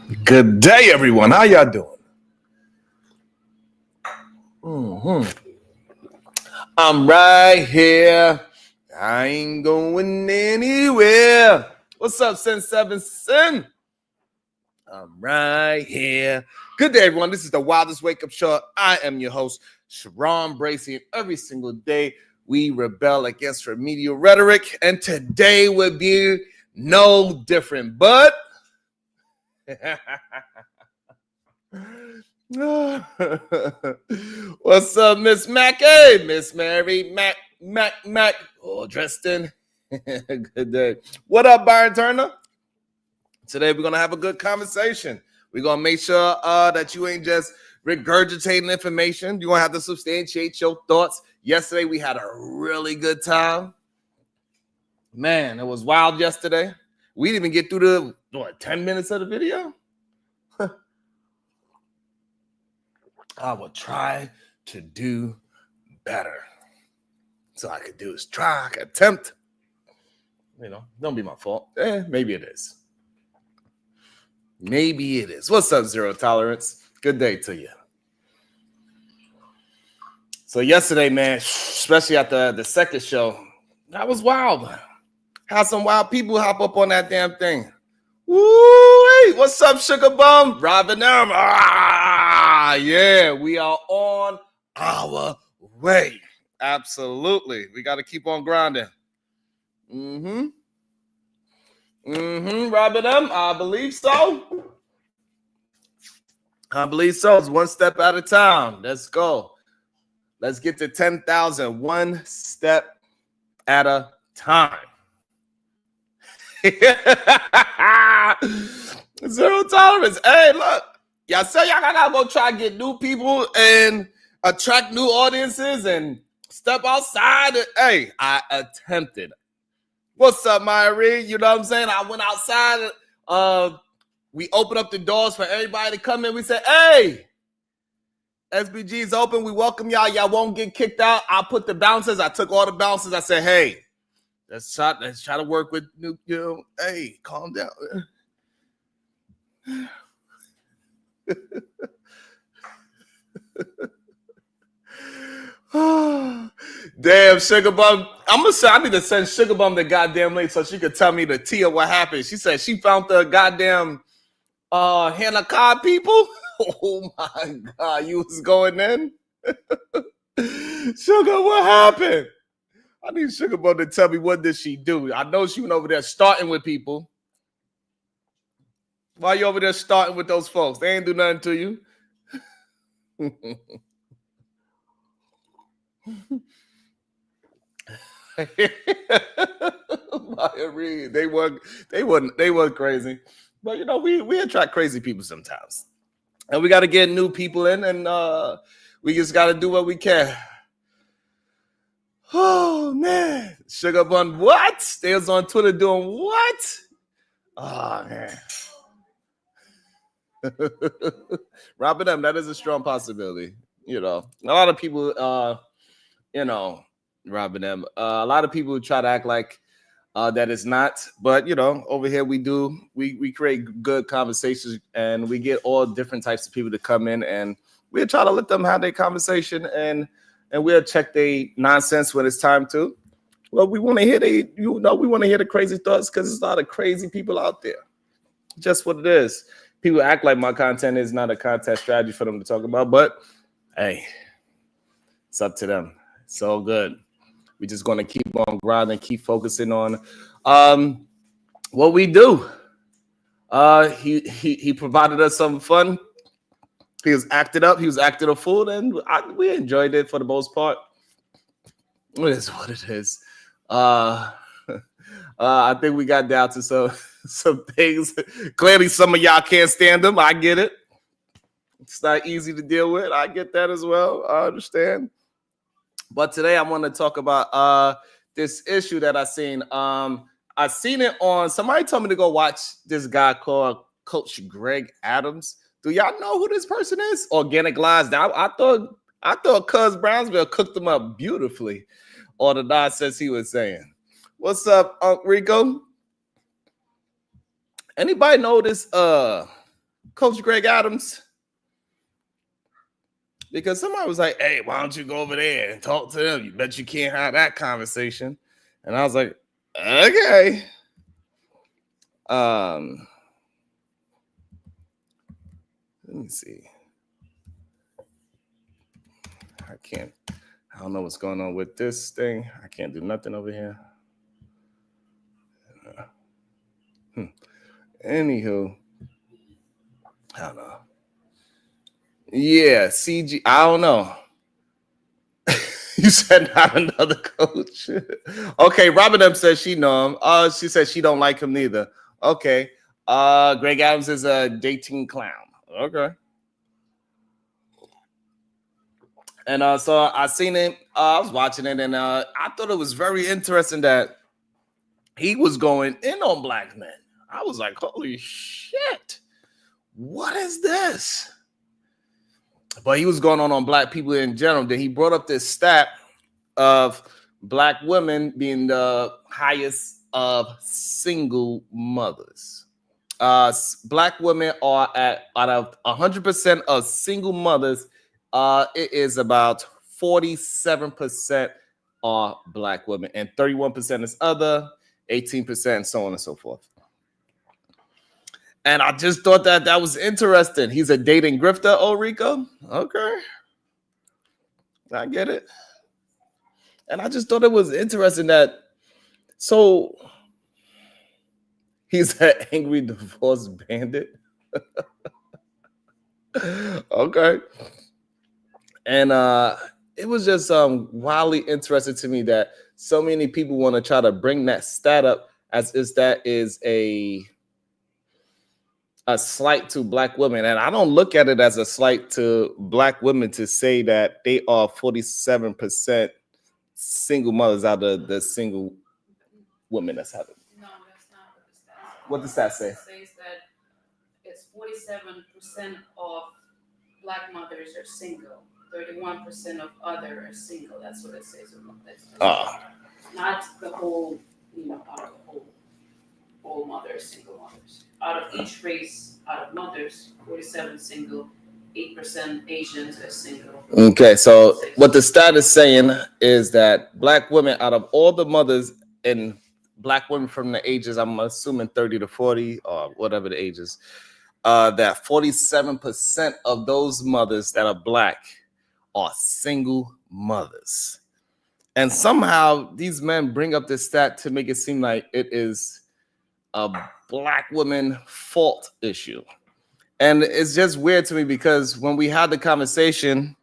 Good day, everyone. How y'all doing? I'm right here. I ain't going anywhere. What's up, Sin 7 Sin? I'm right here. Good day, everyone. This is the Wildest Wake Up Show. I am your host, Sharon Bracey, and every single day we rebel against remedial rhetoric, and today will be no different. But what's up, Miss Mac? Hey, Miss Mary Mac. Oh, dressed in. Good day. What up, Byron Turner? Today we're gonna have a good conversation. We're gonna make sure that you ain't just regurgitating information. You're gonna have to substantiate your thoughts. Yesterday we had a really good time. Man, it was wild yesterday. We didn't even get through the 10 minutes of the video. I will try to do better. So I could do is try, I could attempt. Don't be my fault. Maybe it is. Maybe it is. What's up, Zero Tolerance? Good day to you. So yesterday, man, especially at the second show, that was wild. Had some wild people hop up on that damn thing. Woo! What's up, Sugar Bum? Robin M. Yeah, we are on our way. Absolutely. We got to keep on grinding. Robin M. I believe so. It's one step at a time. Let's go. Let's get to 10,000 one step at a time. Zero tolerance. Hey, look. Y'all say y'all gotta go try to get new people and attract new audiences and step outside. Hey, I attempted. What's up, Myrie? You know what I'm saying? I went outside. We opened up the doors for everybody to come in. We said, hey, SBG's open. We welcome y'all. Y'all won't get kicked out. I put the bouncers. I took all the bouncers. I said, hey, let's try to work with new, hey, calm down. Damn, Sugar Bum. I'm gonna say I need to send Sugar Bum the goddamn link so she could tell me the tea of what happened. She said she found the goddamn Hannah Cobb people. Oh my god, you was going in? Sugar, what happened? I need Sugar Bum to tell me what did she do. I know she went over there starting with people. Why you over there starting with those folks? They ain't do nothing to you. They weren't crazy, but we attract crazy people sometimes, and we got to get new people in, and we just got to do what we can. Oh man, Sugar Bun, what? They was on Twitter doing what? Oh man. Robin M, that is a strong possibility. A lot of people, Robin M, a lot of people try to act like that is not, but over here we create good conversations, and we get all different types of people to come in, and we'll try to let them have their conversation, and we'll check their nonsense when it's time to. Well, we want to hear the crazy thoughts, because there's a lot of crazy people out there. Just what it is. People act like my content is not a content strategy for them to talk about, but hey, it's up to them. It's all good. We're just going to keep on grinding, keep focusing on what we do. He provided us some fun. He was acted up. He was acting a fool, and we enjoyed it for the most part. It is what it is. I think we got down to some things. Clearly, some of y'all can't stand them. I get it. It's not easy to deal with. I get that as well. I understand. But today I want to talk about this issue that I seen. I seen it on. Somebody told me to go watch this guy called Coach Greg Adams. Do y'all know who this person is? Organic Lies. I thought Cuz Brownsville cooked them up beautifully. All the nonsense he was saying. What's up, Unc Rico? Anybody know this Coach Greg Adams, because somebody was like, hey, why don't you go over there and talk to them? You bet you can't have that conversation. And I was like, okay. Let me see. I don't know what's going on with this thing. I can't do nothing over here. Anywho, I don't know. Yeah, CG. I don't know. You said not another coach. Okay, Robin M says she know him. She said she don't like him neither. Okay. Greg Adams is a dating clown. Okay. And so I seen it. I was watching it, and I thought it was very interesting that he was going in on black men. I was like, holy shit. What is this? But he was going on black people in general. Then he brought up this stat of black women being the highest of single mothers. Black women are out of 100% of single mothers. It is about 47% are black women, and 31% is other, 18%, and so on and so forth. And I just thought that was interesting. He's a dating grifter, Rico. Okay. I get it. And I just thought it was interesting that, so he's an angry divorce bandit. Okay. And it was just wildly interesting to me that so many people want to try to bring that stat up as if that is a slight to black women. And I don't look at it as a slight to black women to say that they are 47% single mothers out of the single women that's having. No, that's not what the stat says. What does that say? It says that it's 47% of black mothers are single, 31% of other are single. That's what it says. Not the whole, out of the whole mothers, single mothers. Out of each race, out of mothers, 47 single, 8% Asians are single. Okay, so what the stat is saying is that black women, out of all the mothers and black women from the ages, I'm assuming 30 to 40 or whatever the ages, that 47% of those mothers that are black are single mothers. And somehow these men bring up this stat to make it seem like it is a black woman fault issue. And it's just weird to me because when we had the conversation,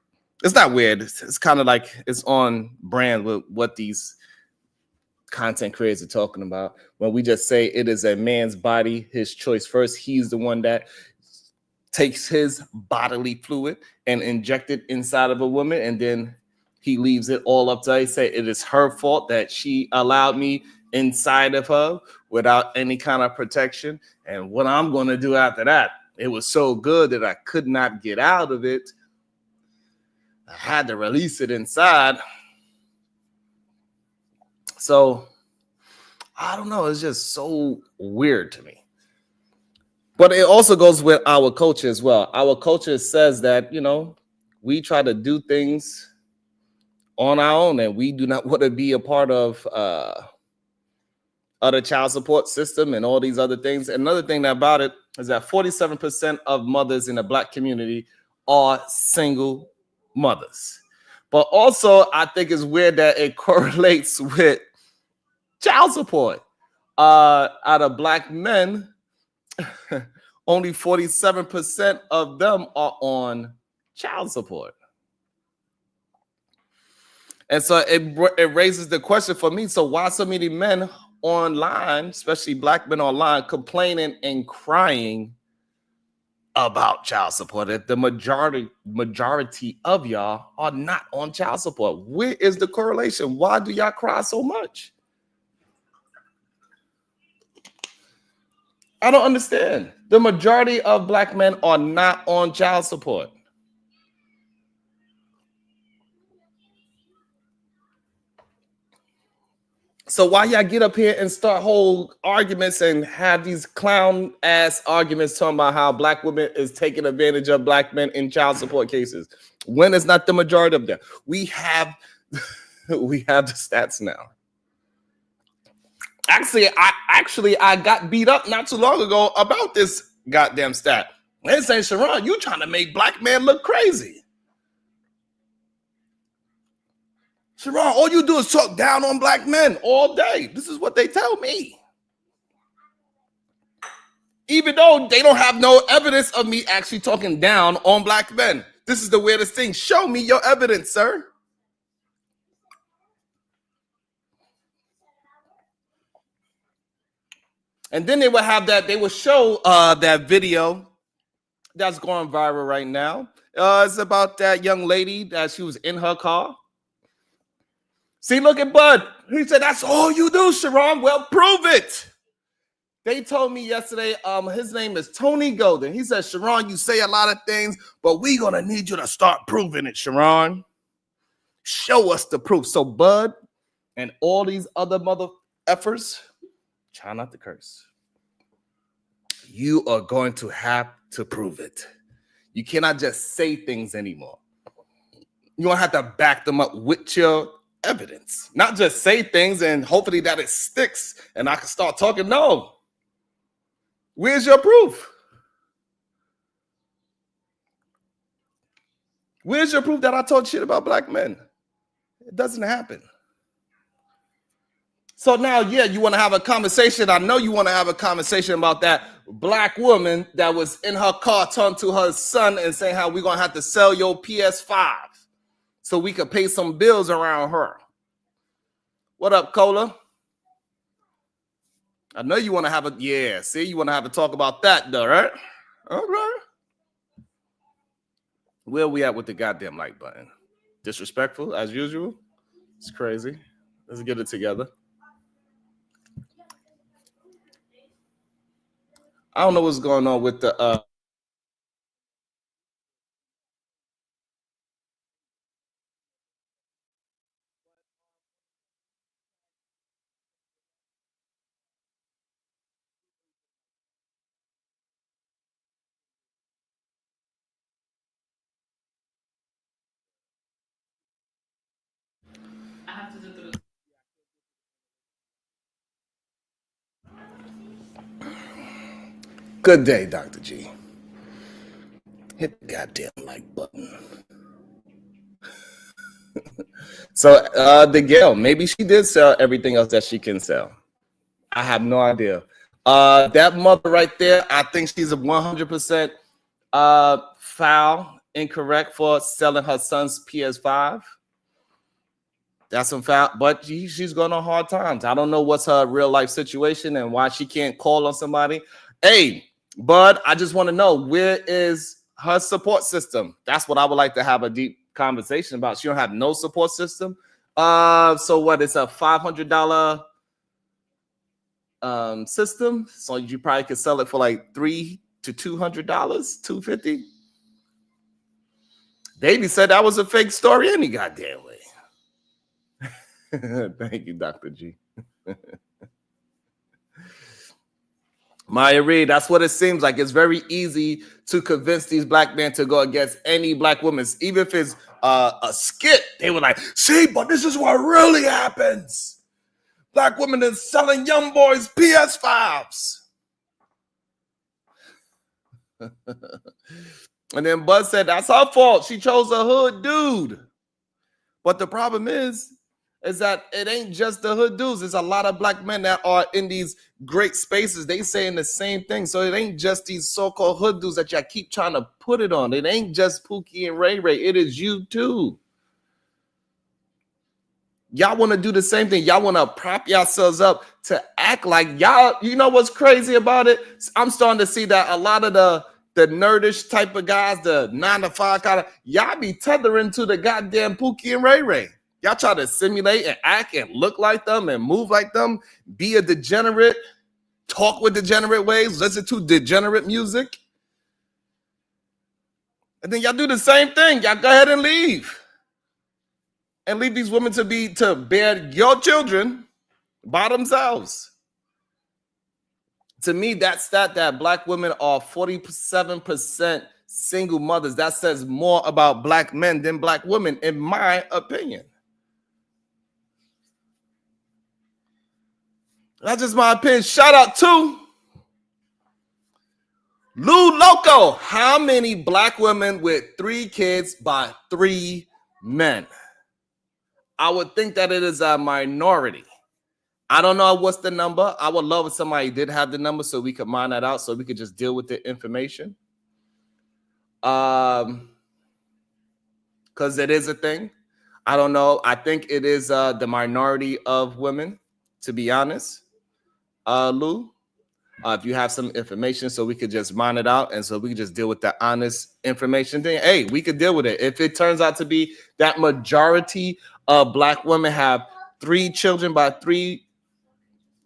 it's not weird. It's kind of like it's on brand with what these content creators are talking about. When we just say it is a man's body, his choice first. He's the one that takes his bodily fluid and inject it inside of a woman, and then he leaves it all up to her. He say it is her fault that she allowed me inside of her without any kind of protection. And what I'm going to do after that, it was so good that I could not get out of it. I had to release it inside. So I don't know. It's just so weird to me. But it also goes with our culture as well. Our culture says that, we try to do things on our own, and we do not want to be a part of other child support system and all these other things. Another thing about it is that 47% of mothers in the black community are single mothers. But also, I think it's weird that it correlates with child support. Out of black men, only 47% of them are on child support. And so it raises the question for me. So why so many men online, especially black men online, complaining and crying about child support if the majority of y'all are not on child support? Where is the correlation? Why do y'all cry so much? I don't understand. The majority of black men are not on child support. So why y'all get up here and start whole arguments and have these clown ass arguments talking about how black women is taking advantage of black men in child support cases when it's not the majority of them? We have we have the stats now. Actually, I got beat up not too long ago about this goddamn stat. They say, Sharon, you trying to make black men look crazy. Sharon, all you do is talk down on black men all day. This is what they tell me. Even though they don't have no evidence of me actually talking down on black men. This is the weirdest thing. Show me your evidence, sir. And then they would have that, they would show that video that's going viral right now. It's about that young lady that she was in her car. See, look at Bud. He said, that's all you do, Sharon. Well, prove it. They told me yesterday, his name is Tony Golden. He said, Sharon, you say a lot of things, but we're going to need you to start proving it, Sharon. Show us the proof. So Bud and all these other mother effers, try not to curse. You are going to have to prove it. You cannot just say things anymore. You're going to have to back them up with your evidence. Not just say things and hopefully that it sticks and I can start talking. No. Where's your proof? Where's your proof that I talk shit about black men? It doesn't happen. So now, yeah, you want to have a conversation. I know you want to have a conversation about that black woman that was in her car talking to her son and saying how we're going to have to sell your PS5 so we could pay some bills around her. What up, Cola? I know you want to have a, yeah, see, you want to have a talk about that though, right? All right. Where we at with the goddamn like button? Disrespectful as usual? It's crazy. Let's get it together. I don't know what's going on with the I have to do the. Good day, Dr. G. Hit the goddamn like button. So the Gail, maybe she did sell everything else that she can sell. I have no idea. That mother right there, I think she's a 100% foul, incorrect for selling her son's PS5. That's some foul, but she's going on hard times. I don't know what's her real life situation and why she can't call on somebody. Hey, Bud, I just want to know, where is her support system? That's what I would like to have a deep conversation about. She don't have no support system. So what? It's a $500 system. So you probably could sell it for like $300 to $200, $250. Davey said that was a fake story any goddamn way. Thank you, Dr. G. Maya Reed, that's what it seems like. It's very easy to convince these black men to go against any black woman, even if it's a skit. They were like, see, but this is what really happens. Black women is selling young boys PS5s. And then Buzz said, that's her fault. She chose a hood dude. But the problem is that it ain't just the hood dudes. There's a lot of black men that are in these great spaces. They saying the same thing. So it ain't just these so-called hood dudes that y'all keep trying to put it on. It ain't just Pookie and Ray Ray. It is you too. Y'all want to do the same thing. Y'all want to prop yourselves up to act like y'all, you know what's crazy about it? I'm starting to see that a lot of the nerdish type of guys, the 9-to-5 kind of, y'all be tethering to the goddamn Pookie and Ray Ray. Y'all try to simulate and act and look like them and move like them, be a degenerate, talk with degenerate ways, listen to degenerate music. And then y'all do the same thing. Y'all go ahead and leave. And leave these women to bear your children by themselves. To me, that stat that black women are 47% single mothers, that says more about black men than black women, in my opinion. That's just my opinion. Shout out to Lou Loco. How many black women with 3 kids by 3 men? I would think that it is a minority. I don't know what's the number. I would love if somebody did have the number so we could mine that out so we could just deal with the information. Because it is a thing. I don't know. I think it is the minority of women, to be honest. Lou, if you have some information so we could just mine it out and so we could just deal with the honest information thing, hey, we could deal with it. If it turns out to be that majority of black women have 3 children by 3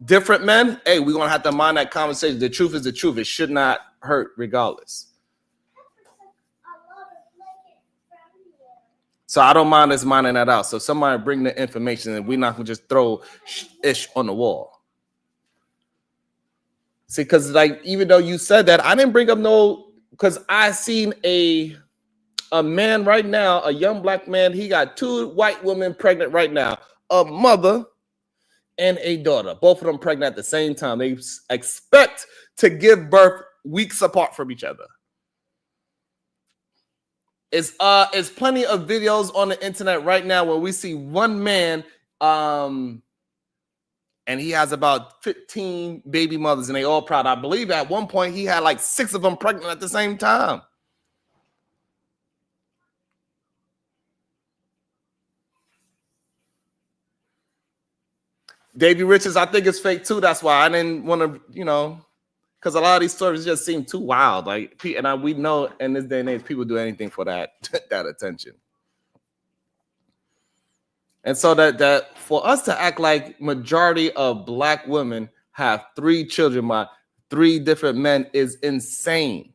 different men, hey, we're going to have to mind that conversation. The truth is the truth. It should not hurt regardless. So I don't mind us minding that out. So somebody bring the information and we're not going to just throw ish on the wall. See, because like, even though you said that, I didn't bring up no, because I seen a man right now, a young black man, he got 2 white women pregnant right now, a mother and a daughter, both of them pregnant at the same time. They expect to give birth weeks apart from each other. It's plenty of videos on the internet right now where we see one man, and he has about 15 baby mothers, and they all proud. I believe at one point he had like 6 of them pregnant at the same time. Davey Richards, I think it's fake too. That's why I didn't want to, because a lot of these stories just seem too wild. Like, and we know in this day and age, people do anything for that attention. And so that for us to act like majority of black women have 3 children by 3 different men is insane.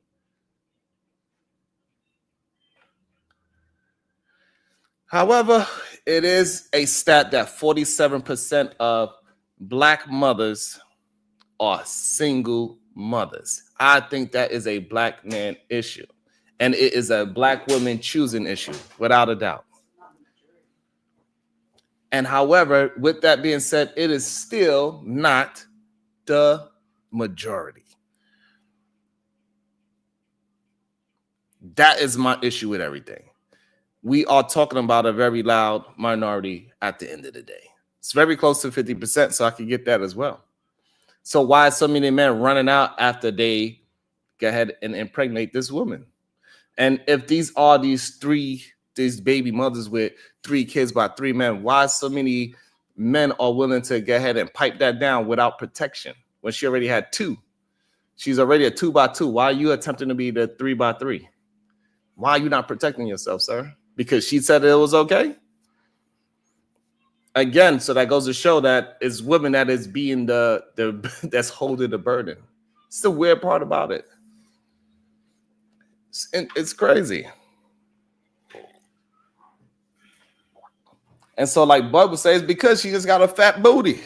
However, it is a stat that 47% of black mothers are single mothers. I think that is a black man issue. And it is a black woman choosing issue, without a doubt. And however, with that being said, it is still not the majority. That is my issue with everything. We are talking about a very loud minority at the end of the day. It's very close to 50%, so I can get that as well. So why so many men running out after they go ahead and impregnate this woman? And if these are these baby mothers with 3 kids by 3 men, why so many men are willing to go ahead and pipe that down without protection when she already had 2? She's already a 2 by 2. Why are you attempting to be the 3 by 3? Why are you not protecting yourself, sir? Because she said it was okay? Again, so that goes to show that it's women that is being the that's holding the burden. It's the weird part about it. It's crazy. And so, like Bud would say, it's because she just got a fat booty.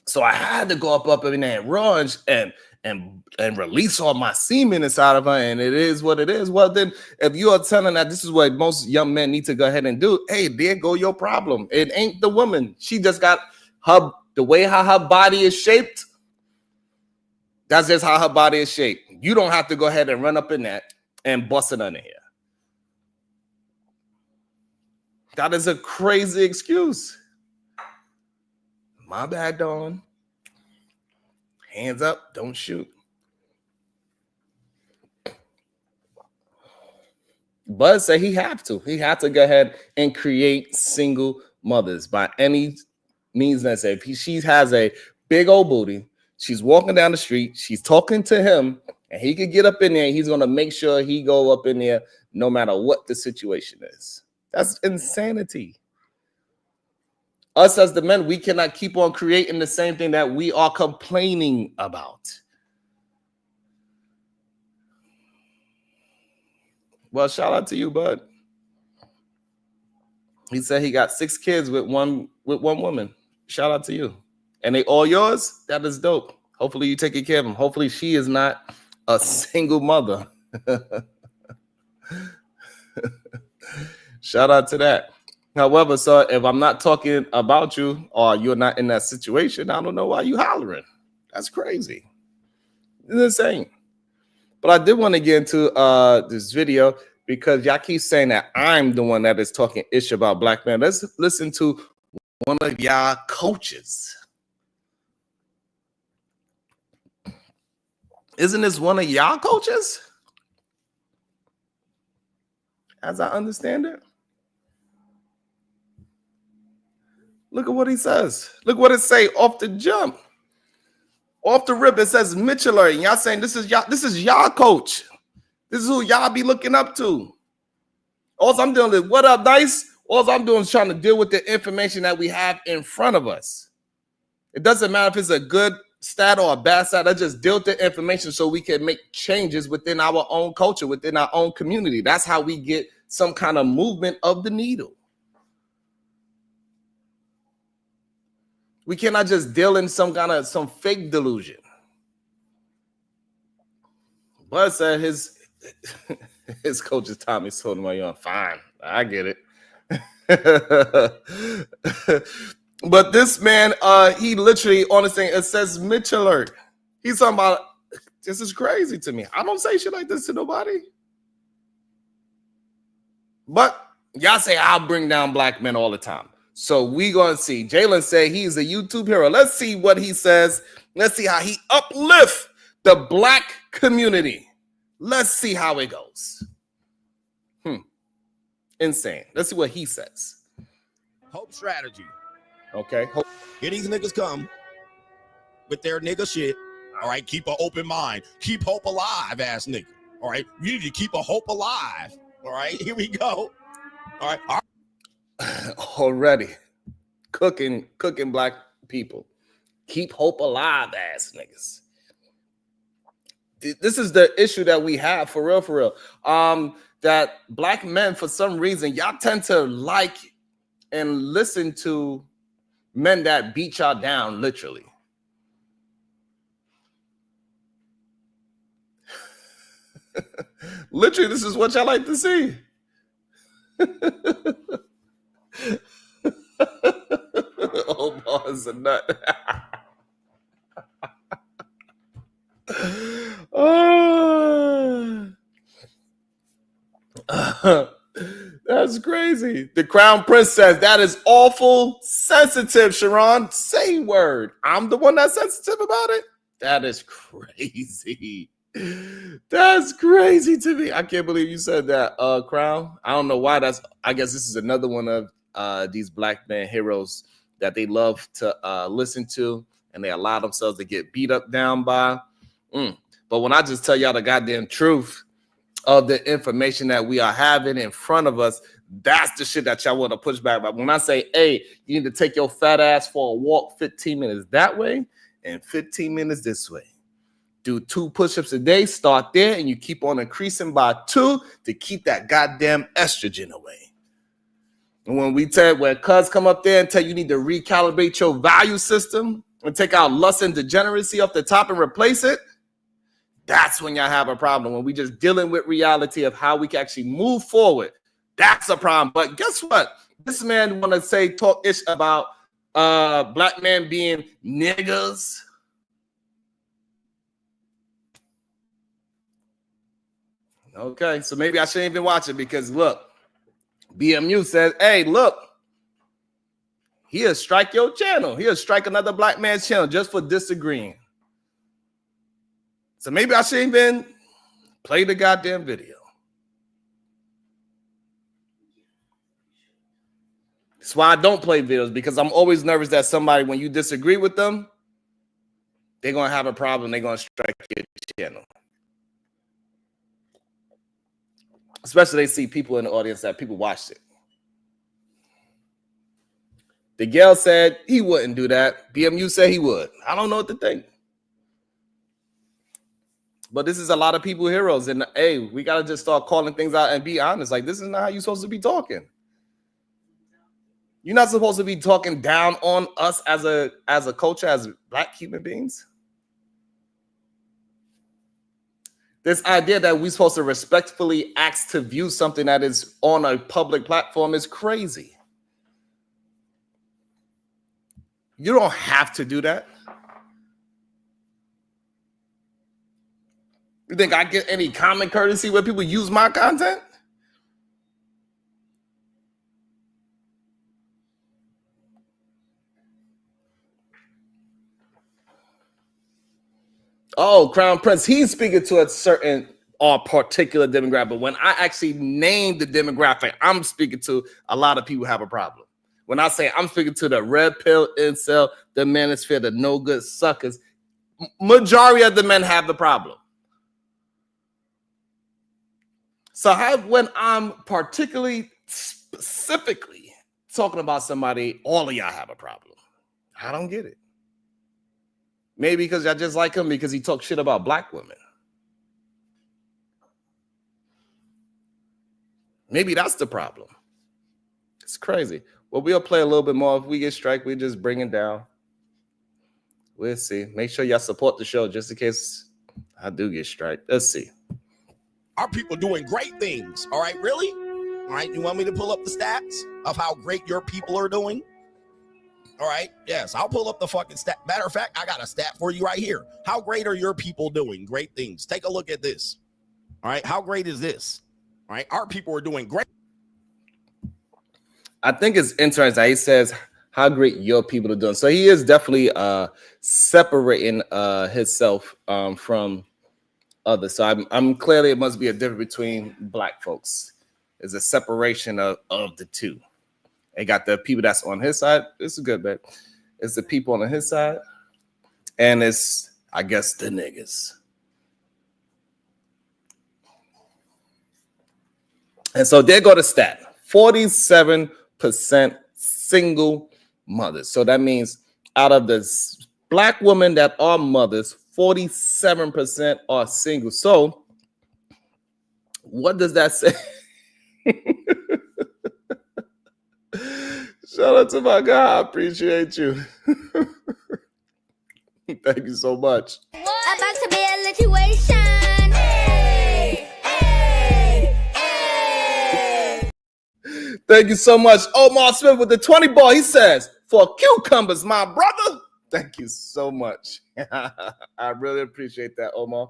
So I had to go up in there and run and release all my semen inside of her, and it is what it is. Well, then, if you are telling that this is what most young men need to go ahead and do, hey, there go your problem. It ain't the woman. She just got the way how her body is shaped. That's just how her body is shaped. You don't have to go ahead and run up in that and bust it under here. That is a crazy excuse. My bad, Dawn. Hands up, don't shoot. Bud said he had to. He had to go ahead and create single mothers by any means necessary. If she has a big old booty, she's walking down the street, she's talking to him, and he could get up in there, and he's going to make sure he go up in there no matter what the situation is. That's insanity. Us as the men, we cannot keep on creating the same thing that we are complaining about. Well, shout out to you, Bud. He said he got 6 kids with one woman. shout out to you. And they all yours? That is dope. Hopefully you taking care of them. Hopefully she is not a single mother. Shout out to that. However, so if I'm not talking about you or you're not in that situation, I don't know why you hollering. That's crazy. It's insane. But I did want to get into this video because y'all keep saying that I'm the one that is talking ish about black men. Let's listen to one of y'all coaches. Isn't this one of y'all coaches? As I understand it. Look at what he says. Look what it say off the jump. Off the rip, it says Mitcheller. And y'all saying this is y'all coach. This is who y'all be looking up to. All I'm doing is, what up, Dice? All I'm doing is trying to deal with the information that we have in front of us. It doesn't matter if it's a good stat or a bad stat. I just deal with the information so we can make changes within our own culture, within our own community. That's how we get some kind of movement of the needle. We cannot just deal in some fake delusion. But said his coach is Tommy told him, "You're fine. I get it." But this man, he literally on the thing, it says Mitch alert. He's talking about, this is crazy to me. I don't say shit like this to nobody. But y'all say I'll bring down black men all the time. So we gonna see. Jalen say he's a YouTube hero. Let's see what he says. Let's see how he uplifts the black community. Let's see how it goes. Insane. Let's see what he says. Hope strategy. Okay. Hope. Here these niggas come with their nigga shit. All right. Keep an open mind. Keep hope alive, ass nigga. All right. You need to keep a hope alive. All right. Here we go. All right. Already cooking black people. Keep hope alive, ass niggas. This is the issue that we have for real. That black men, for some reason, y'all tend to like and listen to men that beat y'all down, literally. Literally, this is what y'all like to see. Omar's a nut. That's crazy. The Crown Prince says that is awful sensitive, Sharon. Say word. I'm the one that's sensitive about it. That is crazy. That's crazy to me. I can't believe you said that, Crown. I don't know why. I guess this is another one of these black man heroes that they love to listen to, and they allow themselves to get beat up down by. But when I just tell y'all the goddamn truth of the information that we are having in front of us, that's the shit that y'all want to push back. But when I say, hey, you need to take your fat ass for a walk 15 minutes that way and 15 minutes this way. Do 2 push-ups a day, start there, and you keep on increasing by 2 to keep that goddamn estrogen away. And when cuz come up there and tell you need to recalibrate your value system and take out lust and degeneracy off the top and replace it, that's when y'all have a problem. When we just dealing with reality of how we can actually move forward, that's a problem. But guess what? This man want to talk ish about black men being niggas. Okay, so maybe I shouldn't even watch it because look, BMU says, hey, look, he'll strike your channel. He'll strike another black man's channel just for disagreeing. So maybe I shouldn't even play the goddamn video. That's why I don't play videos, because I'm always nervous that somebody, when you disagree with them, they're going to have a problem. They're going to strike your channel. Especially they see people in the audience that people watched it. The girl said he wouldn't do that. BMU said he would. I don't know what to think. But this is a lot of people heroes. And hey, we got to just start calling things out and be honest. Like, this is not how you're supposed to be talking. You're not supposed to be talking down on us as a culture, as black human beings. This idea that we're supposed to respectfully ask to view something that is on a public platform is crazy. You don't have to do that. You think I get any common courtesy when people use my content? Oh, Crown Prince, he's speaking to a certain or particular demographic. But when I actually name the demographic I'm speaking to, a lot of people have a problem. When I say I'm speaking to the red pill incel, the manosphere, the no good suckers, majority of the men have the problem. So when I'm particularly specifically talking about somebody, all of y'all have a problem. I don't get it. Maybe because y'all just like him because he talks shit about black women. Maybe that's the problem. It's crazy. Well, we'll play a little bit more. If we get strike, we just bring it down. We'll see. Make sure y'all support the show just in case I do get strike. Let's see. Our people doing great things. All right, really? All right, you want me to pull up the stats of how great your people are doing? All right, yes, I'll pull up the fucking stat. Matter of fact, I got a stat for you right here. How great are your people doing? Great things. Take a look at this. All right, how great is this? All right, our people are doing great. I think it's interesting that he says how great your people are doing. So he is definitely separating himself from others. So I'm clearly it must be a difference between black folks. There's a separation of the two. They got the people that's on his side. This is good, man. It's the people on his side, and it's, I guess, the niggas. And so there go the stat: 47% single mothers. So that means out of the black women that are mothers, 47% are single. So what does that say? Shout out to my guy. I appreciate you. Thank you so much. About to be a situation. Hey, hey, hey. Thank you so much. Omar Smith with the 20 ball. He says, for cucumbers, my brother. Thank you so much. I really appreciate that, Omar.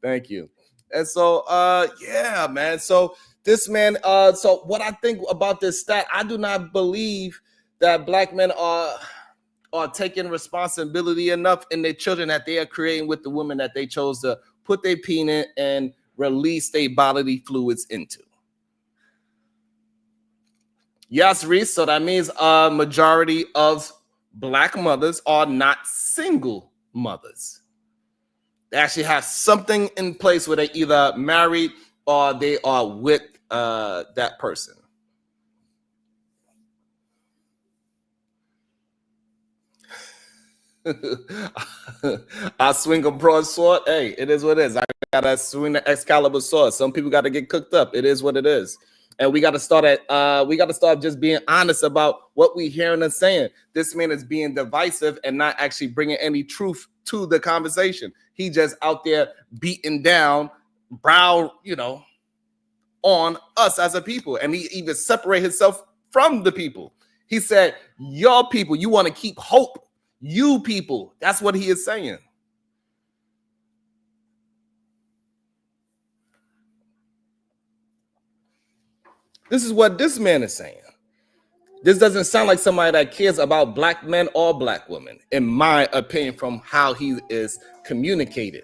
Thank you. And so, yeah, man. So this man, so what I think about this stat, I do not believe that black men are taking responsibility enough in their children that they are creating with the women that they chose to put their penis and release their bodily fluids into. Yes, Reese. So that means a majority of black mothers are not single mothers. They actually have something in place where they either married or they are with that person. I swing a broadsword. Hey, it is what it is. I gotta swing the Excalibur sword. Some people got to get cooked up. It is what it is. And we got to start just being honest about what we hearing and saying. This man is being divisive and not actually bringing any truth to the conversation. He just out there beating down, on us as a people. And he even separate himself from the people. He said, your people, you want to keep hope. You people. That's what he is saying. This is what this man is saying. This doesn't sound like somebody that cares about black men or black women, in my opinion, from how he is communicated.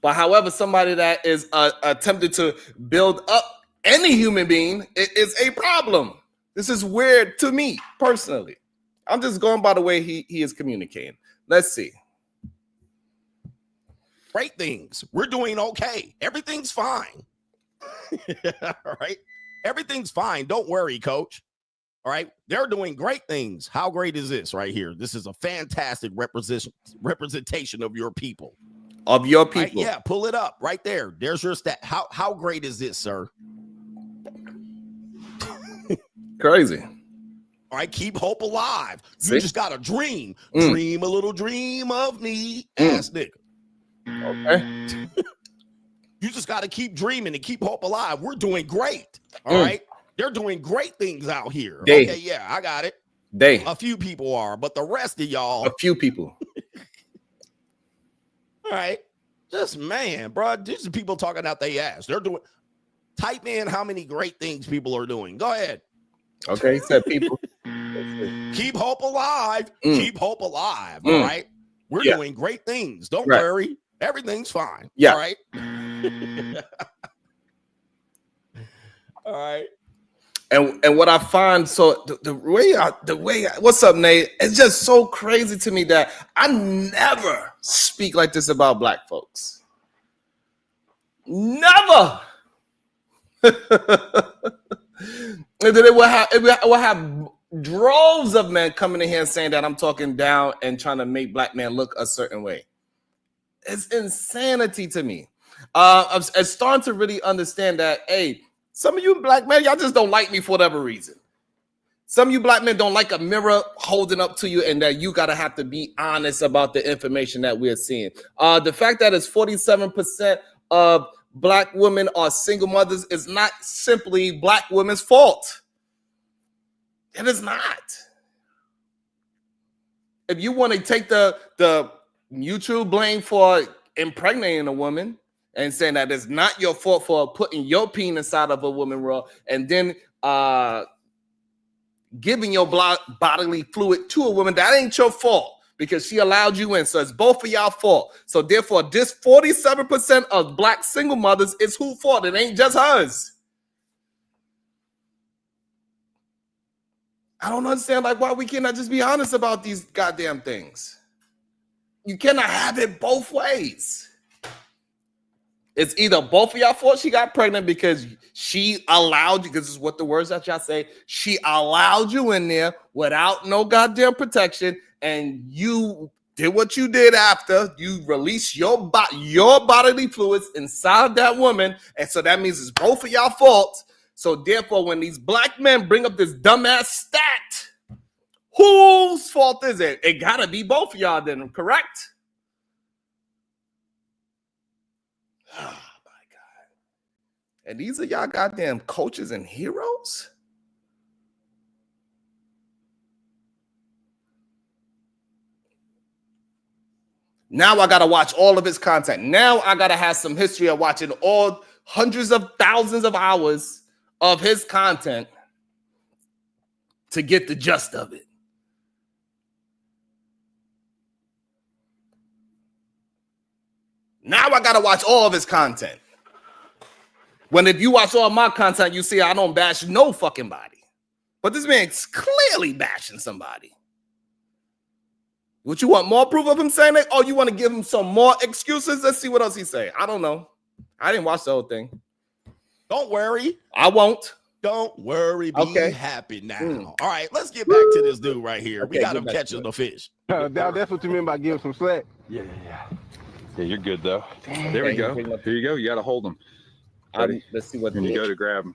But however, somebody that is attempting to build up any human being is a problem. This is weird to me personally. I'm just going by the way he is communicating. Let's see. Great things. We're doing okay. Everything's fine. All right. Everything's fine. Don't worry, coach. All right. They're doing great things. How great is this right here? This is a fantastic representation of your people. Of your people. Right? Yeah, pull it up right there. There's your stat. How great is this, sir? Crazy. All right, keep hope alive. See? You just got to dream. Dream a little dream of me, ass nigga. Okay. You just got to keep dreaming and keep hope alive. We're doing great. All right. They're doing great things out here. Okay, yeah, I got it. A few people are, but the rest of y'all. A few people. All right. Just, man, bro. These are people talking out their ass. They're doing. Type in how many great things people are doing. Go ahead. Okay, he said people. Keep hope alive. Keep hope alive. All right. We're doing great things. Don't worry. Everything's fine. Yeah. All right. All right. And what I find, so the way what's up, Nate? It's just so crazy to me that I never speak like this about black folks. Never. And then it will have droves of men coming in here and saying that I'm talking down and trying to make black men look a certain way. It's insanity to me. I'm starting to really understand that, hey, some of you black men, y'all just don't like me for whatever reason. Some of you black men don't like a mirror holding up to you and that you got to have to be honest about the information that we're seeing. The fact that it's 47% of black women are single mothers is not simply black women's fault. It is not. If you want to take the mutual blame for impregnating a woman and saying that it's not your fault for putting your penis inside of a woman raw and then giving your bodily fluid to a woman, that ain't your fault because she allowed you in. So it's both of y'all fault. So therefore, this 47% of black single mothers is whose fault? It ain't just hers. I don't understand why we cannot just be honest about these goddamn things. You cannot have it both ways. It's either both of y'all fault she got pregnant because she allowed you, because this is what the words that y'all say, she allowed you in there without no goddamn protection, and you did what you did after. You released your bodily fluids inside that woman, and so that means it's both of y'all fault. So therefore, when these black men bring up this dumbass stat, whose fault is it? It gotta be both of y'all then, correct? Oh my God. And these are y'all goddamn coaches and heroes? Now I gotta watch all of his content. Now I gotta have some history of watching all hundreds of thousands of hours of his content to get the gist of it. Now I gotta watch all of his content. When if you watch all my content, you see I don't bash no fucking body. But this man's clearly bashing somebody. What you want, more proof of him saying it? Oh, you want to give him some more excuses? Let's see what else he say. I don't know. I didn't watch the whole thing. Don't worry. I won't. Don't worry. Be happy now. All right, let's get back to this dude right here. We got him catching the fish. That's what you mean by giving some slack. Yeah, you're good though. There we go. Here you go. You got to hold them. Let's see what. When you go to grab them,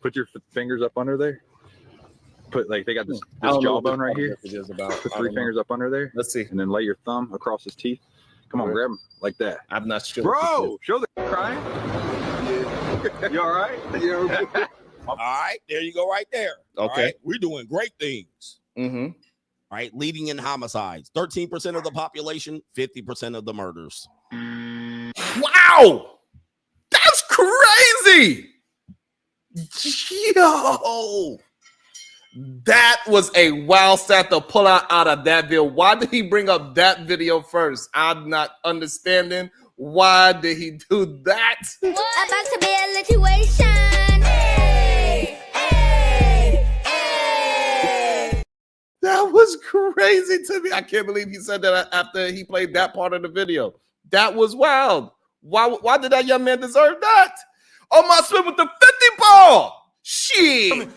put your fingers up under there. Put they got this jawbone right here. Put 3 fingers up under there. Let's see. And then lay your thumb across his teeth. Come on, grab him like that. I'm not sure. Bro, show the crying. You all right? All right, there you go right there. Okay. Right? We're doing great things. Mm-hmm. All right, leading in homicides. 13% of the population, 50% of the murders. Wow! That's crazy! Yo! That was a wild stat to pull out of that video. Why did he bring up that video first? I'm not understanding. Why did he do that? About to be a situation. Hey, hey, hey. That was crazy to me. I can't believe he said that after he played that part of the video. That was wild. Why did that young man deserve that? Oh, my swim with the 50 ball. Shit.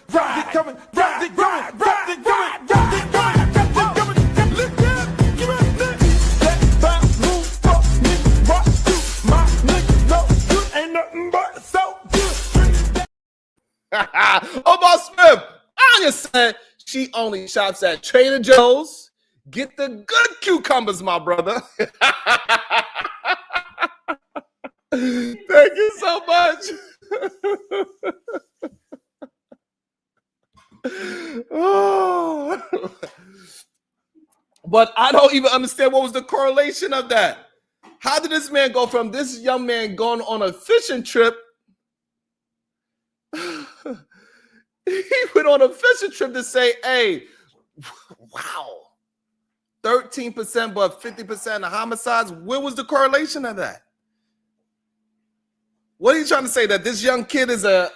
she only shops at Trader Joe's. Get the good cucumbers, my brother. Thank you so much. Oh. But I don't even understand what was the correlation of that. How did this man go from this young man going on a fishing trip? He went on a fishing trip to say, hey, wow, 13% but 50% of homicides. Where was the correlation of that? What are you trying to say? That this young kid is a...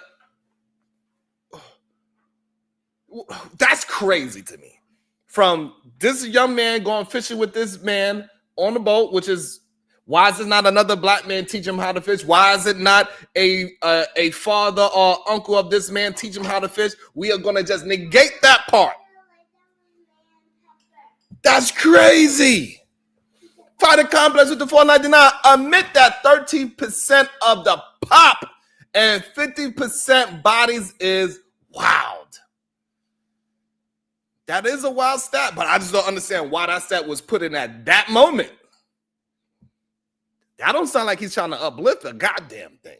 That's crazy to me. From this young man going fishing with this man on the boat, which is, why is it not another black man teach him how to fish? Why is it not a father or uncle of this man teach him how to fish? We are going to just negate that part. That's crazy. Fighter complex with the 499. Admit that 13% of the pop and 50% bodies is wild. That is a wild stat, but I just don't understand why that stat was put in at that moment. That don't sound like he's trying to uplift a goddamn thing.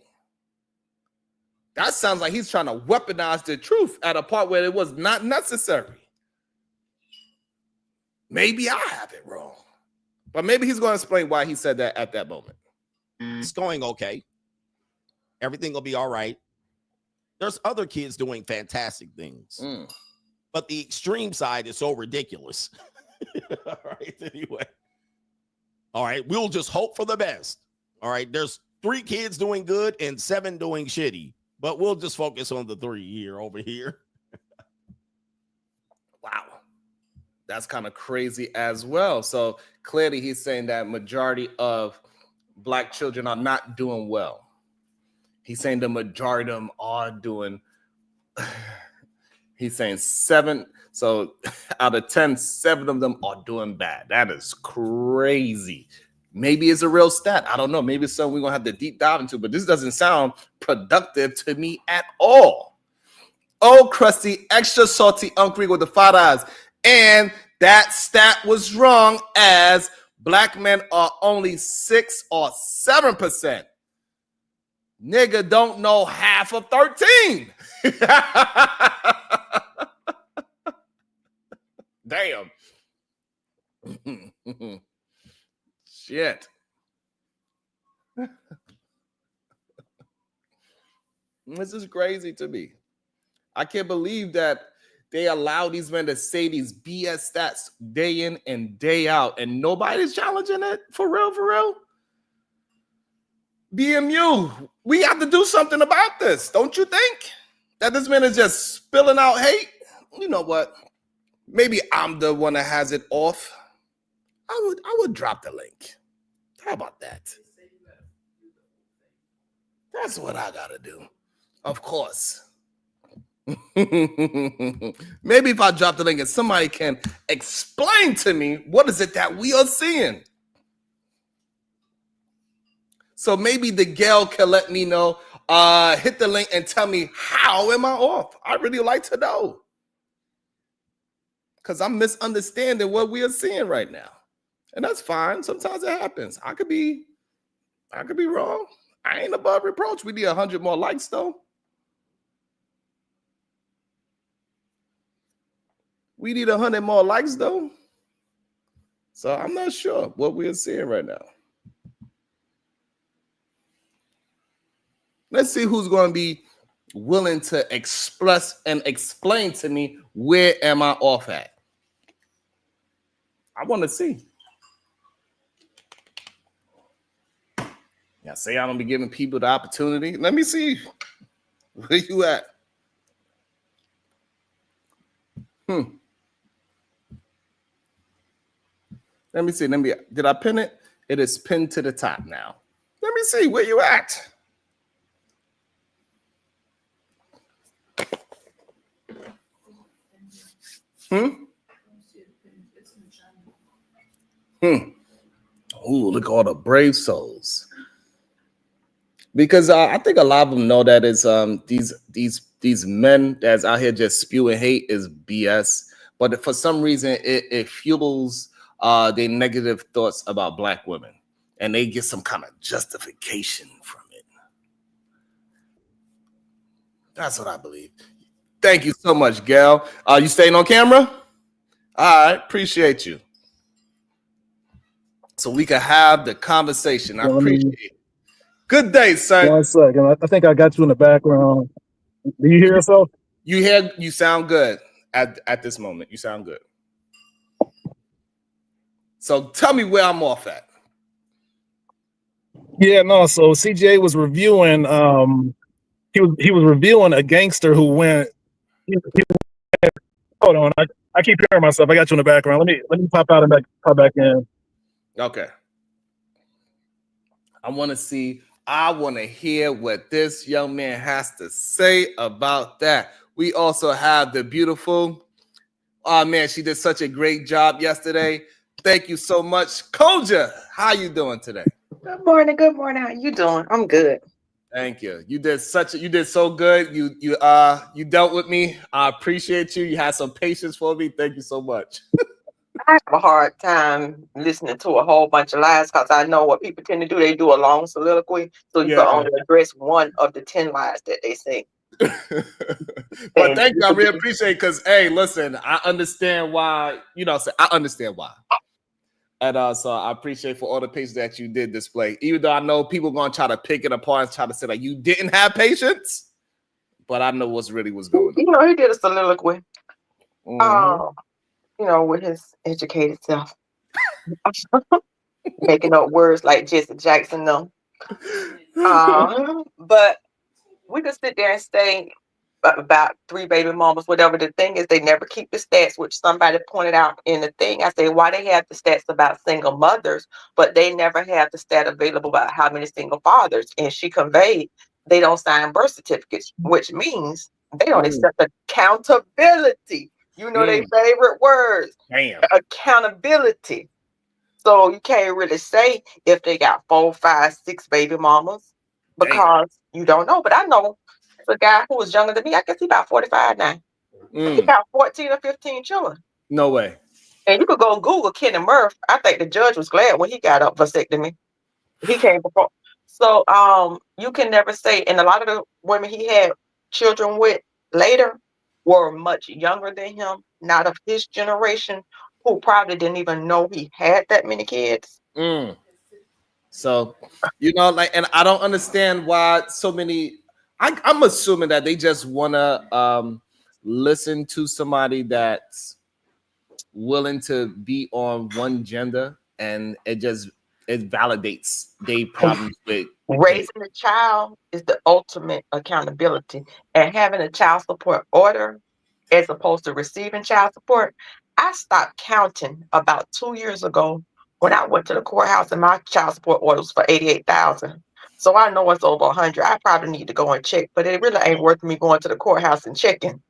That sounds like he's trying to weaponize the truth at a part where it was not necessary. Maybe I have it wrong, but maybe he's going to explain why he said that at that moment. It's going okay. Everything will be all right. There's other kids doing fantastic things. But the extreme side is so ridiculous. All right, anyway. All right, we'll just hope for the best. All right, there's 3 kids doing good and 7 doing shitty. But we'll just focus on the 3 here over here. Wow. That's kind of crazy as well. So clearly he's saying that majority of black children are not doing well. He's saying the majority of them are doing... He's saying 7. So out of 10, 7 of them are doing bad. That is crazy. Maybe it's a real stat. I don't know. Maybe it's something we're going to have to deep dive into, but this doesn't sound productive to me at all. Oh, crusty, extra salty Uncle with the 5 eyes. And that stat was wrong, as black men are only 6 or 7%. Nigga don't know half of 13. Damn. Shit. This is crazy to me. I can't believe that they allow these men to say these BS stats day in and day out, and nobody's challenging it. For real, for real. BMU, we have to do something about this, don't you think? That this man is just spilling out hate? You know what? Maybe I'm the one that has it off. I would drop the link. How about that? That's what I gotta do. Of course. Maybe if I drop the link and somebody can explain to me what is it that we are seeing. So maybe the gal can let me know, hit the link and tell me how am I off? I really like to know. Because I'm misunderstanding what we are seeing right now. And that's fine. Sometimes it happens. I could be wrong. I ain't above reproach. We need 100 more likes though. We need 100 more likes though. So I'm not sure what we are seeing right now. Let's see who's going to be willing to express and explain to me where am I off at. I want to see. Yeah, say I don't be giving people the opportunity. Let me see. Where you at? Let me see. Did I pin it? It is pinned to the top now. Let me see where you at. Ooh, look at all the brave souls. Because I think a lot of them know that it's these these men that's out here just spewing hate is BS. But for some reason, it fuels their negative thoughts about Black women, and they get some kind of justification from it. That's what I believe. Thank you so much, Gail. You staying on camera? All right, appreciate you. So we can have the conversation. I appreciate it. Good day, son. 1 second. I think I got you in the background. Do you hear yourself? You sound good at this moment. You sound good. So tell me where I'm off at. Yeah, no. So CJ was reviewing. He was reviewing a gangster who went. Hold on. I keep hearing myself. I got you in the background. Let me pop out and pop back in. Okay. I want to hear what this young man has to say about that. We also have the beautiful, oh man, she did such a great job yesterday. Thank you so much. Koja, how you doing today? Good morning. Good morning. How you doing? I'm good. Thank you. You did so good. You dealt with me. I appreciate you. You had some patience for me. Thank you so much. I have a hard time listening to a whole bunch of lies because I know what people tend to do. They do a long soliloquy, so you can only address one of the 10 lies that they say. But thank you. I really appreciate it because, hey, listen, I understand why. I understand why. And so I appreciate for all the patience that you did display. Even though I know people are going to try to pick it apart and try to say like you didn't have patience, but I know what's really was going on. He did a soliloquy. With his educated self. Making up words like Jesse Jackson, though. But we could sit there and say about 3 baby mamas, whatever. The thing is, they never keep the stats, which somebody pointed out in the thing. I say, why they have the stats about single mothers, but they never have the stat available about how many single fathers. And she conveyed they don't sign birth certificates, which means they don't accept accountability. Their favorite words. Damn. Accountability. So you can't really say if they got 4, 5, 6 baby mamas because you don't know. But I know the guy who was younger than me. I guess he about 45 now. He got 14 or 15 children. No way. And you could go Google Kenny Murph. I think the judge was glad when he got up vasectomy. He came before. So you can never say. And a lot of the women he had children with later were much younger than him, not of his generation, who probably didn't even know he had that many kids. So, and I don't understand why so many. I'm assuming that they just want to listen to somebody that's willing to be on one gender, and it validates their problems with raising a child is the ultimate accountability, and having a child support order as opposed to receiving child support. I stopped counting about 2 years ago when I went to the courthouse and my child support order was for $88,000. So I know it's over 100. I probably need to go and check, but it really ain't worth me going to the courthouse and checking.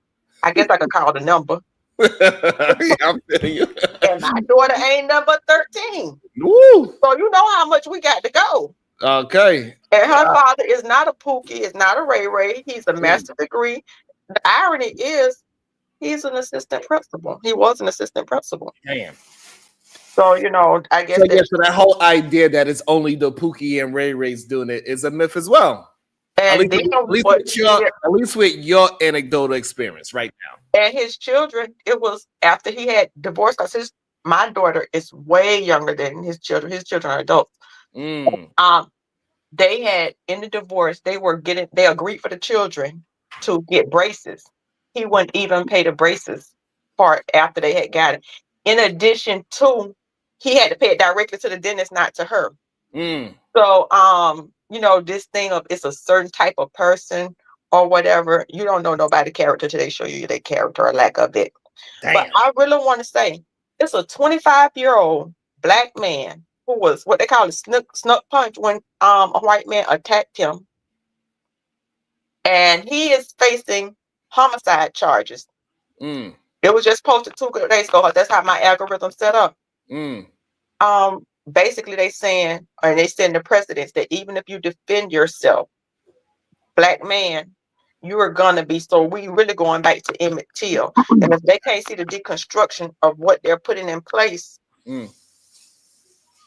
I guess I could call the number. I'm telling you. And my daughter ain't number 13. Woo. So you know how much we got to go. Okay. And her father is not a Pookie, is not a Ray Ray. He's a master's degree. The irony is he's an assistant principal. He was an assistant principal. Damn. So, I guess so that whole idea that it's only the Pookie and Ray Rays doing it is a myth as well. And at least with your anecdotal experience right now. And his children, it was after he had divorced, because my daughter is way younger than his children. His children are adults. They had, in the divorce, they agreed for the children to get braces. He wouldn't even pay the braces part after they had got it. In addition to, he had to pay it directly to the dentist, not to her. So, this thing of it's a certain type of person or whatever, you don't know nobody's character till they show you their character or lack of it. Damn. But I really want to say, it's a 25-year-old Black man who was what they call a snuck punch when a white man attacked him. And he is facing homicide charges. It was just posted 2 days ago. That's how my algorithm set up. Basically, they saying, and they send the precedents that even if you defend yourself, Black man, you are gonna be. So we really going back to Emmett Till, and if they can't see the deconstruction of what they're putting in place,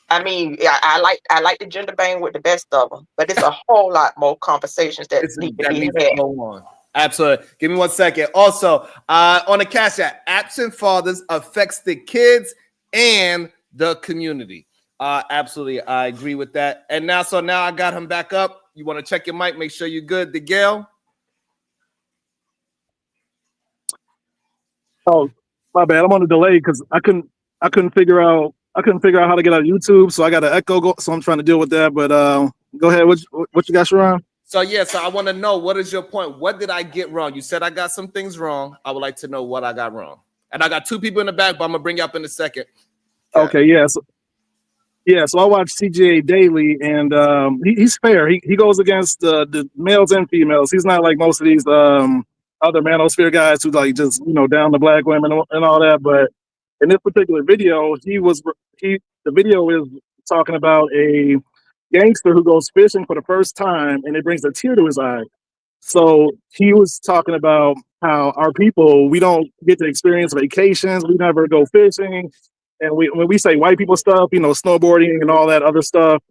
I mean, I like the gender bang with the best of them, but it's a whole lot more conversations that need to be had. Go on. Absolutely. Give me 1 second. Also, on the Cash App, absent fathers affects the kids and the community. Absolutely, I agree with that. And now I got him back up. You want to check your mic? Make sure you're good. Miguel. Oh, my bad. I'm on a delay because I couldn't figure out how to get on YouTube, so I got an echo. So I'm trying to deal with that. But go ahead. What you got, Sharon? So I want to know, what is your point? What did I get wrong? You said I got some things wrong. I would like to know what I got wrong. And I got two people in the back, but I'm gonna bring you up in a second. Okay, yeah. So I watch CGA daily, and he's fair. He goes against the males and females. He's not like most of these other manosphere guys who like just down the black women and all that. But in this particular video, the video is talking about a gangster who goes fishing for the first time, and it brings a tear to his eye. So he was talking about how our people, we don't get to experience vacations. We never go fishing. And when we say white people stuff, snowboarding and all that other stuff,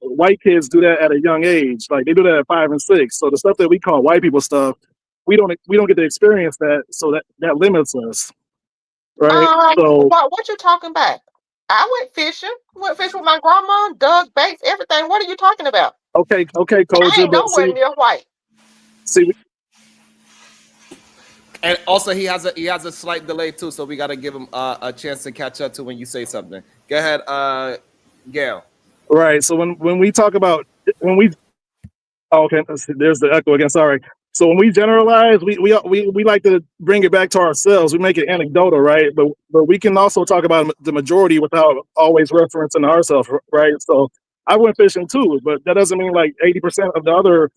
white kids do that at a young age. Like they do that at 5 and 6. So the stuff that we call white people stuff, we don't get to experience that. So that limits us, right? So what you talking about? I went fishing with my grandma, dug baits, everything. What are you talking about? Okay, Coach. I ain't nowhere near white. See. And also, he has a slight delay too, so we got to give him a chance to catch up to when you say something. Go ahead, Gail. Right. So when we talk about okay, there's the echo again. Sorry. So when we generalize, we like to bring it back to ourselves. We make it anecdotal, right? But we can also talk about the majority without always referencing ourselves, right? So I went fishing too, but that doesn't mean like 80% of the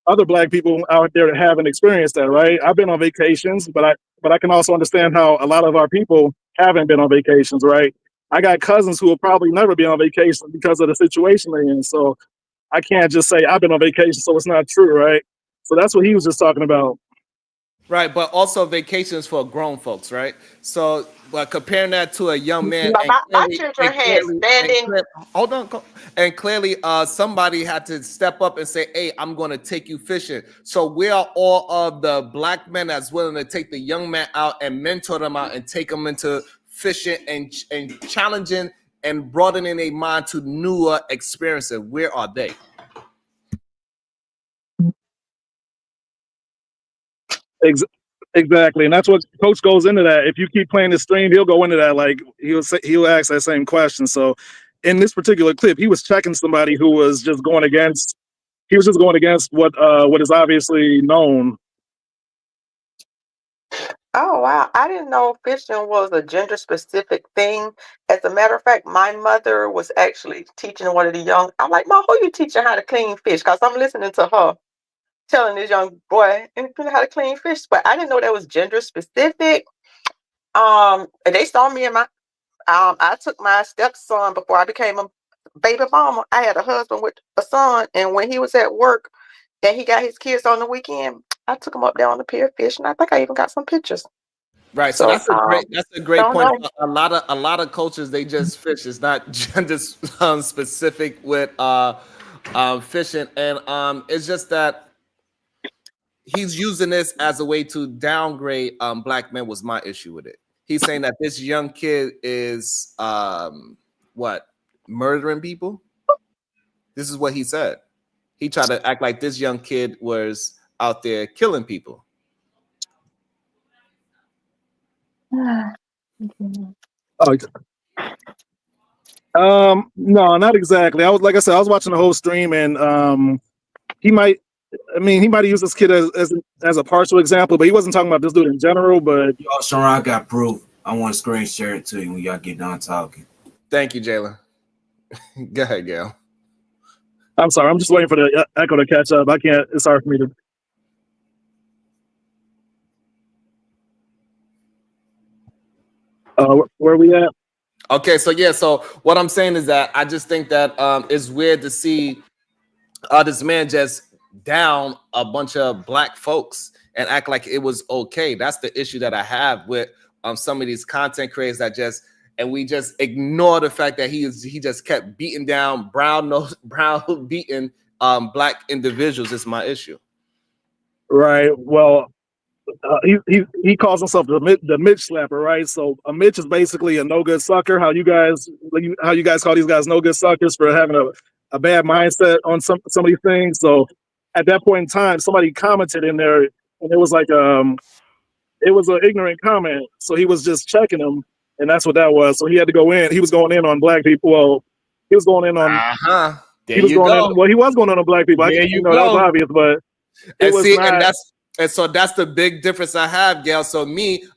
other black people out there that haven't experienced that, right? I've been on vacations, but I can also understand how a lot of our people haven't been on vacations, right? I got cousins who will probably never be on vacation because of the situation they're in. So I can't just say I've been on vacation, so it's not true, right? So that's what he was just talking about. Right, but also vacations for grown folks, right? So, but comparing that to a young man, my children had standing. Hold on, and clearly, somebody had to step up and say, "Hey, I'm going to take you fishing." So, where are all of the black men that's willing to take the young man out and mentor them out and take them into fishing and challenging and broadening their mind to newer experiences? Where are they? Exactly, and that's what Coach goes into that. If you keep playing the stream, he'll go into that. Like he'll ask that same question. So, in this particular clip, he was checking somebody who was just going against. He was just going against what is obviously known. Oh wow! I didn't know fishing was a gender specific thing. As a matter of fact, my mother was actually teaching one of the young. I'm like, Mom, who you teaching how to clean fish? Because I'm listening to her telling this young boy how to clean fish, but I didn't know that was gender specific. And they saw me in my. I took my stepson before I became a baby mama. I had a husband with a son, and when he was at work, and he got his kids on the weekend, I took him up there on the pier fishing. I think I even got some pictures. Right, so that's a great point. A lot of cultures, they just fish. It's not gender specific with fishing, and it's just that he's using this as a way to downgrade black men. Was my issue with it. He's saying that this young kid is murdering people. This is what he said. He tried to act like this young kid was out there killing people. No, not exactly. I was watching the whole stream, and he might have used this kid as a partial example, but he wasn't talking about this dude in general. But Sharon, I got proof. I want to screen share it to you when y'all get done talking. Thank you, Jalen. Go ahead, Gail. I'm sorry. I'm just waiting for the echo to catch up. I can't. It's hard for me to. Where are we at? Okay, so what I'm saying is that I just think that it's weird to see this man just down a bunch of black folks and act like it was okay. That's the issue that I have with some of these content creators that just, and we just ignore the fact that he just kept beating down brown beating black individuals is my issue. Right. Well, he calls himself the Mitch slapper, right? So a Mitch is basically a no good sucker. How you guys call these guys no good suckers for having a bad mindset on some of these things. So at that point in time, somebody commented in there, and it was like it was an ignorant comment. So he was just checking them, and that's what that was. So he had to go in. He was going in on black people. Well, he was going in on. There he was you going go. in. Well, he was going in on black people. There you that was go. obvious, but it was not. And so that's the big difference I have, Gail. So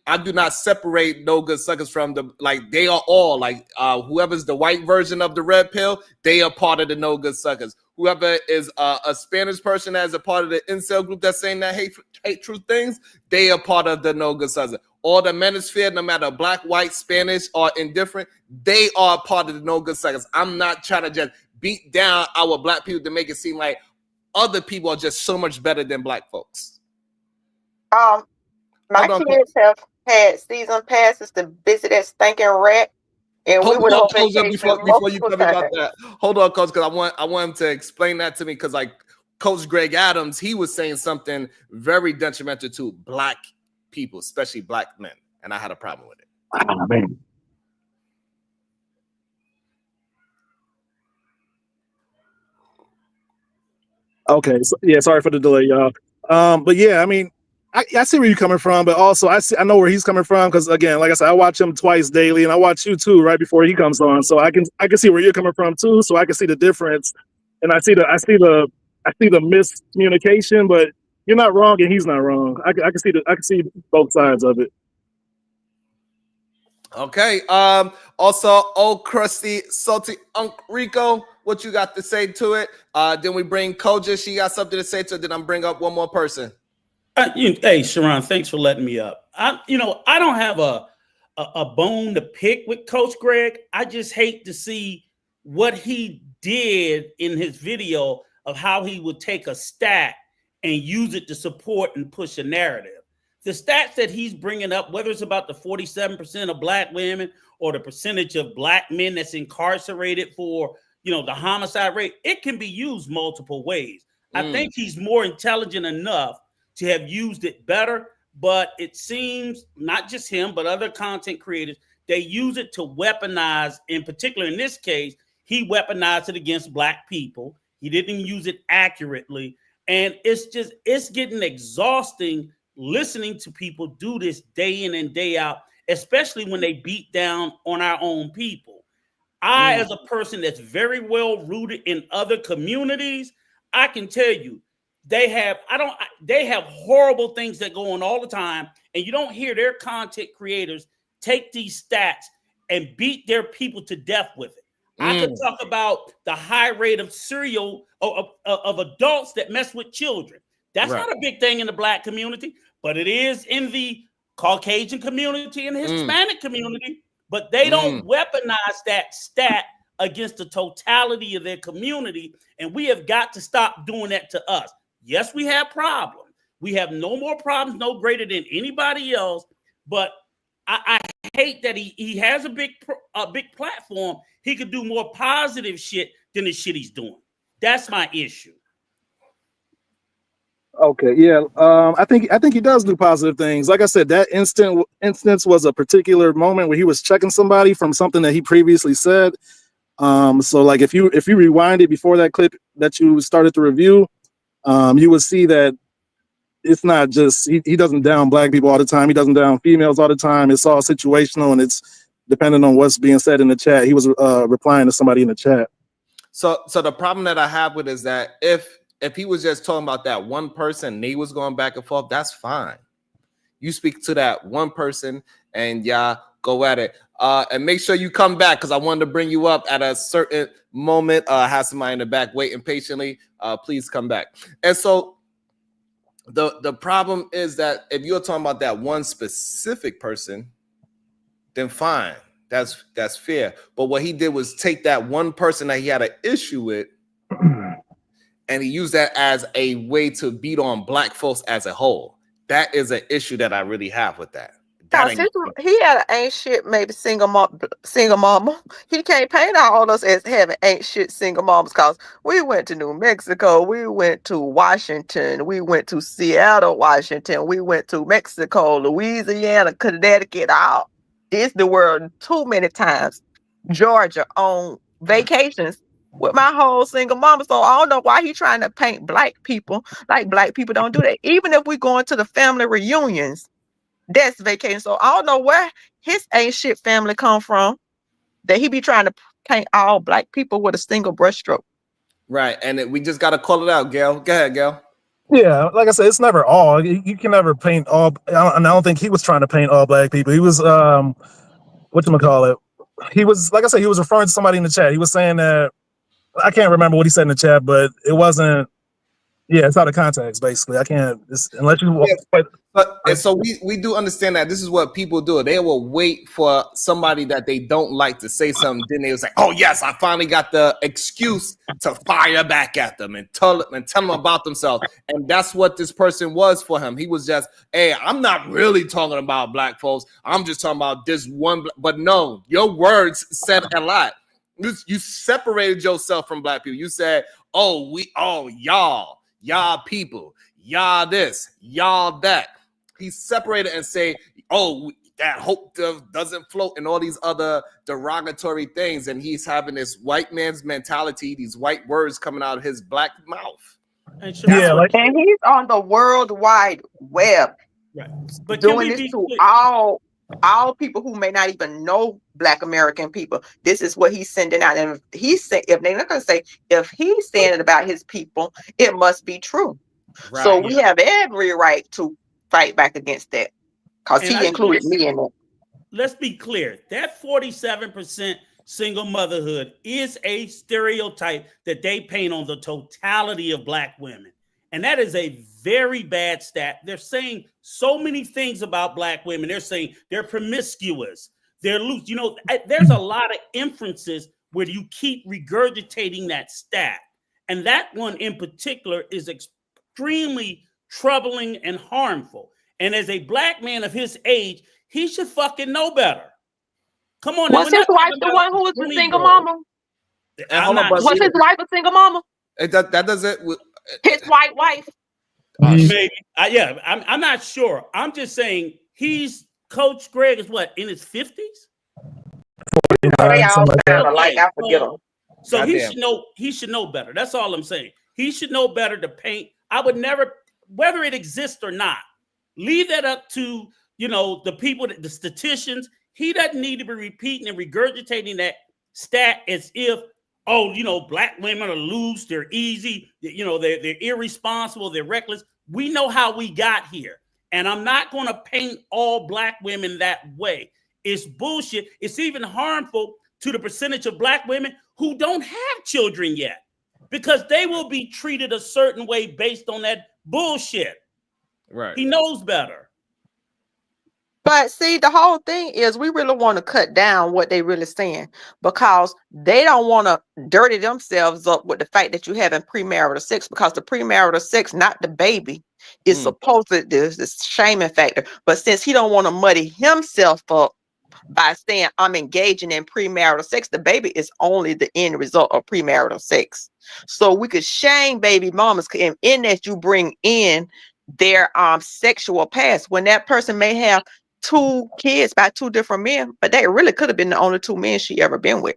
I do not separate no good suckers from the, like, they are all like whoever's the white version of the red pill, they are part of the no good suckers. Whoever is a Spanish person as a part of the incel group that's saying that hate truth things, they are part of the no good suckers. All the manosphere, no matter black, white, Spanish, or indifferent, they are part of the no good suckers. I'm not trying to just beat down our black people to make it seem like other people are just so much better than black folks. My kids have had season passes to visit that stinking rat, and we went on vacation before you tell me about that. Hold on, Coach, because I want him to explain that to me, because like Coach Greg Adams, he was saying something very detrimental to black people, especially black men, and I had a problem with it. Oh, man. Okay, so, yeah, sorry for the delay, y'all. But yeah, I mean, I see where you're coming from, but also I know where he's coming from, because again, like I said, I watch him twice daily, and I watch you too right before he comes on, so I can see where you're coming from too, so I can see the difference, and I see the miscommunication, but you're not wrong and he's not wrong. I can see both sides of it. Okay. Also, old crusty salty Unc Rico, what you got to say to it? Then we bring Koja. She got something to say to it. Then I'm bring up one more person. Hey, Sharon, thanks for letting me up. I don't have a bone to pick with Coach Greg. I just hate to see what he did in his video of how he would take a stat and use it to support and push a narrative. The stats that he's bringing up, whether it's about the 47% of black women or the percentage of black men that's incarcerated for, the homicide rate, it can be used multiple ways. I think he's more intelligent enough to have used it better, but it seems not just him, but other content creators, they use it to weaponize. In particular, in this case, he weaponized it against black people. He didn't use it accurately. And it's getting exhausting listening to people do this day in and day out, especially when they beat down on our own people. I, as a person that's very well rooted in other communities, I can tell you, they have horrible things that go on all the time, and you don't hear their content creators take these stats and beat their people to death with it. I could talk about the high rate of of adults that mess with children. That's not a big thing in the black community, but it is in the Caucasian community and Hispanic community. But they don't weaponize that stat against the totality of their community, and we have got to stop doing that to us. Yes, we have problems. We have no more problems, no greater than anybody else. But I hate that he has a big platform. He could do more positive shit than the shit he's doing. That's my issue. Okay, yeah. I think he does do positive things. Like I said, that instance was a particular moment where he was checking somebody from something that he previously said. So like if you rewind it before that clip that you started to review, you would see that it's not just he doesn't down black people all the time. He doesn't down females all the time. It's all situational, and it's depending on what's being said in the chat. He was replying to somebody in the chat. So the problem that I have with it is that if he was just talking about that one person, and he was going back and forth, that's fine. You speak to that one person and y'all go at it. And make sure you come back, because I wanted to bring you up at a certain moment. I have somebody in the back waiting patiently. Please come back. And so the problem is that if you're talking about that one specific person, then fine. That's fair. But what he did was take that one person that he had an issue with and he used that as a way to beat on black folks as a whole. That is an issue that I really have with that. He had an ain't shit maybe single mama. He can't paint all us as having ain't shit single mamas because we went to New Mexico, we went to Washington, we went to Seattle, Washington, we went to Mexico, Louisiana, Connecticut, all Disney World too many times, Georgia on vacations with my whole single mama. So I don't know why he trying to paint black people like black people don't do that. Even if we going to the family reunions, that's vacation. So I don't know where his ain't shit family come from that he be trying to paint all black people with a single brushstroke. Right, and we just got to call it out, Gail. Go ahead, Gail. Yeah, like I said, it's never all. You can never paint all. And I don't think he was trying to paint all black people. He was whatchamacallit. He was, like I said, he was referring to somebody in the chat. He was saying that, I can't remember what he said in the chat, but it wasn't. Yeah, it's out of context, basically. I can't, unless you. Yeah, and so we do understand that this is what people do. They will wait for somebody that they don't like to say something. Then they was like, "Oh yes, I finally got the excuse to fire back at them and tell them about themselves." And that's what this person was for him. He was just, "Hey, I'm not really talking about black folks. I'm just talking about this one." But no, your words said a lot. You separated yourself from black people. You said, "Oh, y'all people, y'all this, y'all that." He separated and say, "Oh, that hope doesn't float," and all these other derogatory things. And he's having this white man's mentality, these white words coming out of his black mouth. And he's on the World Wide Web, right? But doing this to all people who may not even know Black American people. This is what he's sending out. And if they're not going to say, if he's saying it about his people, it must be true. Right, so we have every right to fight back against that because he included me in it. Let's be clear. That 47% single motherhood is a stereotype that they paint on the totality of black women. And that is a very bad stat. They're saying so many things about black women. They're saying they're promiscuous, they're loose. You know, there's a lot of inferences where you keep regurgitating that stat. And that one in particular is extremely troubling and harmful. And as a black man of his age, he should fucking know better. Come on. Was his wife the one who was the single mama? Was his wife a single mama? That doesn't. His white wife. Maybe. Yeah, I'm not sure. I'm just saying Coach Greg is what, in his 50s? They all sound alike. I forget them. So he should know better. That's all I'm saying. He should know better to paint. I would never, whether it exists or not, leave that up to, the people, the statisticians. He doesn't need to be repeating and regurgitating that stat as if, black women are loose, they're easy, they're irresponsible, they're reckless. We know how we got here. And I'm not going to paint all black women that way. It's bullshit. It's even harmful to the percentage of black women who don't have children yet, because they will be treated a certain way based on that bullshit. Right. He knows better. But see, the whole thing is we really want to cut down what they really saying, because they don't want to dirty themselves up with the fact that you having premarital sex, because the premarital sex, not the baby, is supposed to, there's this shaming factor. But since he don't want to muddy himself up by saying I'm engaging in premarital sex, the baby is only the end result of premarital sex. So we could shame baby mamas in that you bring in their sexual past, when that person may have 2 kids by 2 different men, but they really could have been the only 2 men she ever been with.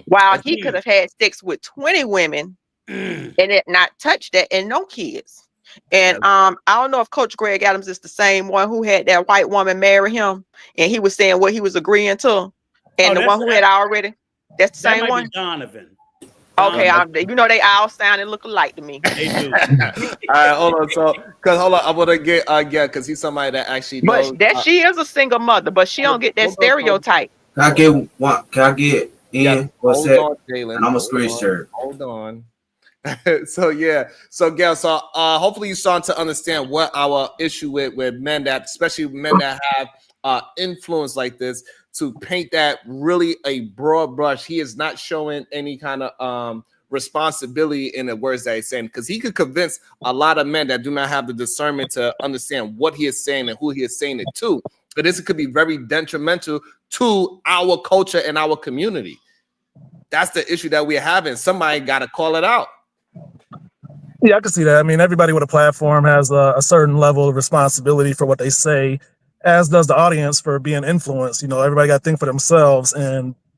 While he could have had sex with 20 women and it not touched that and no kids. And I don't know if Coach Greg Adams is the same one who had that white woman marry him, and he was saying what he was agreeing to, and the one who had already, that's the same one. Donovan. Okay, they all sound and look alike to me. They do. All right, hold on. So, I want to get because he's somebody that actually knows. But that she is a single mother, but she don't get that stereotype. Can I get one? Can I get in? Yeah, What's hold that? on, Jalen. And I'm a screen share. Hold on. So Gail, hopefully you starting to understand what our issue with men, that especially men that have influence like this, to paint that really a broad brush. He is not showing any kind of responsibility in the words that he's saying, because he could convince a lot of men that do not have the discernment to understand what he is saying and who he is saying it to. But this could be very detrimental to our culture and our community. That's the issue that we're having. Somebody got to call it out. Yeah, I can see that. I mean, everybody with a platform has a certain level of responsibility for what they say, as does the audience for being influenced. You know, everybody got to think for themselves.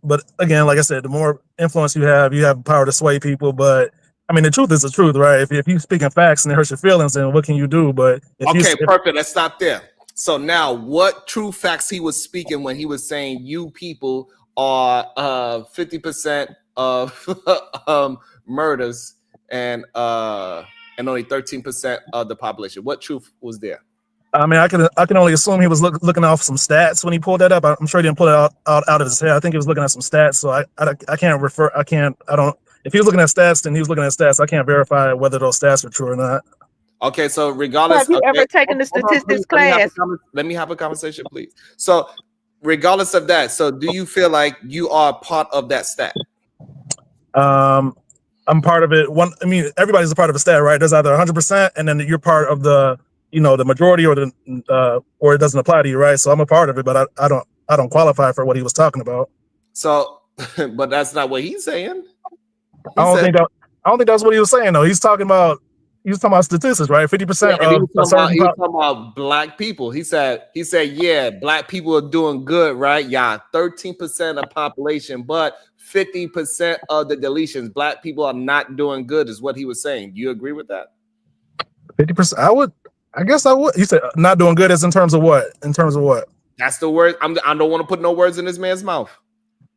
But again, like I said, the more influence you have the power to sway people. But I mean, the truth is the truth, right? If you speaking facts and it hurts your feelings, then what can you do? But Perfect. Let's stop there. So now, what true facts he was speaking when he was saying you people are 50% of murders and only 13% of the population? What truth was there? I mean, I can only assume he was looking off some stats when he pulled that up. I'm sure he didn't pull it out of his head. I think he was looking at some stats. So I can't refer. If he was looking at stats, then he was looking at stats. I can't verify whether those stats are true or not. Okay, so regardless, have you ever taken the statistics class? Let me have a conversation, please. So, regardless of that, so do you feel like you are part of that stat? I'm part of it. I mean, everybody's a part of a stat, right? There's either 100%, and then you're part of the majority, or it doesn't apply to you, right? So I'm a part of it, but I don't qualify for what he was talking about. So, but that's not what he's saying. I don't think that's what he was saying though. He was talking about statistics, right? 50%. He was talking about black people. He said, yeah, black people are doing good, right? Yeah, 13% of population, but 50% of the deletions, black people are not doing good, is what he was saying. Do you agree with that? 50%. I guess I would. You said not doing good is in terms of what? In terms of what? That's the word. I don't want to put no words in this man's mouth.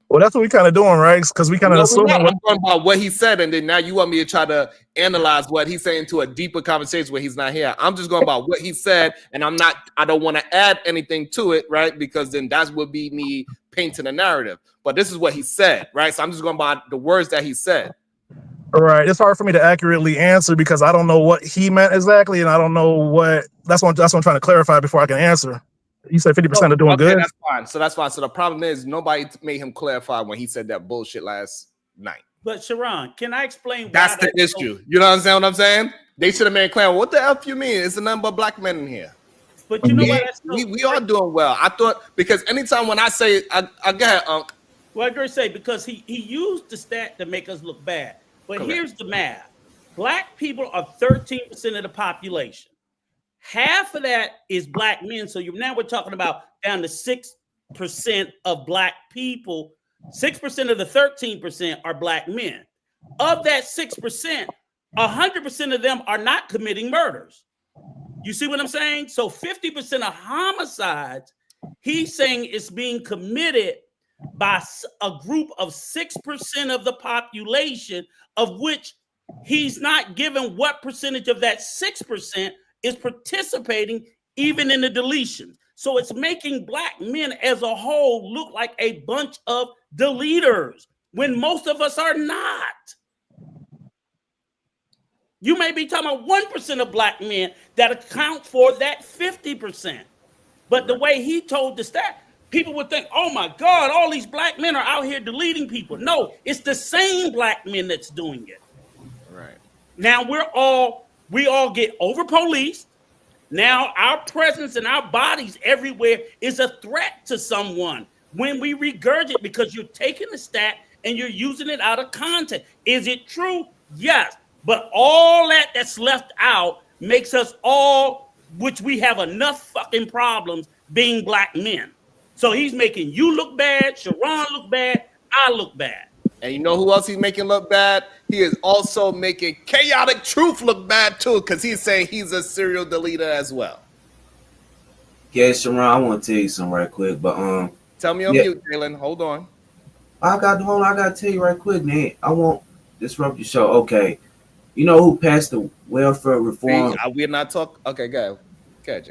Well, that's what we kind of doing, right? Because we kind of assuming I'm talking about what he said, and then now you want me to try to analyze what he's saying to a deeper conversation where he's not here. I'm just going about what he said, and I don't want to add anything to it, right? Because then that would be me painting a narrative. But this is what he said, right? So I'm just going about the words that he said. Right. It's hard for me to accurately answer because I don't know what he meant exactly, and I don't know what. That's what I'm trying to clarify before I can answer. You said 50% are doing good. That's fine. So that's fine. So the problem is nobody made him clarify when he said that bullshit last night. But Sharon, can I explain? That's the issue. You know what I'm saying? They should have made clear. What the F you mean? It's a number of black men in here. But you know what? We are doing well. I thought because anytime when I say, I go ahead, Unc. Well, I agree say because he used the stat to make us look bad. But Correct. Here's the math. Black people are 13% of the population. Half of that is black men. So now we're talking about down to 6% of black people. 6% of the 13% are black men. Of that 6%, 100% of them are not committing murders. You see what I'm saying? So 50% of homicides, he's saying is being committed by a group of 6% of the population, of which he's not given what percentage of that 6% is participating even in the deletion. So it's making black men as a whole look like a bunch of deleters when most of us are not. You may be talking about 1% of black men that account for that 50%. But the way he told the stat, people would think, oh my God, all these black men are out here deleting people. No, it's the same black men that's doing it. Right. Now we all get over policed. Now our presence and our bodies everywhere is a threat to someone when we regurgitate because you're taking the stat and you're using it out of context. Is it true? Yes. But all that's left out makes us all, which we have enough fucking problems being black men. So he's making you look bad, Sharon look bad, I look bad. And you know who else he's making look bad? He is also making Chaotic Truth look bad too, because he's saying he's a serial deleter as well. Yeah, Sharon, I want to tell you something right quick, but tell me on mute, Jalen. Hold on. I got to tell you right quick, man. I won't disrupt your show. Okay. You know who passed the welfare reform? We're not talking. Okay, go ahead,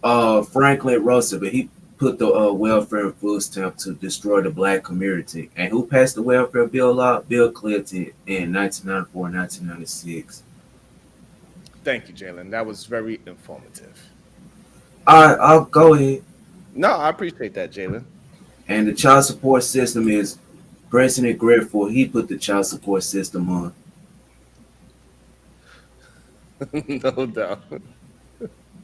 Jalen. Franklin Roosevelt, but he put the welfare food stamp to destroy the black community. And who passed the welfare bill law? Bill Clinton in 1994, 1996. Thank you, Jalen. That was very informative. I'll go ahead. No, I appreciate that, Jalen. And the child support system is President Greg Ford, he put the child support system on. No doubt.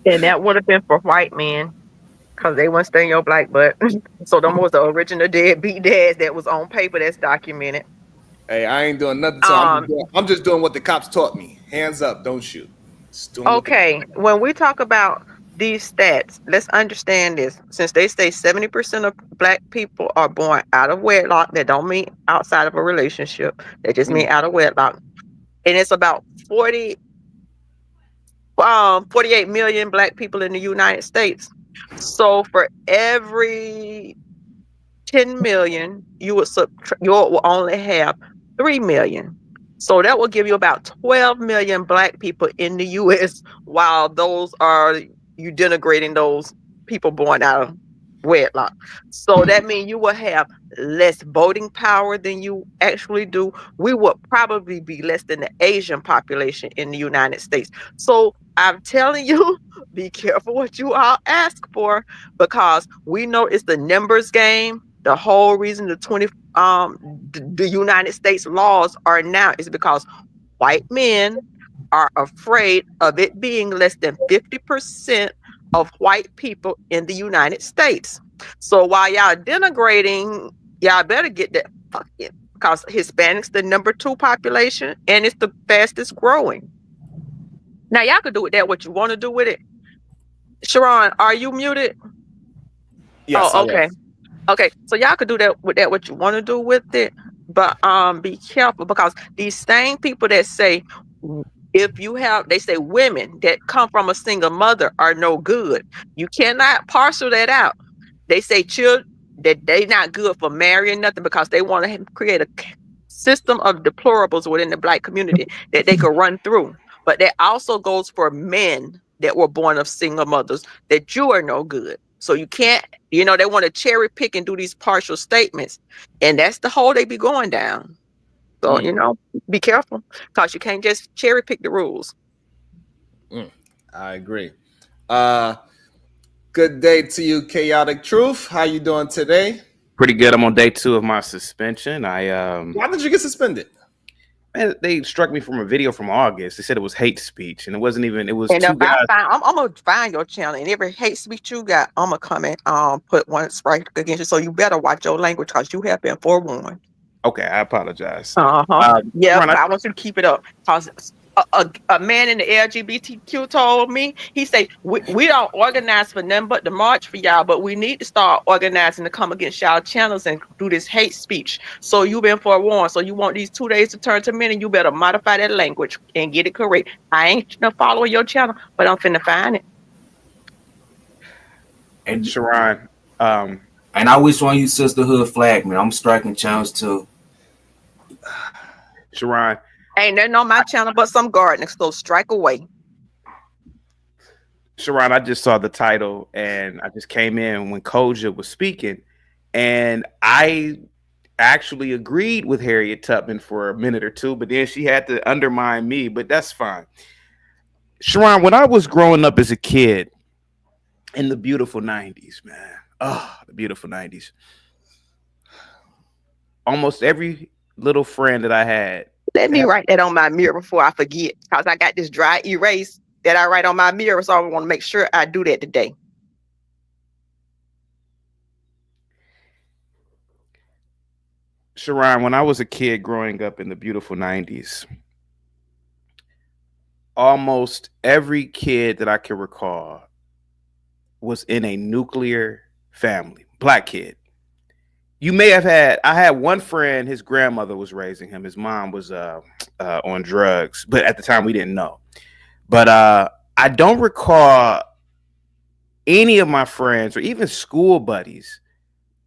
And that would have been for white men because they wouldn't stay in your black butt. So them was the original deadbeat dads that was on paper that's documented. Hey, I ain't doing nothing. So I'm just doing what the cops taught me. Hands up, don't shoot. Okay, when we talk about these stats, let's understand this. Since they say 70% of black people are born out of wedlock, that don't mean outside of a relationship. They just mean out of wedlock. And it's about 48 million black people in the United States. So for every 10 million, you will only have 3 million. So that will give you about 12 million black people in the U.S. While those are you denigrating those people born out of wedlock. So that means you will have less voting power than you actually do. We would probably be less than the Asian population in the United States. So I'm telling you, be careful what you all ask for, because we know it's the numbers game. The whole reason the United States laws are now is because white men are afraid of it being less than 50% of white people in the United States. So while y'all denigrating, y'all better get that fucking, because Hispanics the number 2 population and it's the fastest growing. Now y'all can do with that what you want to do with it. Sharon, are you muted? Yes. Oh, okay. Okay, so y'all could do that what you want to do with it, but be careful, because these same people that say they say women that come from a single mother are no good. You cannot parcel that out. They say children that they not good for marrying nothing because they want to create a system of deplorables within the black community that they could run through. But that also goes for men that were born of single mothers, that you are no good. So you can't, they want to cherry pick and do these partial statements. And that's the hole they be going down. So, be careful, because you can't just cherry pick the rules. I agree. Good day to you, Chaotic Truth. How you doing today? Pretty good. I'm on day 2 of my suspension. Why did you get suspended? Man, they struck me from a video from August. They said it was hate speech, and it wasn't even. It was and 2 if guys. I'm gonna find your channel, and every hate speech you got, I'm gonna come and put one strike against you. So you better watch your language, because you have been forewarned. Okay, I apologize. Yeah, but I want you to keep it up, because a man in the LGBTQ told me, he said, we don't organize for nothing but the march for y'all, but we need to start organizing to come against y'all channels and do this hate speech. So you've been forewarned. So you want these 2 days to turn to minutes, you better modify that language and get it correct. I ain't following your channel, but I'm finna find it. And Sharon, and I wish on you sisterhood flag, man. I'm striking channels too. Sharon, ain't nothing on my channel but some gardening, so strike away. Sharon, I just saw the title, and I just came in when Koja was speaking, and I actually agreed with Harriet Tubman for a minute or two, but then she had to undermine me, but that's fine. Sharon, when I was growing up as a kid in the beautiful 90s, man, the beautiful 90s, almost every little friend that I had. Let me write that on my mirror before I forget, because I got this dry erase that I write on my mirror, so I want to make sure I do that today. Sharon, when I was a kid growing up in the beautiful 90s, almost every kid that I can recall was in a nuclear family, black kid. You may have I had one friend, his grandmother was raising him. His mom was on drugs, but at the time we didn't know. But I don't recall any of my friends or even school buddies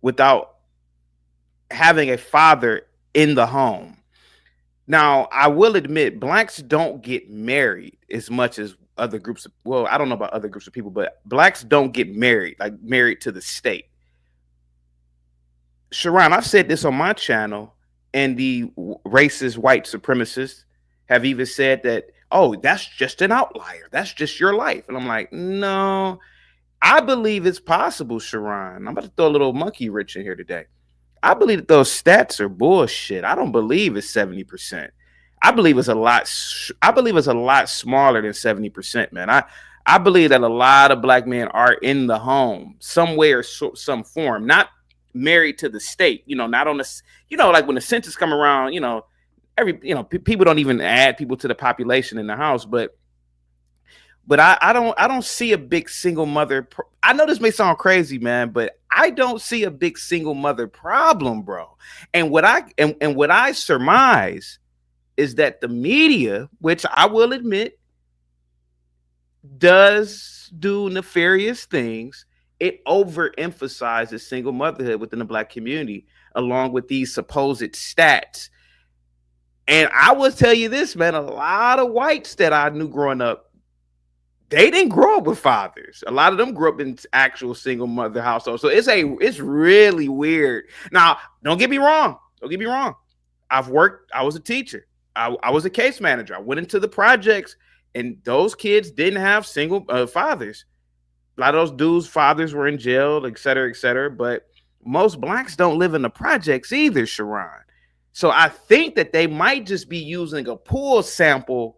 without having a father in the home. Now, I will admit, blacks don't get married as much as other groups. Well, I don't know about other groups of people, but blacks don't get married, like married to the state. Sharon, I've said this on my channel, and the racist white supremacists have even said that, oh, that's just an outlier. That's just your life. And I'm like, no, I believe it's possible, Sharon. I'm about to throw a little monkey wrench in here today. I believe that those stats are bullshit. I don't believe it's 70%. I believe it's a lot. I believe it's a lot smaller than 70%, man. I believe that a lot of black men are in the home somewhere, some form, not married to the state. Not on the, like when the census come around. People don't even add people to the population in the house, but I don't see a big single mother. I know this may sound crazy, man, but I don't see a big single mother problem, bro. And what I surmise is that the media, which I will admit does do nefarious things, it overemphasizes single motherhood within the black community, along with these supposed stats. And I will tell you this, man, a lot of whites that I knew growing up, they didn't grow up with fathers. A lot of them grew up in actual single mother households. So it's really weird. Now, don't get me wrong. I was a teacher. I was a case manager. I went into the projects, and those kids didn't have single fathers. A lot of those dudes' fathers were in jail, et cetera, but most blacks don't live in the projects either, Sharon. So I think that they might just be using a pool sample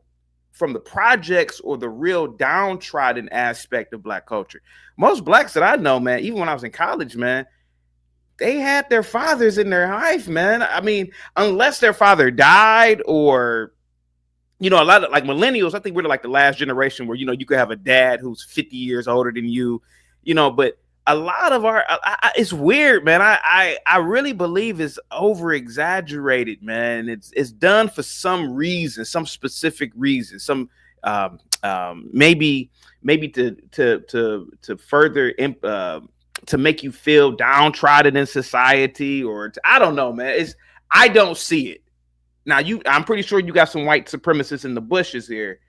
from the projects or the real downtrodden aspect of black culture. Most blacks that I know, man, even when I was in college, man, they had their fathers in their life, man. I mean, unless their father died or, a lot of like millennials, I think we're like the last generation where, you could have a dad who's 50 years older than you, but a lot of it's weird, man. I really believe it's over exaggerated, man. It's done for some reason, some specific reason, some maybe to further to make you feel downtrodden in society, or I don't know, man. I don't see it. Now I'm pretty sure you got some white supremacists in the bushes here,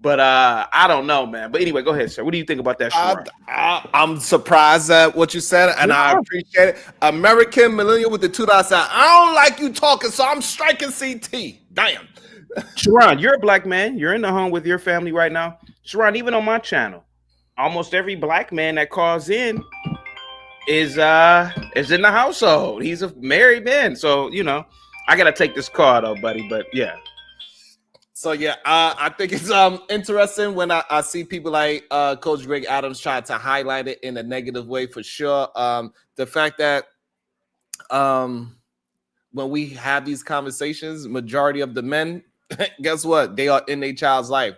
but I don't know, man. But anyway, go ahead, sir. What do you think about that, Sharon? I'm surprised at what you said, and I appreciate it. American millennial with the $2 sign. I don't like you talking, so I'm striking CT. Damn. Sharon, you're a black man. You're in the home with your family right now. Sharon, even on my channel, almost every black man that calls in is in the household. He's a married man, so I gotta take this call though, buddy. But yeah. So yeah, I think it's interesting when I see people like Coach Greg Adams try to highlight it in a negative way for sure. The fact that when we have these conversations, majority of the men, guess what? They are in their child's life.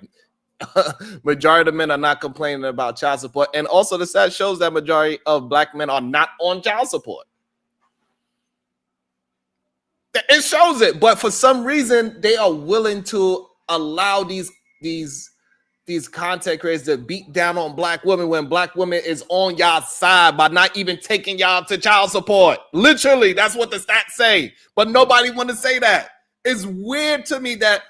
Majority of the men are not complaining about child support, and also the stat shows that majority of black men are not on child support. It shows it, but for some reason they are willing to allow these content creators to beat down on black women when black women is on y'all side by not even taking y'all to child support. Literally, that's what the stats say, but nobody want to say that. It's weird to me that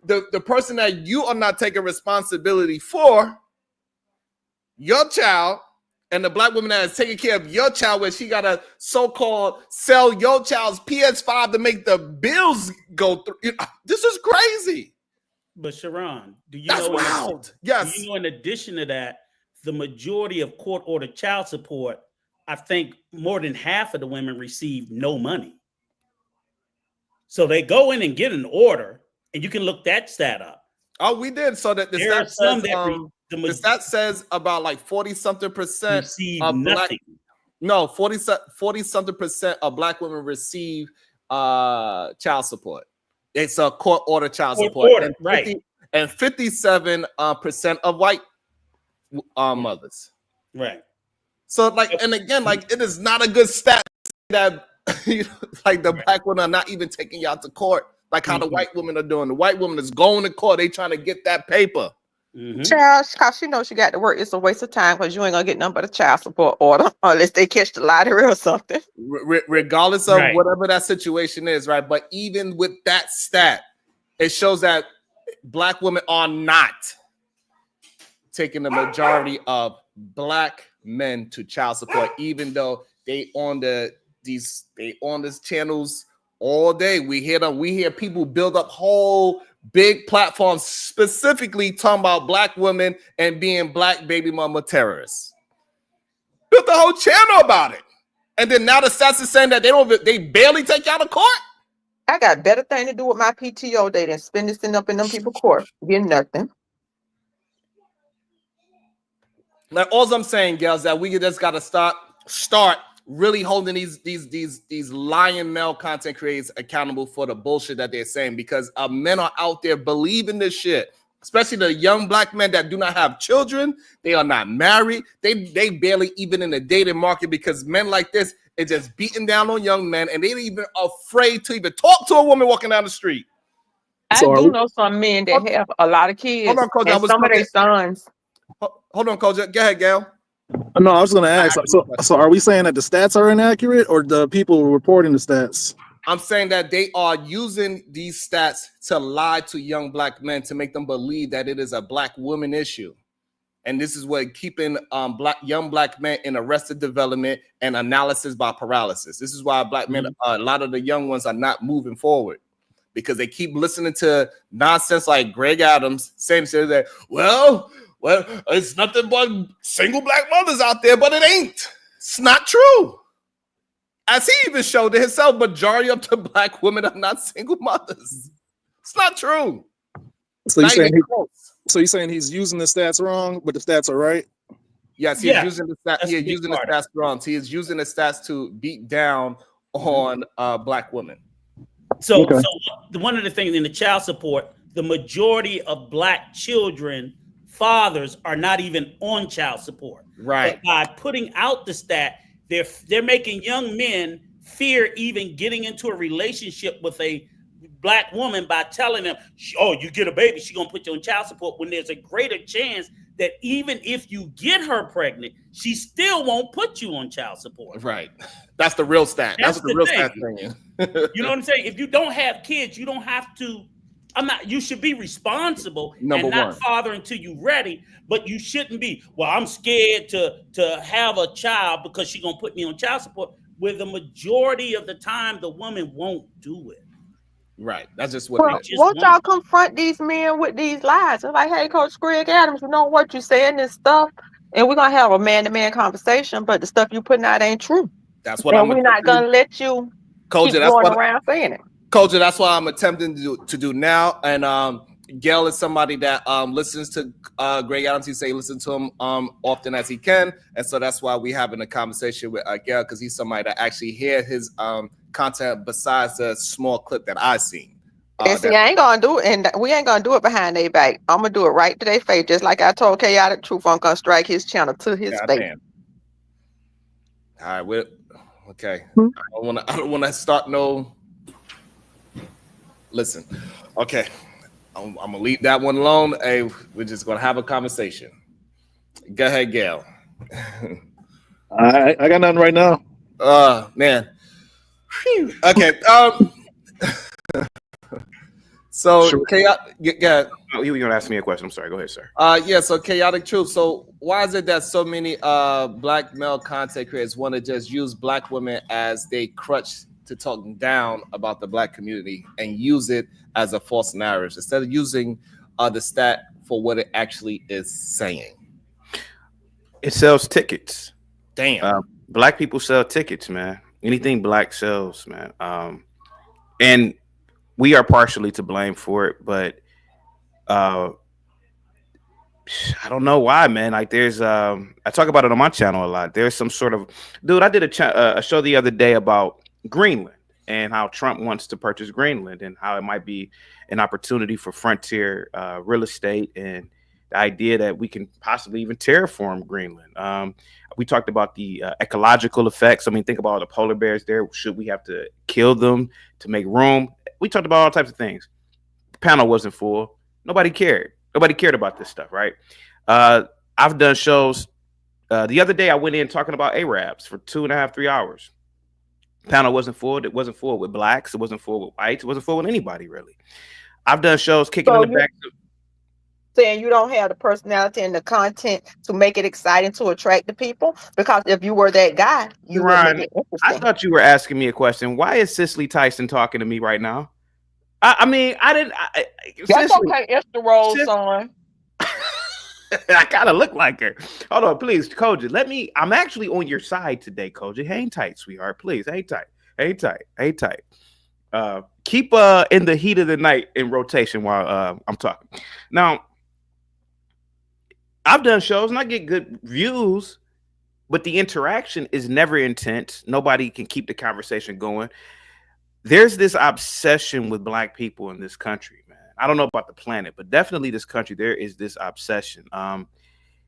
the person that you are not taking responsibility for, your child, and the black woman that is taking care of your child, where she got to so-called sell your child's PS5 to make the bills go through. This is crazy. But Sharon, do you That's know? wild. Yes. Do you know, in addition to that, the majority of court-ordered child support, I think more than half of the women receive no money. So they go in and get an order, and you can look that stat up. Oh, we did. So that the stat says about like 40-something% receive of nothing. 40-something% of black women receive child support. It's a court order child support, order, right? And 57% of white mothers, right? So and again, it is not a good stat that like the black women are not even taking y'all to court. Like how the white women are doing. The white woman is going to court. They trying to get that paper. Child, because she knows she got to work. It's a waste of time because you ain't going to get nothing but a child support order unless they catch the lottery or something. Regardless of whatever that situation is, right? But even with that stat, it shows that black women are not taking the majority of black men to child support, even though they on these channels all day. We hear people build up whole big platforms specifically talking about black women and being black baby mama terrorists. Built the whole channel about it. And then now the stats is saying that they barely take you out of court. I got better thing to do with my PTO day than spend this up in them people court. Getting nothing. Like all I'm saying, girls, that we just gotta start really holding these lying male content creators accountable for the bullshit that they're saying, because men are out there believing this shit. Especially the young black men that do not have children, they are not married, they barely even in the dating market, because men like this is just beating down on young men, and they ain't even afraid to even talk to a woman walking down the street. I do know some men that have a lot of kids, Hold on, Coach, and some of their sons. Hold on, Coach. Go ahead, Gail. No, I was going to ask. So are we saying that the stats are inaccurate, or the people reporting the stats? I'm saying that they are using these stats to lie to young black men to make them believe that it is a black woman issue. And this is what keeping young black men in arrested development and analysis by paralysis. This is why black men, a lot of the young ones are not moving forward, because they keep listening to nonsense like Greg Adams saying that, well, it's nothing but single black mothers out there, but it ain't. It's not true. As he even showed it himself, majority of the black women are not single mothers. It's not true. So you're saying he's using the stats wrong, but the stats are right? Yes, he's using the stats. He is using the stats wrong. He is using the stats to beat down on black women. So one of the things in the child support, the majority of black children, fathers are not even on child support. Right. But by putting out the stat, they're making young men fear even getting into a relationship with a black woman by telling them, oh, you get a baby, she's gonna put you on child support, when there's a greater chance that even if you get her pregnant, she still won't put you on child support. Right. That's the real stat. That's what the real stat thing is. You know what I'm saying? If you don't have kids, you don't have to. You should be responsible and not father until you're ready, but you shouldn't be, well, I'm scared to have a child because she's gonna put me on child support, where the majority of the time the woman won't do it. Right. That's just what it is. Won't y'all confront these men with these lies? It's like, hey, Coach Greg Adams, you know what you're saying, this stuff, and we're gonna have a man-to-man conversation, but the stuff you putting out ain't true. That's what we're not gonna let you keep going around saying it. Coach, that's what I'm attempting to do now. And Gail is somebody that listens to Greg Adams. He say listen to him often as he can, and so that's why we having a conversation with Gail, because he's somebody that actually hear his content besides the small clip that I seen. See, I ain't gonna do it, and we ain't gonna do it behind their back. I'm gonna do it right to their face, just like I told Chaotic Truth. I'm gonna strike his channel to his face. Damn. All right, okay. I don't wanna start no. Listen, okay, I'm gonna leave that one alone. Hey, we're just gonna have a conversation. Go ahead, Gail. I got nothing right now. Man. Whew. Okay. So chaotic. Oh, you were gonna ask me a question. I'm sorry. Go ahead, sir. Yeah. So Chaotic Truth. So why is it that so many black male content creators want to just use black women as they crutch to talk down about the black community and use it as a false narrative instead of using the stat for what it actually is saying? It sells tickets. Damn. Black people sell tickets, man. Anything black sells, man. And we are partially to blame for it, but I don't know why, man. Like there's I talk about it on my channel a lot. There's some sort of dude. I did a show the other day about Greenland and how Trump wants to purchase Greenland and how it might be an opportunity for frontier real estate and the idea that we can possibly even terraform Greenland. We talked about the ecological effects. I mean, think about all the polar bears there. Should we have to kill them to make room? We talked about all types of things. The panel wasn't full. Nobody cared. Nobody cared about this stuff, right? I've done shows. The other day I went in talking about Arabs for 2.5, 3 hours. Panel wasn't full. It wasn't full with blacks. It wasn't full with whites. It wasn't full with anybody, really. I've done shows kicking in the back. Saying you don't have the personality and the content to make it exciting to attract the people, because if you were that guy, you would make it interesting. I thought you were asking me a question. Why is Cicely Tyson talking to me right now? I mean, I didn't. That's okay. It's the role, son. I kind of look like her. Hold on, please, Koji. I'm actually on your side today, Koji. Hang tight, sweetheart. Please, hang tight. Keep in the heat of the night in rotation while I'm talking. Now, I've done shows and I get good views, but the interaction is never intense. Nobody can keep the conversation going. There's this obsession with Black people in this country, man. I don't know about the planet, but definitely this country, there is this obsession.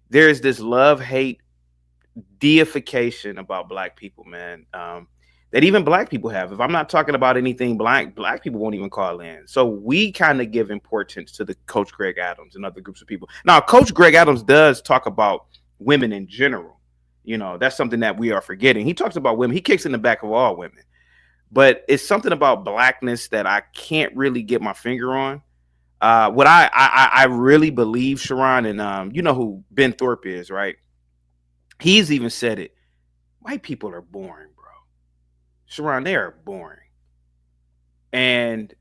There is this love-hate deification about Black people, man, that even Black people have. If I'm not talking about anything Black people won't even call in. So we kind of give importance to the Coach Greg Adams and other groups of people. Now, Coach Greg Adams does talk about women in general. You know, that's something that we are forgetting. He talks about women. He kicks in the back of all women. But it's something about Blackness that I can't really get my finger on. What I really believe, Sharon, and you know who Ben Thorpe is, right? He's even said it. White people are boring, bro. Sharon, they are boring. And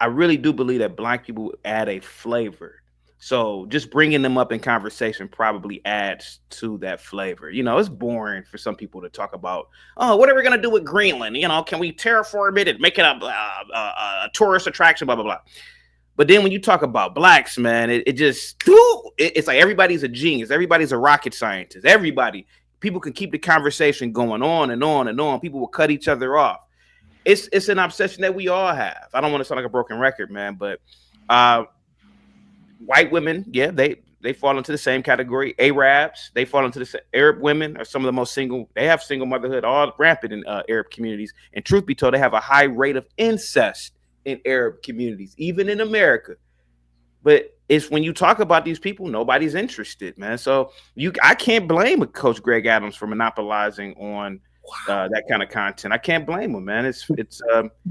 I really do believe that Black people add a flavor. So just bringing them up in conversation probably adds to that flavor. You know, it's boring for some people to talk about, oh, what are we going to do with Greenland? You know, can we terraform it and make it a tourist attraction, blah, blah, blah. But then when you talk about Blacks, man, it's like everybody's a genius. Everybody's a rocket scientist. People can keep the conversation going on and on and on. People will cut each other off. It's an obsession that we all have. I don't want to sound like a broken record, man, but white women, yeah, they fall into the same category. Arabs, they fall into the Arab women are some of the most single. They have single motherhood all rampant in Arab communities. And truth be told, they have a high rate of incest in Arab communities, even in America. But it's when you talk about these people, nobody's interested, man. So I can't blame Coach Greg Adams for monopolizing on that kind of content. I can't blame him, man. It's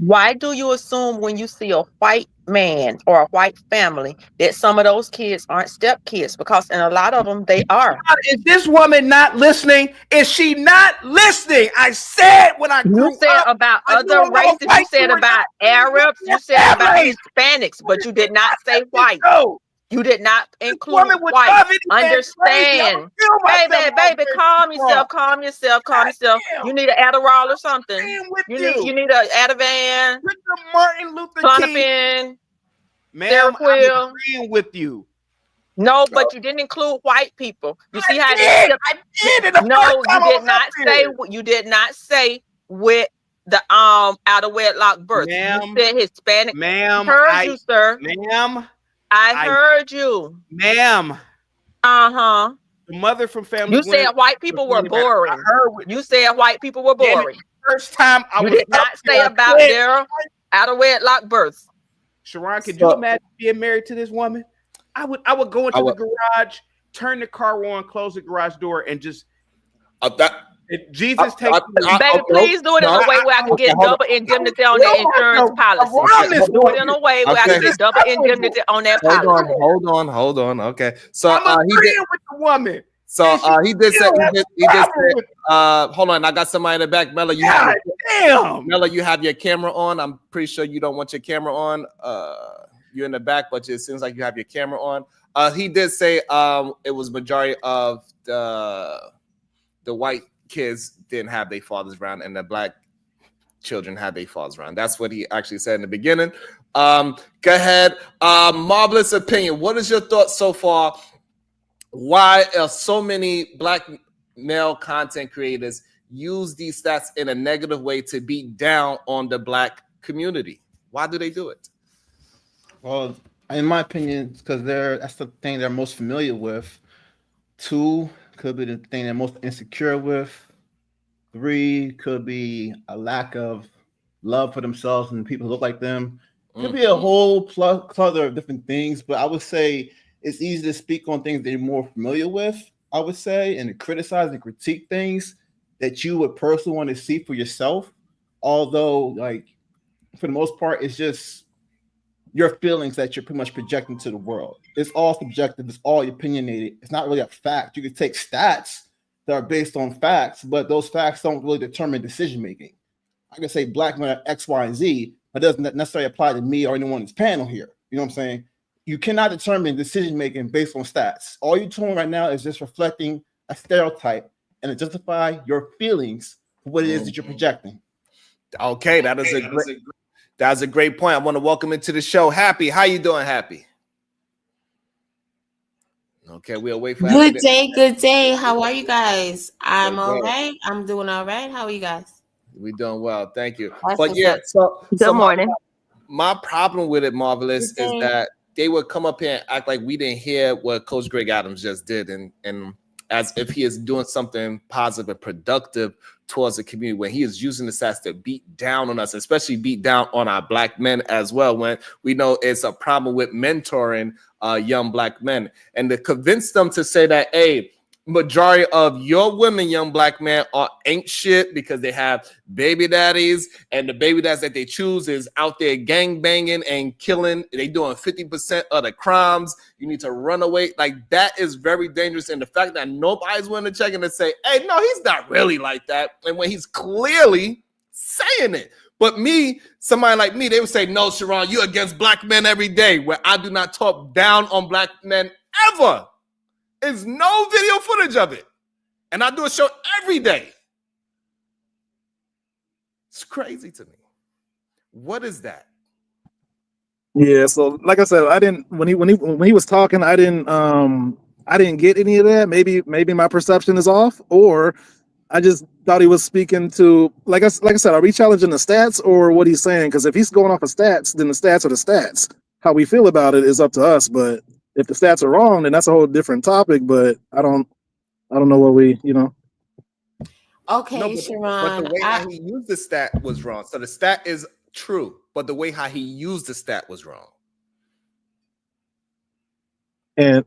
Why do you assume when you see a white man or a white family that some of those kids aren't step kids? Because in a lot of them, they are. Is this woman not listening? Is she not listening? I said when I grew you said up, about other races, you said about Arabs, you said about Hispanics, but you did not say white. You did not include white. Understand. Baby, calm yourself. You need an Adderall or something. You need an Ativan. With the Martin Luther King. Ma'am, I'm agreeing with you. No, but you didn't include white people. You see how I did. No, you did not say with the out of wedlock birth. You said Hispanic. Ma'am, heard you, sir. Ma'am. I heard you. Ma'am. Uh-huh. The mother from Family. You said white people were boring. You said white people were boring. First time you did not say about their out of wedlock births. Sharon, could you imagine being married to this woman? I would go into the garage, turn the car on, close the garage door, and just Jesus takes baby, please do it in a way where I can get double indemnity on that insurance policy. Do it in a way where I can get double indemnity on that policy. Hold on. Okay. So I'm agreeing with the woman. So he did say hold on, I got somebody in the back. Mella, you have your camera on. I'm pretty sure you don't want your camera on. You're in the back, but it seems like you have your camera on. He did say it was majority of the white kids didn't have their fathers around, and the Black children had their fathers around. That's what he actually said in the beginning. Go ahead. Marvelous opinion. What is your thoughts so far? Why are so many Black male content creators use these stats in a negative way to beat down on the Black community? Why do they do it? Well, in my opinion, it's because that's the thing they're most familiar with. 2 could be the thing they're most insecure with. 3 could be a lack of love for themselves and people who look like them. Could be a whole clutter of different things, but I would say it's easy to speak on things that you're more familiar with, I would say, and to criticize and critique things that you would personally want to see for yourself. Although, like, for the most part, it's just your feelings that you're pretty much projecting to the world. It's all subjective. It's all opinionated. It's not really a fact. You could take stats that are based on facts, but those facts don't really determine decision making. I can say Black men are X, Y, and Z, but it doesn't necessarily apply to me or anyone on this panel here. You know what I'm saying? you cannot determine decision making based on stats. All you're doing right now is just reflecting a stereotype and to justify your feelings for what it is that you're projecting. Okay, that's a great point. I want to welcome into the show. Happy, how you doing, Happy? Okay, we'll wait for Good day, good day. How are you guys? I'm all day. right. I'm doing all right. How are you guys? We're doing well, thank you. That's But what's yeah, up. so Good morning. My problem with it, Marvelous, Good is day. that they would come up here and act like we didn't hear what Coach Greg Adams just did, and as if he is doing something positive and productive towards the community when he is using the stats to beat down on us, especially beat down on our black men as well, when we know it's a problem with mentoring young black men. And to convince them to say that, hey, majority of your women, young black men, ain't shit because they have baby daddies, and the baby daddies that they choose is out there gang banging and killing. They doing 50% of the crimes. You need to run away. Like, that is very dangerous. And the fact that nobody's willing to check in and say, hey, no, he's not really like that. And when he's clearly saying it. But me, somebody like me, they would say, no, Sharon, you're against black men every day, where I do not talk down on black men ever. There's no video footage of it. And I do a show every day. It's crazy to me. What is that? Yeah, so like I said, I didn't when he was talking, I didn't get any of that. Maybe my perception is off, or I just thought he was speaking to like I said, are we challenging the stats or what he's saying? Because if he's going off of stats, then the stats are the stats. How we feel about it is up to us. But if the stats are wrong, then that's a whole different topic. But I don't know what we, Okay, No, but Sharon. the way how he used the stat was wrong. So the stat is true, but the way how he used the stat was wrong. And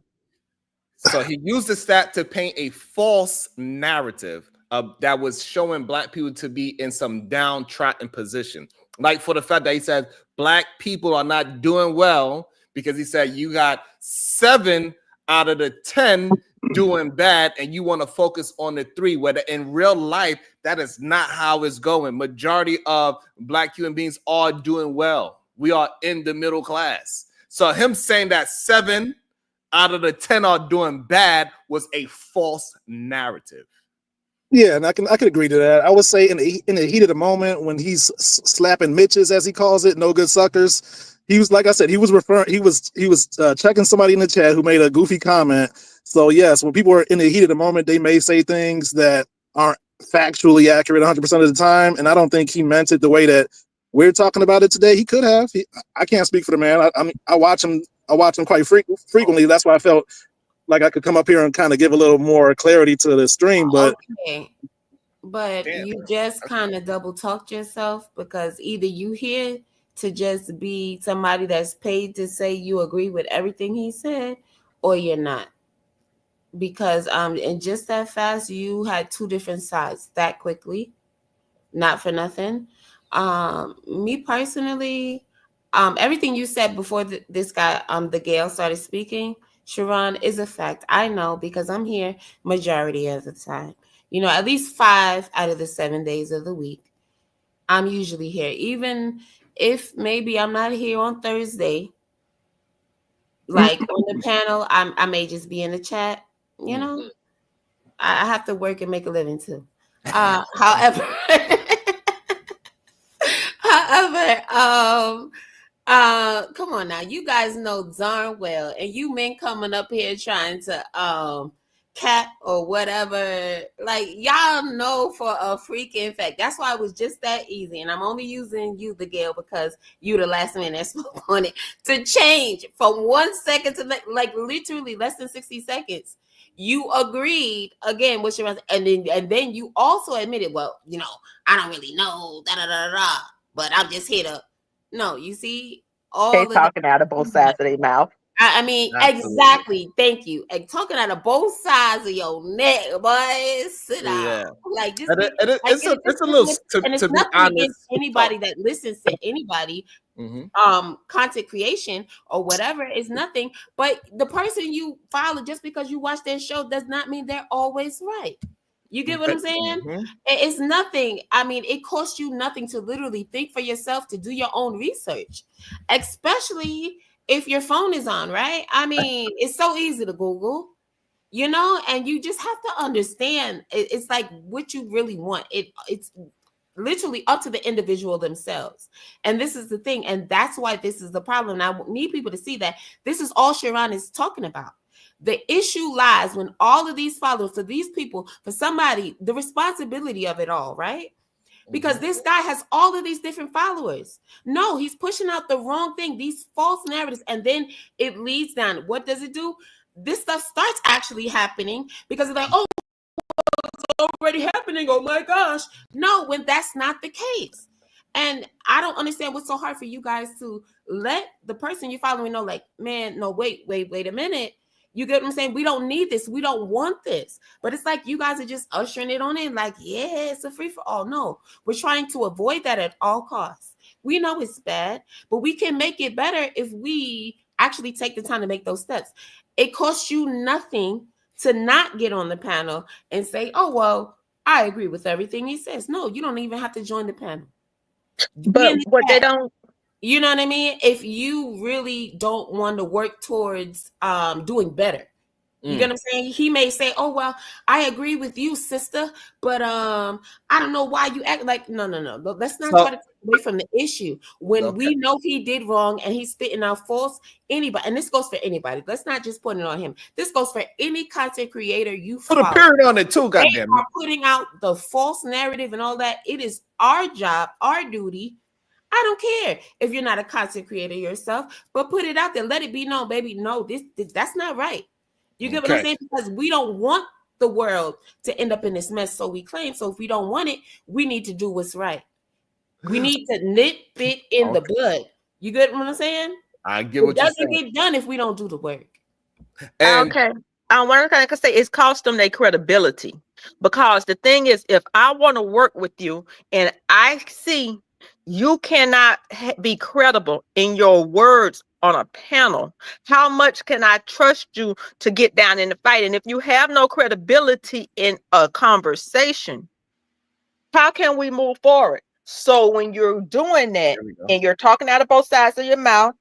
so he used the stat to paint a false narrative that was showing black people to be in some downtrodden position. Like for the fact that he said black people are not doing well because he said you got 7 out of the 10 doing bad and you want to focus on the 3, whether in real life that is not how it's going. Majority of black human beings are doing well. We are in the middle class. So him saying that 7 out of the 10 are doing bad was a false narrative. yeah, and I can agree to that. I would say in the heat of the moment when he's slapping Mitches, as he calls it, no good suckers. He was, like I said, he was checking somebody in the chat who made a goofy comment. So yes, when people are in the heat of the moment, they may say things that aren't factually accurate 100% of the time. And I don't think he meant it the way that we're talking about it today. He could have. I can't speak for the man. I watch him quite frequently. That's why I felt like I could come up here and kind of give a little more clarity to the stream. But okay. But you just kind of double talked yourself, because either you here to just be somebody that's paid to say you agree with everything he said, or you're not. Because and just that fast, you had 2 different sides that quickly. Not for nothing. Me personally, everything you said before this guy, the Gale started speaking, Sharon, is a fact. I know because I'm here majority of the time. At least 5 out of the 7 days of the week, I'm usually here. Even if maybe I'm not here on Thursday, like on the panel, I may just be in the chat. I have to work and make a living too. However, come on now, you guys know darn well, and you men coming up here trying to cat or whatever, like y'all know for a freaking fact. That's why it was just that easy, and I'm only using you, the Gale, because you the last man that spoke on it, to change from 1 second to like literally less than 60 seconds. You agreed again with your, and then you also admitted, well, I don't really know, but I'm just here to. No, you see, They talking out of both sides of their mouth. I mean, exactly. Thank you. And talking out of both sides of your neck, boy. Sit down. Yeah. Like this. It's a little. And it's nothing against anybody that listens to anybody. Content creation or whatever is nothing. But the person you follow, just because you watch their show, does not mean they're always right. You get what I'm saying? It's nothing. I mean, it costs you nothing to literally think for yourself, to do your own research, especially if your phone is on, right? I mean, it's so easy to Google, you know, and you just have to understand it's like what you really want. It's literally up to the individual themselves. And this is the thing. And that's why this is the problem. And I need people to see that this is all Sharon is talking about. The issue lies when all of these followers, for these people, for somebody, the responsibility of it all, right? Because this guy has all of these different followers. No, he's pushing out the wrong thing, these false narratives, and then it leads down. What does it do? This stuff starts actually happening because it's like, oh, it's already happening. Oh my gosh. No, when that's not the case. And I don't understand what's so hard for you guys to let the person you're following know, like, man, no, wait a minute. You get what I'm saying? We don't need this. We don't want this. But it's like you guys are just ushering it on in like, yeah, it's a free for all. No, we're trying to avoid that at all costs. We know it's bad, but we can make it better if we actually take the time to make those steps. It costs you nothing to not get on the panel and say, oh, well, I agree with everything he says. No, you don't even have to join the panel. But what they don't, you know what I mean? If you really don't want to work towards doing better, you get what I'm saying? He may say, oh, well, I agree with you, sister, but I don't know why you act like, no. Let's not try to take away from the issue. When we know he did wrong and he's spitting out false, anybody, and this goes for anybody. Let's not just put it on him. This goes for any content creator you put a period on it too, goddamn. They are putting out the false narrative and all that. It is our job, our duty. I don't care if you're not a content creator yourself, but put it out there. Let it be known, baby. No, that's not right. You get what I'm saying? Because we don't want the world to end up in this mess. So we claim. So if we don't want it, we need to do what's right. We need to nip it in the bud. You get what I'm saying? I get what you're saying. It doesn't get done if we don't do the work. And okay. One thing I can say is cost them their credibility. Because the thing is, if I want to work with you and I see you cannot be credible in your words on a panel, how much can I trust you to get down in the fight? And if you have no credibility in a conversation, how can we move forward? So when you're doing that and you're talking out of both sides of your mouth,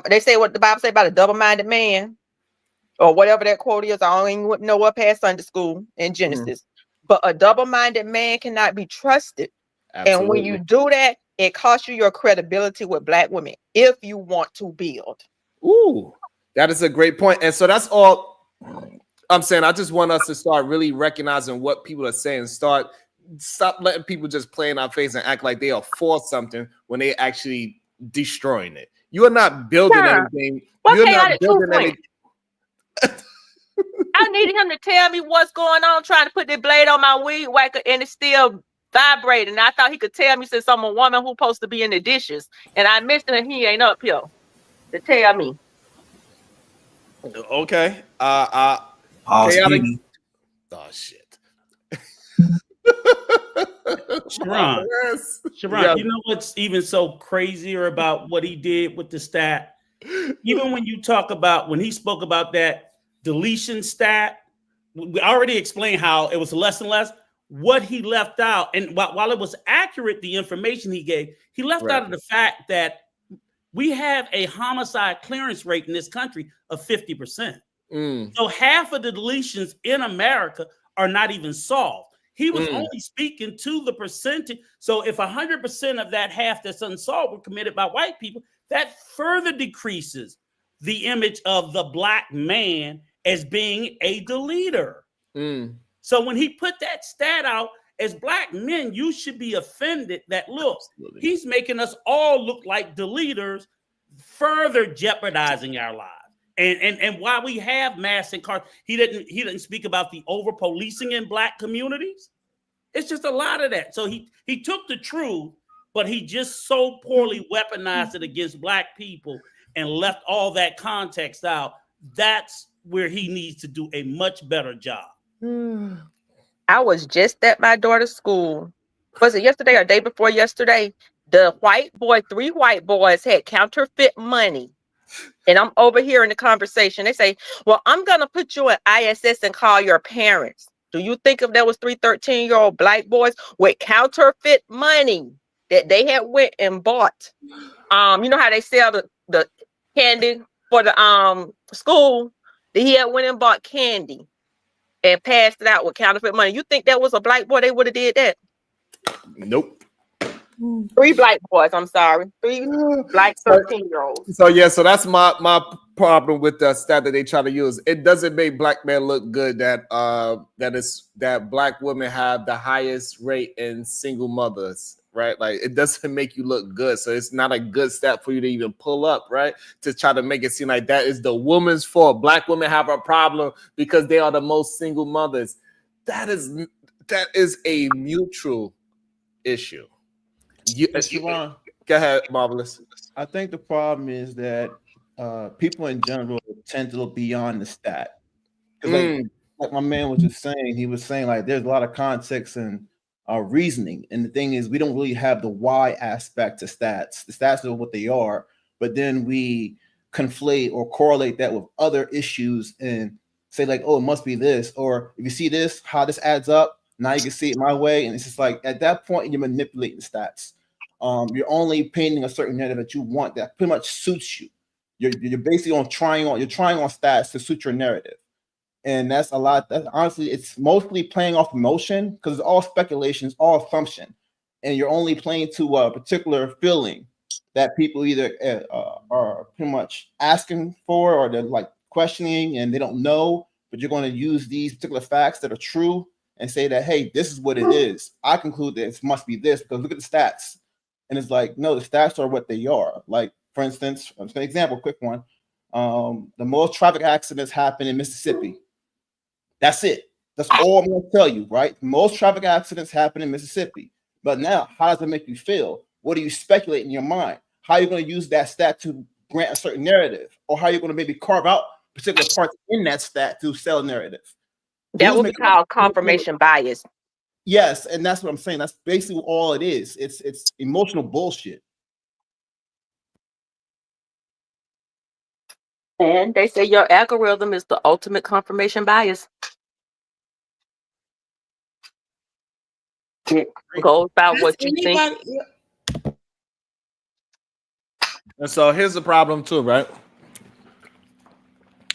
they say what the Bible say about a double-minded man or whatever that quote is. I don't even know what past Sunday school in Genesis, but a double-minded man cannot be trusted. Absolutely. And when you do that, it costs you your credibility with Black women if you want to build. Ooh, that is a great point. And so that's all I'm saying. I just want us to start really recognizing what people are saying. Stop letting people just play in our face and act like they are for something when they actually destroying it. You are not building anything. You're not building anything. I needed him to tell me what's going on, trying to put the blade on my weed whacker, and it's still vibrating. I thought he could tell me since I'm a woman who's supposed to be in the dishes, and I missed it, and he ain't up here to tell me. Okay. Oh shit. Sharon, Yeah. You know what's even so crazier about what he did with the stat? Even when you talk about when he spoke about that deletion stat, we already explained how it was less and less. What he left out, and while it was accurate, the information he gave, he left out of the fact that we have a homicide clearance rate in this country of 50%. So half of the deletions in America are not even solved. He was only speaking to the percentage. So if 100% of that half that's unsolved were committed by white people, that further decreases the image of the Black man as being a deleter. So when he put that stat out, as Black men, you should be offended that, look, he's making us all look like deleters, further jeopardizing our lives. And while we have mass incarceration, he didn't speak about the over policing in Black communities. It's just a lot of that. So he took the truth, but he just so poorly weaponized it against Black people and left all that context out. That's where he needs to do a much better job. I was just at my daughter's school. Was it yesterday or day before yesterday? The three white boys had counterfeit money. And I'm overhearing the conversation. They say, well, I'm going to put you in ISS and call your parents. Do you think if there was 3 13-year-old Black boys with counterfeit money that they had went and bought? You know how they sell the candy for the school, that he had went and bought candy and passed it out with counterfeit money. You think that was a black boy? They would have did that. Nope. 3 black boys. I'm sorry, 3 black 13-year-olds. So yeah, so that's my problem with the stat that they try to use. It doesn't make black men look good that that black women have the highest rate in single mothers, right? Like it doesn't make you look good. So it's not a good stat for you to even pull up, right? To try to make it seem like that is the woman's fault. Black women have a problem because they are the most single mothers. That is a mutual issue. Ron, go ahead, Marvelous. I think the problem is that people in general tend to look beyond the stat. Like my man was just saying, he was saying like there's a lot of context and reasoning, and the thing is we don't really have the why aspect to stats. The stats are what they are, but then we conflate or correlate that with other issues and say like, oh, it must be this, or if you see this, how this adds up. Now you can see it my way, and it's just like at that point you're manipulating the stats. You're only painting a certain narrative that you want that pretty much suits you. You're basically trying on stats to suit your narrative, and that's a lot. That's honestly, it's mostly playing off emotion because it's all speculation, it's all assumption, and you're only playing to a particular feeling that people either are pretty much asking for or they're like questioning and they don't know. But you're going to use these particular facts that are true and say that, hey, this is what it is. I conclude that it must be this because look at the stats. And it's like, no, the stats are what they are. Like, for instance, an example, quick one. The most traffic accidents happen in Mississippi. That's it. That's all I'm going to tell you, right? Most traffic accidents happen in Mississippi. But now, how does it make you feel? What do you speculate in your mind? How are you going to use that stat to grant a certain narrative? Or how are you going to maybe carve out particular parts in that stat to sell a narrative? That would be called confirmation bias. Yes, and that's what I'm saying. That's basically all it is. It's emotional bullshit. And they say your algorithm is the ultimate confirmation bias. It goes by what you think. And so here's the problem too, right?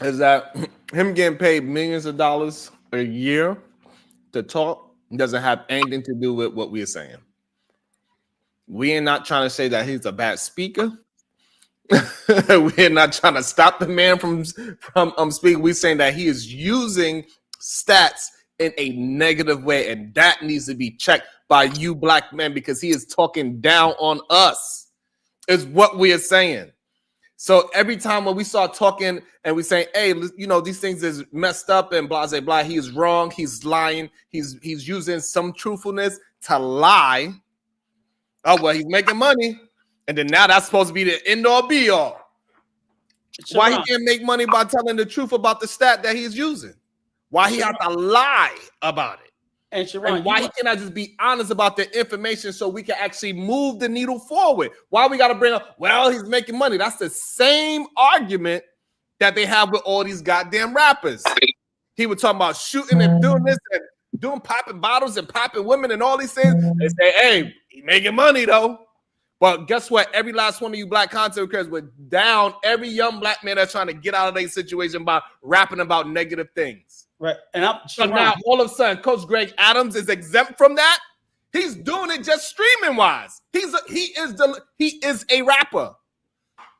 Is that him getting paid millions of dollars a year to talk doesn't have anything to do with what we're saying. We are not trying to say that he's a bad speaker. We're not trying to stop the man from speaking. We're saying that he is using stats in a negative way, and that needs to be checked by you black men because he is talking down on us, is what we are saying. So every time when we start talking and we say, hey, you know, these things is messed up and blah, blah, blah, he is wrong, he's lying, he's using some truthfulness to lie. Oh, well, he's making money. And then now that's supposed to be the end all be all. Why he can't make money by telling the truth about the stat that he's using? Why he have to lie about it? And why he cannot just be honest about the information so we can actually move the needle forward? Why we got to bring up, well, he's making money. That's the same argument that they have with all these goddamn rappers. He was talking about shooting and doing this and doing popping bottles and popping women and all these things. They say, hey, he making money though. But guess what? Every last one of you black content creators would down every young black man that's trying to get out of their situation by rapping about negative things. Right. And so now all of a sudden, Coach Greg Adams is exempt from that. He's doing it just streaming wise. He is a rapper.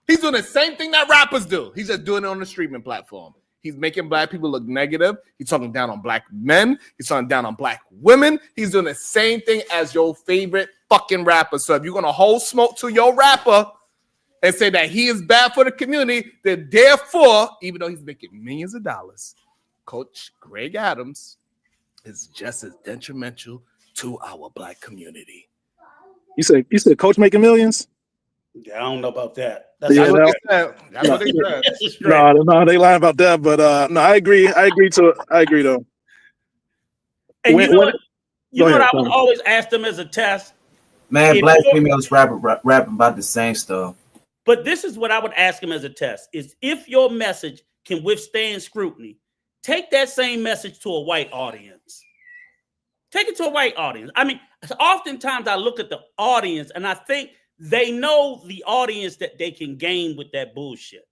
He's doing the same thing that rappers do. He's just doing it on the streaming platform. He's making black people look negative. He's talking down on black men. He's talking down on black women. He's doing the same thing as your favorite fucking rapper. So if you're gonna hold smoke to your rapper and say that he is bad for the community, then therefore, even though he's making millions of dollars, Coach Greg Adams is just as detrimental to our black community. You said Coach making millions? Yeah, I don't know about that. That's what they said. That's what they said. No, they lying about that. But no, I agree. I agree though. And you know what I would always ask them as a test? Man, black females rapping about the same stuff. But this is what I would ask them as a test: is if your message can withstand scrutiny, take that same message to a white audience. Take it to a white audience. I mean, oftentimes I look at the audience and I think they know the audience that they can gain with that bullshit.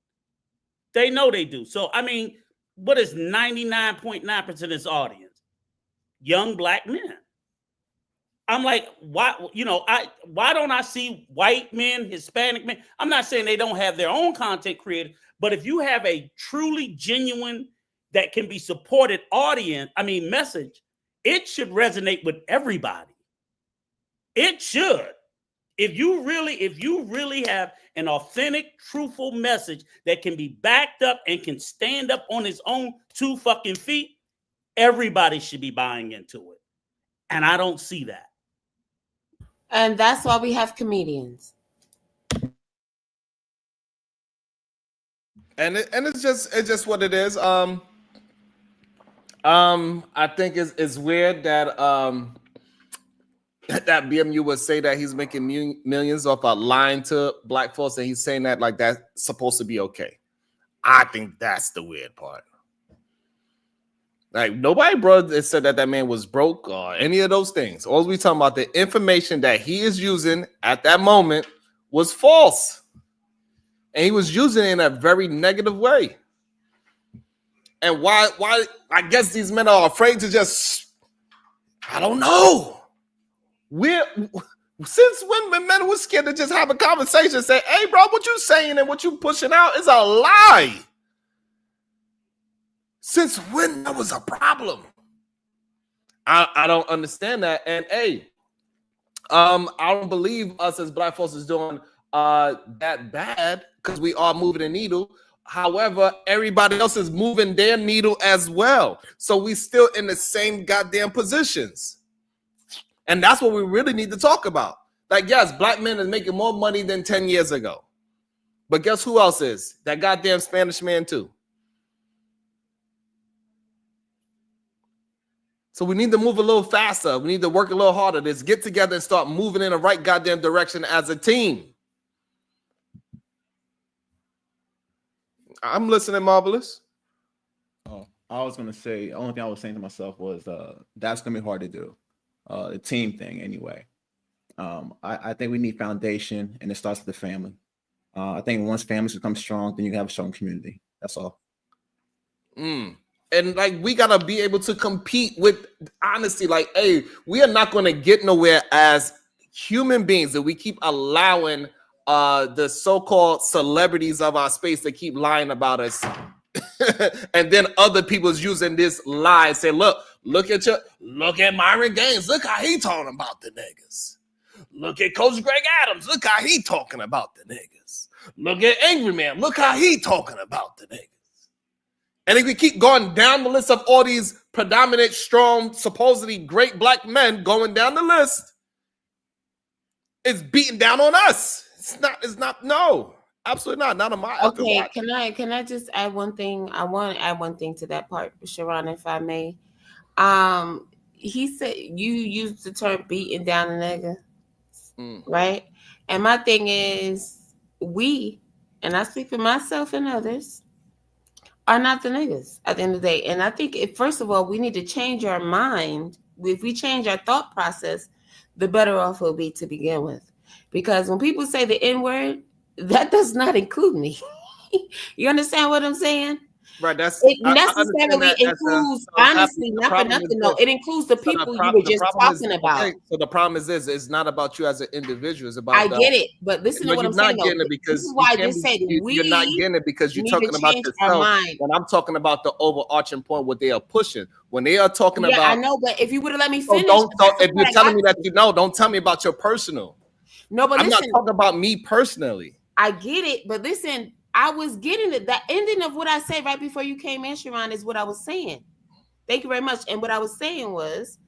They know they do. So, I mean, what is 99.9% of this audience? Young black men. I'm like, why, why don't I see white men, Hispanic men? I'm not saying they don't have their own content created, but if you have a truly genuine that can be supported message, it should resonate with everybody. It should. If you really have an authentic, truthful message that can be backed up and can stand up on its own 2 fucking feet, everybody should be buying into it. And I don't see that. And that's why we have comedians. And it's just what it is. I think it's weird that that BMU would say that he's making millions off lying to black folks, and he's saying that like that's supposed to be okay. I think that's the weird part. Like nobody, bro, said that man was broke or any of those things. All we talking about, the information that he is using at that moment was false, and he was using it in a very negative way. And why? I guess these men are afraid to just. I don't know. Since when men were scared to just have a conversation, say, "Hey, bro, what you saying and what you pushing out is a lie." Since when that was a problem? I don't understand that. And hey, I don't believe us as black folks is doing that bad because we are moving the needle. However, everybody else is moving their needle as well. So we still in the same goddamn positions. And that's what we really need to talk about. Like, yes, black men is making more money than 10 years ago. But guess who else is? That goddamn Spanish man too. So we need to move a little faster. We need to work a little harder. Let's get together and start moving in the right goddamn direction as a team. I'm listening, Marvelous. Oh, I was going to say, the only thing I was saying to myself was that's going to be hard to do. The team thing anyway. I think we need foundation, and it starts with the family. I think once families become strong, then you can have a strong community. That's all. And like we gotta be able to compete with honesty. Like, hey, we are not going to get nowhere as human beings that we keep allowing the so-called celebrities of our space to keep lying about us. And then other people's using this lie and say, look at Myron Gaines. Look how he talking about the niggas. Look at Coach Greg Adams. Look how he talking about the niggas. Look at Angry Man. Look how he talking about the niggas. And if we keep going down the list of all these predominant, strong, supposedly great black men going down the list, it's beating down on us. It's not, no, absolutely not. Not on my. Okay, can I just add one thing? I want to add one thing to that part, Sharon, if I may. He said you used the term beating down a nigga, right? And my thing is, we, and I speak for myself and others, are not the niggas at the end of the day. And I think first of all, we need to change our mind. If we change our thought process, the better off we'll be to begin with. Because when people say the N-word, that does not include me. You understand what I'm saying? Right. That's it necessarily includes, honestly, not for nothing. No, it includes the people you were just talking about. Okay, so the problem is this: it's not about you as an individual. It's about I get it, but listen to what I'm saying. You're not getting it because this is why I just said you're not getting it because you're talking about yourself. And I'm talking about the overarching point what they are pushing. When they are talking about, I know, but if you would have let me finish, if you're telling me that you know, don't tell me about your personal. No, but I'm not talking about me personally. I get it, but listen. I was getting it. The ending of what I said right before you came in, Sharon, is what I was saying. Thank you very much. And what I was saying was,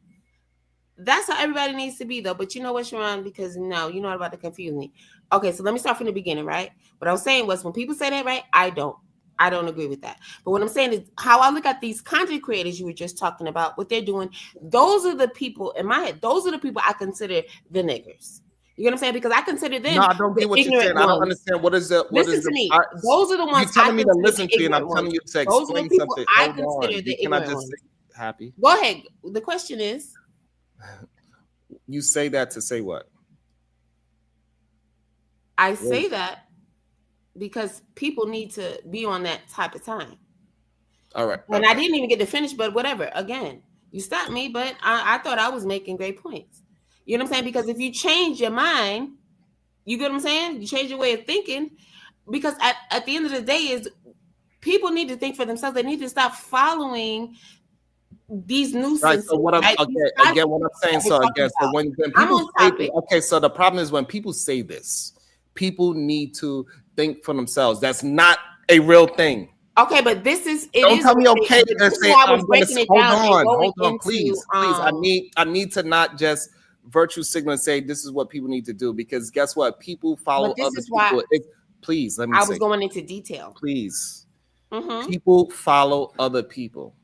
that's how everybody needs to be, though. But you know what, Sharon? Because no, you're not about to confuse me. Okay, so let me start from the beginning, right? What I was saying was, when people say that, right, I don't agree with that. But what I'm saying is, how I look at these content creators you were just talking about, what they're doing, those are the people, in my head, those are the people I consider the niggers. You know what I'm saying? Because I consider them. No, I don't get what you're saying. I don't understand what is the. Listen to me. Those are the ones. You're telling me to listen to you, and I'm telling you to explain something. I consider the Can I just say happy? Go ahead. The question is. You say that to say what? I say that because people need to be on that type of time. All right. And I didn't even get to finish, but whatever. Again, you stopped me, but I thought I was making great points. You know what I'm saying? Because if you change your mind, you get what I'm saying? You change your way of thinking. Because at the end of the day, is people need to think for themselves. They need to stop following these nuisances. Right. So what I'm again, what I'm saying. So again, so when people say, okay, so the problem is when people say this, people need to think for themselves. That's not a real thing. Okay, but this is Don't tell me okay and say I'm gonna hold on, please. I need to not just virtue signal and say this is what people need to do, because guess what? People follow other people. Please let me. I was going into detail. Please, people follow other people.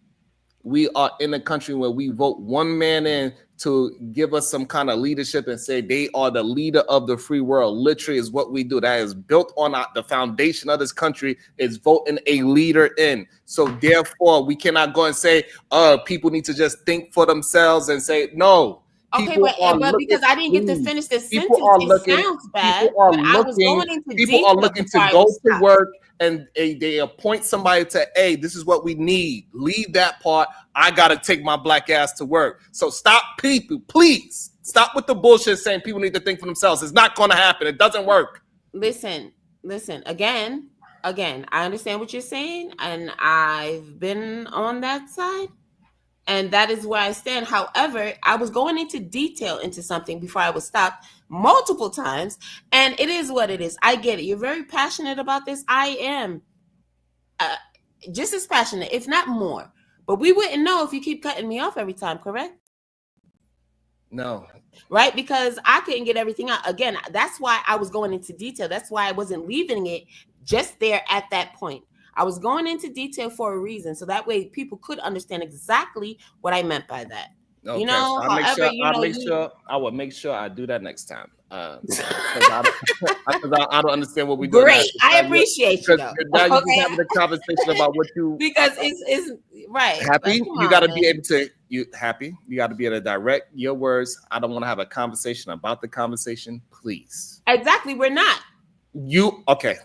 We are in a country where we vote one man in to give us some kind of leadership and say they are the leader of the free world. Literally is what we do. That is built on the foundation of this country is voting a leader in. So therefore, we cannot go and say, people need to just think for themselves and say, no. Okay, but because I didn't get to finish the sentence, it sounds bad. I was going into people are looking to go to work and they appoint somebody to, hey, this is what we need. Leave that part. I got to take my black ass to work. So stop, people, please. Stop with the bullshit saying people need to think for themselves. It's not going to happen. It doesn't work. Listen. Again, I understand what you're saying, and I've been on that side. And that is where I stand. However, I was going into detail into something before I was stopped multiple times. And it is what it is. I get it. You're very passionate about this. I am just as passionate, if not more. But we wouldn't know if you keep cutting me off every time, correct? No. Right? Because I couldn't get everything out. Again, that's why I was going into detail. That's why I wasn't leaving it just there at that point. I was going into detail for a reason, so that way people could understand exactly what I meant by that. Okay, you know, so I will make sure I do that next time. Because I don't understand what we do. Great, I appreciate you. Though. Now you're just having a conversation about what you because it's right. Happy, you got to be able to. You got to be able to direct your words. I don't want to have a conversation about the conversation, please. Exactly, we're not. Okay.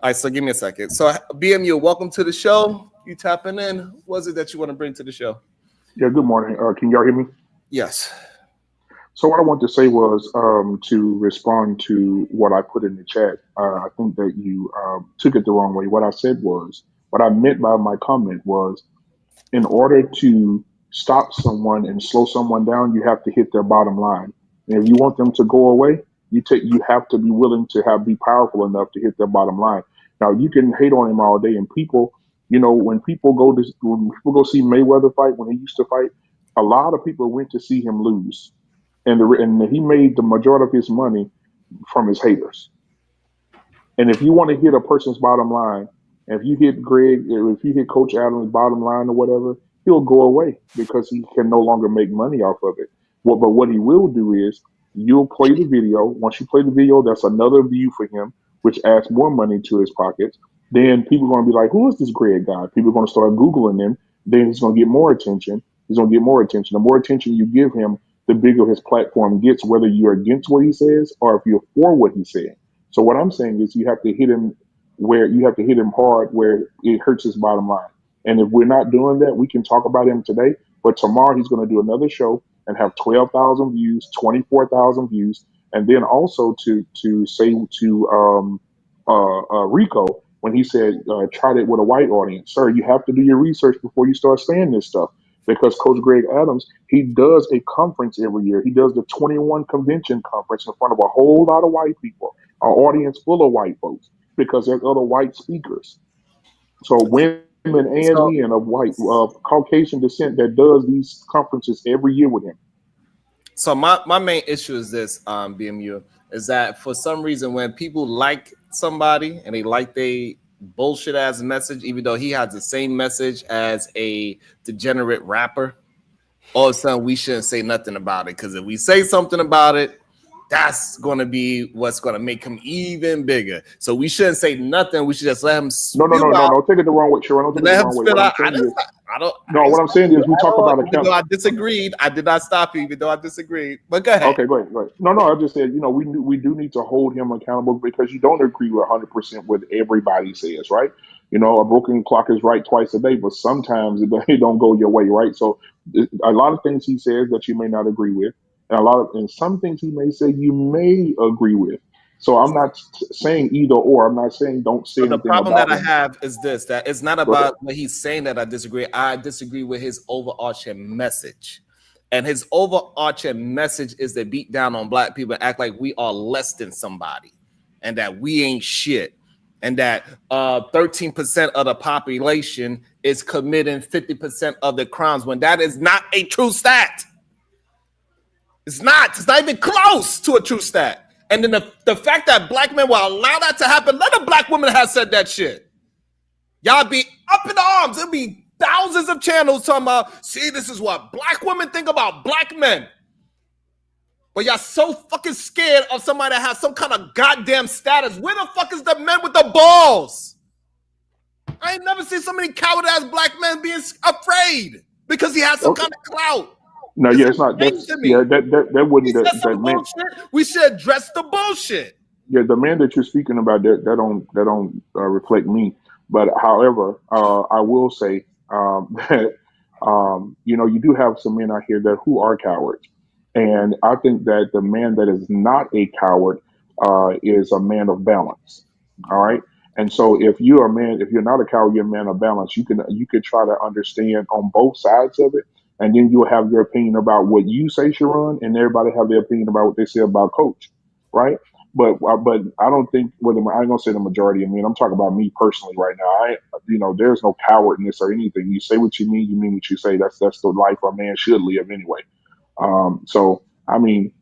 All right, so give me a second. So, BMU, welcome to the show. You tapping in. What is it that you want to bring to the show? Yeah, good morning. Can y'all hear me? Yes. So what I wanted to say was to respond to what I put in the chat. I think that you took it the wrong way. What I meant by my comment was, in order to stop someone and slow someone down, you have to hit their bottom line. And if you want them to go away, you have to be willing to be powerful enough to hit their bottom line. Now you can hate on him all day, and people, when people go see Mayweather fight, when he used to fight, a lot of people went to see him lose, and he made the majority of his money from his haters. And if you want to hit a person's bottom line, if you hit Greg, if you hit Coach Adams' bottom line or whatever, he'll go away because he can no longer make money off of it. But what he will do is you'll play the video. Once you play the video, that's another view for him, which adds more money to his pockets. Then people are going to be like, who is this Greg guy? People are going to start Googling him. Then he's going to get more attention. The more attention you give him, the bigger his platform gets, whether you're against what he says or if you're for what he's saying. So what I'm saying is you have to hit him hard where it hurts his bottom line. And if we're not doing that, we can talk about him today, but tomorrow he's going to do another show and have 12,000 views, 24,000 views. And then also to say to Rico, when he said, tried it with a white audience, sir, you have to do your research before you start saying this stuff. Because Coach Greg Adams, he does a conference every year. He does the 21 convention conference in front of a whole lot of white people, an audience full of white folks, because there's other white speakers. So women and men of white, Caucasian descent that does these conferences every year with him. So my main issue is this, BMU, is that for some reason when people like somebody and they like they bullshit ass message, even though he has the same message as a degenerate rapper, all of a sudden we shouldn't say nothing about it, because if we say something about it, that's going to be what's going to make him even bigger. So we shouldn't say nothing. We should just let him. No. Take it the wrong way, Sharon. Don't take it the wrong way. I don't. No, what I'm saying is we talk about Even though I disagreed, I did not stop you. Even though I disagreed, but go ahead. Okay, great. No, I just said, we do need to hold him accountable because you don't agree with 100% what everybody says, right? A broken clock is right twice a day, but sometimes it don't go your way, right? So a lot of things he says that you may not agree with, and some things he may say you may agree with. So I'm not saying either or. I'm not saying don't say So the anything problem about that I him. have is this: that it's not Go ahead. about what he's saying that I disagree. I disagree with his overarching message. And his overarching message is to beat down on black people and act like we are less than somebody and that we ain't shit. And that 13% of the population is committing 50% of the crimes when that is not a true stat. It's not even close to a true stat. And then the fact that black men will allow that to happen, let a black woman have said that shit. Y'all be up in arms. It'll be thousands of channels talking about, see, this is what black women think about black men. But y'all so fucking scared of somebody that has some kind of goddamn status. Where the fuck is the men with the balls? I ain't never seen so many coward-ass black men being afraid because he has some kind of clout. No, yeah, it's not. That's that wouldn't He said that some man. bullshit. We should address the bullshit. Yeah, the man that you're speaking about that don't reflect me. But however, I will say that you do have some men out here that who are cowards, and I think that the man that is not a coward is a man of balance. All right. And so if you're a man, if you're not a coward, you're a man of balance. You could try to understand on both sides of it, and then you'll have your opinion about what you say, Sharon, and everybody have their opinion about what they say about Coach, right? But I don't think I ain't gonna say the majority of men. I'm talking about me personally right now. There's no cowardness or anything. You say what you mean what you say. That's the life a man should live anyway. So I mean,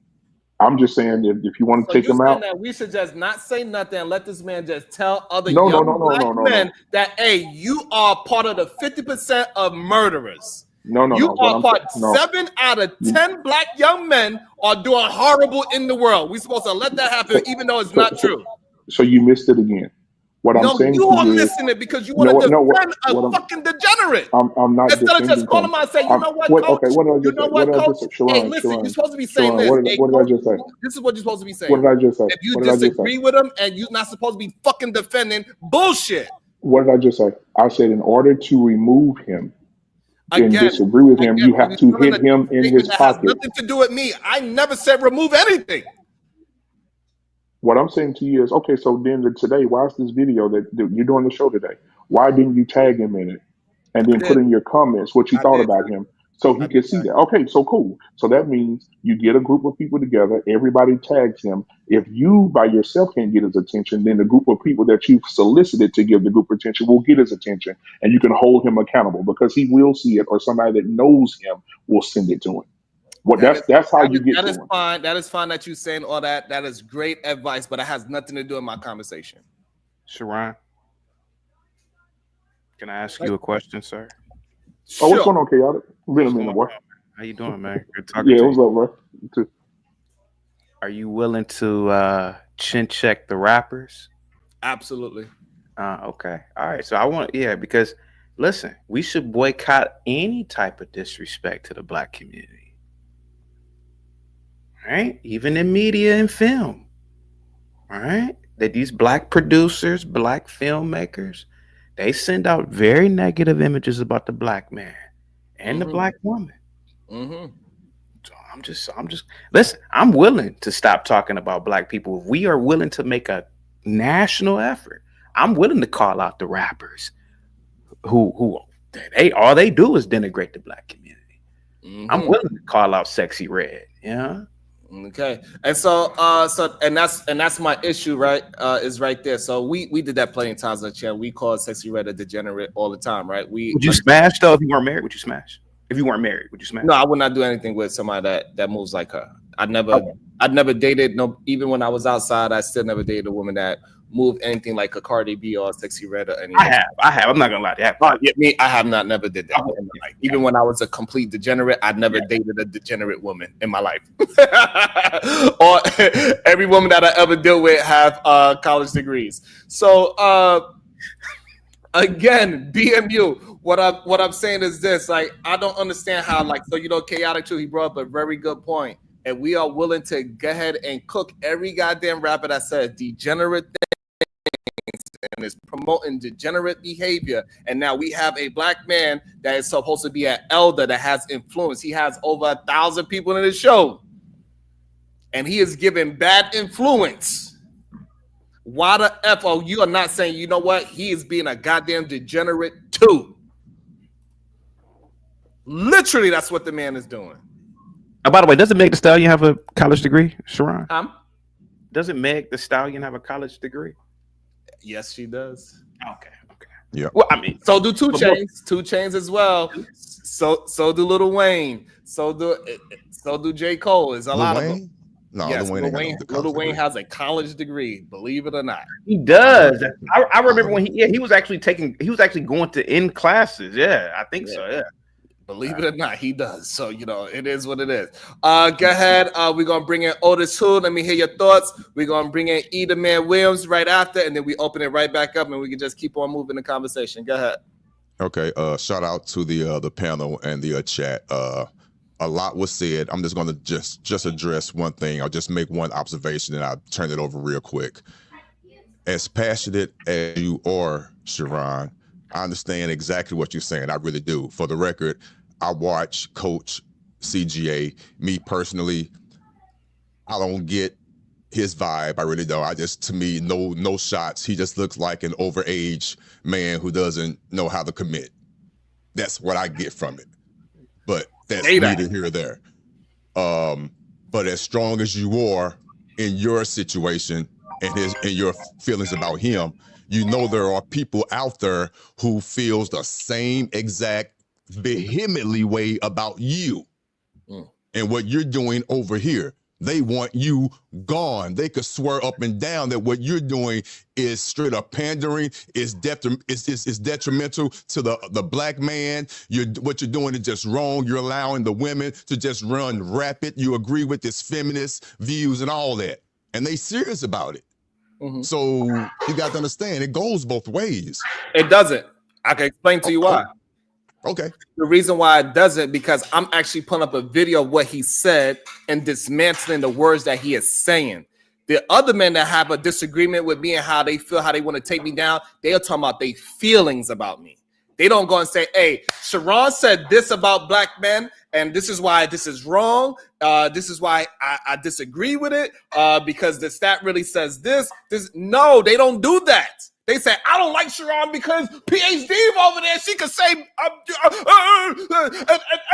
I'm just saying if you want to take him out, that we should just not say nothing and let this man just tell other No, young black men that, hey, you are part of the 50% of murderers. You are part 7 out of 10 black young men are doing horrible in the world. We're supposed to let that happen, even though it's not true. So you missed it again. What I'm saying you to are you missing it because you want to defend a fucking degenerate. I'm not instead of just defending calling him. him out and say, you know what, Coach? Okay, what did I just You know say? what, What did I Coach? just say? Sharon, Hey, listen, you're supposed to be saying this. What did I just say? This is what you're supposed to be saying. What did I just say? If you What did I just disagree say? with him and you're not supposed to be fucking defending bullshit. What did I just say? I said in order to remove him and disagree with him, you have to hit him in his That has pocket. nothing to do with me. I never said remove anything. What I'm saying to you is, okay, so then today, why is this video that you're doing the show today? Why didn't you tag him in it and then put in your comments what you thought about him so he could see that? Okay, so cool. So that means you get a group of people together, everybody tags him. If you by yourself can't get his attention, then the group of people that you've solicited to give the group attention will get his attention, and you can hold him accountable because he will see it, or somebody that knows him will send it to him. That's how you get to him. Fine. That is fine that you're saying all that. That is great advice, but it has nothing to do with my conversation. Sharon, can I ask you a question, sir? Oh, what's going on, Chaotic? Been a minute, boy. How you doing, man? Good talking to you. Yeah, what's up, bro? You too. Are you willing to chin check the rappers? Absolutely. Okay. All right. So because listen, we should boycott any type of disrespect to the black community. Right? Even in media and film. All right? That these black producers, black filmmakers, they send out very negative images about the black man and the black woman. So I'm just listen, I'm willing to stop talking about black people. If we are willing to make a national effort, I'm willing to call out the rappers who all they do is denigrate the black community. I'm willing to call out Sexy Red, yeah. Okay, and so that's my issue, right? Is right there. So we did that plenty of times on the channel. We called Sexy Red a degenerate all the time, right? Would you smash though if you weren't married? Would you smash? If you weren't married, would you smash? No, I would not do anything with somebody that moves like her. I'd never dated even when I was outside. I still never dated a woman that moved anything like a Cardi B or a Sexy Red or anything. I have. I'm not gonna lie to you. I have never did that. Even when I was a complete degenerate, I never dated a degenerate woman in my life. Or every woman that I ever dealt with have college degrees. So Again, BMU. What I'm saying is this: like, I don't understand how, like, so chaotic too. He brought up a very good point, and we are willing to go ahead and cook every goddamn rapper that says degenerate things and is promoting degenerate behavior. And now we have a black man that is supposed to be an elder that has influence. He has over 1,000 people in his show, and he is giving bad influence. Why the F are you are not saying, you know what? He is being a goddamn degenerate too. Literally, that's what the man is doing. By the way, doesn't Meg the Stallion have a college degree, Sharon? Doesn't Meg the Stallion have a college degree? Yes, she does. Okay. Yeah. Well, I mean, so do 2 Chainz. 2 Chainz as well. So do Lil Wayne. So do J. Cole. There's a lot of them. No, yes, Lil Wayne has a college degree, believe it or not. He does. I remember when he was actually going to in classes. Yeah, I think so. Yeah. Believe it or not, he does. So, it is what it is. Go ahead. We're going to bring in Otis Hood. Let me hear your thoughts. We're going to bring in Eda Man Williams right after, and then we open it right back up, and we can just keep on moving the conversation. Go ahead. Okay. Shout out to the panel and the chat. A lot was said. I'm just going to just address one thing. I'll just make one observation, and I'll turn it over real quick. As passionate as you are, Sharon, I understand exactly what you're saying. I really do. For the record, I watch Coach CGA. Me personally, I don't get his vibe. I really don't. To me, no shots. He just looks like an overage man who doesn't know how to commit. That's what I get from it. But that's neither here or there. But as strong as you are in your situation and your feelings about him, there are people out there who feels the same exact vehemently way about you and what you're doing over here. They want you gone. They could swear up and down that what you're doing is straight up pandering, is detrimental to the black man. What you're doing is just wrong. You're allowing the women to just run rapid. You agree with this feminist views and all that. And they serious about it. Mm-hmm. So you got to understand, it goes both ways. It doesn't. I can explain to you why. Okay. The reason why it doesn't, because I'm actually pulling up a video of what he said and dismantling the words that he is saying. The other men that have a disagreement with me and how they feel, how they want to take me down, they are talking about their feelings about me. They don't go and say, hey, Sharon said this about black men, and this is why this is wrong. This is why I disagree with it, because the stat really says this. No, they don't do that. They say, I don't like Sharon because PhD over there, she could say, and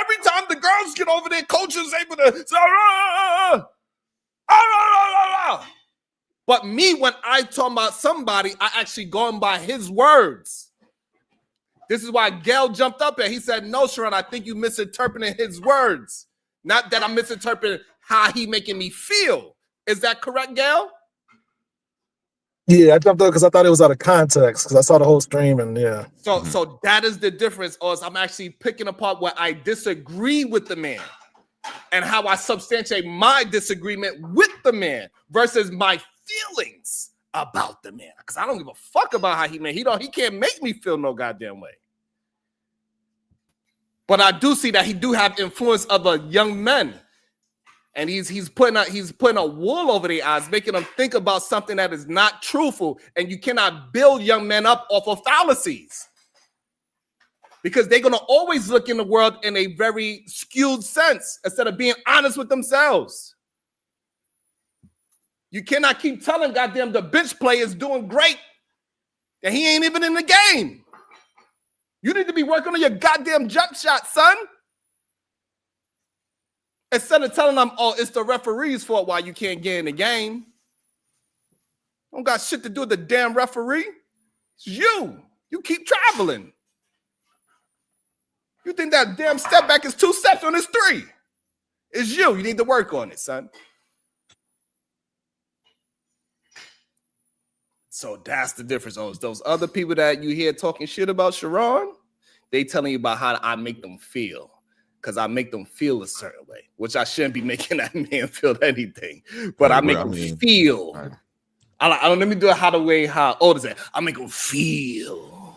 every time the girls get over there, coach is able to say, but me, when I talk about somebody, I actually going by his words. This is why Gail jumped up there. He said, no, Sharon, I think you misinterpreting his words. Not that I'm misinterpreting how he making me feel. Is that correct, Gail? Yeah, I jumped up because I thought it was out of context because I saw the whole stream and yeah. So that is the difference. Or I'm actually picking apart what I disagree with the man and how I substantiate my disagreement with the man versus my feelings about the man. Because I don't give a fuck about how he made. He can't make me feel no goddamn way. But I do see that he do have influence of a young men. And he's putting a wool over their eyes, making them think about something that is not truthful. And you cannot build young men up off of fallacies. Because they're going to always look in the world in a very skewed sense instead of being honest with themselves. You cannot keep telling goddamn the bench player is doing great and he ain't even in the game. You need to be working on your goddamn jump shot, son. Instead of telling them, oh, it's the referee's fault why you can't get in the game. Don't got shit to do with the damn referee. It's you. You keep traveling. You think that damn step back is 2 steps on this 3. It's you. You need to work on it, son. So that's the difference. Those other people that you hear talking shit about Sharon, they telling you about how I make them feel. Because I make them feel a certain way, which I shouldn't be making that man feel anything. But I make them feel. I don't let me do it how Otis said. I make them feel.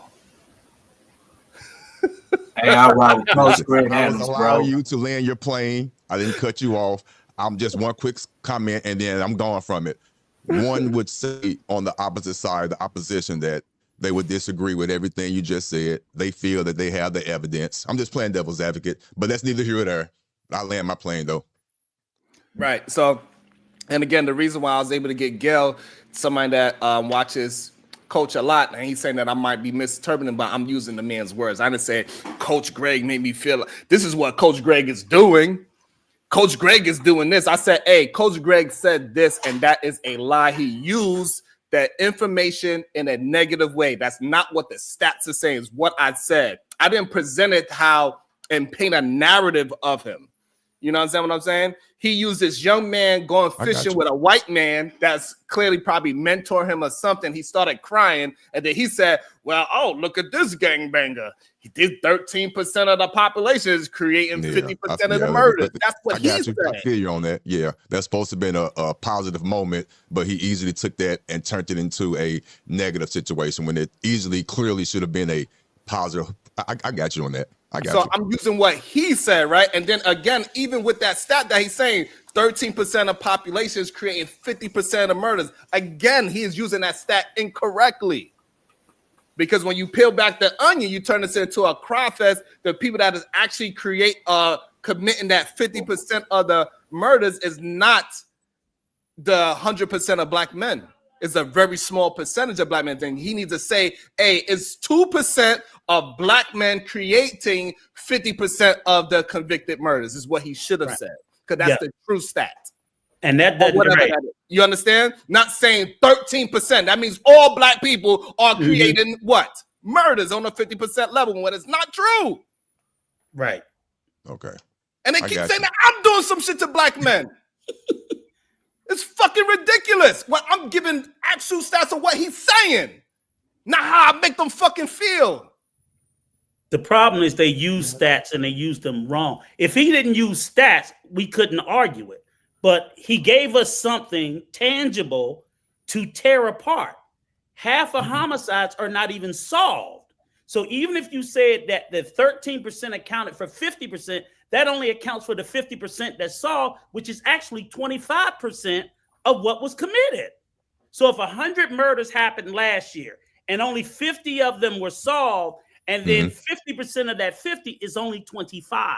Hey, I ride with Coach Greg I was Adams, allowing bro. you to land your plane. I didn't cut you off. I'm just one quick comment, and then I'm gone from it. One would say on the opposite side, the opposition, that they would disagree with everything you just said. They feel that they have the evidence. I'm just playing devil's advocate, but that's neither here nor there. I land my plane though. Right. So, and again, the reason why I was able to get Gail, somebody that watches Coach a lot, and he's saying that I might be misinterpreting, but I'm using the man's words. I didn't say Coach Greg made me feel like this is what Coach Greg is doing. Coach Greg is doing this. I said, hey, Coach Greg said this, and that is a lie. He used that information in a negative way. That's not what the stats are saying. It's what I said. I didn't present it how and paint a narrative of him. You know what I'm saying? He used this young man going fishing with a white man that's clearly probably mentor him or something. He started crying, and then he said, well, oh, look at this gangbanger. He did 13% of the population is creating 50% of the murders. That's what he said. I feel you on that. Yeah, that's supposed to have been a positive moment, but he easily took that and turned it into a negative situation when it clearly should have been a positive. I got you on that. So I'm using what he said, right? And then again, even with that stat that he's saying, 13% of population is creating 50% of murders. Again, he is using that stat incorrectly. Because when you peel back the onion, you turn this into a cry fest. The people that is actually committing that 50% of the murders is not the 100% of black men. It's a very small percentage of black men. Then he needs to say, hey, it's 2% of black men creating 50% of the convicted murders is what he should have said. Because that's the true stat. And that doesn't that is. You understand? Not saying 13%. That means all black people are creating what? Murders on a 50% level when it's not true. Right. Okay. And they keep saying that I'm doing some shit to black men. It's fucking ridiculous. Well, I'm giving actual stats of what he's saying, not how I make them fucking feel. The problem is they use stats and they use them wrong. If he didn't use stats, we couldn't argue it. But he gave us something tangible to tear apart. Half of homicides are not even solved. So even if you said that the 13% accounted for 50%, that only accounts for the 50% that's solved, which is actually 25% of what was committed. So if 100 murders happened last year and only 50 of them were solved, and then 50% of that 50 is only 25.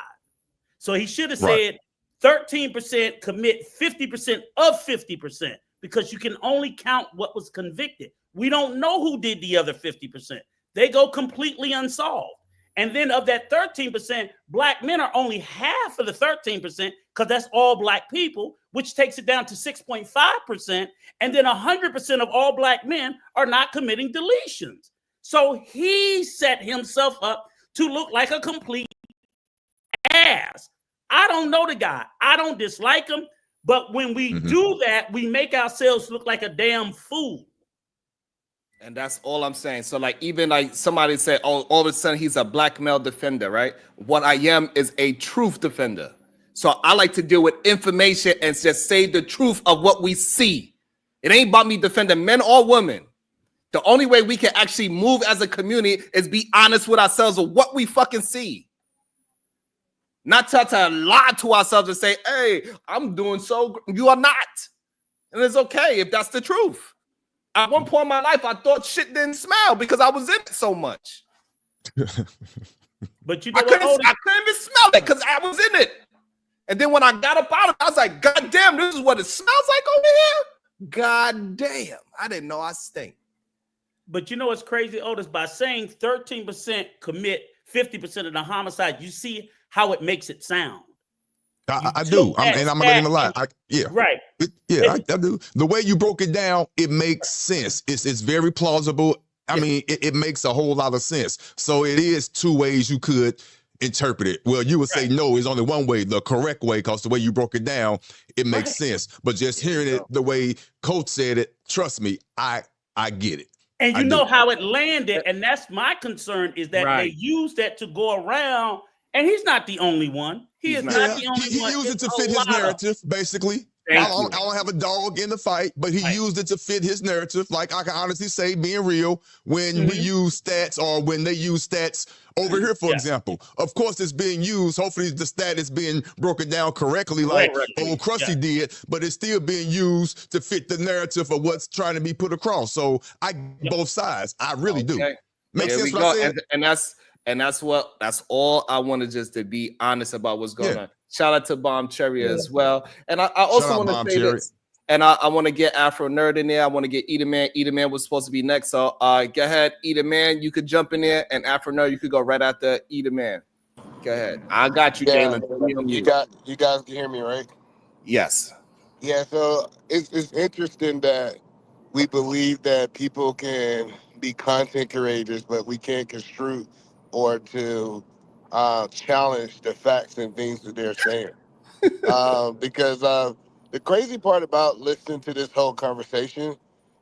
So he should have said 13% commit 50% of 50%, because you can only count what was convicted. We don't know who did the other 50%. They go completely unsolved. And then of that 13%, black men are only half of the 13%, because that's all black people, which takes it down to 6.5%. And then 100% of all black men are not committing deletions. So he set himself up to look like a complete ass. I don't know the guy. I don't dislike him. But when we do that, we make ourselves look like a damn fool. And that's all I'm saying. So like, even like somebody said, oh, all of a sudden he's a black male defender, right? What I am is a truth defender. So I like to deal with information and just say the truth of what we see. It ain't about me defending men or women. The only way we can actually move as a community is be honest with ourselves of what we fucking see. Not try to lie to ourselves and say, hey, I'm doing so. You are not. And it's okay if that's the truth. At one point in my life, I thought shit didn't smell because I was in it so much. But you know I couldn't even smell it because I was in it. And then when I got up out of it, I was like, God damn, this is what it smells like over here? God damn. I didn't know I stink. But you know what's crazy, Otis? By saying 13% commit 50% of the homicide, you see how it makes it sound. I do. I'm not going to lie. Right. I do. The way you broke it down, it makes sense. It's very plausible. I mean, it makes a whole lot of sense. So it is two ways you could interpret it. Well, you would say no, it's only one way, the correct way, because the way you broke it down, it makes sense. But just hearing it the way Coach said it, trust me, I get it. And you know how it landed, and that's my concern, is that they use that to go around, and he's not the only one. He is not the only one. He used it to fit his narrative, basically. I don't have a dog in the fight, but he used it to fit his narrative. Like I can honestly say, being real, when we use stats or when they use stats over here, for example, of course it's being used. Hopefully the stat is being broken down correctly, like old Krusty did, but it's still being used to fit the narrative of what's trying to be put across. So I get both sides. I really do. Makes sense what I said? And that's all I wanted, just to be honest about what's going on. Shout out to Bomb Cherry as well. And I also want to say this, and I want to get Afro Nerd in there. I want to get Eater Man. Eater Man was supposed to be next. So go ahead, Eater Man. You could jump in there, and Afro Nerd, you could go right after Eater Man. Go ahead. I got you, Jalen. You guys can hear me, right? Yes. Yeah, so it's interesting that we believe that people can be content creators, but we can't construe or to challenge the facts and things that they're saying. Because the crazy part about listening to this whole conversation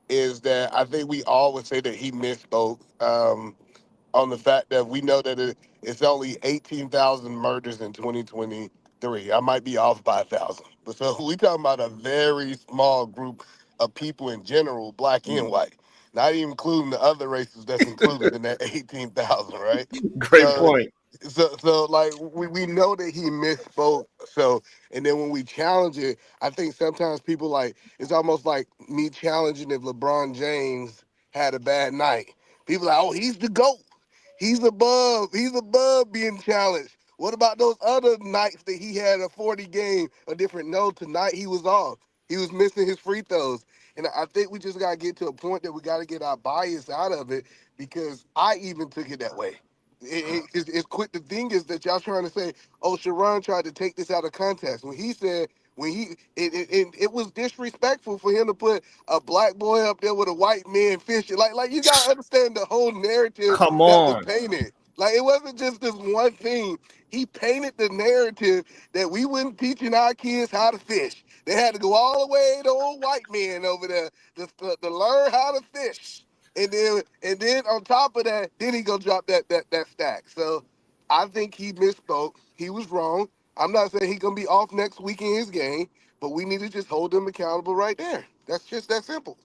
is that I think we all would say that he misspoke on the fact that we know that it's only 18,000 murders in 2023. I might be off by 1,000. But so we talking about a very small group of people in general, black and white. Not even including the other races that's included in that 18,000, right? Great point. So like we know that he misspoke. So and then when we challenge it, I think sometimes people like it's almost like me challenging if LeBron James had a bad night. People are like, oh, he's the GOAT. He's above being challenged. What about those other nights that he had a 40 game, a different no, tonight he was off. He was missing his free throws. And I think we just got to get to a point that we got to get our bias out of it, because I even took it that way. It's quick. The thing is that y'all trying to say, oh, Sharon tried to take this out of context. When he said, it was disrespectful for him to put a black boy up there with a white man fishing. Like you got to understand the whole narrative that was painted. Like it wasn't just this one thing. He painted the narrative that we weren't teaching our kids how to fish. They had to go all the way to old white man over there to learn how to fish. And then on top of that, then he gonna drop that stack. So I think he misspoke. He was wrong. I'm not saying he's gonna be off next week in his game, but we need to just hold him accountable right there. That's just that simple.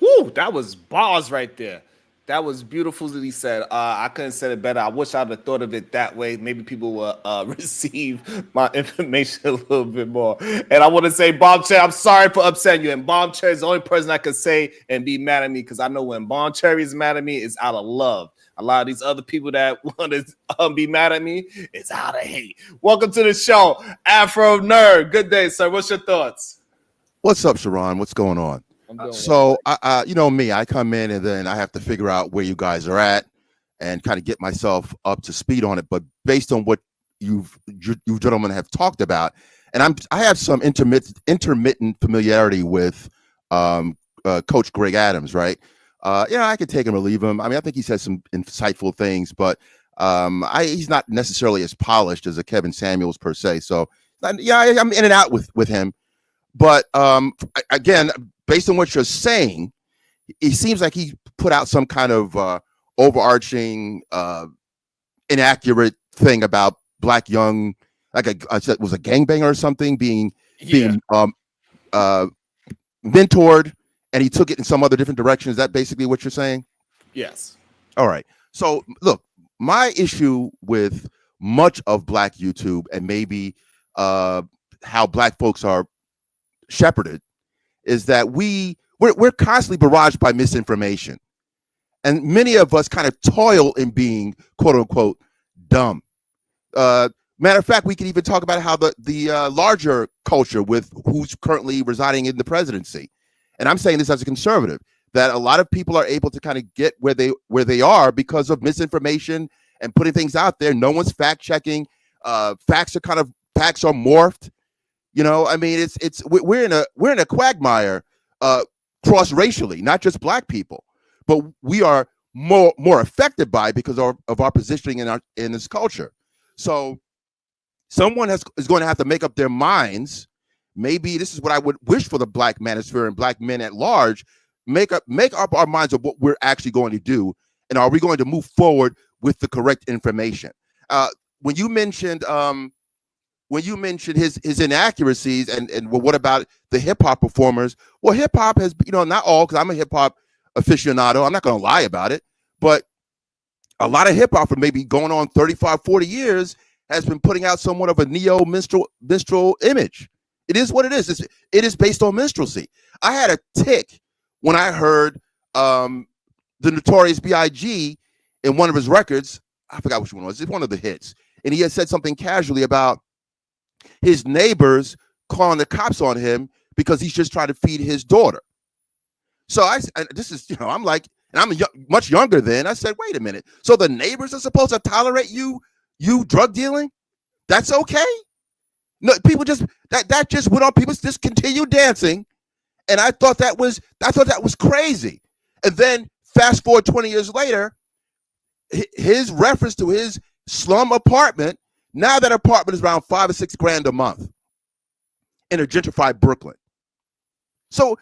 Woo, that was bars right there. That was beautiful that he said. I couldn't say it better. I wish I'd have thought of it that way. Maybe people will receive my information a little bit more. And I want to say, Bomb Cherry, I'm sorry for upsetting you. And Bomb Cherry is the only person I could say and be mad at me, because I know when Bomb Cherry is mad at me, it's out of love. A lot of these other people that want to be mad at me, it's out of hate. Welcome to the show, Afro Nerd. Good day, sir. What's your thoughts? What's up, Sharon? What's going on? So, you know me, I come in and then I have to figure out where you guys are at and kind of get myself up to speed on it. But based on what you gentlemen have talked about, and I have some intermittent familiarity with Coach Greg Adams, right? Yeah, I could take him or leave him. I mean, I think he said some insightful things, but he's not necessarily as polished as a Kevin Samuels per se. So, yeah, I'm in and out with him. But again, based on what you're saying, it seems like he put out some kind of overarching, inaccurate thing about black young, like was a gangbanger or something being mentored, and he took it in some other different direction. Is that basically what you're saying? Yes. All right. So look, my issue with much of Black YouTube and maybe how Black folks are shepherded is that we're constantly barraged by misinformation, and many of us kind of toil in being quote unquote dumb. Matter of fact, we can even talk about how the larger culture with who's currently residing in the presidency, and I'm saying this as a conservative, that a lot of people are able to kind of get where they are because of misinformation and putting things out there. No one's fact checking. Facts are morphed. You know, I mean, we're in a quagmire, cross racially, not just Black people, but we are more affected by it because of our positioning in this culture. So someone is going to have to make up their minds. Maybe this is what I would wish for the Black manosphere and Black men at large. Make up our minds of what we're actually going to do, and are we going to move forward with the correct information? When you mentioned when you mentioned his inaccuracies and well, what about the hip hop performers? Well, hip hop has, not all, because I'm a hip hop aficionado. I'm not going to lie about it, but a lot of hip hop for maybe going on 35, 40 years has been putting out somewhat of a neo minstrel image. It is what it is. It is based on minstrelsy. I had a tick when I heard the Notorious B.I.G. in one of his records. I forgot which one it was. It's one of the hits. And he had said something casually about his neighbors calling the cops on him because he's just trying to feed his daughter. So this is, I'm like, and I'm much younger then. I said, wait a minute. So the neighbors are supposed to tolerate you drug dealing? That's okay? No, people just that just went on. People just continue dancing, and I thought that was crazy. And then fast forward 20 years later, his reference to his slum apartment. Now that apartment is around $5 or $6 grand a month in a gentrified Brooklyn. So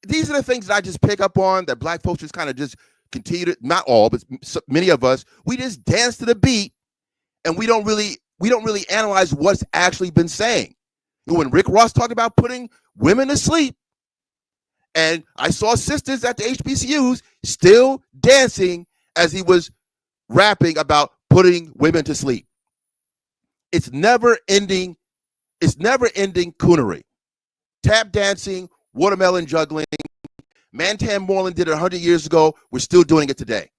these are the things that I just pick up on, that black folks just kind of just continue to, not all, but many of us, we just dance to the beat, and we don't really analyze what's actually been saying. When Rick Ross talked about putting women to sleep, and I saw sisters at the HBCUs still dancing as he was rapping about putting women to sleep. It's never ending coonery. Tap dancing, watermelon juggling. Mantan Moreland did it 100 years ago. We're still doing it today.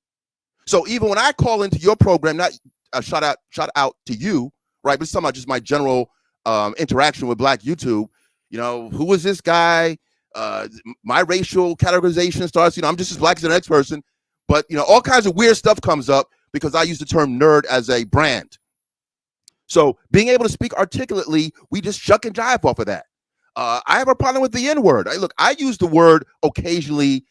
So even when I call into your program, not a shout out to you, right? But somehow just my general interaction with Black YouTube. Who is this guy? My racial categorization starts. I'm just as black as the next person, but all kinds of weird stuff comes up because I use the term nerd as a brand. So being able to speak articulately, we just shuck and jive off of that. I have a problem with the N-word. I use the word occasionally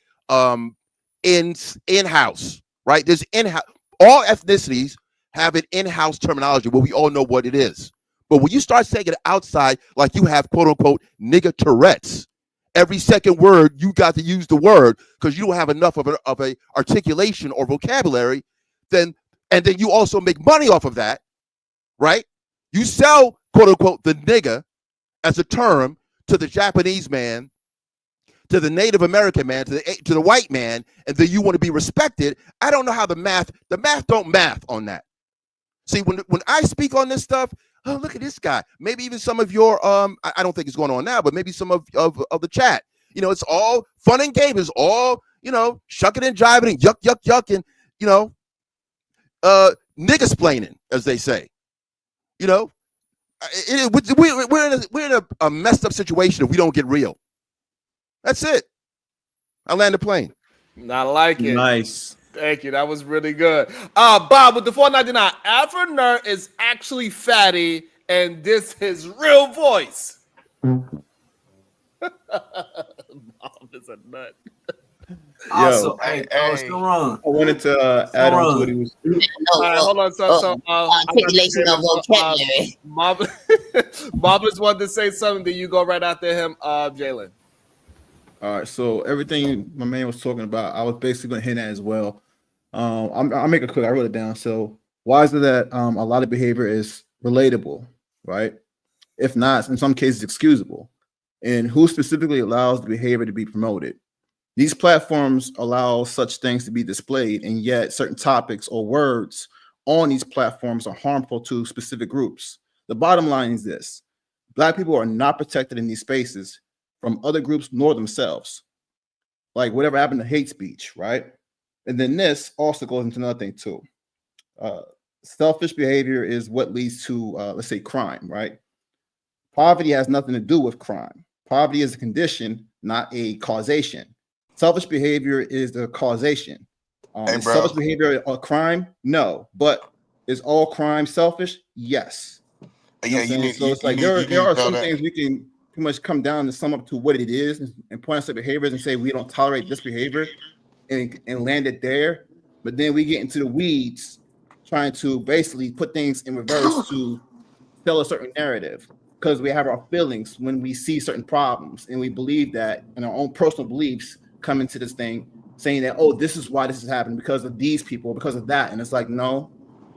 in-house, right? There's in-house. All ethnicities have an in-house terminology where we all know what it is. But when you start saying it outside, like you have quote-unquote nigger Tourette's, every second word you got to use the word because you don't have enough of a articulation or vocabulary, and then you also make money off of that. Right? You sell, quote unquote, the nigger as a term to the Japanese man, to the Native American man, to the white man, and then you want to be respected. I don't know how the math don't math on that. See, when I speak on this stuff, oh, look at this guy. Maybe even some of your I don't think it's going on now, but maybe some of the chat. It's all fun and games. It's all, shucking and jiving and yuck and nigger-splaining, as they say. We're in a messed up situation if we don't get real. That's it. I land the plane. I like it. Nice. Thank you. That was really good. Bob, with the $4.99, Afro Nerd is actually fatty, and this is real voice. Bob is a nut. Yo, Sharon. I wanted to add on to what he was. All right, hold on. So articulation of vocabulary. Marvelous wanted to say something. Then you go right after him, Jalen. All right, so everything my man was talking about, I was basically going to hint at as well. I'll make it quick. I wrote it down. So why is it that a lot of behavior is relatable, right? If not, in some cases, excusable. And who specifically allows the behavior to be promoted? These platforms allow such things to be displayed, and yet certain topics or words on these platforms are harmful to specific groups. The bottom line is this: Black people are not protected in these spaces from other groups nor themselves. Like whatever happened to hate speech, right? And then this also goes into another thing too. Selfish behavior is what leads to, let's say, crime, right? Poverty has nothing to do with crime. Poverty is a condition, not a causation. Selfish behavior is the causation. Is selfish behavior a crime? No. But is all crime selfish? Yes. Yeah, so it's like there are some things we can pretty much come down and sum up to what it is and point out some behaviors and say we don't tolerate this behavior and land it there. But then we get into the weeds trying to basically put things in reverse to tell a certain narrative because we have our feelings when we see certain problems and we believe that in our own personal beliefs come into this thing saying that, oh, this is why this is happening because of these people, because of that. And it's like, no,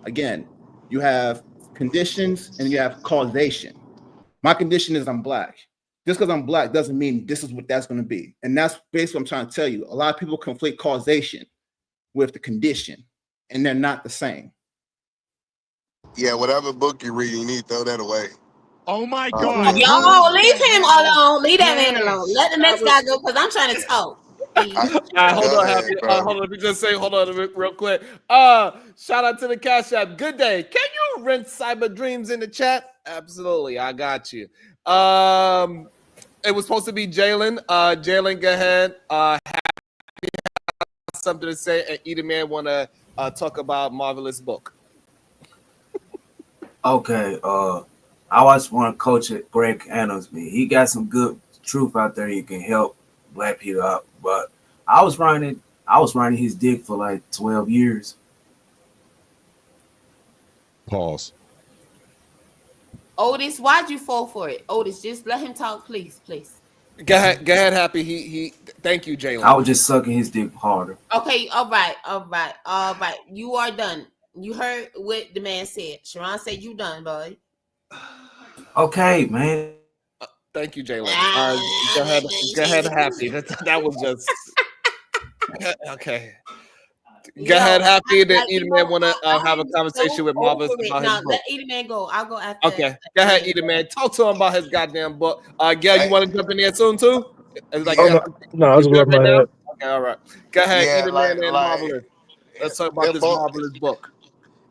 again, you have conditions and you have causation. My condition is I'm black. Just because I'm black doesn't mean this is what that's going to be. And that's basically what I'm trying to tell you. A lot of people conflate causation with the condition, and they're not the same. Yeah, whatever book you read, you need to throw that away. Oh my God. Y'all leave him alone. Leave that man alone. Let the next guy go because I'm trying to talk. Please. All right, hold Go on, ahead, Happy. bro. Hold on, let me just say, hold on real quick. Shout out to the Cash App. Good day. Can you rent Cyber Dreams in the chat? Absolutely, I got you. It was supposed to be Jalen. Jalen, go ahead. Happy has something to say, and Edie Man want to talk about Marvelous book. Okay, I watched one coach at Greg Annals. He got some good truth out there. He can help black people out. But I was riding his dick for like 12 years. Pause. Otis, why'd you fall for it? Otis, just let him talk, please. Go ahead, Happy. He thank you, Jalen. I was just sucking his dick harder. Okay, all right. You are done. You heard what the man said. Sharon said you done, boy. Okay, man. Thank you, Jalen. Go ahead, Happy. That was just okay. Go ahead, Happy. Then Edie Man want to have a conversation with Marvelous about his book. Let Edie Man go. I'll go after. Okay, go ahead, Edie Man. Talk to him about his goddamn book. Gail, you want to jump in there soon too? Like, No, I was you good rubbing my now? head. Okay, all right. Go ahead, Yeah, Edie Man and Marvelous. Let's talk about this Marvelous book.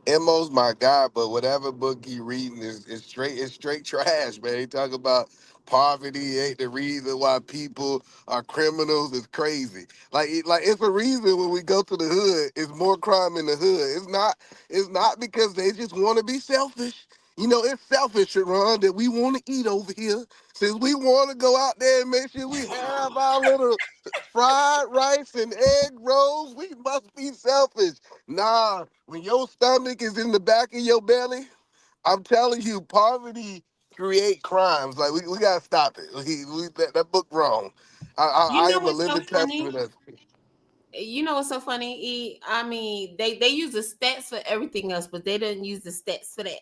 Emo's my guy, but whatever book he reading is straight trash, man. He talk about poverty ain't the reason why people are criminals. It's crazy. Like it's a reason when we go to the hood, it's more crime in the hood. It's not because they just want to be selfish. You know, it's selfish, Sharon, that we want to eat over here. Since we want to go out there and make sure we have our little fried rice and egg rolls, we must be selfish. Nah, when your stomach is in the back of your belly, I'm telling you, poverty create crimes. Like we gotta stop it. That book wrong. You I know am a what's so living funny? testament of it. You know what's so funny? I mean, they use the stats for everything else, but they didn't use the stats for that.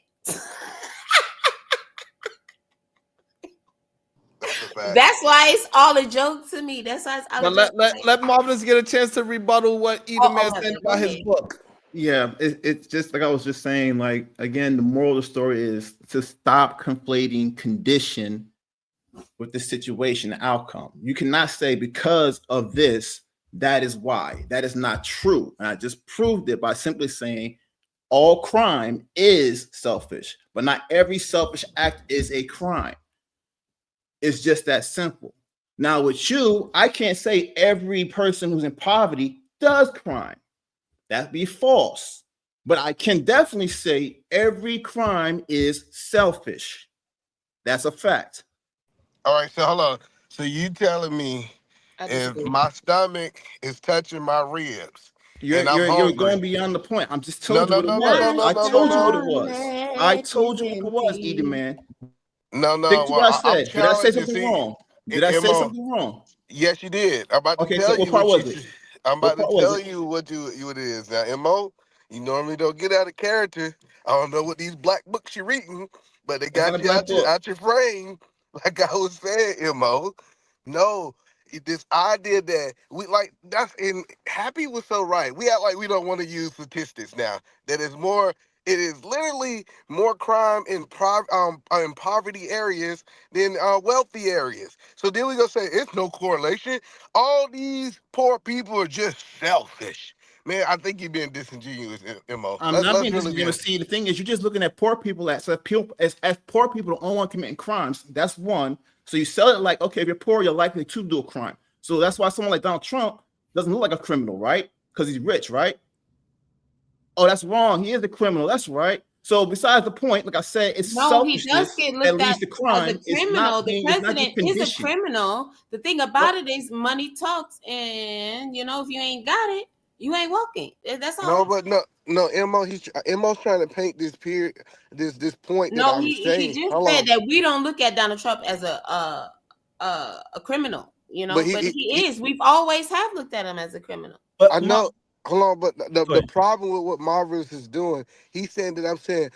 That's why it's all a joke to me. That's why it's all a But joke. let Marvelous get a chance to rebuttal what Edie Man said about his book. Yeah, it's just like I was just saying. Like again, the moral of the story is to stop conflating condition with the situation, the outcome. You cannot say because of this, that is why. That is not true. And I just proved it by simply saying all crime is selfish, but not every selfish act is a crime. It's just that simple. Now, with you, I can't say every person who's in poverty does crime. That'd be false. But I can definitely say every crime is selfish. That's a fact. All right, so hold on. So you telling me if my stomach is touching my ribs and I'm You're hungry, going beyond the point. I'm just telling you what it was. I told you what it was. I told you what it was, Edie Man. No, Think to what I well, I'm said. Did I say challenging. something See, wrong? Did I say Mo, something wrong? yes, you did. I'm about to Okay, tell what you part what was you. it? I'm What about to part was tell it? you what it is. Now, Mo, you normally don't get out of character. I don't know what these black books you're reading, but they It's not got a you black book. out your frame. Like I was saying, Mo. No, this idea that we like that's in Happy was so right. We act like we don't want to use statistics now. That is more. It is literally more crime in poverty areas than wealthy areas. So then we gonna say it's no correlation. All these poor people are just selfish. Man, I think you're being disingenuous, Mo. I'm Let's not being really be. disingenuous. See, the thing is, you're just looking at poor people as poor people the only one committing crimes. That's one. So you sell it like, okay, if you're poor, you're likely to do a crime. So that's why someone like Donald Trump doesn't look like a criminal, right? Because he's rich, right? Oh, that's wrong. He is a criminal. That's right. So besides the point, like I said, it's No, he does selfishness get that looked leads at to as a crime. It's criminal. not The just president is a condition. criminal. The thing about it is money talks, and you know if you ain't got it, you ain't walking. That's all. No, but no, Mo's trying to paint this point that No, I'm he saying. just Hold said on. that we don't look at Donald Trump as a criminal. You know, But but he is. We've always have looked at him as a criminal. I know. Hold on, but the problem with what Marvelous is doing, he's saying that I'm saying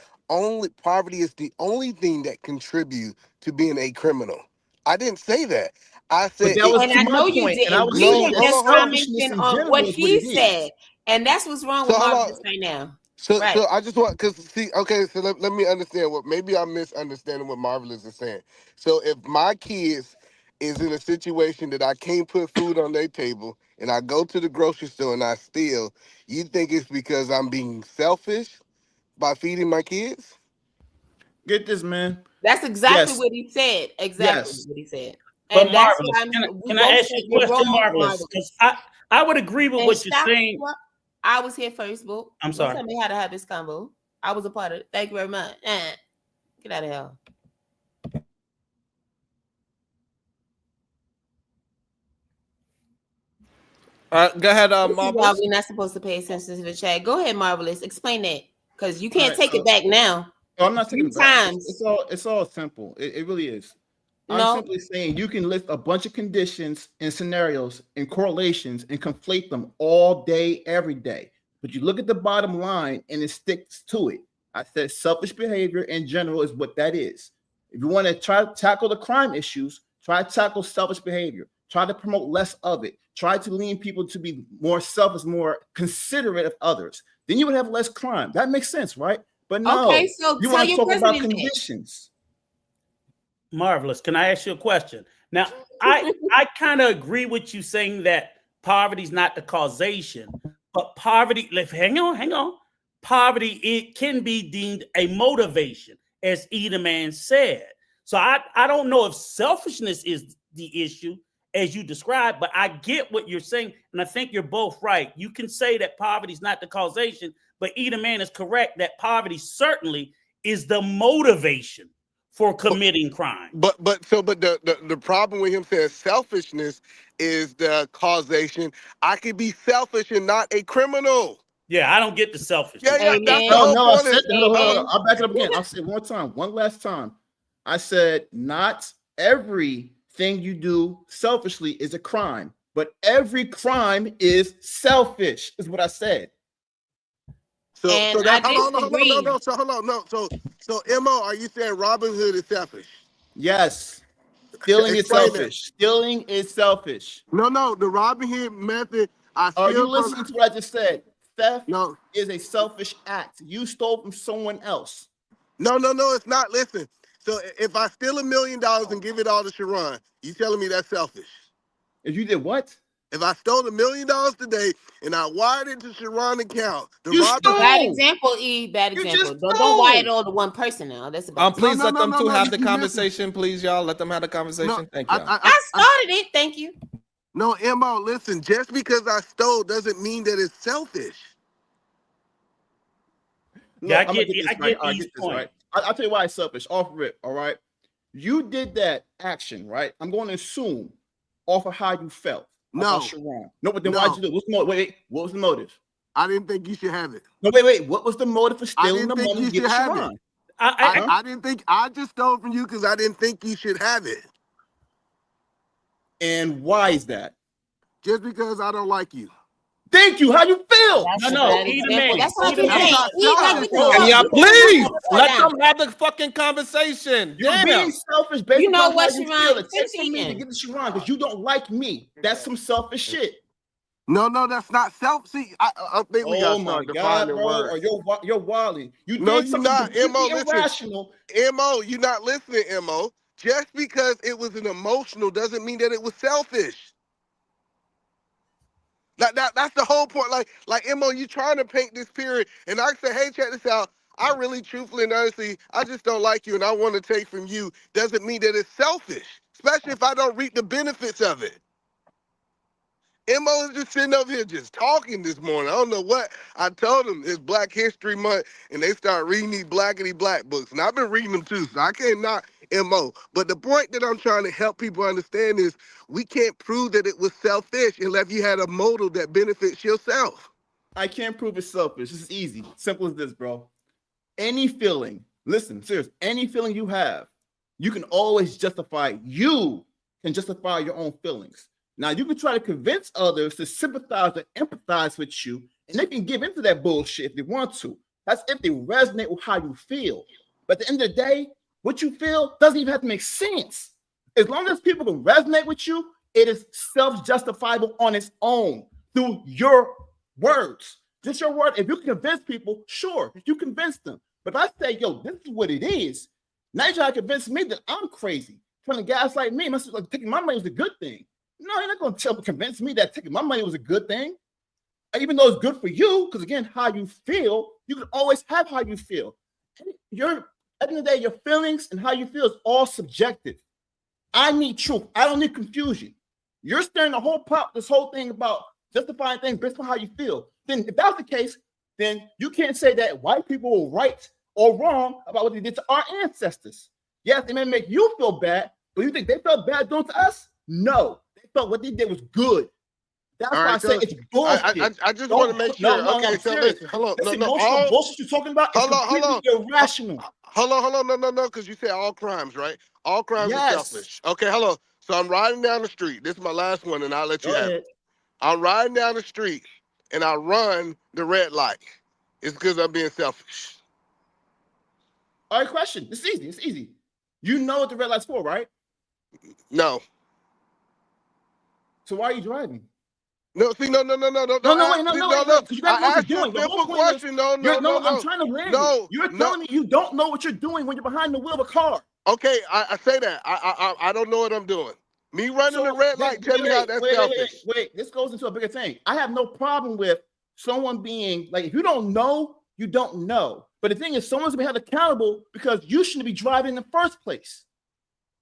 poverty is the only thing that contribute to being a criminal. I didn't say that. I said that was And to I my know you point, and I didn't. was We saying were that just selfishness commenting in on what general is what he it is. said, and that's what's wrong So with hold Marvelous on. right now. So Right. I just want let me understand what maybe I'm misunderstanding what Marvelous is saying. So if my kids is in a situation that I can't put food on their table and I go to the grocery store and I steal, you think it's because I'm being selfish by feeding my kids? Get this, man. That's exactly Yes. what he said. Exactly Yes. what he said. But And that's Marvelous, why we can I both ask said you a you're question, wrong, Marvelous? Because Marvelous. I would agree with And what you're stop. saying. Well, I was here first, boo. I'm Don't sorry. tell me how to have this combo. I was a part of it. Thank you very much. Get out of here. Go ahead, This is why Marvelous. we're not supposed to pay attention to the chat. Go ahead, Marvelous. Explain that. Because you All can't right, take so it back now. oh, I'm not taking it back. Times. It's all simple. It really is. I'm No. simply saying you can list a bunch of conditions and scenarios and correlations and conflate them all day, every day. But you look at the bottom line and it sticks to it. I said selfish behavior in general is what that is. If you want to try to tackle the crime issues, try to tackle selfish behavior. Try to promote less of it. Try to lean people to be more selfish, more considerate of others. Then you would have less crime. That makes sense, right? But no, Okay, so you tell want to your talk about president that. conditions. Marvelous. Can I ask you a question? Now, I kind of agree with you saying that poverty is not the causation, but poverty, hang on. Poverty, it can be deemed a motivation, as Edelman said. So I don't know if selfishness is the issue as you described, but I get what you're saying, and I think you're both right. You can say that poverty is not the causation, but Edelman is correct that poverty certainly is the motivation for committing crime. But the problem with him saying selfishness is the causation. I could be selfish and not a criminal. Yeah, I don't get the selfishness. Yeah, that's the No, whole I point. said that. Hold on. I'll back it up again. I'll say it one time, one last time. I said not everything you do selfishly is a crime, but every crime is selfish, is what I said. So And that I hold on, disagree. no. So hold on, no. So Mo, are you saying Robin Hood is selfish? Yes. Stealing is Explain that. selfish. Stealing is selfish. No, the Robin Hood method. Are you listening to what I just said? Theft is a selfish act. You stole from someone else. No, it's not. Listen. So if I steal $1 million and give it all to Sharon, you telling me that's selfish? If you did what? If I stole $1 million today and I wired it to Sharon's account, Bad example, E. Bad example. Don't wire it all to one person now. That's about Please No, let them two have the you conversation, please, y'all. Let them have the conversation. Thank you. I started it. Thank you. No, Mo, listen. Just because I stole doesn't mean that it's selfish. Look, I'm gonna get this right. I'll get this right. I'll tell you why it's selfish. Off rip, all right. You did that action, right? I'm going to assume off of how you felt. about Sharon. No, but then why'd you do it? What's the motive? Wait, what was the motive? I didn't think you should have it. No, wait. What was the motive for I stealing didn't the think money you to give should have Sharon? it. I didn't think. I just stole from you because I didn't think you should have it. And why is that? Just because I don't like you. Thank you. How you feel? No, Edelman. That's what I'm saying. Can y'all please let them have the fucking conversation? You're Damn. being selfish based You know upon what, how you Sharon? feel. It takes from me to get to Sharon because you don't like me. That's some selfish shit. No, that's not self. See, I think we got to start defining bro. words. Or you're wilding. You No, did you're something not. completely Mo, irrational. listen. Mo, you're not listening, Mo. Just because it was an emotional doesn't mean that it was selfish. That's the whole point. Like Mo, you trying to paint this period, and I say, hey, check this out. I really, truthfully and honestly, I just don't like you, and I want to take from you. Doesn't mean that it's selfish, especially if I don't reap the benefits of it. Mo is just sitting up here just talking this morning. I don't know what I told him. It's Black History Month, and they start reading these blackity black books, and I've been reading them too, so I can't knock Mo. But the point that I'm trying to help people understand is we can't prove that it was selfish unless you had a motive that benefits yourself. I can't prove it's selfish. This is easy. Simple as this, bro. Any feeling, listen, serious, any feeling you have, you can always justify. You can justify your own feelings. Now, you can try to convince others to sympathize or empathize with you, and they can give into that bullshit if they want to. That's if they resonate with how you feel. But at the end of the day, what you feel doesn't even have to make sense. As long as people can resonate with you, it is self-justifiable on its own through your words. Just your word. If you can convince people, sure, you convince them. But if I say, yo, this is what it is, now you're trying to convince me that I'm crazy. Trying to gaslight me, like taking my money was a good thing. No, you're not going to convince me that taking my money was a good thing. Even though it's good for you, because again, how you feel, you can always have how you feel. At the end of the day, your feelings and how you feel is all subjective. I need truth. I don't need confusion. You're stirring this whole thing about justifying things based on how you feel. Then if that's the case, then you can't say that white people were right or wrong about what they did to our ancestors. Yes, they may make you feel bad, but you think they felt bad doing to us? No. They felt what they did was good. That's why I say it's bullshit. I just want to make sure. Okay, so listen, hold on. No, bullshit you're talking about is completely irrational. Hold on, no, because you said all crimes, right? All crimes are selfish. Okay, hello. So I'm riding down the street. This is my last one, and I'll let you have it. I'm riding down the street, and I run the red light. It's because I'm being selfish. All right, question. It's easy. You know what the red light's for, right? No. So why are you driving? No, see, no. You guys know what you're doing. The whole question. I'm trying to land it. You're telling me you don't know what you're doing when you're behind the wheel of a car. Okay, I say that. I don't know what I'm doing. Me running the red light, tell me how that's selfish. Wait, this goes into a bigger thing. I have no problem with someone being like, if you don't know, you don't know. But the thing is, someone's gonna be held accountable because you shouldn't be driving in the first place.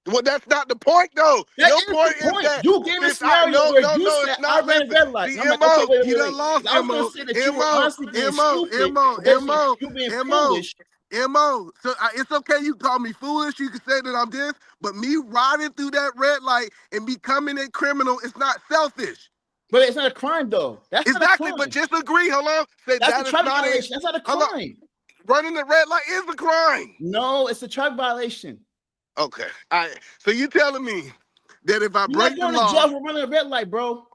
Well, that's not the point, though. Your point is that you gave a scenario where you said I ran a red light. I'm like, okay, wait. I was gonna say that you were honestly being stupid. You being foolish. MO. So it's okay. You call me foolish. You can say that I'm this, but me riding through that red light and becoming a criminal is not selfish. But it's not a crime, though. That's exactly. But just agree. Hello. Say that's a traffic violation. That's not a crime. Running the red light is a crime. No, it's a traffic violation. Okay. All right. So you telling me that if I break the law, you're not going to jail for running a red light, bro.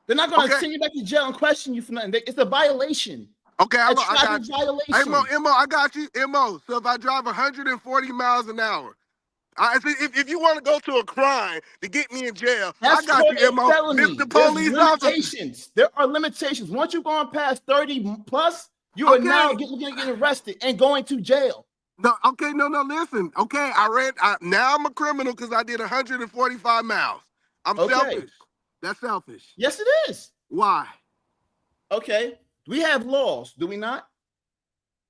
They're not going to send you back to jail and question you for nothing. It's a violation. Okay, I got you. Violation. Mo, I got you. Mo, so if I drive 140 miles an hour, if you want to go to a crime to get me in jail, I got you, Mo. If the police limitations. There are limitations. Once you've gone past 30 plus, you are now getting arrested and going to jail. No, listen. Okay, now I'm a criminal because I did 145 miles. I'm selfish. That's selfish. Yes, it is. Why? Okay. We have laws, do we not?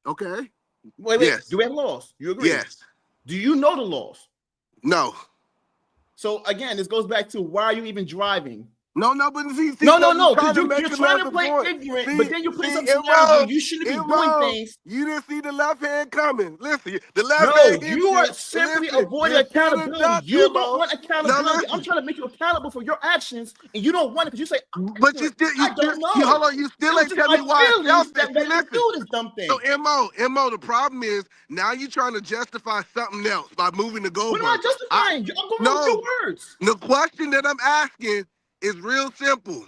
Okay. Wait. Yes. Do we have laws? You agree? Yes. Do you know the laws? No. So again, this goes back to why are you even driving? No, but see, no, because you're trying to play ignorant, but then you put something where you shouldn't be doing things. You didn't see the left hand coming. Listen, the left hand. No, you are simply avoiding accountability. You don't want accountability. I'm trying to make you accountable for your actions, and you don't want it because you say, but you still, I don't know. Hold on, you still ain't telling me why it's selfish. That do this dumb thing. So Mo, the problem is now you're trying to justify something else by moving the goalpost. What am I justifying? I'm going with your words. The question that I'm asking is real simple.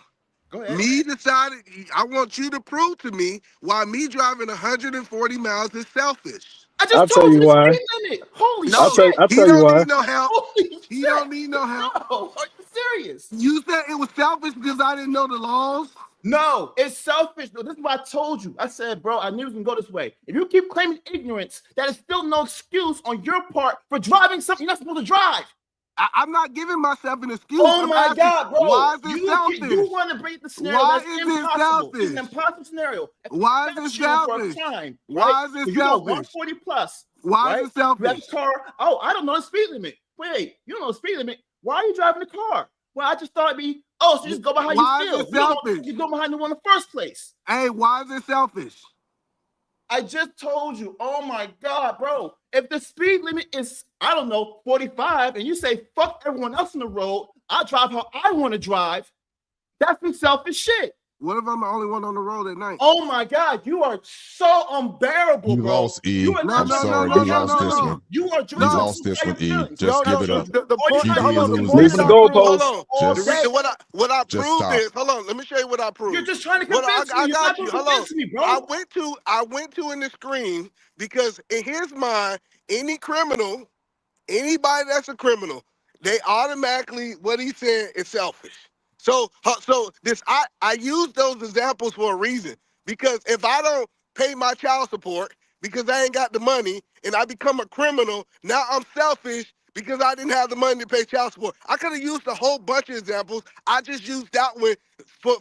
Go ahead. Me decided, I want you to prove to me why me driving 140 miles is selfish. I just told you the speed limit. Holy shit. He don't need no help. He don't need no help. No, are you serious? You said it was selfish because I didn't know the laws? No, it's selfish. This is what I told you. I said, bro, I knew it was going to go this way. If you keep claiming ignorance, that is still no excuse on your part for driving something you're not supposed to drive. I'm not giving myself an excuse. Oh my God, bro! Why is it selfish? You want to break the scenario? Why That's is impossible. it selfish? It's an impossible scenario. Why is it selfish? Why is it selfish? 140 plus. Why is it selfish? You have a car. Oh, I don't know the speed limit. Wait, you don't know the speed limit. Why are you driving the car? Well, I just thought it'd be. Oh, so just go by how you feel. Is it selfish? You go behind the one in the first place. Hey, why is it selfish? I just told you. Oh my God, bro. If the speed limit is, I don't know, 45, and you say, fuck everyone else on the road, I'll drive how I want to drive, that's some selfish shit. What if I'm the only one on the road at night? Oh my God, you are so unbearable, You bro. lost, E. You are I'm not sorry, trying you to lost this accountability. one. You are You lost this one, E. Just give it up. The point. GD, Hold you on. The lose point this that Moving I the one. proved. Hold goalposts. on. The Just, reason what I just proved stop. is. Hold on. Let me show you what I proved. You're just trying to What convince me. I You're not got going you. to Hold on. convince me, bro. I went to in the screen because in his mind, any criminal, anybody that's a criminal, they automatically what he said is selfish. So this I use those examples for a reason because if I don't pay my child support because I ain't got the money and I become a criminal, now I'm selfish because I didn't have the money to pay child support. I could have used a whole bunch of examples. I just used that one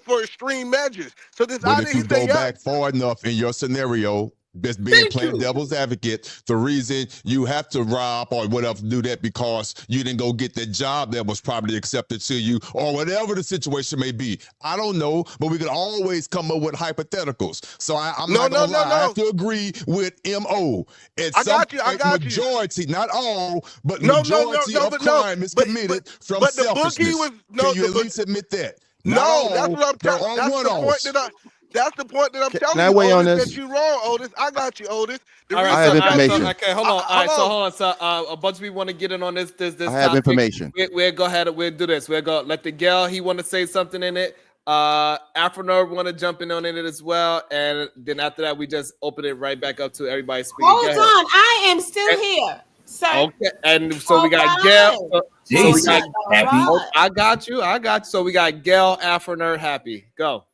for extreme measures. So this But idea if he you said, go yeah. back far enough in your scenario, just being Thank playing you. devil's advocate, the reason you have to rob or whatever do that because you didn't go get the job that was probably accepted to you or whatever the situation may be. I don't know, but we can always come up with hypotheticals. So I'm not gonna lie. I have to agree with MO. At I some got you. I point, got you. majority, not all, but No, majority of crime is committed from but the bookie selfishness. was Can you at least admit that? Not No, that's all. what I'm There telling. are That's the point one-offs. that that's the point that I'm Can telling I you, weigh on Otis. this? That you wrong, Otis. I got you, Otis. The I reason have I got information. Okay, hold on. All right, hold on. so a bunch of people want to get in on this I have topic. information. We'll go ahead and we'll do this. We'll go let the gal he want to say something in it. Afronerd want to jump in on it as well, and then after that we just open it right back up to everybody speaking. Hold on, I am still here, sir. Okay, and so we got All Gail. right. So we got Happy. Oh, I got you. So we got Gail, Afronerd, Happy. Go.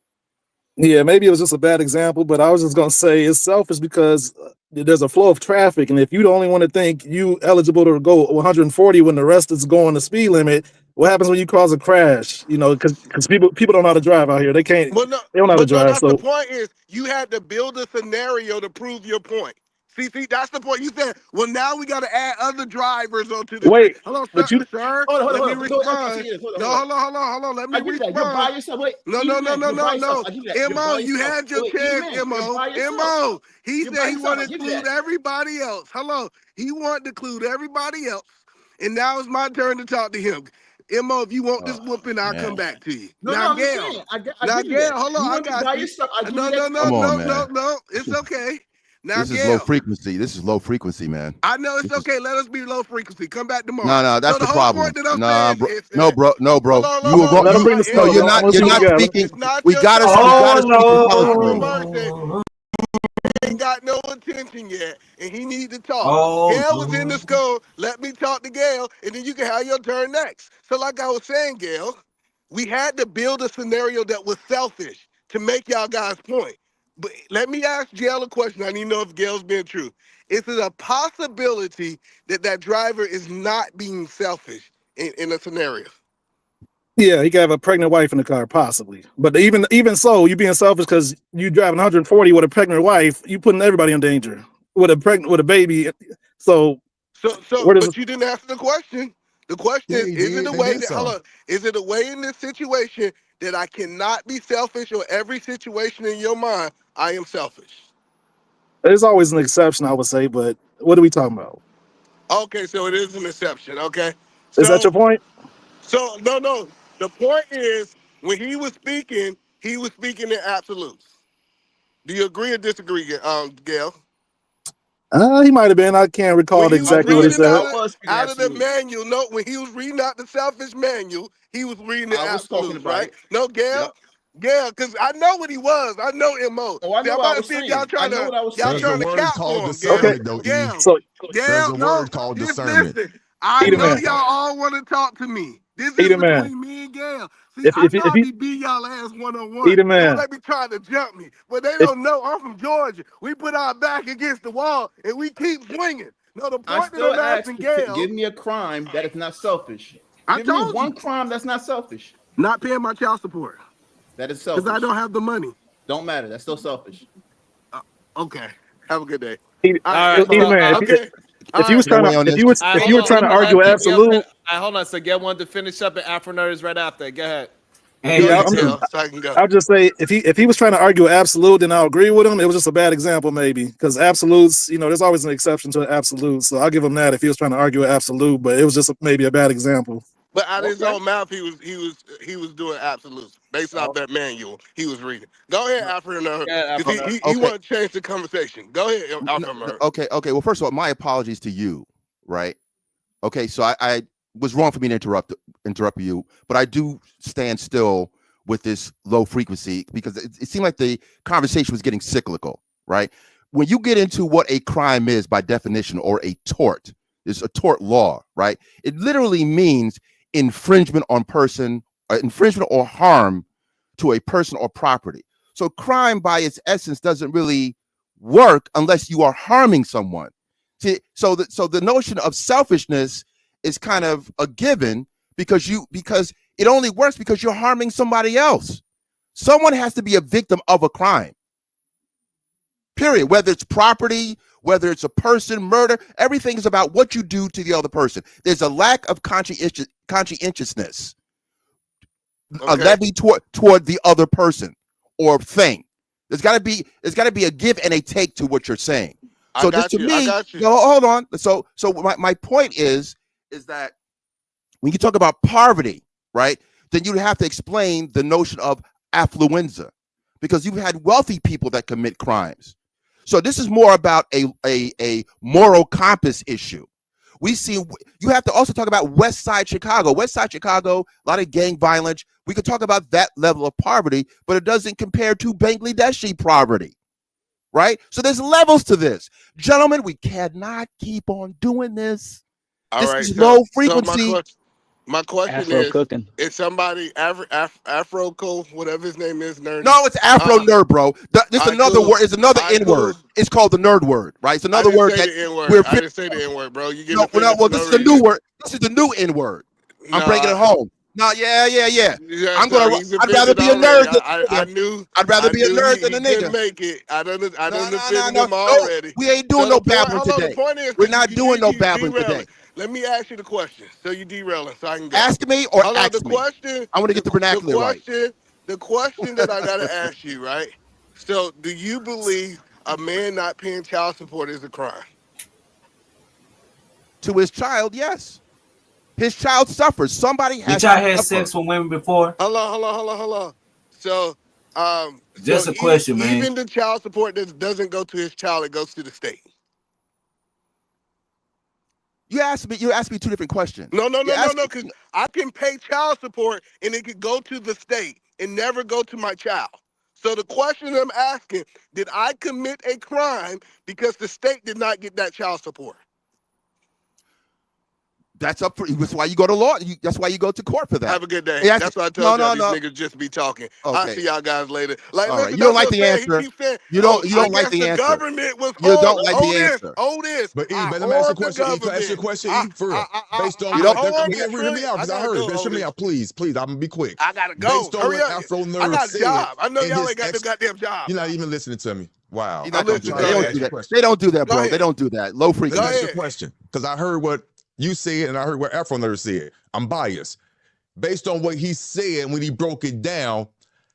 Yeah, maybe it was just a bad example, but I was just gonna say it's selfish because there's a flow of traffic, and if you the only one to think you eligible to go 140 when the rest is going the speed limit, what happens when you cause a crash? You know, because people don't know how to drive out here. They can't. Well, no, They don't know how to but no, drive. that's the So point. Is you had to build a scenario to prove your point. See, that's the point. You said, well, now we got to add other drivers onto the street. wait, Hello, but you sir. Hold Let me on. Before I respond. continue, hold No, on. hold on. Let me I give you that. You're by respond. yourself. Wait, No. You're by yourself. I give you that. You're Mo, by you yourself. had your Wait, chance, You're Mo. by yourself. Mo, he You're said by he yourself. wanted I to give you include that. everybody else. Hello, he wanted to include everybody else. And now it's my turn to talk to him. Mo, if you want this whooping, I'll come back to you. No, Now, I'm just Gail. saying. I Now, give you that. Gail, hold on, You I want me by got you. yourself? I give No, you that. Come on, man. no. It's okay. Now, This is low Gail. frequency. This is low frequency, man. I know it's This is okay. Let us be low frequency. Come back tomorrow. no. That's So the the whole point problem. that I'm Nah, saying bro. is No, that bro. You were hold wrong. on. let them You bring the no. smoke. You're I'm not. gonna You're see what you not got. speaking. It's not We your gotta. turn. We gotta speak Dr. intelligently. Mercy ain't got no attention yet, and he need to talk. Oh, Gail was in the school. Let me talk to Gail, and then you can have your turn next. So, like I was saying, Gail, we had to build a scenario that was selfish to make y'all guys' point. But let me ask Gail a question. I need to know if Gail's being true. Is it a possibility that that driver is not being selfish in a scenario? Yeah, he could have a pregnant wife in the car, possibly. But even so, you being selfish because you driving 140 with a pregnant wife, you putting everybody in danger with a baby. So where does But you didn't answer the question. The question Yeah, is it a they way did that, hold some. on, is it a way in this situation that I cannot be selfish, or every situation in your mind, I am selfish? there's always an exception, I would say. But what are we talking about? Okay, so it is an exception, okay? Is that So, your point? no. The point is, when he was speaking in absolutes. Do you agree or disagree, Gail? He might have been. I can't When recall he was exactly what he reading said. out of the manual, no, when he was reading out the selfish manual, he was reading the I was talking absolutes, about right? it. No, Gail? Yep. Gail, because I know what he was. I know MO. Oh, I See, know I'm what I about to was see if y'all saying. I trying know to what I was y'all saying. There's a trying to word count called for him, Gail. Okay, discernment, though, E. Gail, so There's Gail, a no, word called just discernment. listen. I Edie know man, y'all all want to talk to me. This is Edie man, between me and Gail. See, if I if know if I you be beating y'all ass one-on-one. Edie Don't man, let me try to jump me. But they if don't know I'm from Georgia. We put our back against the wall and we keep swinging. No, the I point that still I'm ask asking to Gail, give me a crime that is not selfish. I Give me told one you, crime that's not selfish. not paying my child support That is because I selfish. don't have the money. Don't matter. That's still selfish. Okay, have a good day. Edie, All All right, right. Edie So man, okay, all if you was right. Can I trying to weigh on this? if you hold were on. trying to Hold argue on. absolute, Hold on. So Gail wanted to finish up, and Afronerd is right after. Go ahead. hey, Go yeah, ahead, listen. Gail, so I can go. I'll just say if he was trying to argue absolute, then I'll agree with him. It was just a bad example, maybe, because absolutes, there's always an exception to an absolute. So I'll give him that if he was trying to argue an absolute, but it was just maybe a bad example. But out of his Okay. own mouth, he was doing absolutes based off that manual he was reading. Go ahead, Afro. Yeah, Because he Okay. want to change the conversation. Go ahead, Afro. Okay. Well, first of all, my apologies to you, right? Okay, so I was wrong for me to interrupt you, but I do stand still with this low frequency because it seemed like the conversation was getting cyclical, right? When you get into what a crime is by definition, or a tort, it's a tort law, right? It literally means infringement on person, infringement or harm to a person or property. So crime by its essence doesn't really work unless you are harming someone. See, so the notion of selfishness is kind of a given because it only works because you're harming somebody else. Someone has to be a victim of a crime. Period. Whether it's property, whether it's a person, murder, everything is about what you do to the other person. There's a lack of conscientiousness, a levy toward the other person or thing. There's got to be a give and a take to what you're saying. So this to me, no, hold on. So my point is that when you talk about poverty, right, then you have to explain the notion of affluenza, because you've had wealthy people that commit crimes. So this is more about a moral compass issue. We see you have to also talk about West Side Chicago. West Side Chicago, a lot of gang violence. We could talk about that level of poverty, but it doesn't compare to Bangladeshi poverty. Right? So there's levels to this. Gentlemen, we cannot keep on doing this. All right, is low frequency. So my question Afro is, cooking. is somebody Afro whatever his name is, nerd? No, it's Afro nerd, bro. This another word. It's another N word. Cool. It's called the nerd word, right? It's another I word didn't that say the N word. we're. I didn't say the N word, bro. You get well, this is the new word. This is the new N word. I'm bringing it home. No, yeah. I'd rather be a nerd than I knew. I'd rather be a nerd than a nigga. Couldn't make it. I done offended him already. We ain't doing no babbling today. The point is, we're not doing no babbling today. Let me ask you the question. So you derailing, so I can go. Ask me or ask me. Question. I want to get the vernacular right. The question that I gotta ask you, right? So, do you believe a man not paying child support is a crime? To his child, yes. His child suffers. Somebody has. Did y'all have sex with women before? Hold on. So, just a question, man. Even the child support that doesn't go to his child, it goes to the state. You asked me two different questions. No, because I can pay child support and it could go to the state and never go to my child. So the question I'm asking, did I commit a crime because the state did not get that child support? That's up for you. That's why you go to law. That's why you go to court for that. Have a good day. Yeah, that's why I told y'all these niggas just be talking. Okay. I'll see y'all guys later. Like, all listen, right. You don't like the answer. You don't like the answer. Government was you don't like the answer. This. But let me ask you a question. Can I ask you a question, E? For real. Based on hear me out, because I heard it. Hear me out, please. I'm gonna be quick. I gotta go. Based on what Afro Nerd I got a job. I know said y'all ain't got no goddamn job. You're not even listening to me. Wow. They don't do that, bro. They don't do that. Low frequency. Let me ask you a question, because I heard what you said and I heard what Afro Nerd said. I'm biased. Based on what he said when he broke it down,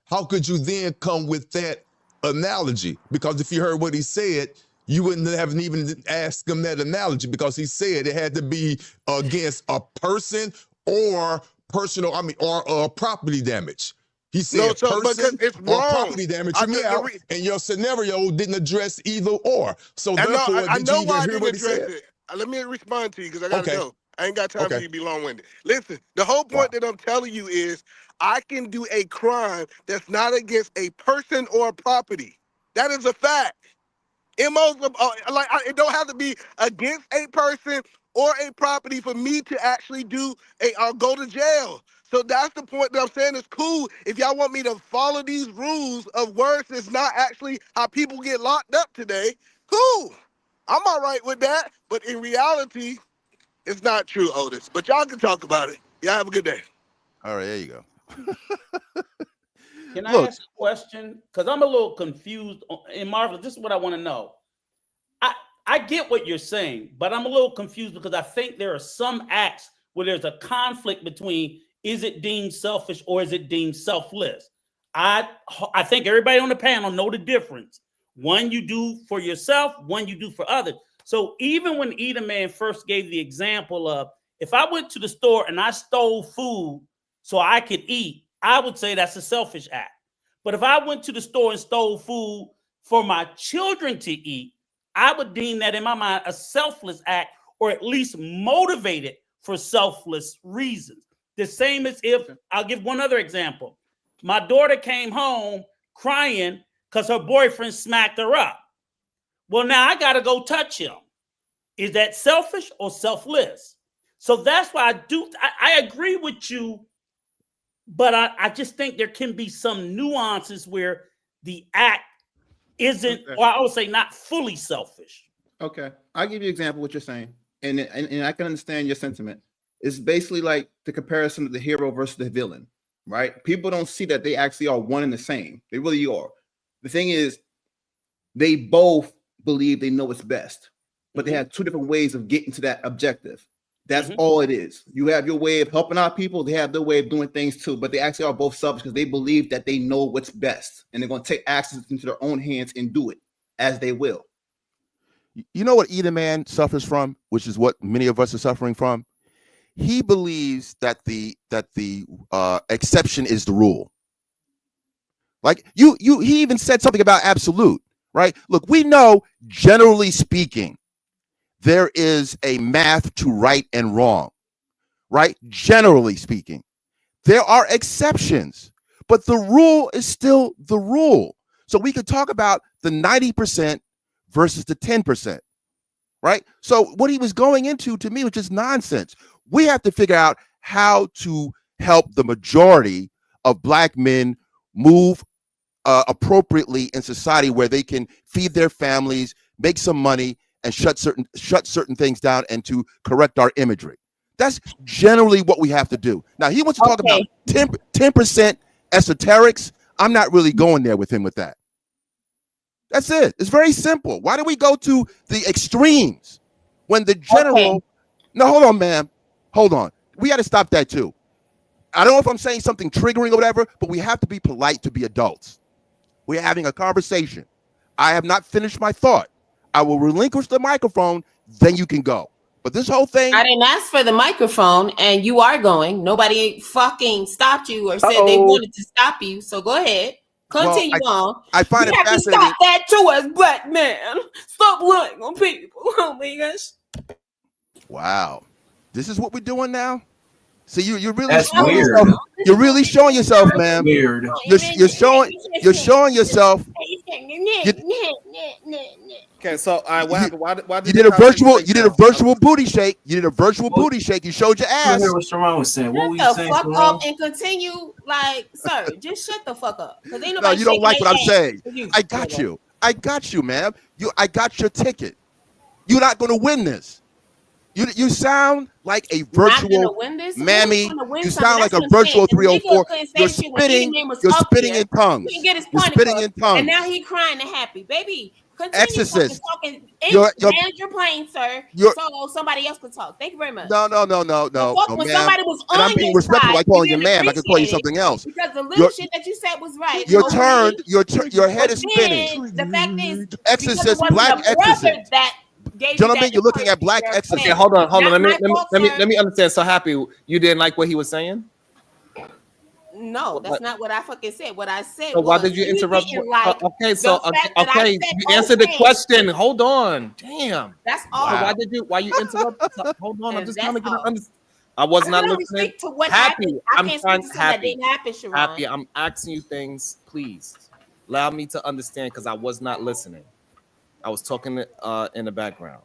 how could you then come with that analogy? Because if you heard what he said, you wouldn't have even asked him that analogy, because he said it had to be against a person or property damage. He said person it's or wrong. property damage. And your scenario didn't address either or. So therefore, did you even hear what he said? Let me respond to you because I gotta go. I ain't got time for you to be long-winded. Listen, the whole point that I'm telling you is I can do a crime that's not against a person or a property. That is a fact. It don't have to be against a person or a property for me to actually go to jail. So that's the point that I'm saying. It's cool if y'all want me to follow these rules of words that's not actually how people get locked up today. Cool. I'm all right with that, but in reality, it's not true, Otis. But y'all can talk about it. Y'all have a good day. All right, there you go. Can I ask a question? Because I'm a little confused. In Marvel, this is what I want to know. I get what you're saying, but I'm a little confused because I think there are some acts where there's a conflict between is it deemed selfish or is it deemed selfless? I think everybody on the panel know the difference. One you do for yourself, one you do for others. So even when Eda Man first gave the example of If I went to the store and I stole food so I could eat, I would say that's a selfish act. But if I went to the store and stole food for my children to eat, I would deem that in my mind a selfless act, or at least motivated for selfless reasons. The same as if, I'll give one other example. My daughter came home crying because her boyfriend smacked her up. Well, now I got to go touch him. Is that selfish or selfless? So that's why I agree with you, but I just think there can be some nuances where the act isn't, or I would say not fully selfish. Okay, I'll give you an example of what you're saying, and I can understand your sentiment. It's basically like the comparison of the hero versus the villain, right? People don't see that they actually are one and the same. They really are. The thing is, they both believe they know what's best, but they have two different ways of getting to that objective. That's all it is. You have your way of helping out people. They have their way of doing things too, but they actually are both selfish because they believe that they know what's best, and they're going to take actions into their own hands and do it as they will. You know what Either Man suffers from, which is what many of us are suffering from? He believes that the exception is the rule. Like he even said something about absolute, right? Look, we know, generally speaking, there is a math to right and wrong, right? Generally speaking, there are exceptions, but the rule is still the rule. So we could talk about the 90% versus the 10%, right? So what he was going into, to me, was just nonsense. We have to figure out how to help the majority of Black men move appropriately in society, where they can feed their families, make some money, and shut certain things down, and to correct our imagery. That's generally what we have to do. Now, he wants to talk about 10% esoterics. I'm not really going there with him with that. That's it. It's very simple. Why do we go to the extremes when the general... No, hold on, ma'am. Hold on. We got to stop that too. I don't know if I'm saying something triggering or whatever, but we have to be polite to be adults. We're having a conversation. I have not finished my thought. I will relinquish the microphone, then you can go. But this whole thing... I didn't ask for the microphone, and you are going. Nobody fucking stopped you or said they wanted to stop you, so go ahead. Continue on. I find it fascinating. To stop that too as Black man. Stop lying on people. Oh my gosh. Wow. This is what we're doing now? So you're really That's showing weird. yourself. You're really showing yourself, ma'am. Weird. You're showing yourself. Okay, so what happened? Why did You did a virtual booty shake. You did a virtual booty shake. You showed your ass. What Sharon was saying. What were you Shut the saying, fuck Sharon? up and continue, like, sir. Just shut the fuck up. Ain't No, nobody you don't like what I'm saying. You. I got you. I got you, ma'am. I got your ticket. You're not going to win this. You sound like a virtual mammy. You sound like a virtual 304. You're spitting in tongues. You're spitting in tongues. And now he crying and happy. Baby, continue Exorcist. talking. You're Your plane, sir. So somebody else could talk. Thank you very much. No, when ma'am. somebody was And on I'm being your respectful side, by calling you didn't ma'am. I could call you appreciate something else. Because the little shit that you said was right. Your head is spinning. The fact is, Exorcist, Black Exorcist. Gentlemen, you're looking at Black Exorcist. Okay, hold on. Let me understand. So Happy, you didn't like what he was saying? No, that's not what I fucking said. What I said. So why did you interrupt? Okay, you answered the question. Hold on. Damn. That's all. Wow. Why you interrupt? Hold on. I'm just trying to get an understanding. I was not listening. To what Happy. I'm trying to that didn't happen, Sharon. Happy. I'm asking you things. Please allow me to understand, because I was not listening. I was talking in the background.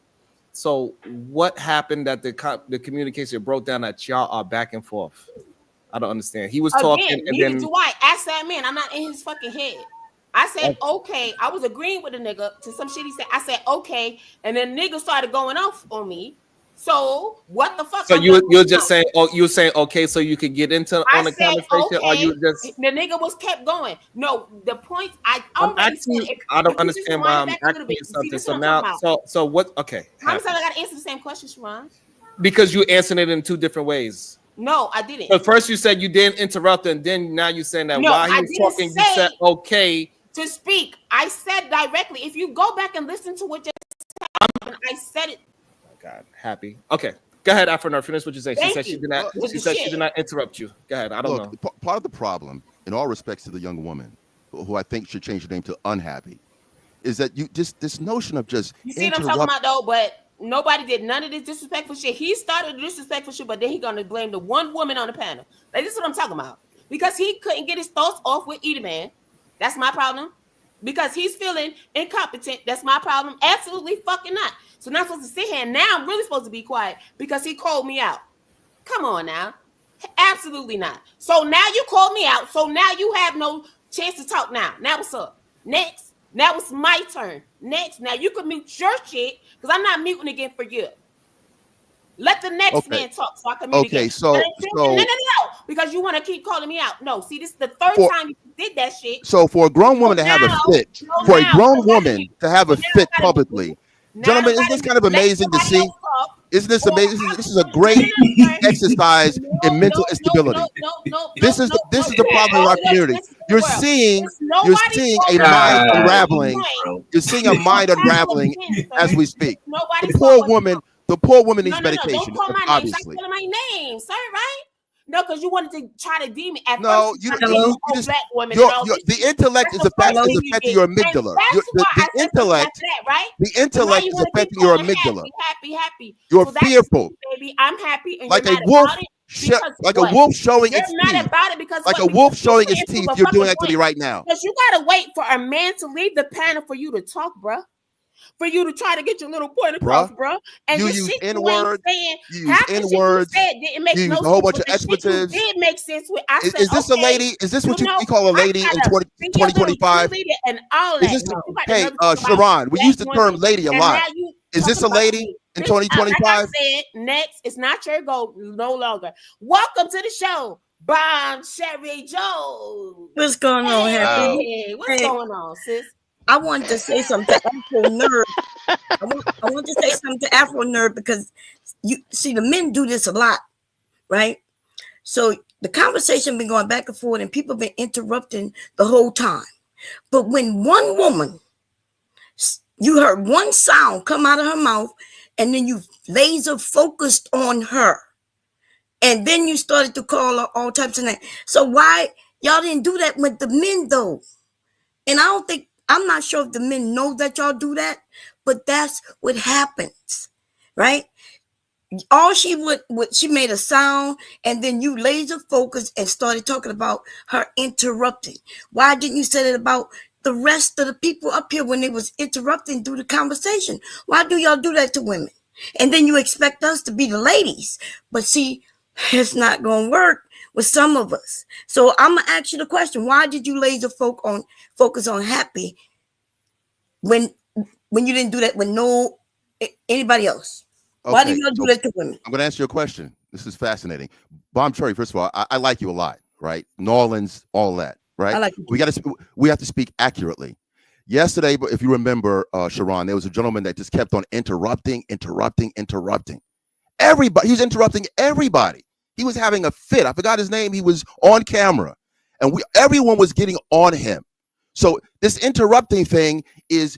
So what happened that the communication broke down that y'all are back and forth? I don't understand. He was talking, and neither then do I. Ask that man. I'm not in his fucking head. I said okay. I was agreeing with the nigga to some shit he said. I said okay, and then nigga started going off on me. So what the fuck? So you're just saying, you're saying okay, so you could get into on the conversation, or you just the nigga was kept going. No, the point I'm asking you, I don't understand why I'm asking you something. So now, so what? Okay, how many times I gotta answer the same question, Sharon? Because you answered it in two different ways. No, I didn't. But first you said you didn't interrupt, and then now you're saying that while he was talking, you said okay to speak. I said directly. If you go back and listen to what just happened, I said it. God, Happy. Okay. Go ahead, Afro Nerd. Finish what you say. She Thank said she you. did not. With She the said she shit. did not interrupt you. Go ahead. I don't know. Part of the problem, in all respects to the young woman, who I think should change her name to Unhappy, is that you this notion of just You see what I'm talking about though? But nobody did none of this disrespectful shit. He started the disrespectful shit, but then he gonna blame the one woman on the panel. Like, this is what I'm talking about. Because he couldn't get his thoughts off with Eda Man. That's my problem. Because he's feeling incompetent. That's my problem. Absolutely fucking not. So now I'm supposed to sit here and now I'm really supposed to be quiet because he called me out. Come on now. Absolutely not. So now you called me out. So now you have no chance to talk now. Now what's up? Next. Now it's my turn. Next. Now you can mute your shit because I'm not muting again for you. Let the next man talk so I can mute again. No, because you want to keep calling me out. No, see, this is the third time you did that shit. So for a grown woman to have a fit, for a grown woman to have a fit publicly, gentlemen, isn't this kind of amazing to see? Isn't this amazing? This is a great exercise in mental instability. This is the problem in our community. You're seeing a mind unraveling. You're seeing a mind unraveling as we speak. The poor woman needs medication, Don't call my obviously. name. Stop calling my name, sir, right? No, because you wanted to try to deem me at No, first. you Just black women. the intellect is affecting your amygdala. The intellect, right? the intellect is affecting your amygdala. Happy. You're So that's fearful, baby. I'm happy, and like you're a mad wolf, about it like a wolf showing you're its mad teeth. about it because Like what? a wolf Because showing you its put teeth. into a You're doing fucking that to me point. right now. Because you gotta wait for a man to leave the panel for you to talk, bruh. For you to try to get your little point across, bruh. And You the use shit N-words, saying, you use half the shit you N-words, said didn't make you no use a whole sense. bunch of But the shit you expletives. did make sense with. I said, Is this a okay, lady? Is this what you you know, call a lady I in gotta be your little 2025? cheerleader and all Is that. this But you got the hey, nerve to talk about Sharon, we black use the term women, lady a and lot. now you Is this a talking about lady me. in Bitch, like I 2025? said, next, it's not your goal no longer. Welcome to the show, Bomb Sherry Joe. What's going on, Happy? Hey, what's going on, sis? I wanted to say something to Afro Nerd. I want to say something to Afro Nerd because you see the men do this a lot, right? So the conversation been going back and forth, and people been interrupting the whole time. But when one woman, you heard one sound come out of her mouth, and then you laser focused on her, and then you started to call her all types of names. So why y'all didn't do that with the men though? And I'm not sure if the men know that y'all do that, but that's what happens, right? All she made a sound, and then you laser focused and started talking about her interrupting. Why didn't you say that about the rest of the people up here when they was interrupting through the conversation? Why do y'all do that to women? And then you expect us to be the ladies. But see, it's not going to work with some of us. So I'm going to ask you the question. Why did you laser focus on Happy when you didn't do that with anybody else? Why do you do that to women? I'm going to answer your question. This is fascinating. Bomb Cherry, first of all, I like you a lot, right? New Orleans, all that, right? I like you. We have to speak accurately. Yesterday, if you remember, Sharon, there was a gentleman that just kept on interrupting. Everybody, he was interrupting everybody. He was having a fit. I forgot his name. He was on camera, and everyone was getting on him. So this interrupting thing is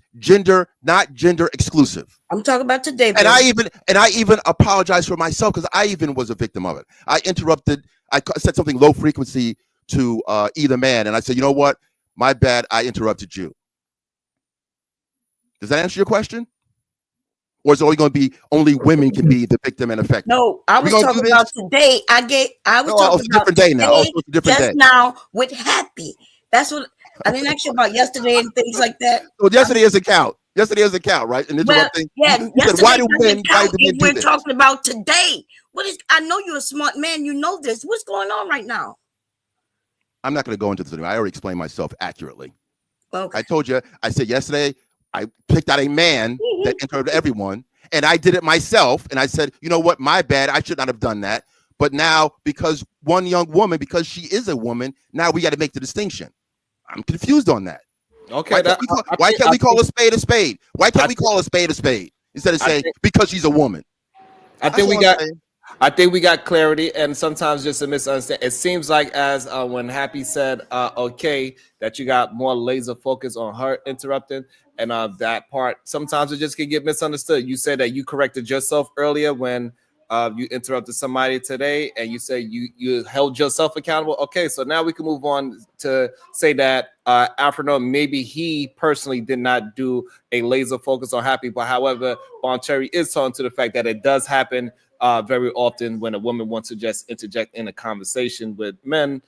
not gender exclusive. I'm talking about today, and I even apologize for myself because I even was a victim of it. I interrupted. I said something low frequency to either man, and I said, you know what, my bad. I interrupted you. Does that answer your question? Or is it only going to be only women can be the victim and affected? No, I was talking about today. I was talking about different day now. Oh, it's a different just day. now with Happy. That's what I didn't ask you about yesterday and things like that. Well, yesterday doesn't count. Yesterday doesn't count, right? And interrupting. Yeah, you said, why do men we're do this? talking about today. I know you're a smart man. You know this. What's going on right now? I'm not going to go into this anymore. I already explained myself accurately. Okay. I told you. I said yesterday. I picked out a man that interrupted everyone, and I did it myself. And I said, you know what? My bad. I should not have done that. But now, because one young woman, because she is a woman, now we got to make the distinction. I'm confused on that. Okay. Why can't we call a spade a spade? Why can't we call a spade a spade instead of saying because she's a woman? I think we got clarity, and sometimes just a misunderstanding. It seems like as when Happy said, okay, that you got more laser focus on her interrupting, and that part, sometimes it just can get misunderstood. You said that you corrected yourself earlier when you interrupted somebody today, and you say you held yourself accountable. Okay, so now we can move on to say that Afro, maybe he personally did not do a laser focus on happy, but however, Bon Cherry is talking to the fact that it does happen very often when a woman wants to just interject in a conversation with men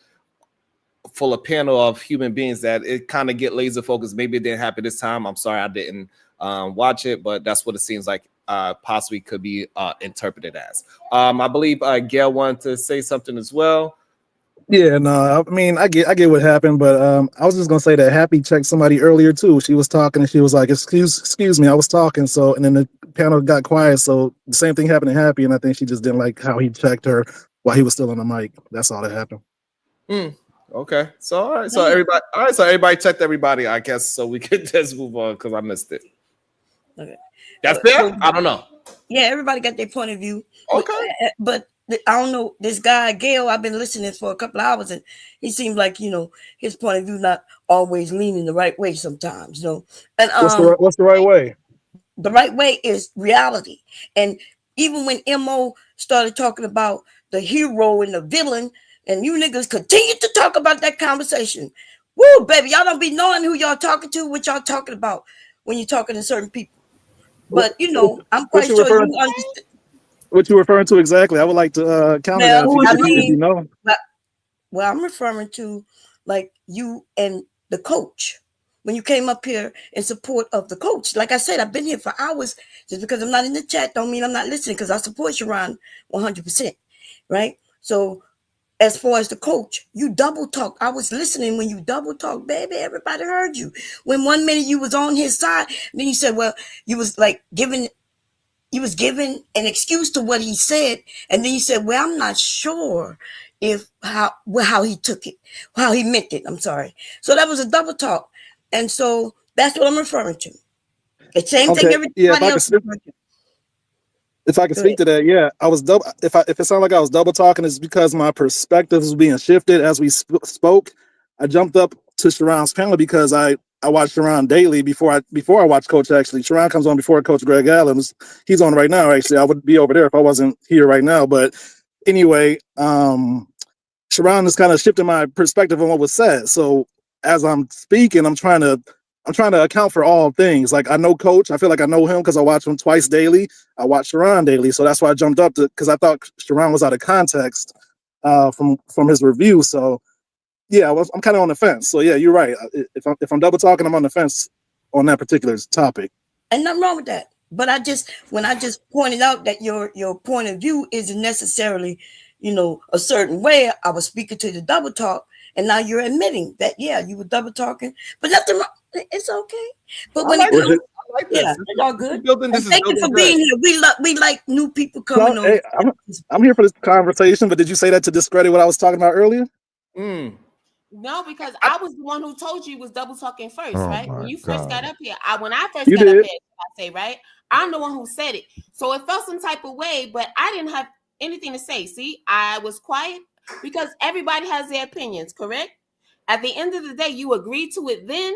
full of panel of human beings that it kind of get laser focused. Maybe it didn't happen this time. I'm sorry I didn't watch it, but that's what it seems like possibly could be interpreted as. I believe Gail wanted to say something as well. Yeah, no, I mean, I get what happened, but I was just gonna say that Happy checked somebody earlier too. She was talking and she was like, excuse me, I was talking. So, and then the panel got quiet. So the same thing happened to Happy, and I think she just didn't like how he checked her while he was still on the mic. That's all that happened. Okay, so all right, so everybody checked everybody, I guess, so we could just move on because I missed it. Okay. That's fair. I don't know. Yeah, everybody got their point of view. Okay, but I don't know this guy Gail. I've been listening for a couple of hours, and he seems like his point of view not always leaning the right way sometimes. And what's the right way? The right way is reality. And even when Mo started talking about the hero and the villain, and you niggas continue to talk about that conversation, woo, baby, y'all don't be knowing who y'all talking to, what y'all talking about when you're talking to certain people. But I'm quite sure you understand. What you referring to exactly? I would like to counter that if you know. Well, I'm referring to like you and the coach when you came up here in support of the coach. Like I said, I've been here for hours. Just because I'm not in the chat don't mean I'm not listening, because I support Sharon 100%, right? So as far as the coach, you double talk. I was listening when you double talk, baby. Everybody heard you. When 1 minute you was on his side, then you said, well, you was giving an excuse to what he said, and then you said, well, I'm not sure how he took it, how he meant it. I'm sorry. So that was a double talk, and so that's what I'm referring to. The same thing everybody else. If I can speak to that, yeah, I was double. If it sounded like I was double talking, it's because my perspective was being shifted as we spoke. I jumped up to Sharon's panel because I watch Sharon daily before I watch Coach. Actually, Sharon comes on before Coach Greg Adams. He's on right now. Actually, I would be over there if I wasn't here right now. But anyway, Sharon is kind of shifting my perspective on what was said. So as I'm speaking, I'm trying to account for all things. Like, I know Coach. I feel like I know him because I watch him twice daily. I watch Sharon daily, so that's why I jumped up because I thought Sharon was out of context from his review. So yeah, I'm kind of on the fence. So yeah, you're right. If I'm double talking, I'm on the fence on that particular topic. And nothing wrong with that. But when I just pointed out that your point of view isn't necessarily, a certain way, I was speaking to the double talk, and now you're admitting that, yeah, you were double talking, but nothing wrong. It's okay. But when it comes, yeah, it's all good. Thank you for being here. We like new people coming on. Hey, I'm here for this conversation, but did you say that to discredit what I was talking about earlier? No, because I was the one who told you was double talking first, right? When you first got up here, when I first got up here, I say, right? I'm the one who said it. So it felt some type of way, but I didn't have anything to say. See, I was quiet because everybody has their opinions, correct? At the end of the day, you agreed to it then,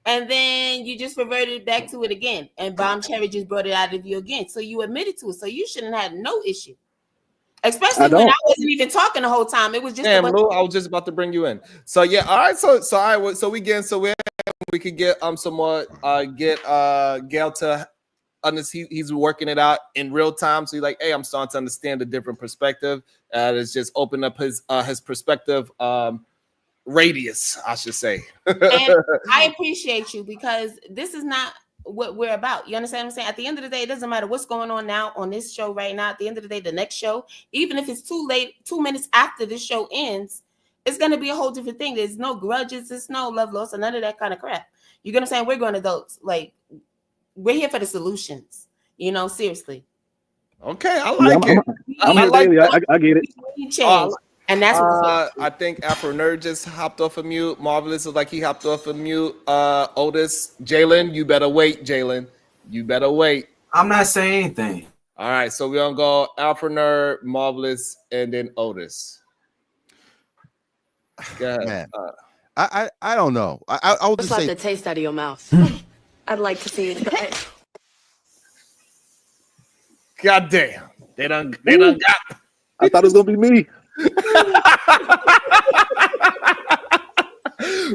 and then you just reverted back to it again. And Bomb Cherry just brought it out of you again. So you admitted to it. So you shouldn't have no issue. Especially when I wasn't even talking the whole time. It was just I was just about to bring you in. So yeah, all right. So we could get some more get Gail to understand. He's working it out in real time. So he's like, hey, I'm starting to understand a different perspective. It's just open up his perspective radius, I should say. And I appreciate you, because this is not what we're about. You understand what I'm saying? At the end of the day, it doesn't matter what's going on now on this show right now. At the end of the day, the next show, even if it's too late, 2 minutes after this show ends, it's going to be a whole different thing. There's no grudges, there's no love loss, and none of that kind of crap. You get what I'm saying? We're grown adults. Like, we're here for the solutions. Seriously. Okay, I like it. I get it. And that's what I think Afro Nerd just hopped off of mute. Marvelous is like he hopped off of mute. Otis, Jalen, you better wait, Jalen. You better wait. I'm not saying anything. All right, so we're gonna go Afro Nerd, Marvelous, and then Otis. Go ahead. Man, I don't know. I will just say the taste out of your mouth. I'd like to see it. God damn. They done got. I thought it was gonna be me.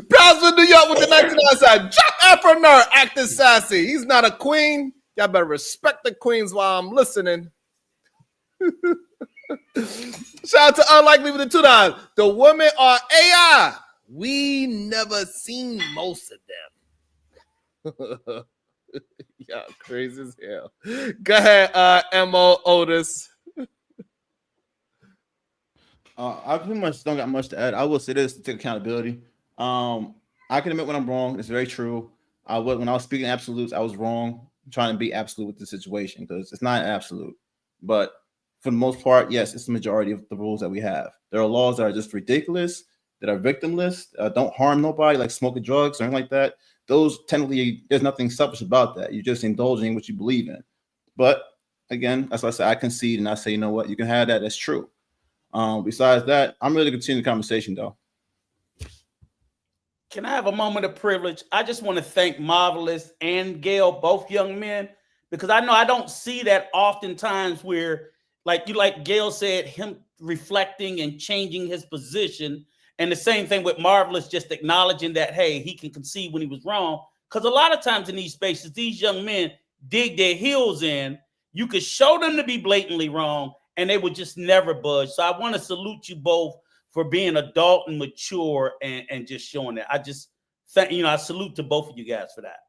Browns with New York with the 99 side. Jack Afro Nerd acting sassy. He's not a queen. Y'all better respect the queens while I'm listening. Shout out to Unlikely with the $2. The women are AI. We never seen most of them. Y'all crazy as hell. Go ahead, Mo Otis. I pretty much don't got much to add. I will say this to take accountability. I can admit when I'm wrong. It's very true. When I was speaking absolutes, I was wrong. I'm trying to be absolute with the situation because it's not an absolute. But for the most part, yes, it's the majority of the rules that we have. There are laws that are just ridiculous, that are victimless, don't harm nobody, like smoking drugs or anything like that. Those technically, there's nothing selfish about that. You're just indulging in what you believe in. But again, as I said, I concede and I say, you know what, you can have that. That's true. Besides that, I'm ready to continue the conversation, though. Can I have a moment of privilege? I just want to thank Marvelous and Gail, both young men, because I know I don't see that oftentimes where, like Gail said, him reflecting and changing his position. And the same thing with Marvelous, just acknowledging that, hey, he can concede when he was wrong. Because a lot of times in these spaces, these young men dig their heels in. You could show them to be blatantly wrong, and they would just never budge. So I want to salute you both for being adult and mature and just showing that. I just I salute to both of you guys for that.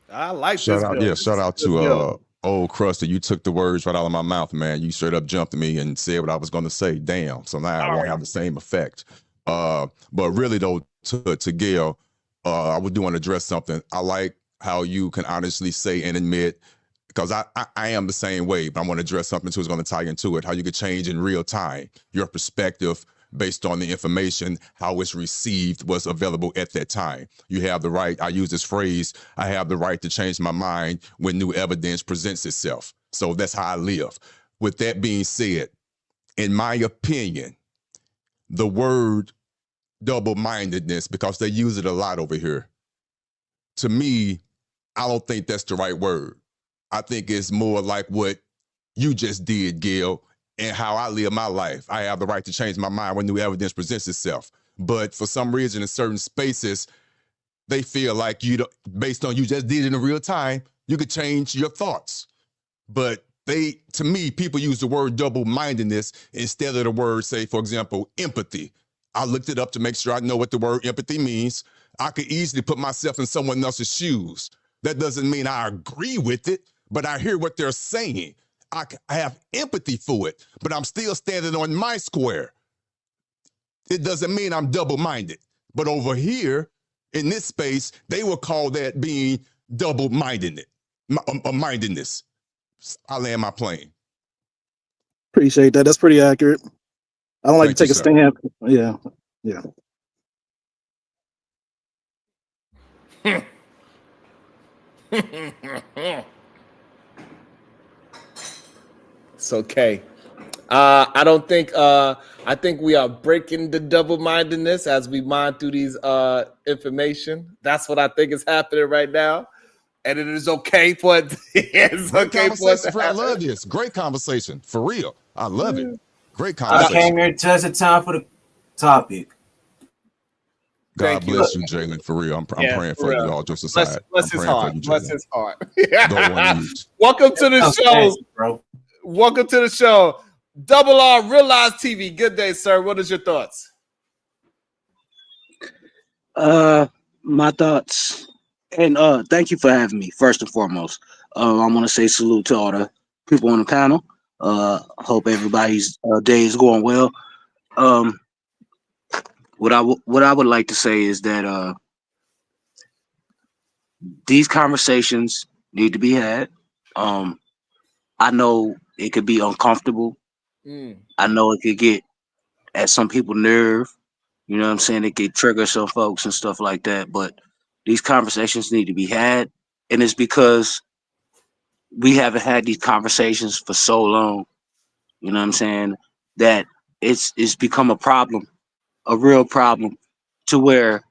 I like shout this. out to old Krusty. You took the words right out of my mouth, man. You straight up jumped me and said what I was going to say. Damn. So now I won't have the same effect. But really though, to Gail, I would do want to address something. I like how you can honestly say and admit, because I am the same way, but I want to address something too is going to tie into it, how you could change in real time your perspective based on the information, how it's received, what's available at that time. You have the right, I use this phrase, I have the right to change my mind when new evidence presents itself. So that's how I live. With that being said, in my opinion, the word double-mindedness, because they use it a lot over here, to me, I don't think that's the right word. I think it's more like what you just did, Gail, and how I live my life. I have the right to change my mind when new evidence presents itself. But for some reason, in certain spaces, they feel like based on you just did it in real time, you could change your thoughts. But to me, people use the word double-mindedness instead of the word, say, for example, empathy. I looked it up to make sure I know what the word empathy means. I could easily put myself in someone else's shoes. That doesn't mean I agree with it, but I hear what they're saying. I have empathy for it, but I'm still standing on my square. It doesn't mean I'm double-minded. But over here, in this space, they will call that being double-mindedness. I land my plane. Appreciate that. That's pretty accurate. I don't like to take a stand. Yeah. It's okay. I don't think I think we are breaking the double-mindedness as we mine through these information. That's what I think is happening right now. And it is okay for it. It's Great okay for it to conversation, Fred. I happen. love this. Great conversation. For real. I love it. Great I conversation. came here just in time for the topic. God bless you, Jalen. For real. I'm praying for you all just aside. Bless his heart. Bless his heart. Go on mute. Welcome to the show. Bro. Welcome to the show. Double R Realize TV. Good day, sir. What is your thoughts? My thoughts, and thank you for having me. First and foremost, I want to say salute to all the people on the panel. Hope everybody's day is going well. What I would like to say is that these conversations need to be had. I know it could be uncomfortable. I know it could get at some people's nerve. You know what I'm saying? It could trigger some folks and stuff like that. But these conversations need to be had. And it's because we haven't had these conversations for so long. You know what I'm saying? That it's become a problem, a real problem, to where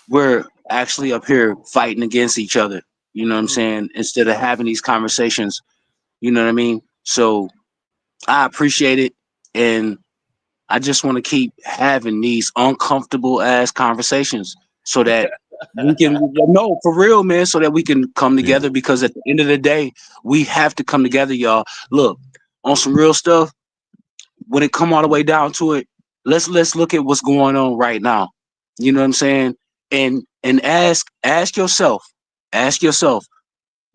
we're actually up here fighting against each other. You know what I'm saying? Instead of having these conversations, you know what I mean? So I appreciate it, and I just want to keep having these uncomfortable ass conversations so that we can no for real, man, so that we can come together. Because at the end of the day, we have to come together, y'all. Look, on some real stuff. When it come all the way down to it, let's look at what's going on right now. You know what I'm saying? And ask yourself,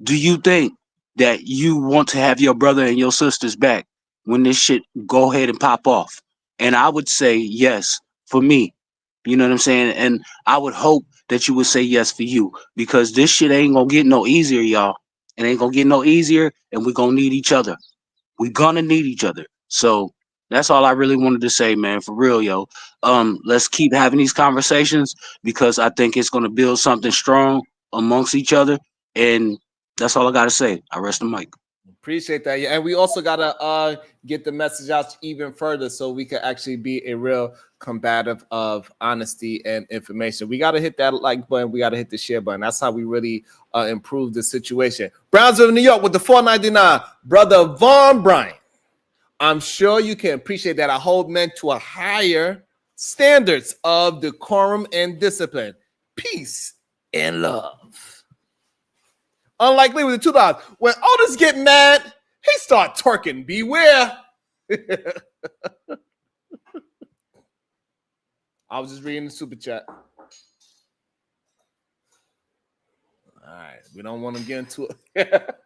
do you think that you want to have your brother and your sisters back when this shit go ahead and pop off? And I would say yes for me. You know what I'm saying? And I would hope that you would say yes for you, because this shit ain't gonna get no easier, y'all. It ain't gonna get no easier, and we're gonna need each other. We're gonna need each other. So that's all I really wanted to say, man. For real, yo. Let's keep having these conversations, because I think it's gonna build something strong amongst each other. And that's all I gotta say. I rest the mic. Appreciate that. Yeah, and we also gotta get the message out even further so we can actually be a real combative of honesty and information. We gotta hit that like button. We gotta hit the share button. That's how we really improve the situation. Brownsville, New York, with the $4.99, brother Vaughn Bryant. I'm sure you can appreciate that I hold men to a higher standards of decorum and discipline, peace and love. Unlike Lee with the $2. When Otis get mad, he start twerking. Beware. I was just reading the super chat. All right, we don't want to get into it.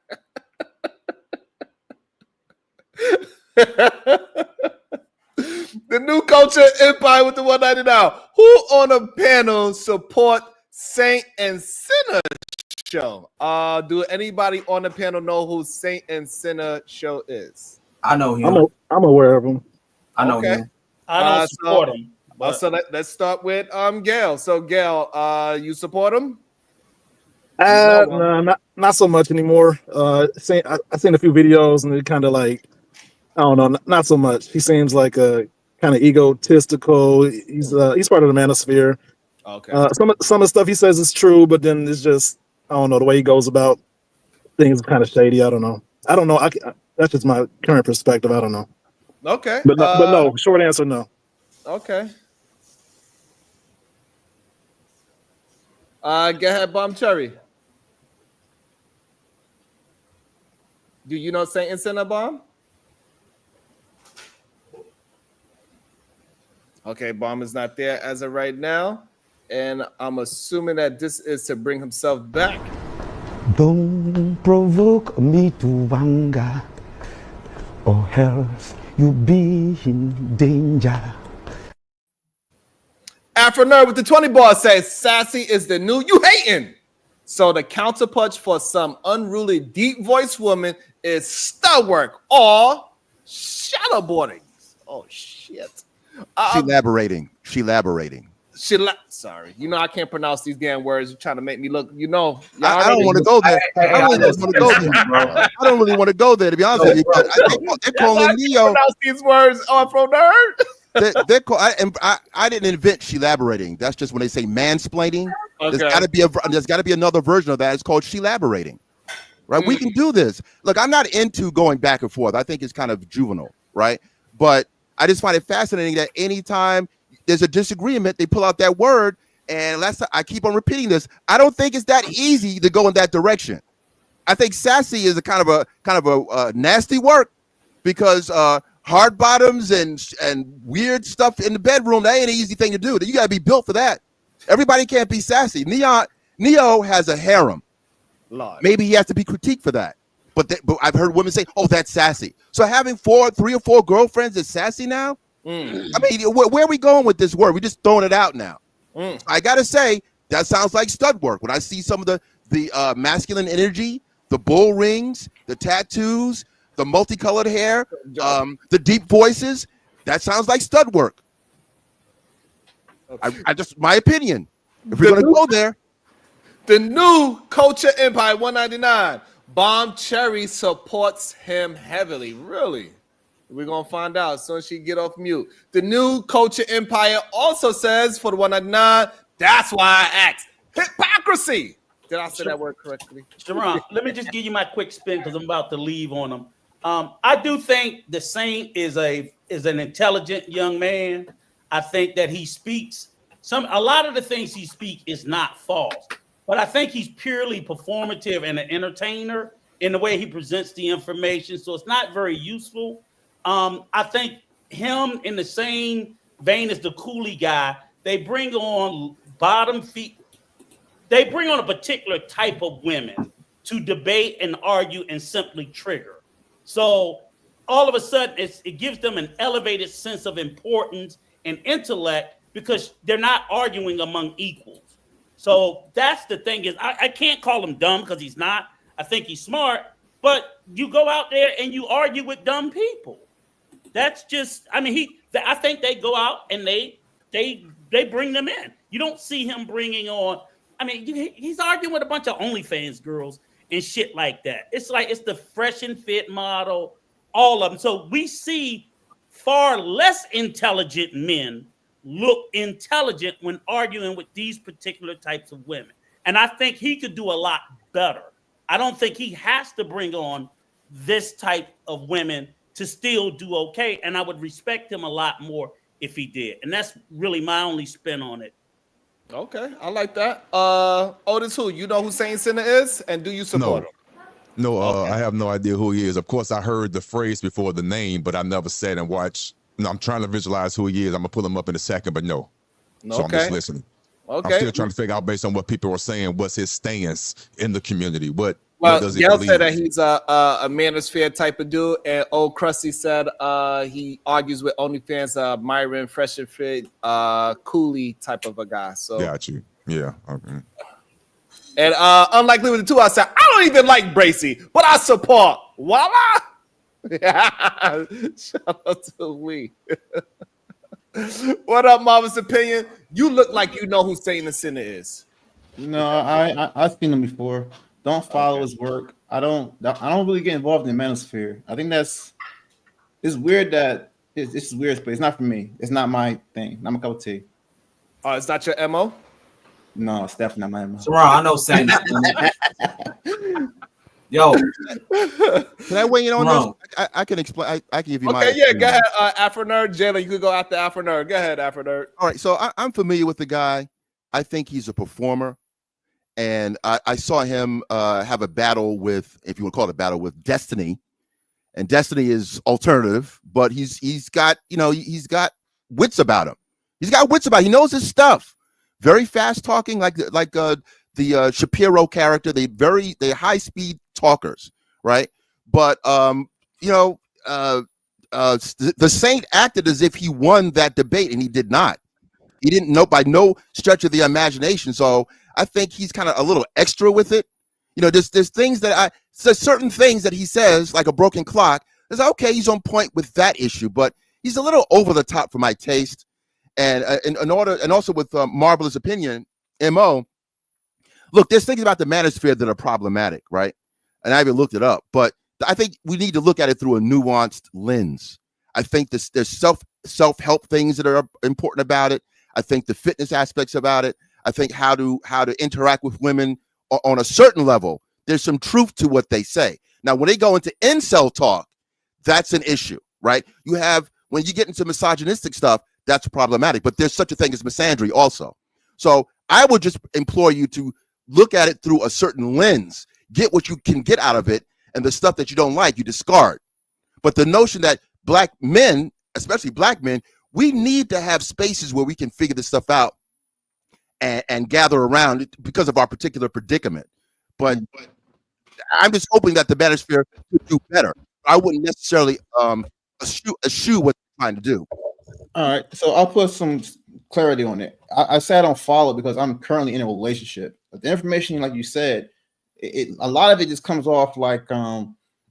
The new culture empire with the $1.99. Who on a panel support Saint and Sinner show? Do anybody on the panel know who Saint and Sinner show is? I know him. I'm aware of him. I know him. I don't support him. So let's start with Gail. So Gail, you support him? No, not so much anymore. I seen a few videos and it kind of like, I don't know, not so much. He seems like a kind of egotistical. He's part of the manosphere. Okay. Some of the stuff he says is true, but then it's just, I don't know, the way he goes about things kind of shady. I don't know. That's just my current perspective. I don't know. Okay. But no, short answer, no. Okay. Go ahead, Bomb Cherry. Do you know Saint and Sinner, Bomb? Okay, Bomb is not there as of right now. And I'm assuming that this is to bring himself back. Don't provoke me to anger, or else you'll be in danger. Afro Nerd with the 20 ball says, sassy is the new you hating. So the counterpunch for some unruly deep voiced woman is stud work or shadowboarding. Oh, shit. She elaborating. Sorry, you know I can't pronounce these damn words. You're trying to make me look. You know, I don't want to go there. I don't really want to go there. To be honest with you, they're calling Neo. Pronounce these words, Afro Nerd. I didn't invent she elaborating. That's just when they say mansplaining. Okay. There's got to be another version of that. It's called she elaborating. Right? We can do this. Look, I'm not into going back and forth. I think it's kind of juvenile, right? But I just find it fascinating that anytime there's a disagreement, they pull out that word, and I keep on repeating this. I don't think it's that easy to go in that direction. I think sassy is a kind of a nasty work, because hard bottoms and weird stuff in the bedroom, that ain't an easy thing to do. You got to be built for that. Everybody can't be sassy. Neo has a harem. Lord. Maybe he has to be critiqued for that. But I've heard women say, "Oh, that's sassy." So having 3 or 4 girlfriends is sassy now. I mean, where are we going with this word? We're just throwing it out now. I gotta say that sounds like stud work. When I see some of the masculine energy, the bull rings, the tattoos, the multicolored hair, the deep voices, that sounds like stud work. I just, my opinion. If we're gonna go there, the new culture empire $1.99. Bomb Cherry supports him heavily. Really? We're going to find out as soon as she get off mute. The new culture empire also says for the $1.99, that's why I asked. Hypocrisy. Did I say that word correctly? Sharon, let me just give you my quick spin because I'm about to leave on them. I do think the Saint is an intelligent young man. I think that he speaks a lot of the things he speaks is not false, but I think he's purely performative and an entertainer in the way he presents the information. So it's not very useful. I think him in the same vein as the Cooley guy, they bring on they bring on a particular type of women to debate and argue and simply trigger. So all of a sudden, it gives them an elevated sense of importance and intellect because they're not arguing among equals. So that's the thing is I can't call him dumb because he's not. I think he's smart, but you go out there and you argue with dumb people. That's just, I think they go out and they bring them in. You don't see him bringing on, he's arguing with a bunch of OnlyFans girls and shit like that. It's like, it's the fresh and fit model, all of them. So we see far less intelligent men look intelligent when arguing with these particular types of women. And I think he could do a lot better. I don't think he has to bring on this type of women to still do okay. And I would respect him a lot more if he did. And that's really my only spin on it. Okay, I like that. Otis, you know who Saint Sinner is, and do you support him? No, I have no idea who he is. Of course, I heard the phrase before the name, but I never sat and watched. No, I'm trying to visualize who he is. I'm gonna pull him up in a second, but no. So I'm just listening. Okay. I'm still trying to figure out based on what people are saying, what's his stance in the community. What does he Gail believe? said that he's a manosphere type of dude, and Old Krusty said he argues with OnlyFans, Myron, Fresh and Fit, Cooley type of a guy. So got you. Yeah. Okay. And unlikely with the two, I said I don't even like Bracy, but I support. Voila! Shout out to we. What up, Marvin's Opinion? You look like you know who Satan the Sinner is. No, I've seen him before. Don't follow his work. I don't really get involved in the manosphere. I think it's weird that it's weird, but it's not for me. It's not my thing. Not my cup of tea. It's not your MO? No, it's definitely not my MO. Sarah, I know Saint. Yo, can I weigh in on this? I can explain. I can give you my. Okay, yeah, go ahead, Afro Nerd. Jayla, you could go after Afro Nerd. Go ahead, Afro Nerd. All right, so I'm familiar with the guy. I think he's a performer, and I saw him have a battle with, if you would call it a battle with Destiny, and Destiny is alternative, but he's got wits about him. He's got wits about him. He knows his stuff. Very fast talking, like the Shapiro character. They're high speed talkers, right? But the Saint acted as if he won that debate, and he did not. He didn't know by no stretch of the imagination. So I think he's kind of a little extra with it. There's things that certain things that he says, like a broken clock. It's okay, he's on point with that issue, but he's a little over the top for my taste. And and also with Marvelous Opinion, MO. Look, there's things about the manosphere that are problematic, right? And I even looked it up, but I think we need to look at it through a nuanced lens. I think there's self-help things that are important about it. I think the fitness aspects about it. I think how to interact with women on a certain level. There's some truth to what they say. Now, when they go into incel talk, that's an issue, right? When you get into misogynistic stuff, that's problematic. But there's such a thing as misandry also. So I would just implore you to look at it through a certain lens, get what you can get out of it, and the stuff that you don't like, you discard. But the notion that black men, especially black men, we need to have spaces where we can figure this stuff out and gather around because of our particular predicament. But I'm just hoping that the manosphere could do better. I wouldn't necessarily eschew what they're trying to do. All right, so I'll put some clarity on it. I say I don't follow because I'm currently in a relationship. But the information, like you said, a lot of it just comes off like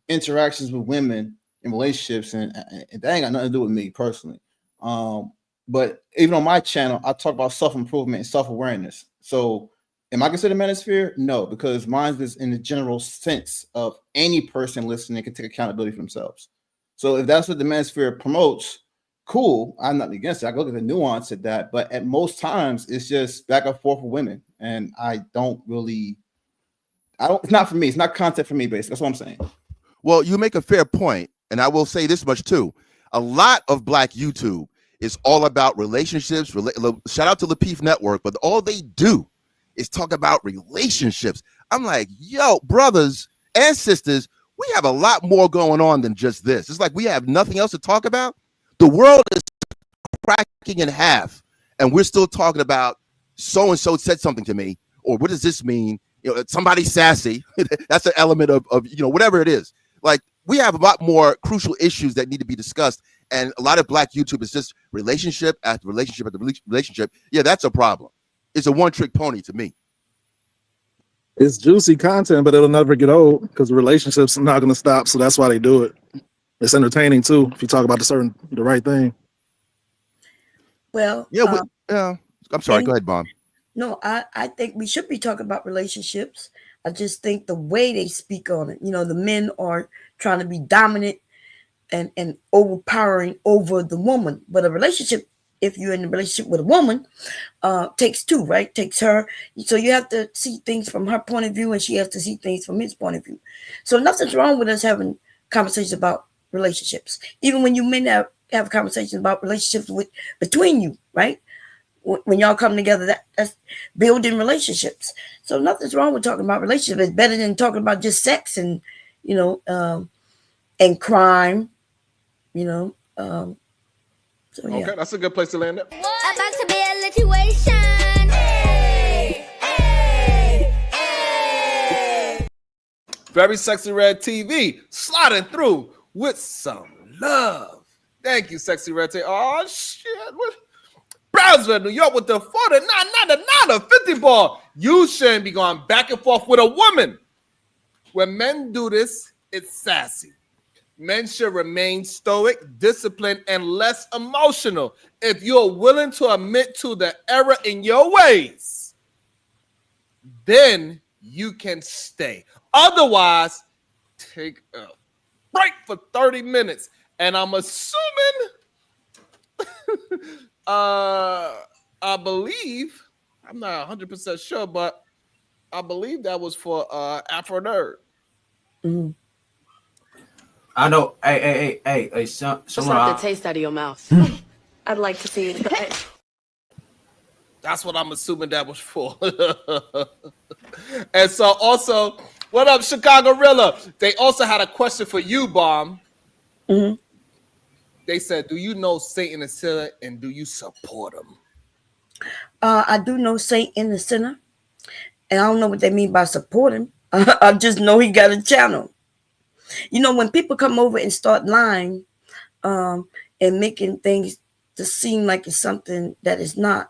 interactions with women in relationships, and that ain't got nothing to do with me personally. But even on my channel, I talk about self-improvement and self-awareness. So am I considered manosphere? No, because mine is in the general sense of any person listening can take accountability for themselves. So if that's what the manosphere promotes, cool. I'm not against it. I go look at the nuance of that, but at most times it's just back and forth with women, and it's not for me. It's not content for me, basically. That's what I'm saying. Well, you make a fair point, and I will say this much too. A lot of Black YouTube is all about relationships. Shout out to the Peef Network, but all they do is talk about relationships. I'm like, yo, brothers and sisters, we have a lot more going on than just this. It's like we have nothing else to talk about. The world is cracking in half, and we're still talking about so and so said something to me, or what does this mean? You know, somebody's sassy. That's an element of whatever it is. Like, we have a lot more crucial issues that need to be discussed, and a lot of Black YouTube is just relationship after relationship after relationship. Yeah, that's a problem. It's a one-trick pony to me. It's juicy content, but it'll never get old because the relationship's not going to stop. So that's why they do it. It's entertaining too if you talk about the right thing. Well, I'm sorry. Go ahead, Mom. No, I think we should be talking about relationships. I just think the way they speak on it, the men are trying to be dominant and overpowering over the woman. But a relationship, if you're in a relationship with a woman, takes two, right? Takes her. So you have to see things from her point of view, and she has to see things from his point of view. So nothing's wrong with us having conversations about relationships. Even when you men have conversations about relationships between you, right? When y'all come together, that's building relationships. So nothing's wrong with talking about relationships. It's better than talking about just sex and and crime. So yeah. Okay, that's a good place to land it. About to be a situation. Very Sexy Red TV sliding through with some love. Thank you, Sexy Red TV. Oh shit! What? Brownsville, New York with the 49, not a 50 ball. You shouldn't be going back and forth with a woman. When men do this, it's sassy. Men should remain stoic, disciplined, and less emotional. If you're willing to admit to the error in your ways, then you can stay. Otherwise, take a break for 30 minutes. And I'm assuming I believe, I'm not 100% sure, but I believe that was for Afro Nerd. Mm-hmm. I know. Hey, Just like the taste out of your mouth. I'd like to see it. That's what I'm assuming that was for. And so also, what up, Chicago Rilla? They also had a question for you, Bomb. Mm-hmm. They said, do you know Satan is sinner and do you support him? I do know Satan is sinner, and I don't know what they mean by support him. I just know he got a channel. When people come over and start lying and making things to seem like it's something that is not.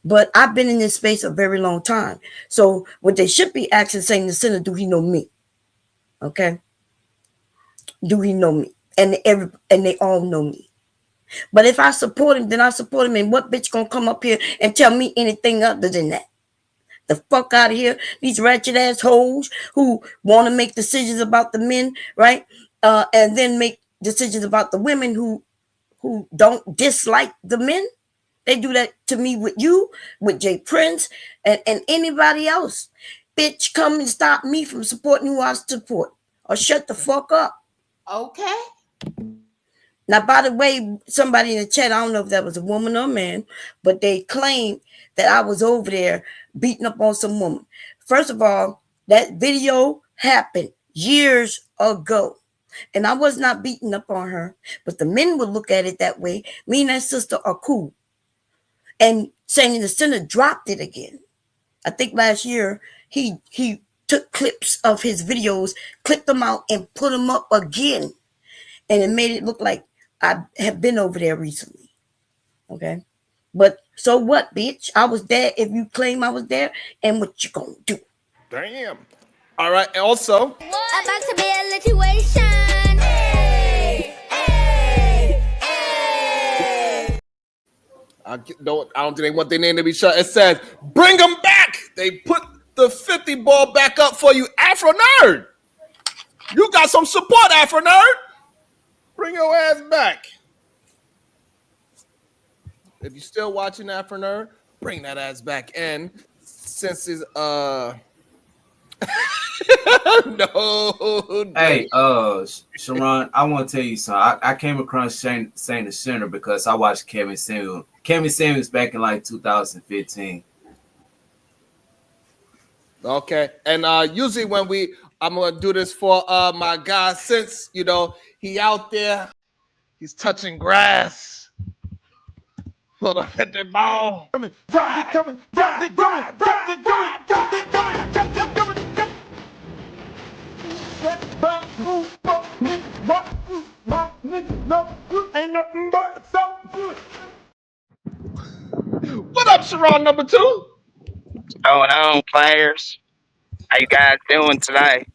But I've been in this space a very long time. So what they should be asking Satan the sinner, do he know me? Okay. Do he know me? And they all know me. But if I support him, then I support him. And what bitch gonna come up here and tell me anything other than that? The fuck out of here. These ratchet ass hoes who want to make decisions about the men, right? And then make decisions about the women who don't dislike the men. They do that to me with you, with Jay Prince, and anybody else. Bitch, come and stop me from supporting who I support. Or shut the fuck up. Okay. Now, by the way, somebody in the chat, I don't know if that was a woman or a man, but they claimed that I was over there beating up on some woman. First of all, that video happened years ago. And I was not beating up on her, but the men would look at it that way. Me and that sister are cool. And saying the sinner dropped it again. I think last year he took clips of his videos, clipped them out, and put them up again. And it made it look like I have been over there recently. Okay. But so what, bitch? I was there if you claim I was there. And what you gonna do? Damn. All right. Also, About to be a situation. I don't think they want their name to be shut. It says, bring them back. They put the 50 ball back up for you, Afro Nerd. You got some support, Afro Nerd. Bring your ass back. If you're still watching Afro Nerd, bring that ass back in. Since No. Hey, Sharon, I want to tell you something. I came across Saint the Sinner because I watched Kevin Samuels back in like 2015. Okay. And usually when I'm gonna do this for my guy, since he out there, he's touching grass. Hold on, hit the ball. What up, Sharon number 2? Going on, players? How you guys doing today?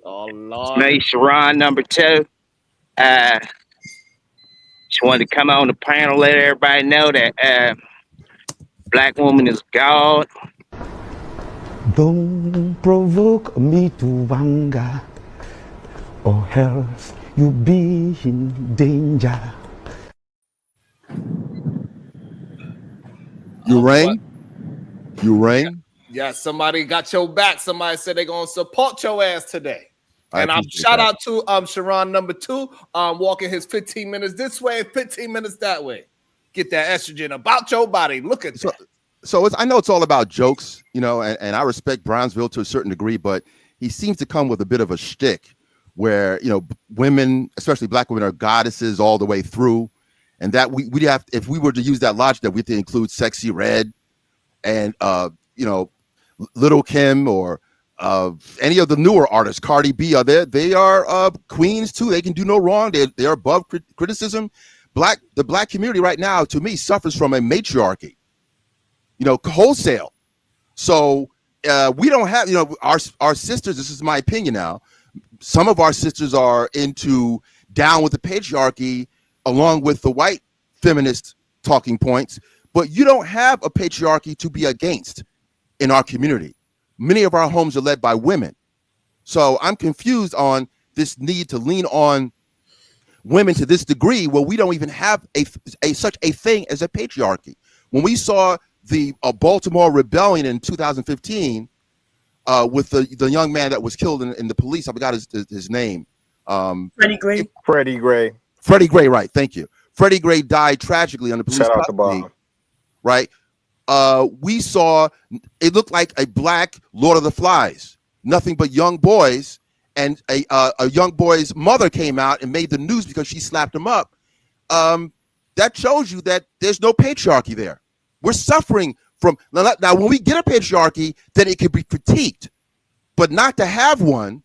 Oh It's Lord. me, Sharon number 2. Just wanted to come on the panel, let everybody know that black woman is God. Don't provoke me to anger, or else you be in danger. You rang? You rang? Yeah, somebody got your back. Somebody said they're gonna support your ass today. I And appreciate shout that. out to Sharon number 2, walking his 15 minutes this way, 15 minutes that way. Get that estrogen about your body. Look at that. So I know it's all about jokes, and I respect Brownsville to a certain degree, but he seems to come with a bit of a shtick where, women, especially black women, are goddesses all the way through. And that we have, if we were to use that logic, that we have to include Sexy Red and, Little Kim or any of the newer artists, Cardi B, they are queens too. They can do no wrong. They're above criticism. The black community right now, to me, suffers from a matriarchy, wholesale. So we don't have, our sisters, this is my opinion now, some of our sisters are down with the patriarchy along with the white feminist talking points, but you don't have a patriarchy to be against in our community. Many of our homes are led by women. So I'm confused on this need to lean on women to this degree where we don't even have such a thing as a patriarchy. When we saw the Baltimore rebellion in 2015 with the young man that was killed in the police, I forgot his name. Freddie Gray. Freddie Gray. Freddie Gray, right? Thank you. Freddie Gray died tragically under police Shout out to custody, Bob. right? We saw it looked like a black Lord of the Flies, nothing but young boys, and a young boy's mother came out and made the news because she slapped him up. That shows you that there's no patriarchy there. We're suffering from now. When we get a patriarchy, then it can be critiqued, but not to have one,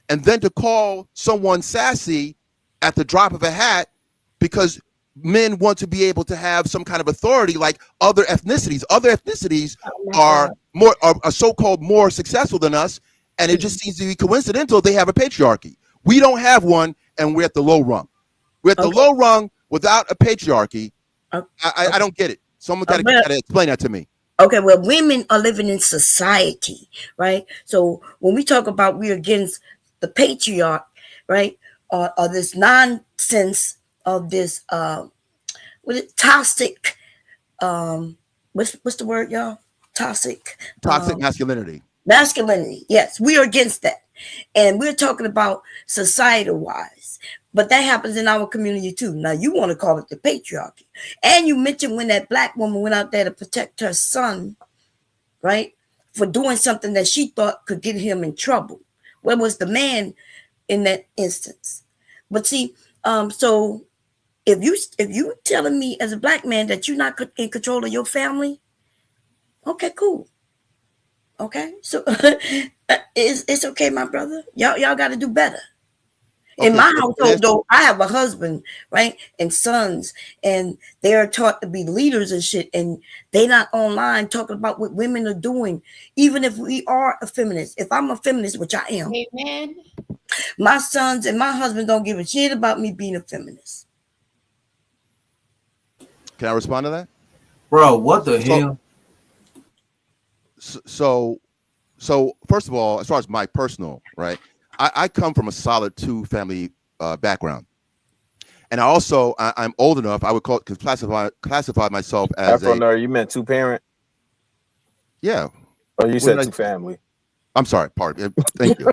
and then to call someone sassy at the drop of a hat because men want to be able to have some kind of authority like other ethnicities. Other ethnicities are so-called more successful than us, and it just seems to be coincidental they have a patriarchy. We don't have one, and we're at the low rung. We're at the low rung without a patriarchy. I don't get it. Someone got to explain that to me. Okay, well, women are living in society, right? So when we talk about we're against the patriarch, right, or this nonsense of this toxic, what's the word, y'all? Toxic Masculinity. Masculinity, yes, we are against that, and we're talking about societal wise. But that happens in our community too. Now you want to call it the patriarchy, and you mentioned when that black woman went out there to protect her son, right, for doing something that she thought could get him in trouble. Where was the man in that instance? But see, so if you telling me as a black man that you're not in control of your family, okay, cool. Okay, so it's okay, my brother. Y'all got to do better. In my household, though, I have a husband, right, and sons, and they are taught to be leaders and shit, and they not online talking about what women are doing. Even if we are a feminist, if I'm a feminist, which I am, amen, my sons and my husband don't give a shit about me being a feminist. Can I respond to that? Bro, what the hell? So first of all, as far as my personal, right, I come from a solid 2 family background, and I'm old enough. I would classify myself as Afro nerd. You meant 2 parent? Yeah. Or you said 2 family? I'm sorry. Pardon. Thank you.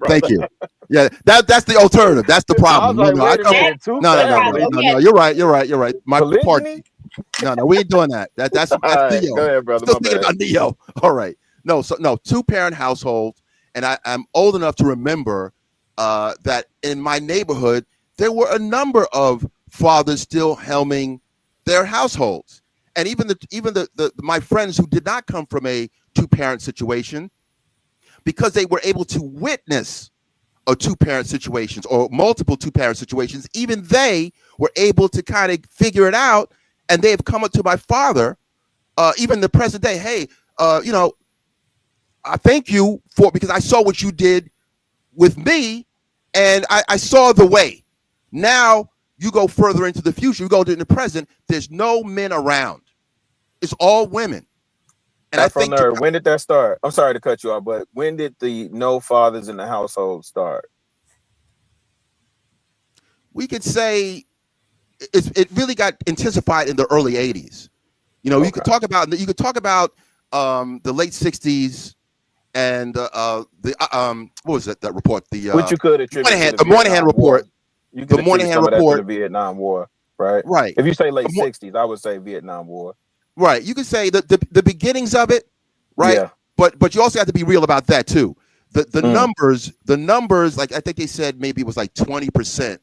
Thank you. Yeah, that's the alternative. That's the problem. I was like, wait a minute, No. You're right. My pardon. No, we ain't doing that. That's right, Neo. go ahead, brother. Still thinking about Neo. All right. No, 2-parent household, and I'm old enough to remember that in my neighborhood there were a number of fathers still helming their households, and even my friends who did not come from a 2-parent situation, because they were able to witness a 2-parent situations or multiple 2-parent situations, even they were able to kind of figure it out, and they have come up to my father, even the present day. Hey, I thank you because I saw what you did with me, and I saw the way. Now you go further into the future, you go into the present. There's no men around. It's all women. And I think when did that start? I'm sorry to cut you off, but when did the no fathers in the household start? We could say it really got intensified in the early 80s. You could talk about the late 60s and what was it, that report? Which you could attribute the Moynihan report. You could attribute some of that to the Vietnam War, right? Right. If you say late 60s, I would say Vietnam War. Right. You could say the beginnings of it, right? Yeah. But you also have to be real about that too. The numbers, like I think they said maybe it was like 20%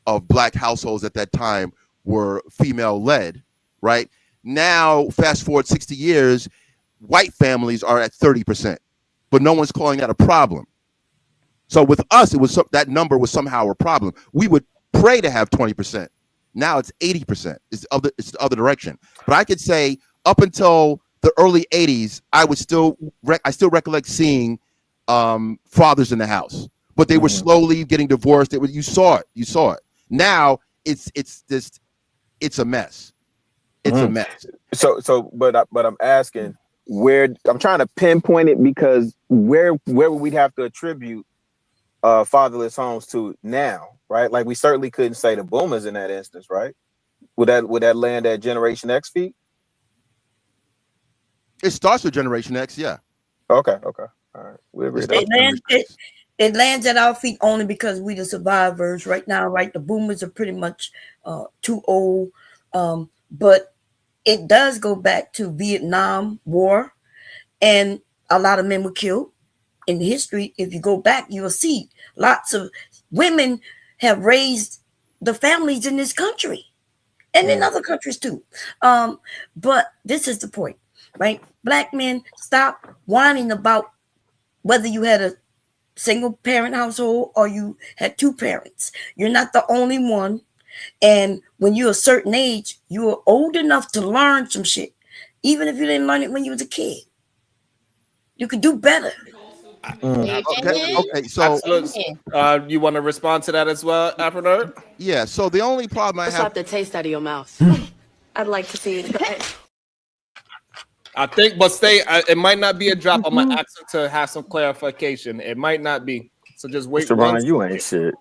of black households at that time were female led, right? Now, fast forward 60 years, white families are at 30%, but no one's calling that a problem. So with us, it was that number was somehow a problem. We would pray to have 20%. Now it's 80%. It's the other direction. But I could say up until the early 80s, I still recollect seeing fathers in the house, but they were slowly getting divorced. You saw it. Now it's a mess. It's a mess. But I'm asking where I'm trying to pinpoint it, because where would we have to attribute fatherless homes to now, right? Like we certainly couldn't say the boomers in that instance, right? Would that land at Generation X feet? It starts with Generation X, yeah. Okay. All right. We agree. It lands at our feet only because we the survivors right now, right? The boomers are pretty much too old. But it does go back to Vietnam War, and a lot of men were killed. In history, if you go back, you will see lots of women have raised the families in this country and in other countries too. But this is the point, right? Black men, stop whining about whether you had a single parent household or you had 2 parents. You're not the only one. And when you're a certain age, you are old enough to learn some shit. Even if you didn't learn it when you was a kid, you could do better. Okay. So you want to respond to that as well, Afro Nerd? Yeah. So the only problem I have. Slap the taste out of your mouth. I'd like to see it. I think, but it might not be a drop. I'm gonna ask him to have some clarification. It might not be. So just wait. Mr. Ron, you ain't shit.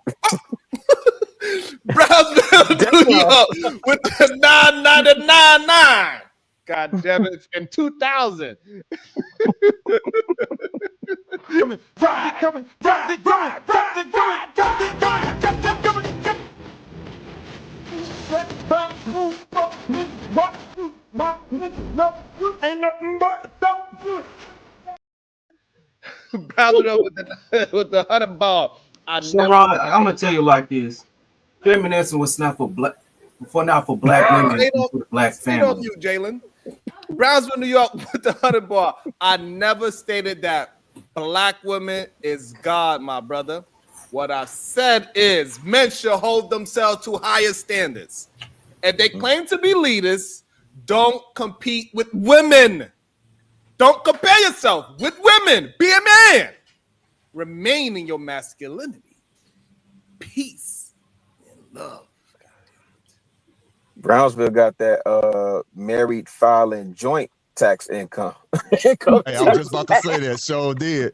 Brownsville, New York, with the 9999. God damn it! In 2000. Brownsville with the 100 ball. So Ron, I'm gonna tell you like this: feminism was not for black women, it's for the black family. You, Jalen. Brownsville, New York, with the 100 ball. I never stated that black women is God, my brother. What I said is men should hold themselves to higher standards. If they claim to be leaders, don't compete with women. Don't compare yourself with women. Be a man. Remain in your masculinity. Peace and love. Brownsville got that married filing joint tax income. Hey, I was just about to say that. So did.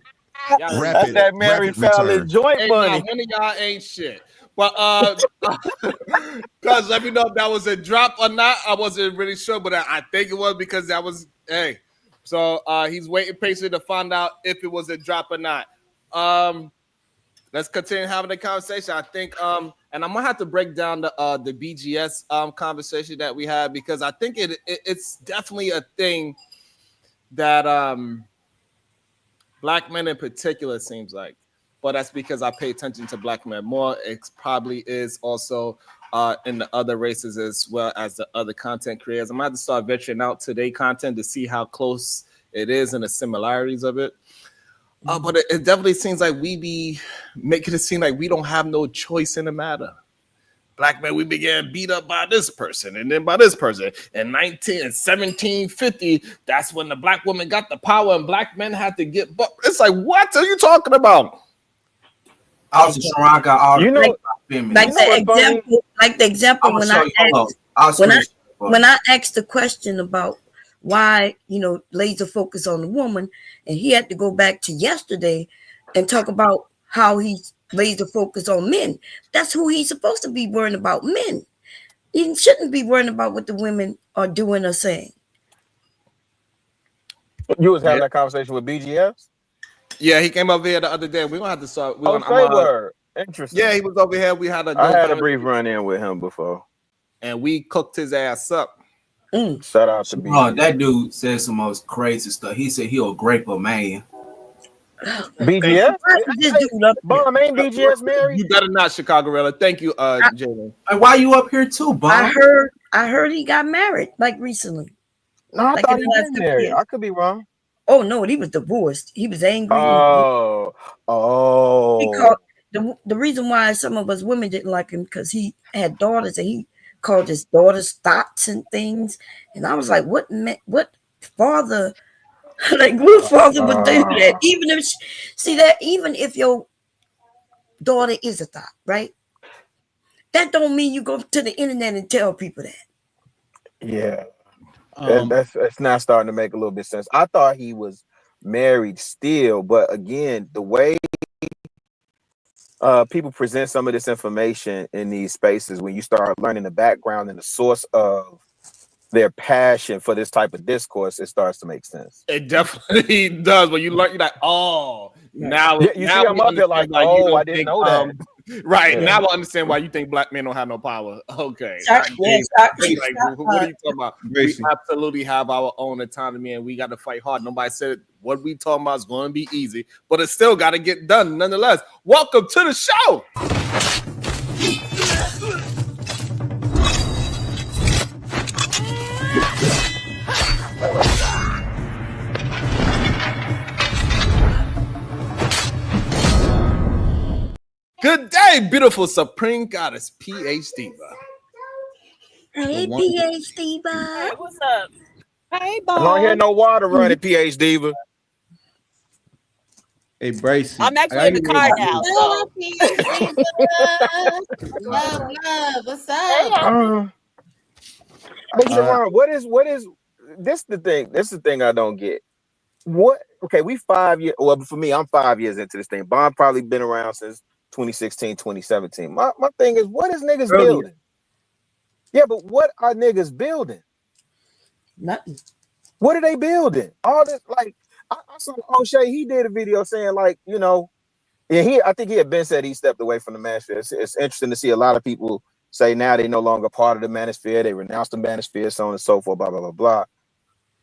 That's that married filing joint money. None of y'all ain't shit. But because let me know if that was a drop or not. I wasn't really sure, but I think it was because that was So he's waiting patiently to find out if it was a drop or not. Let's continue having the conversation. I think, and I'm gonna have to break down the BGS conversation that we had, because I think it's definitely a thing that black men in particular seems like, but that's because I pay attention to black men more. It probably is also in the other races as well as the other content creators. I'm gonna have to start venturing out to their content to see how close it is and the similarities of it. But it definitely seems like we be making it seem like we don't have no choice in the matter. Black men, we began beat up by this person and then by this person. In 1750, that's when the black woman got the power and black men had to get. But it's like, what are you talking about? Also, Sharon got all You the know, Like the example when I asked the question about why, laser focus on the woman, and he had to go back to yesterday and talk about how he's laser focus on men. That's who he's supposed to be worrying about, men. He shouldn't be worrying about what the women are doing or saying. You was having that conversation with BGS? Yeah, he came over here the other day. We're gonna have to start. Word. Interesting. Yeah, he was over here. We had I had a brief run in with him before, and we cooked his ass up. Shout out to BGS. That dude said some most crazy stuff. He said he'll grape a man. BGS? Bomb, ain't BGS married? You better not, Chicago. Thank you, Jalen. And why you up here too, Bomb? I heard he got married like recently. No, I thought he was married. I could be wrong. Oh no, he was divorced. He was angry. Oh. The reason why some of us women didn't like him because he had daughters and he called his daughters thoughts and things. And I was like, what father, like what father would do that? Even if your daughter is a thought, right? That don't mean you go to the internet and tell people that. Yeah. That's not starting to make a little bit of sense. I thought he was married still, but again, the way people present some of this information in these spaces, when you start learning the background and the source of their passion for this type of discourse, it starts to make sense. It definitely does. When you learn, you're like, oh, now you see, I'm up here like, oh, I didn't know that. Right Yeah. now, I understand why you think black men don't have no power. Okay, What are you talking about? We absolutely have our own autonomy, and we got to fight hard. Nobody said what we talking about is going to be easy, but it still got to get done nonetheless. Welcome to the show. Good day, beautiful Supreme Goddess PhD. Hey, PhD. Hey, what's up? Hey, I don't hear Bob. no water running, PhD. Hey, Bracy. I'm actually in the car now. Love. What's up? Hey, Sharon, what is this? The thing. This is the thing I don't get. What? Okay, we 5 years. Well, for me, I'm 5 years into this thing. Bond probably been around since 2016, 2017. My thing is, what is niggas building? Yeah, but what are niggas building? Nothing. What are they building? All this, like, I saw O'Shea, he did a video saying, like, and I think he had been said he stepped away from the manosphere. It's interesting to see a lot of people say now they no longer part of the manosphere, they renounced the manosphere, so on and so forth, blah, blah, blah,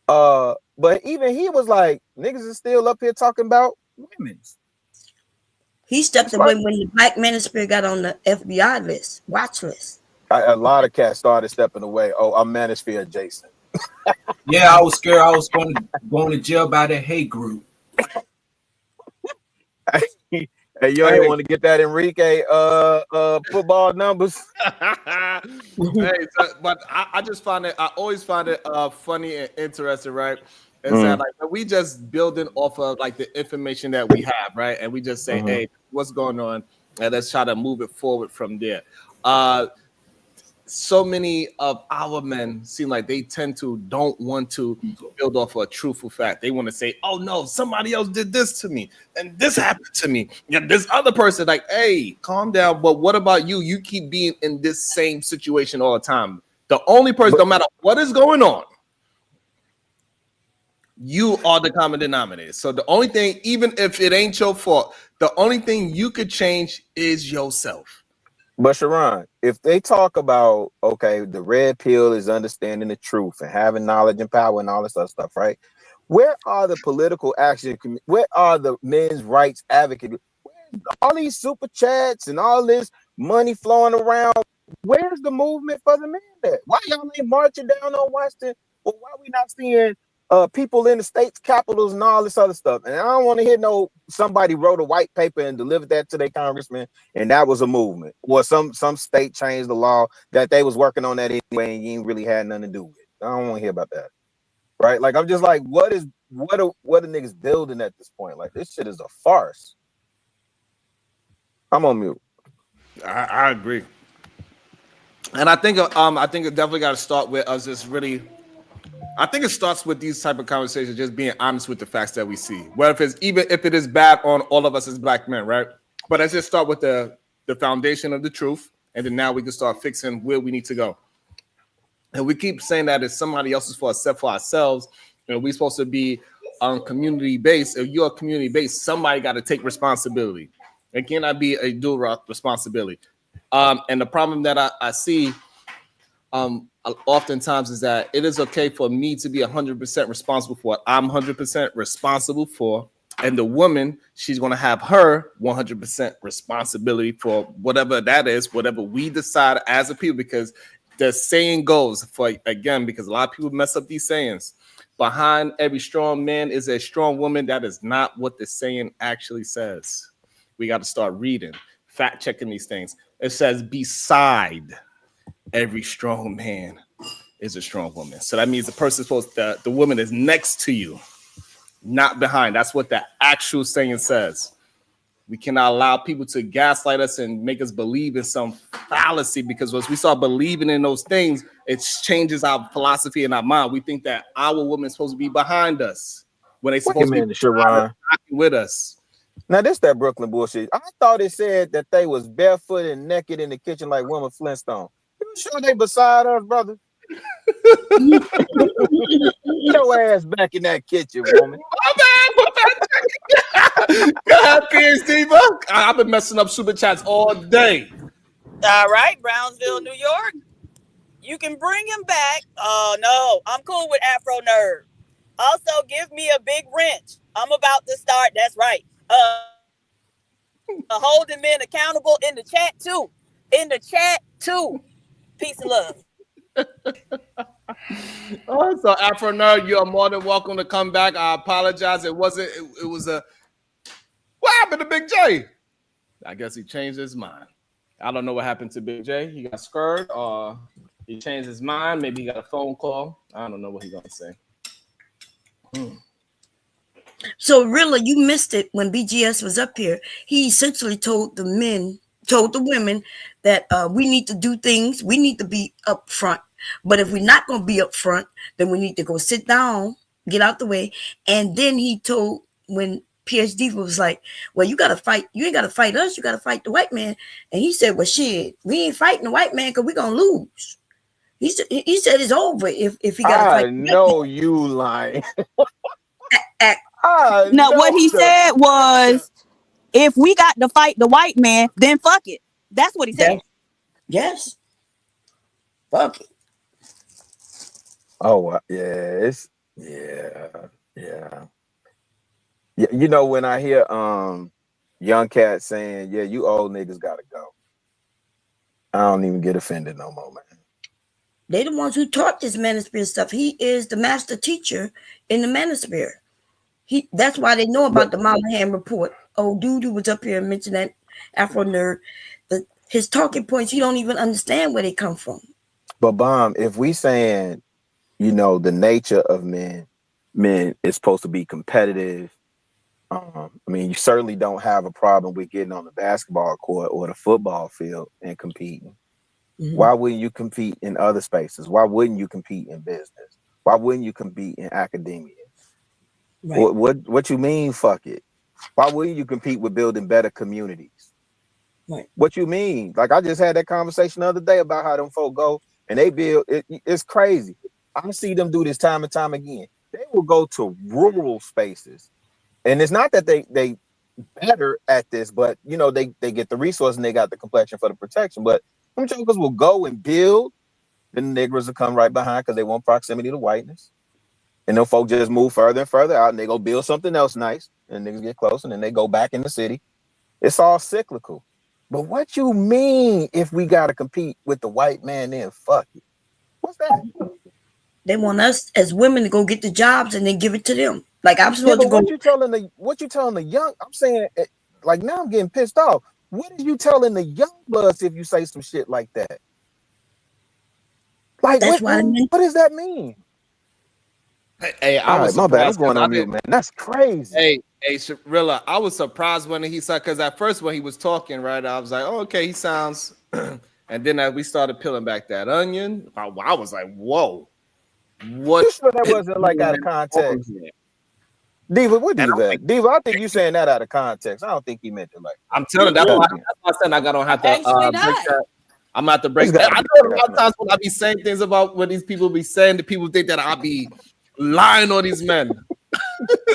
blah. But even he was like, niggas is still up here talking about women's. He stepped away when the black manosphere got on the FBI list, watch list. A lot of cats started stepping away. Oh, I'm manosphere adjacent. Yeah, I was scared I was going to jail by that hate group. Hey, you ain't want to get that Enrique football numbers. But I just find it. I always find it funny and interesting, right? Is that like we just building off of like the information that we have, right? And we just say, hey, what's going on? And let's try to move it forward from there. So many of our men seem like they don't want to build off of a truthful fact. They want to say, oh no, somebody else did this to me and this happened to me. Yeah, this other person, like, hey, calm down. But what about you? You keep being in this same situation all the time. The only person, no matter what is going on, You are the common denominator. So the only thing, even if it ain't your fault, the only thing you could change is yourself. But Sharon, if they talk about, okay, the red pill is understanding the truth and having knowledge and power and all this other stuff, right? Where are the political action? Where are the men's rights advocates? All these super chats and all this money flowing around. Where's the movement for the men at? Why y'all ain't marching down on Washington? Or why we not seeing people in the states capitals and all this other stuff? And I don't want to hear somebody wrote a white paper and delivered that to their congressman, and that was a movement. Or some state changed the law that they was working on that anyway, and you ain't really had nothing to do with it. I don't want to hear about that. Right? Like, I'm just like, what are niggas building at this point? Like, this shit is a farce. I'm on mute. I agree. And I think it definitely got to start with us just really. I think it starts with these type of conversations, just being honest with the facts that we see. Whether if it is bad on all of us as black men, right? But let's just start with the foundation of the truth, and then now we can start fixing where we need to go. And we keep saying that it's somebody else's fault except for ourselves. And we're supposed to be community based. If you're community based, somebody got to take responsibility. It cannot be a dual responsibility. And the problem that I see oftentimes is that it is okay for me to be 100% responsible for what I'm 100% responsible for. And the woman, she's going to have her 100% responsibility for whatever that is, whatever we decide as a people, because the saying goes because a lot of people mess up these sayings. Behind every strong man is a strong woman. That is not what the saying actually says. We got to start reading, fact checking these things. It says beside every strong man is a strong woman. So that means the woman is next to you, not behind. That's what the actual saying says. We cannot allow people to gaslight us and make us believe in some fallacy, because once we start believing in those things, it changes our philosophy and our mind. We think that our woman is supposed to be behind us when they're supposed to be with us. Now, this that Brooklyn bullshit. I thought it said that they was barefoot and naked in the kitchen like Wilma Flintstone. You sure they beside us, brother? Your ass back in that kitchen, woman. Go ahead, PhD, bro. I've been messing up super chats all day. All right, Brownsville, New York. You can bring him back. Oh, no. I'm cool with Afro Nerd. Also, give me a big wrench. I'm about to start. That's right. Holding men accountable in the chat, too. Peace and love. So Afro Nerd, you are more than welcome to come back. I apologize. It was a what happened to Big J? I guess he changed his mind. I don't know what happened to Big J. He got scared or he changed his mind. Maybe he got a phone call. I don't know what he's gonna say. So really, you missed it when BGS was up here. He essentially told the women that we need to do things. We need to be up front. But if we're not going to be up front, then we need to go sit down, get out the way. And then he told, when PhD was like, well, you got to fight. You ain't got to fight us. You got to fight the white man. And he said, well, shit, we ain't fighting the white man because we're going to lose. He said it's over if he got to fight. I know you lying. No, what he said was, if we got to fight the white man, then fuck it. That's what he said. Yes. Fuck it. Oh, yeah. You know, when I hear young cats saying, yeah, you old niggas gotta go, I don't even get offended no more, man. They the ones who taught this manosphere stuff. He is the master teacher in the manosphere. That's why they know about the Monahan report. Oh, dude who was up here and mentioned that Afro Nerd. His talking points, you don't even understand where they come from. But Bomb, if we saying, you know, the nature of men is supposed to be competitive. I mean, you certainly don't have a problem with getting on the basketball court or the football field and competing. Mm-hmm. Why wouldn't you compete in other spaces? Why wouldn't you compete in business? Why wouldn't you compete in academia? Right. What you mean, fuck it? Why wouldn't you compete with building better communities? Right. What you mean? Like, I just had that conversation the other day about how them folk go and they build. It's crazy. I see them do this time and time again. they will go to rural spaces, and it's not that they better at this, but you know they get the resource and they got the complexion for the protection. But some jokers will go and build, then the niggers will come right behind because they want proximity to whiteness, and them folk just move further and further out, and they go build something else nice, and niggas get close, and then they go back in the city. It's all cyclical. But what you mean if we gotta compete with the white man? Then fuck it. What's that? They want us as women to go get the jobs and then give it to them. Like I'm supposed to go. What you telling the young? I'm saying, like now I'm getting pissed off. What are you telling the young bloods if you say some shit like that? Like what does that mean? Hey, I was my bad. I'm surprised. going on mute, man. That's crazy. Hey, Sharilla, I was surprised when he said, because at first when he was talking, right, I was like, oh, okay, he sounds, and then as we started peeling back that onion, I was like, whoa, what? You sure that wasn't like out of context? Diva, what Diva? Diva, I think you saying that out of context. I don't think he meant it like. I'm telling you, that's why I said I don't have to break that. I'm about to break that. I know a lot of times when I be saying things about what these people be saying, the people think that I be lying on these men.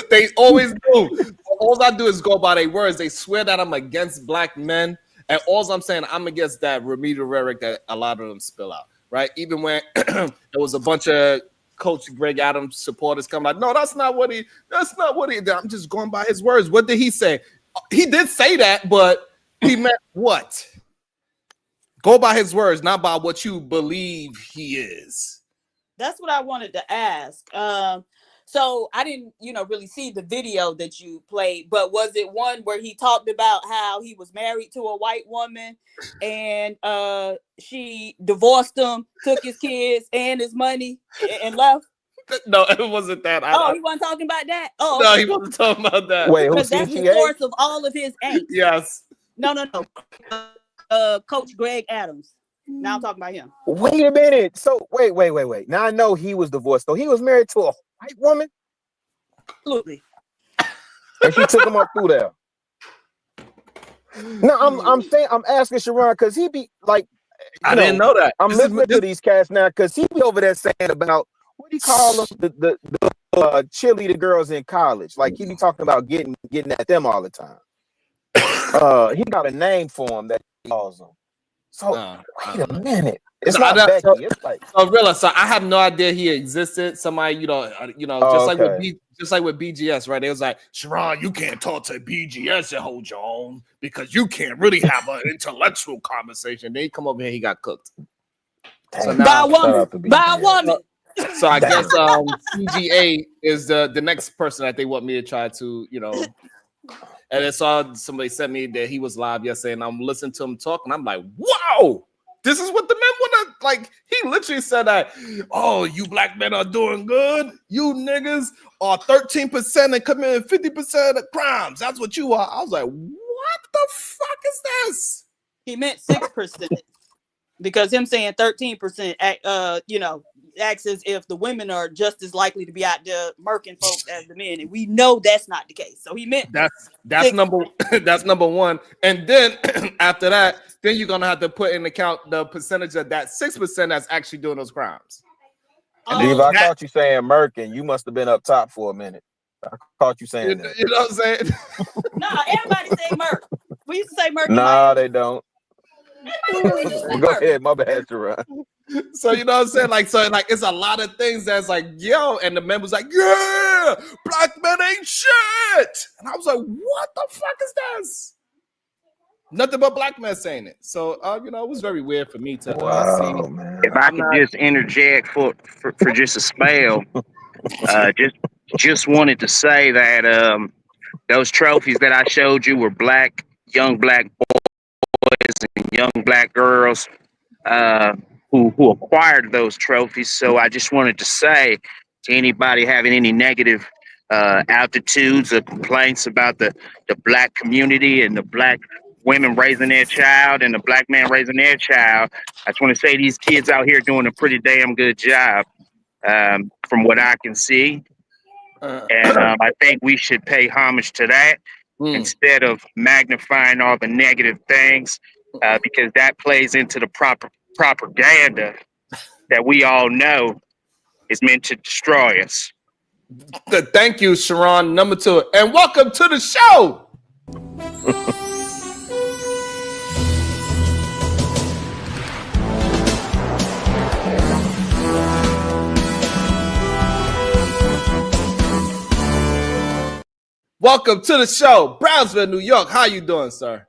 They always do. All I do is go by their words. They swear that I'm against black men, and all I'm saying, I'm against that remedial rhetoric that a lot of them spill out. Right? Even when there was a bunch of Coach Greg Adams supporters come like, no, that's not what he. I'm just going by his words. What did he say? He did say that, but he meant what? Go by his words, not by what you believe he is. That's what I wanted to ask. So I didn't, really see the video that you played, but was it one where he talked about how he was married to a white woman and she divorced him, took his kids and his money and left? No, it wasn't that. He wasn't talking about that? Oh, no, okay. he wasn't talking about that. Wait, because that's the source of all of his angst. Yes. No. Coach Greg Adams. Now I'm talking about him. Wait a minute. So wait. Now I know he was divorced though. He was married to a white woman. Absolutely. And she took him up through there. No, I'm asking Sharon because he be like, I didn't know that. I'm listening to these cats now because he be over there saying about what do you call them, the cheerleader girls in college. Like he be talking about getting at them all the time. He got a name for them that he calls them. So wait a minute. It's not Becky. It's like so I have no idea he existed. Somebody, just like with BGS, right? It was like, Sharon, you can't talk to BGS and hold your own because you can't really have an intellectual conversation. Then he come over here, he got cooked. So by a woman. So I guess CGA is the next person that they want me to try to, And I saw somebody sent me that he was live yesterday, and I'm listening to him talk, and I'm like, wow, this is what the men want to, like, he literally said that, oh, you black men are doing good. You niggas are 13% and committing 50% of crimes. That's what you are. I was like, what the fuck is this? He meant 6%. Because him saying 13%, acts as if the women are just as likely to be out there murking folks as the men, and we know that's not the case. So he meant that's number one. And then after that, then you're gonna have to put in account the percentage of that 6% that's actually doing those crimes. Steve, I caught you saying murking. You must have been up top for a minute. I caught you saying that. You know what I'm saying? Nah, everybody say murk. We used to say murk. Nah, they don't. Go ahead, my bad, Sharon. So you know what I'm saying? Like it's a lot of things that's like, yo, and the man was like, yeah, black men ain't shit. And I was like, what the fuck is this? Nothing but black men saying it. So it was very weird for me to see. Man. If I could just interject for just a spell, just wanted to say that those trophies that I showed you were young black boys and young black girls who acquired those trophies. So I just wanted to say to anybody having any negative altitudes or complaints about the black community and the black women raising their child and the black man raising their child, I just want to say these kids out here doing a pretty damn good job from what I can see. And I think we should pay homage to that instead of magnifying all the negative things because that plays into the propaganda that we all know is meant to destroy us. Thank you, Sharon. Number 2. And welcome to the show. Welcome to the show, Brownsville, New York. How you doing, sir?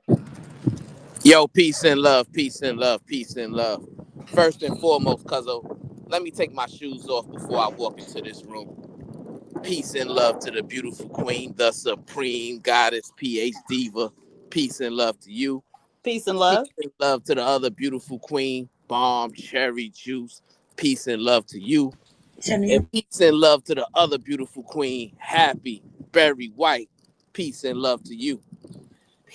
Yo, peace and love, peace and love, peace and love. First and foremost, cuzzo, let me take my shoes off before I walk into this room. Peace and love to the beautiful queen, the supreme goddess, PH diva. Peace and love to you. Peace and love. Peace and love to the other beautiful queen, Bomb Cherry Juice. Peace and love to you. And peace and love to the other beautiful queen, Happy Berry White. Peace and love to you.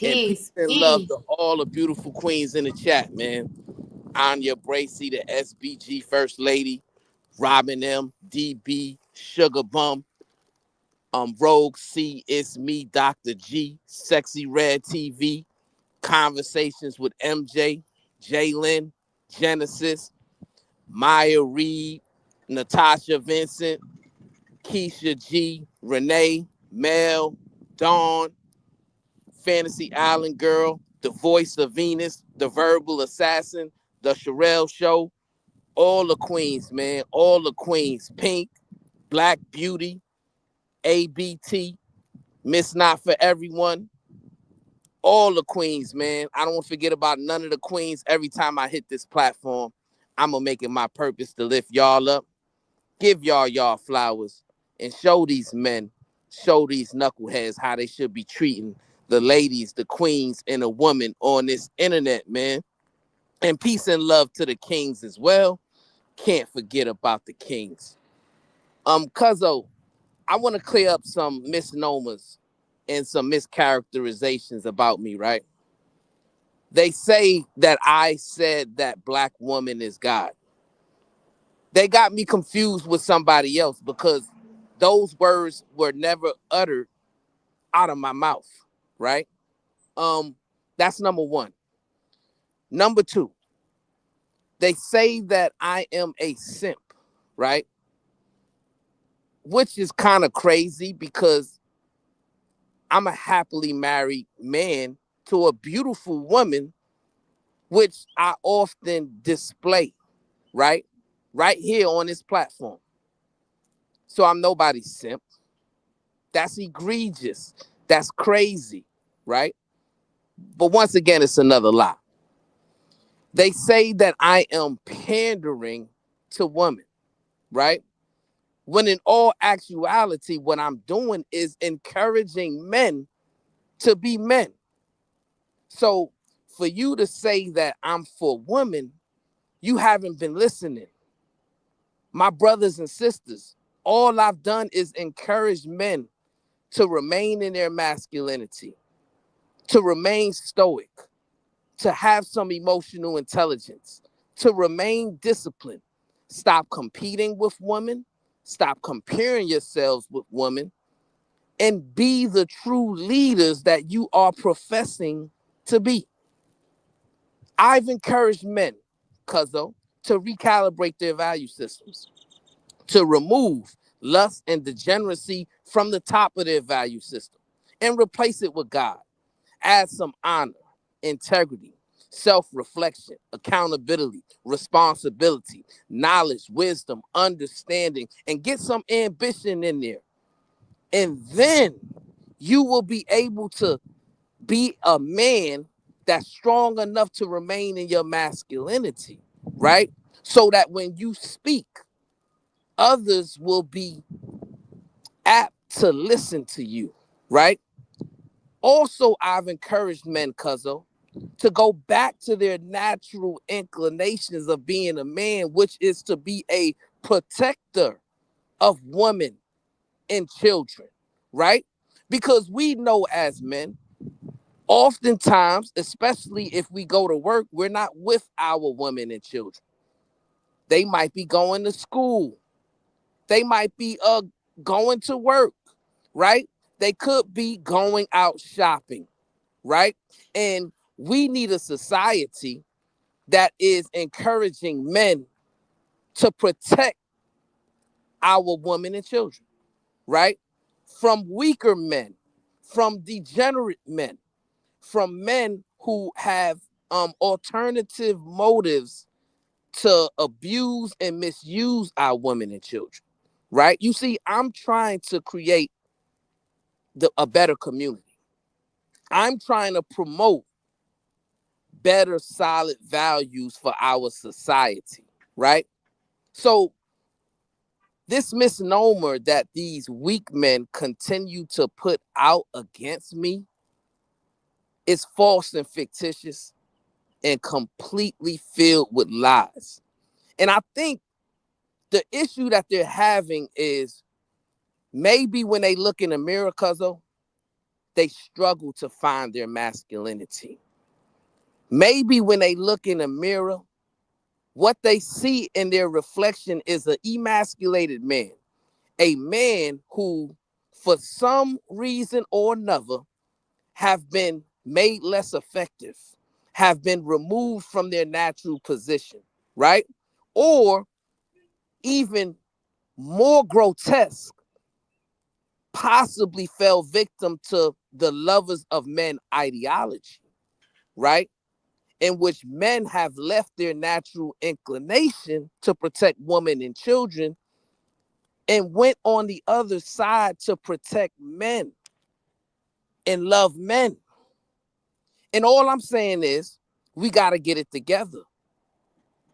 And peace and love to all the beautiful queens in the chat, man. Anya Bracy, the SBG First Lady, Robin M, DB, Sugar Bum, Rogue C, It's Me, Dr. G, Sexy Red TV, Conversations with MJ, Jalen, Genesis, Maya Reed, Natasha Vincent, Keisha G, Renee, Mel, Dawn, Fantasy Island Girl, The Voice of Venus, The Verbal Assassin, The Sherelle Show, all the queens, man, all the queens. Pink, Black Beauty, ABT, Miss Not For Everyone, all the queens, man. I don't want to forget about none of the queens. Every time I hit this platform, I'm going to make it my purpose to lift y'all up, give y'all flowers, and show these men, show these knuckleheads how they should be treating the ladies, the queens, and a woman on this internet, man. And peace and love to the kings as well. Can't forget about the kings. Cuzzo, I want to clear up some misnomers and some mischaracterizations about me, right? They say that I said that black woman is God. They got me confused with somebody else because those words were never uttered out of my mouth, right? That's number one. Number two, they say that I am a simp, right? Which is kind of crazy because I'm a happily married man to a beautiful woman, which I often display, right? Right here on this platform. So I'm nobody's simp. That's egregious. That's crazy, right? But once again, it's another lie. They say that I am pandering to women, right? When in all actuality, what I'm doing is encouraging men to be men. So for you to say that I'm for women, you haven't been listening. My brothers and sisters, all I've done is encourage men to remain in their masculinity, to remain stoic, to have some emotional intelligence, to remain disciplined. Stop competing with women, stop comparing yourselves with women, and be the true leaders that you are professing to be. I've encouraged men, cuzzo, to recalibrate their value systems, to remove lust and degeneracy from the top of their value system and replace it with God. Add some honor, integrity, self-reflection, accountability, responsibility, knowledge, wisdom, understanding, and get some ambition in there. And then you will be able to be a man that's strong enough to remain in your masculinity, right? So that when you speak, others will be apt to listen to you, right? Also, I've encouraged men, cuzzo, to go back to their natural inclinations of being a man, which is to be a protector of women and children, right? Because we know as men, oftentimes, especially if we go to work, we're not with our women and children. They might be going to school. They might be going to work, right? They could be going out shopping, right? And we need a society that is encouraging men to protect our women and children, right? From weaker men, from degenerate men, from men who have alternative motives to abuse and misuse our women and children, right? You see, I'm trying to create a better community. I'm trying to promote better, solid values for our society, right? So this misnomer that these weak men continue to put out against me is false and fictitious and completely filled with lies. And I think the issue that they're having is maybe when they look in the mirror, cuzzo, they struggle to find their masculinity. Maybe when they look in the mirror, what they see in their reflection is an emasculated man, a man who, for some reason or another, have been made less effective, have been removed from their natural position, right? Or even more grotesque, possibly fell victim to the lovers of men ideology, right? In which men have left their natural inclination to protect women and children and went on the other side to protect men and love men. And all I'm saying is we got to get it together.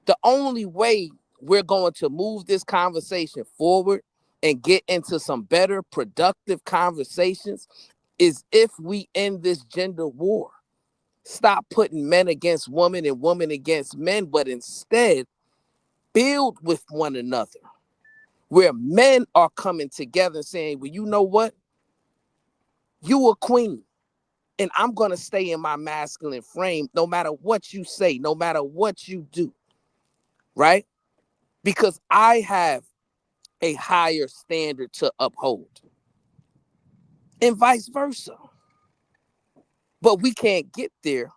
The only way we're going to move this conversation forward and get into some better, productive conversations is if we end this gender war. Stop putting men against women and women against men, but instead build with one another, where men are coming together and saying, well, you know what? You a queen, and I'm going to stay in my masculine frame no matter what you say, no matter what you do, right? Because I have a higher standard to uphold, and vice versa. But we can't get there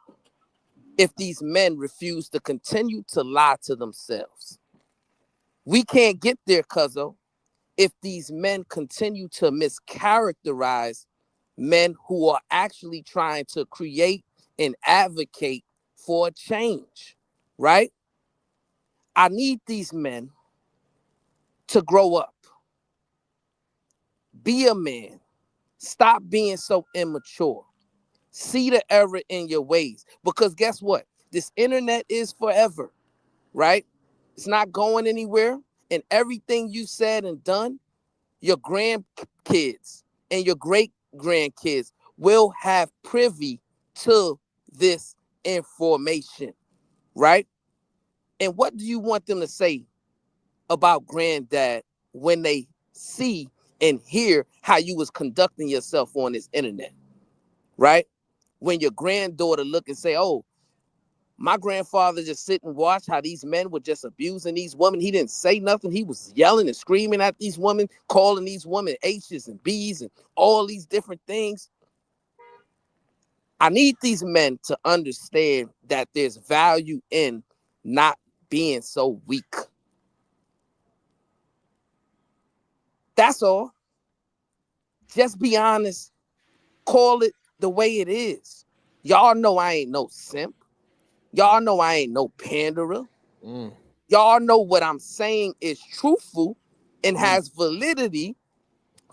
if these men refuse to continue to lie to themselves. We can't get there, cuzzo, if these men continue to mischaracterize men who are actually trying to create and advocate for a change, right? I need these men to grow up, be a man, stop being so immature, see the error in your ways, because guess what? This internet is forever, right? It's not going anywhere, and everything you said and done, your grandkids and your great grandkids will have privy to this information, right? And what do you want them to say about granddad when they see and hear how you was conducting yourself on this internet, right? When your granddaughter look and say, oh, my grandfather just sit and watch how these men were just abusing these women. He didn't say nothing. He was yelling and screaming at these women, calling these women H's and B's and all these different things. I need these men to understand that there's value in not being so weak. That's all. Just be honest. Call it the way it is. Y'all know I ain't no simp. Y'all know I ain't no panderer. Y'all know what I'm saying is truthful and has validity,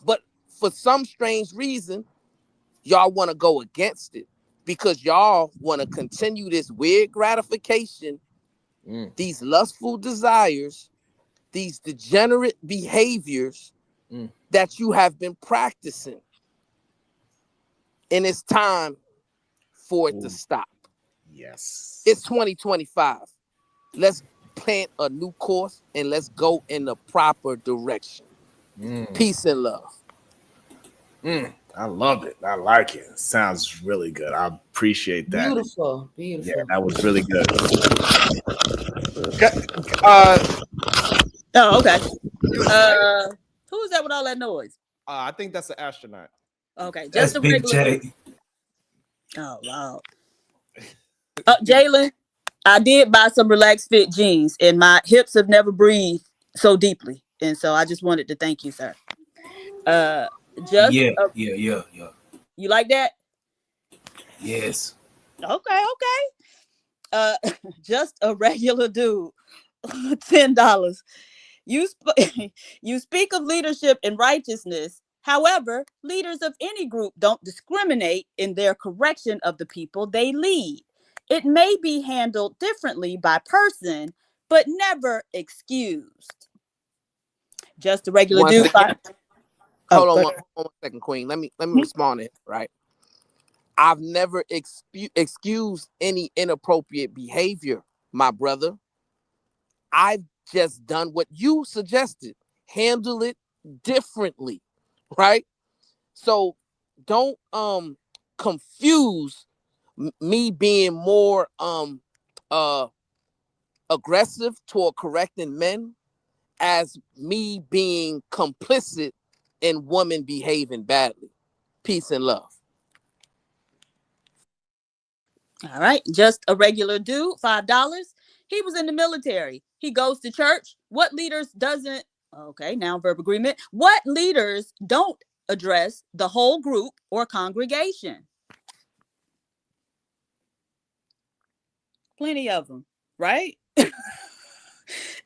but for some strange reason, y'all want to go against it because y'all want to continue this weird gratification, these lustful desires, these degenerate behaviors that you have been practicing. And it's time for it to stop. Yes. It's 2025. Let's plant a new course and let's go in the proper direction. Peace and love. I love it. I like it. Sounds really good. I appreciate that. Beautiful. Beautiful. Yeah, that was really good. Oh, okay. Who's that with all that noise? I think that's an astronaut. Okay, That's just a Big regular. J. Oh, wow. Jalen, I did buy some Relaxed Fit jeans, and my hips have never breathed so deeply, and so I just wanted to thank you, sir. Just Yeah, a, yeah. you like that? Yes. Okay. Just a regular dude. $10. You speak of leadership and righteousness. However, leaders of any group don't discriminate in their correction of the people they lead. It may be handled differently by person, but never excused. Just a regular Once dude. again, Oh, hold go on ahead. one second, Queen. Let me respond to it, right? I've never excused any inappropriate behavior, my brother. I've just done what you suggested. Handle it differently, right? So don't confuse me being more aggressive toward correcting men as me being complicit in women behaving badly. Peace and love. All right. Just a regular dude, $5. He was in the military. He goes to church. What leaders doesn't? Okay, now verb agreement. What leaders don't address the whole group or congregation? Plenty of them, right?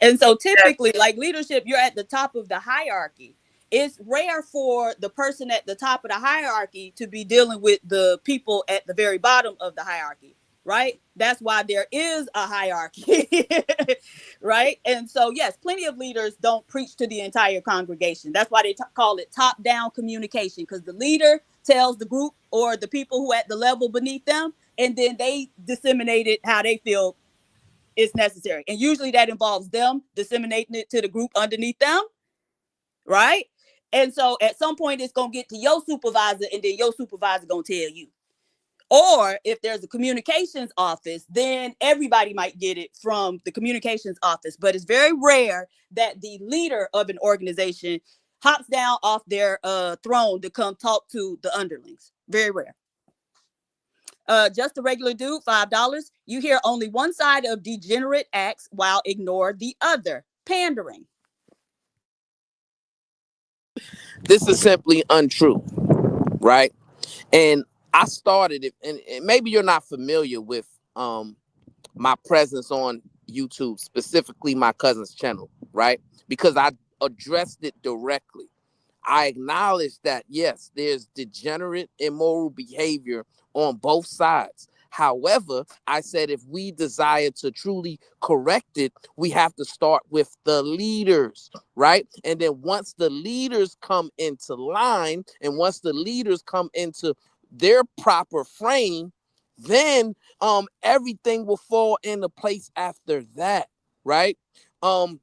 And so typically, like leadership, you're at the top of the hierarchy. It's rare for the person at the top of the hierarchy to be dealing with the people at the very bottom of the hierarchy, right? That's why there is a hierarchy, right? And so, yes, plenty of leaders don't preach to the entire congregation. That's why they call it top-down communication, because the leader tells the group or the people who at the level beneath them, and then they disseminate it how they feel is necessary. And usually that involves them disseminating it to the group underneath them, right? And so at some point it's going to get to your supervisor, and then your supervisor going to tell you. Or if there's a communications office, then everybody might get it from the communications office. But it's very rare that the leader of an organization hops down off their throne to come talk to the underlings. Very rare. Just a regular dude, $5. You hear only one side of degenerate acts while ignore the other. Pandering. This is simply untrue, right? And I started it, and maybe you're not familiar with my presence on YouTube, specifically my cousin's channel, right? Because I addressed it directly. I acknowledge that, yes, there's degenerate, immoral behavior on both sides. However, I said if we desire to truly correct it, we have to start with the leaders, right? And then once the leaders come into line, and once the leaders come into their proper frame, then everything will fall into place after that, right? In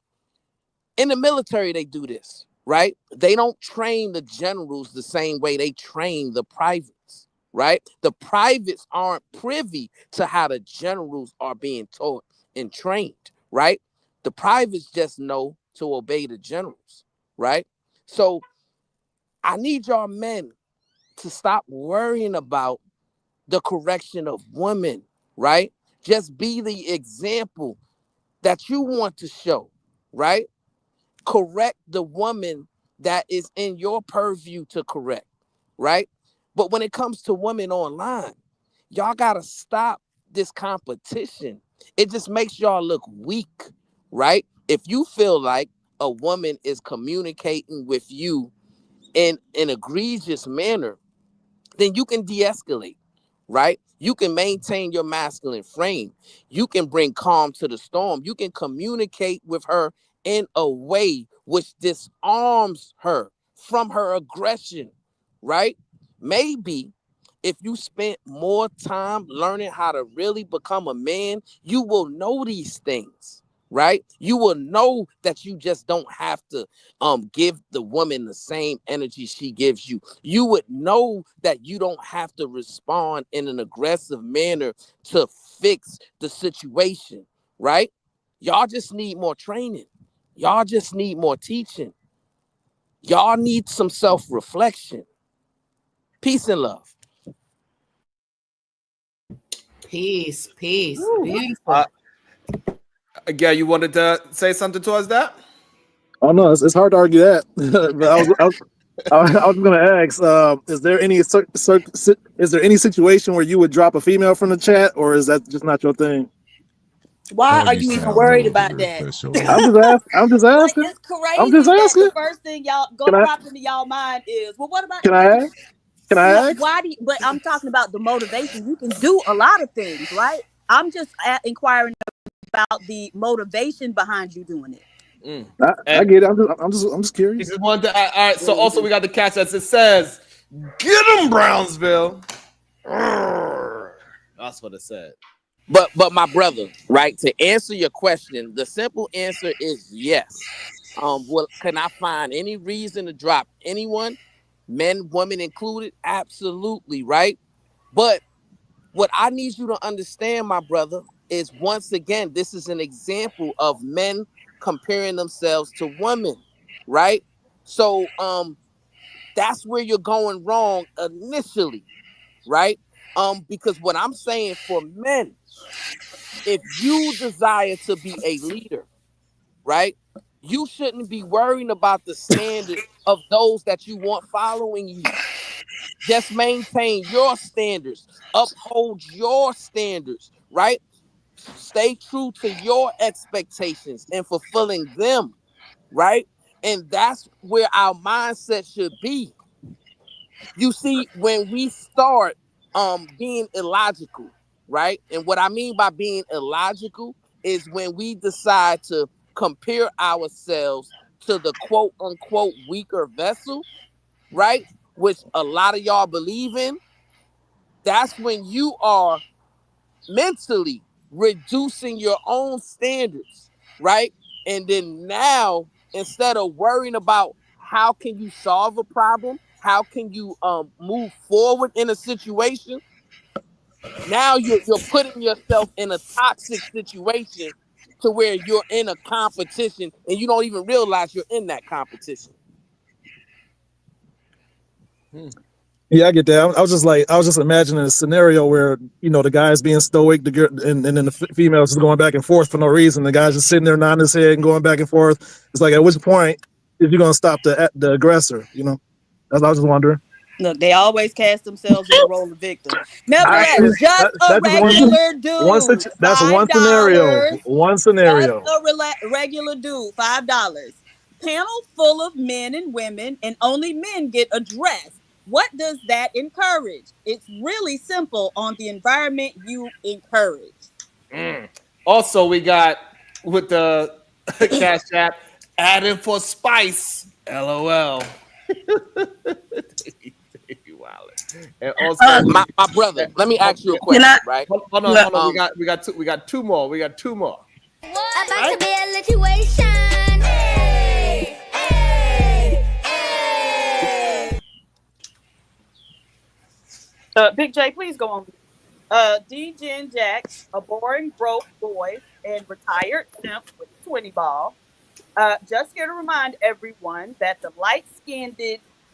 the military, they do this, right? They don't train the generals the same way they train the privates, right? The privates aren't privy to how the generals are being taught and trained, right? The privates just know to obey the generals, right? So I need y'all men to stop worrying about the correction of women, right? Just be the example that you want to show, right? Correct the woman that is in your purview to correct, right? But when it comes to women online, y'all gotta stop this competition. It just makes y'all look weak, right? If you feel like a woman is communicating with you in an egregious manner, then you can de-escalate, right? You can maintain your masculine frame. You can bring calm to the storm. You can communicate with her in a way which disarms her from her aggression, right? Maybe if you spent more time learning how to really become a man, you will know these things, right? You will know that you just don't have to give the woman the same energy she gives you. You would know that you don't have to respond in an aggressive manner to fix the situation, right? Y'all just need more training. Y'all just need more teaching. Y'all need some self-reflection. Peace and love. Peace. Beautiful. Again, you wanted to say something towards that? Oh no, it's hard to argue that. But I was going to ask: is there any is there any situation where you would drop a female from the chat, or is that just not your thing? Why Oh, are you you even sound a worried little about bit that? special. I'm just asking. I'm just Like, asking. it's I'm just crazy that asking. the first thing y'all Can I? pop into y'all mind is, well, what about Can the I women? ask? Can I No, ask? why do you, but I'm talking about the motivation. You can do a lot of things, right? I'm just inquiring about the motivation behind you doing it. I And get it. I'm just he curious. just wanted to. All right. So also we got the catch as it says, "Get him, Brownsville." That's what it said. But my brother, right? To answer your question, the simple answer is yes. Well, can I find any reason to drop anyone, men, women included? Absolutely, right? But what I need you to understand, my brother, is once again, this is an example of men comparing themselves to women, right? So that's where you're going wrong initially, right? Because what I'm saying for men, if you desire to be a leader, right, you shouldn't be worrying about the standards of those that you want following you. Just maintain your standards, uphold your standards, right? Stay true to your expectations and fulfilling them, right? And that's where our mindset should be. You see, when we start being illogical, right? And what I mean by being illogical is when we decide to compare ourselves to the quote unquote weaker vessel, right? Which a lot of y'all believe in. That's when you are mentally reducing your own standards, right? And then now, instead of worrying about how can you solve a problem, how can you move forward in a situation, now you're putting yourself in a toxic situation to where you're in a competition and you don't even realize you're in that competition. Yeah, I get that. I was just imagining a scenario where the guy's being stoic, the girl, and then the female's just going back and forth for no reason. The guy's just sitting there nodding his head and going back and forth. It's like, at which point is you gonna stop the aggressor? That's what I was just wondering. Look, they always cast themselves in the role of victim. Nevertheless, just a That's just regular dude, that's one scenario. $5. One Just scenario. a regular dude, $5. Panel full of men and women, and only men get addressed. What does that encourage? It's really simple on the environment you encourage. Also, we got with the Cash App adding for spice. LOL. And also, My brother, let me ask you a question, right? Hold on. We got two more. About to be a situation. Hey, hey, hey. Big J, please go on. D. Gen Jack, a boring broke boy and retired simp with a 20 ball. Just here to remind everyone that the light-skinned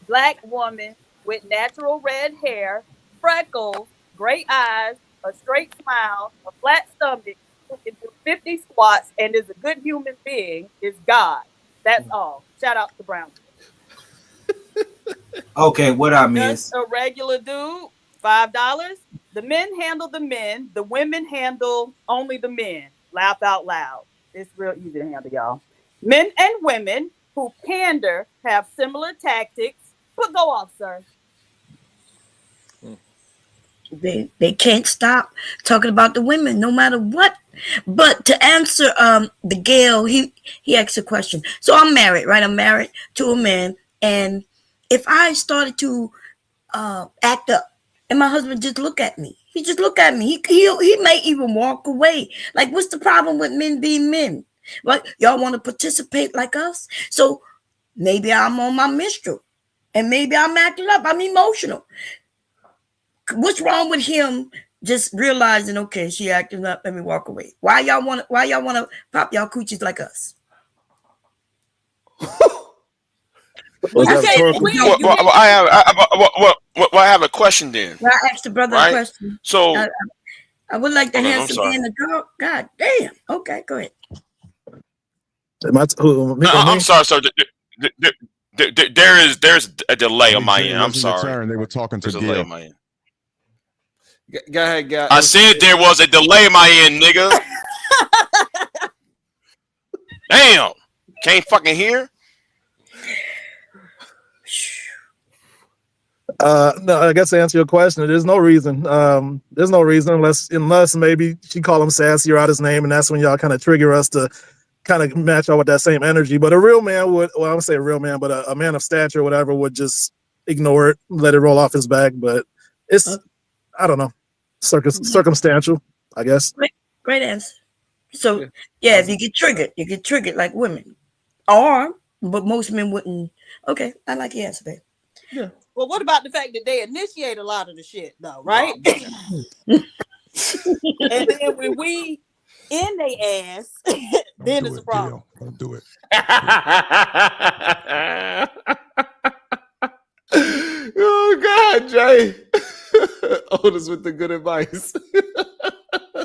black woman with natural red hair, freckles, gray eyes, a straight smile, a flat stomach, who can do 50 squats and is a good human being is God. That's all. Shout out to Brown. Okay, what I Just miss? a regular dude, $5. The men handle the men. The women handle only the men. Laugh out loud. It's real easy to handle, y'all. Men and women who pander have similar tactics. But go off, sir. They can't stop talking about the women no matter what. But to answer the Gail, he asked a question. So I'm married, right? I'm married to a man, and if I started to act up and my husband just look at me, he just look at me, he may even walk away. Like, what's the problem with men being men? Like, y'all want to participate like us? So maybe I'm on my menstrual and maybe I'm acting up, I'm emotional. What's wrong with him just realizing, okay, she acting up, let me walk away? Why y'all want to pop y'all coochies like us? Was that rhetorical? I have a question then. I asked the brother a question. So I would like to I'm have some sorry. man to go. God damn. Okay, go ahead. I'm sorry, sir. There's a delay on my Jay, end. I'm wasn't your sorry. turn. They were talking to There's a delay Gail. on my end. Go ahead, Gail. I said there was a delay on my end, nigga. Damn. Can't fucking hear? No, I guess to answer your question, there's no reason. There's no reason unless maybe she call him sassy or out his name, and that's when y'all kind of trigger us to kind of match up with that same energy. But a real man would, well, I would say a real man, but a man of stature or whatever would just ignore it, let it roll off his back. But it's, I don't know, circumstantial, I guess. Great answer. So yeah, if you get triggered like women, but most men wouldn't. Okay, I like your answer, babe. Yeah. Well, what about the fact that they initiate a lot of the shit, though, right? And then when we in their ass, then it's a problem. Don't do it. Oh God, Jay. Otis with the good advice.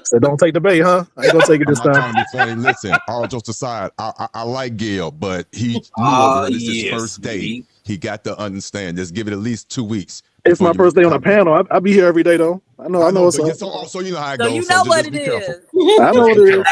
So don't take the bait, huh? I ain't gonna take it this I'm not time. trying to be funny. Listen, all jokes aside, I like Gail, but he knew this is his first day. He got to understand. Just give it at least 2 weeks. It's my first day on the panel. I'll be here every day though. I know what's but up. so you know how it So goes. you know what just it be careful. is. I know what it is.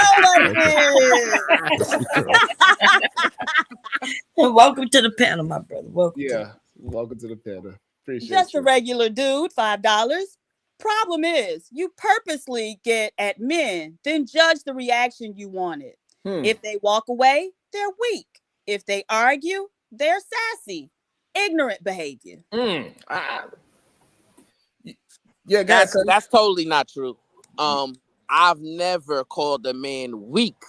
Welcome to the panel, my brother. Welcome. Yeah, welcome to the panel. Appreciate Just you. a regular dude, $5. Problem is, you purposely get at men, then judge the reaction you wanted. If they walk away, they're weak. If they argue, they're sassy. Ignorant behavior. Yeah, that's totally not true. I've never called a man weak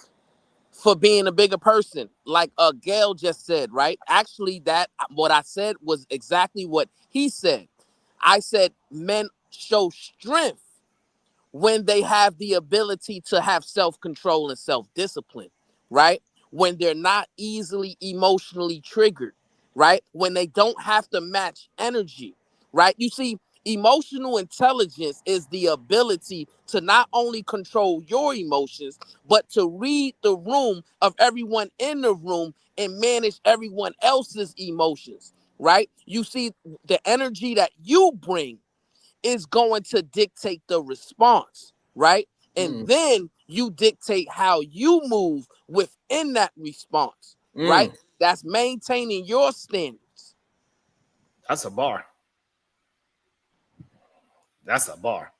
for being a bigger person, like Gail just said. Right? Actually, what I said was exactly what he said. I said men show strength when they have the ability to have self-control and self-discipline, right? When they're not easily emotionally triggered, right? When they don't have to match energy, right? You see, emotional intelligence is the ability to not only control your emotions, but to read the room of everyone in the room and manage everyone else's emotions, right? You see, the energy that you bring is going to dictate the response, right? And then you dictate how you move within that response, right? That's maintaining your standards. That's a bar. That's a bar.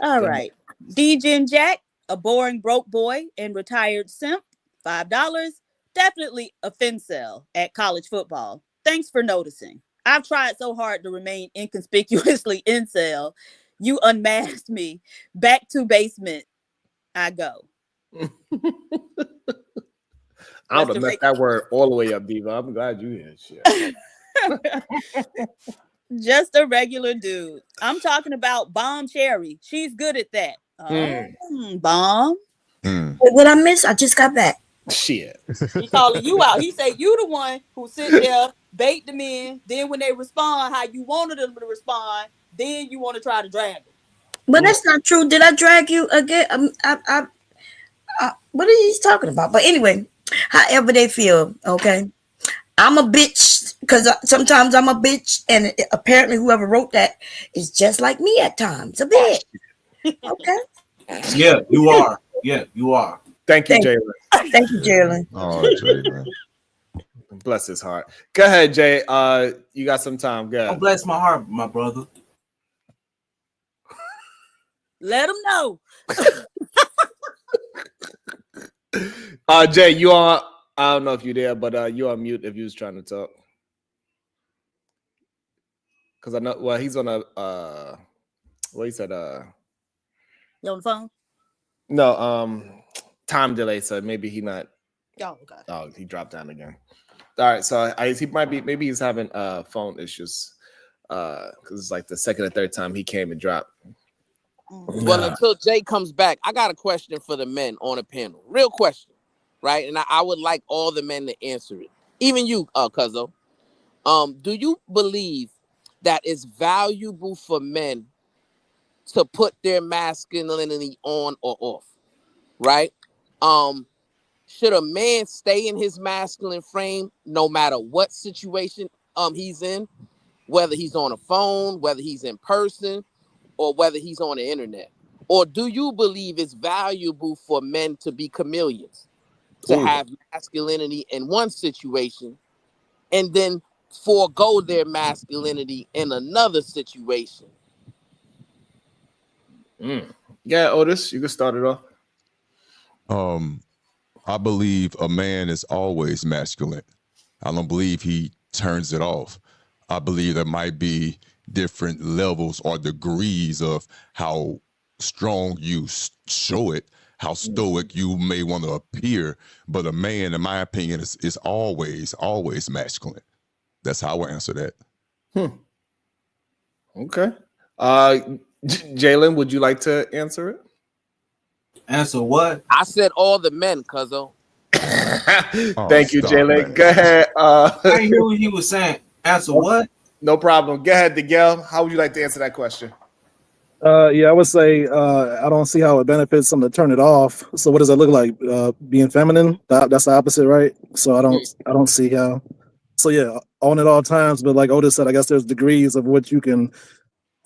All right. D-Gen Jack, a boring broke boy and retired simp, $5. Definitely a Fincel at college football. Thanks for noticing. I've tried so hard to remain inconspicuously incel. You unmasked me. Back to basement I go. I would have messed that word all the way up, Diva. I'm glad you here. Shit. Just a regular dude. I'm talking about Bomb Cherry. She's good at that. Bomb. What I miss? I just got back. Shit. He calling you out. He say you the one who sit there, bait them in. Then when they respond, how you wanted them to respond, then you want to try to drag them. But that's not true. Did I drag you again? What are you talking about? But anyway, however they feel, okay. I'm a bitch because sometimes I'm a bitch, and apparently whoever wrote that is just like me at times, a bitch. Okay. Yeah, you are. Yeah, you are. Thank you, Jalen. Thank you, Jalen. Oh, Jalen. Bless his heart. Go ahead, Jay. You got some time. Go ahead. Oh, bless my heart, my brother. Let them know. Jay, you are. I don't know if you're there, but you on mute if you was trying to talk. Because I know. Well, he's on a. What he said? You on the phone? No. Time delay. So maybe he not. Oh, okay. Oh, he dropped down again. All right. So he might be. Maybe he's having phone issues. Because it's like the second or third time he came and dropped. Well, until Jay comes back, I got a question for the men on the panel. Real question, right? And I would like all the men to answer it. Even you, Cuzzo. Do you believe that it's valuable for men to put their masculinity on or off? Right? should a man stay in his masculine frame no matter what situation he's in, whether he's on a phone, whether he's in person, or whether he's on the internet? Or do you believe it's valuable for men to be chameleons, to have masculinity in one situation and then forego their masculinity in another situation? Yeah, Otis, you can start it off. I believe a man is always masculine. I don't believe he turns it off. I believe there might be different levels or degrees of how strong you show it, how stoic you may want to appear. But a man, in my opinion, is always masculine. That's how I would answer that. Okay. Jalen, would you like to answer it? Answer what? I said all the men, cuzzo. Thank you, Jalen. man. Go ahead. I didn't hear what he was saying. Answer what? No problem. Go ahead, Miguel. How would you like to answer that question? Yeah, I would say I don't see how it benefits them to turn it off. So what does that look like? Being feminine? That's the opposite, right? So I don't see how. So yeah, on at all times. But like Otis said, I guess there's degrees of what you can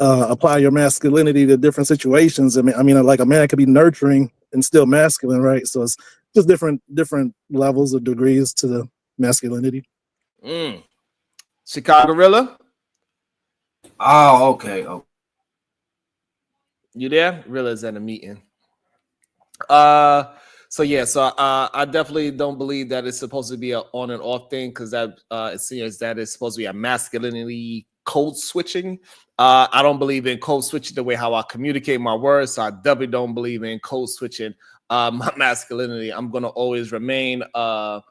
apply your masculinity to different situations. I mean, like a man could be nurturing and still masculine, right? So it's just different levels of degrees to the masculinity. Chicago Gorilla? Oh, okay. You there? Rilla's at a meeting. I definitely don't believe that it's supposed to be an on and off thing, because that it seems that it's supposed to be a masculinity code switching. I don't believe in code switching the way how I communicate my words. So I definitely don't believe in code switching my masculinity. I'm gonna always remain to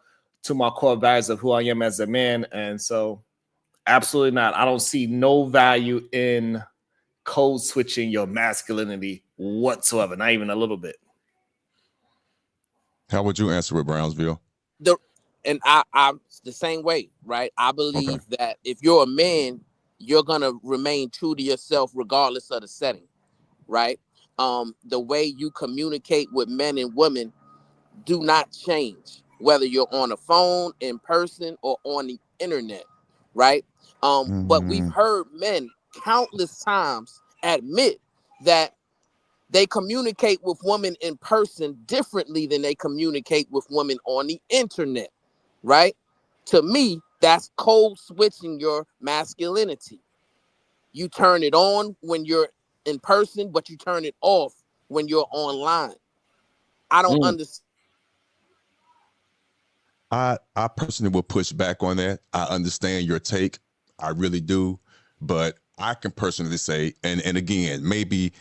my core values of who I am as a man, and so absolutely not. I don't see no value in code switching your masculinity whatsoever, not even a little bit. How would you answer it, Brownsville? I'm the same way, right? I believe that if you're a man, you're gonna remain true to yourself regardless of the setting, right? The way you communicate with men and women do not change, whether you're on a phone, in person, or on the internet, right? But we've heard men countless times admit that they communicate with women in person differently than they communicate with women on the internet, right? To me, that's code switching your masculinity. You turn it on when you're in person, but you turn it off when you're online. I don't understand. I personally will push back on that. I understand your take. I really do. But I can personally say, and again, maybe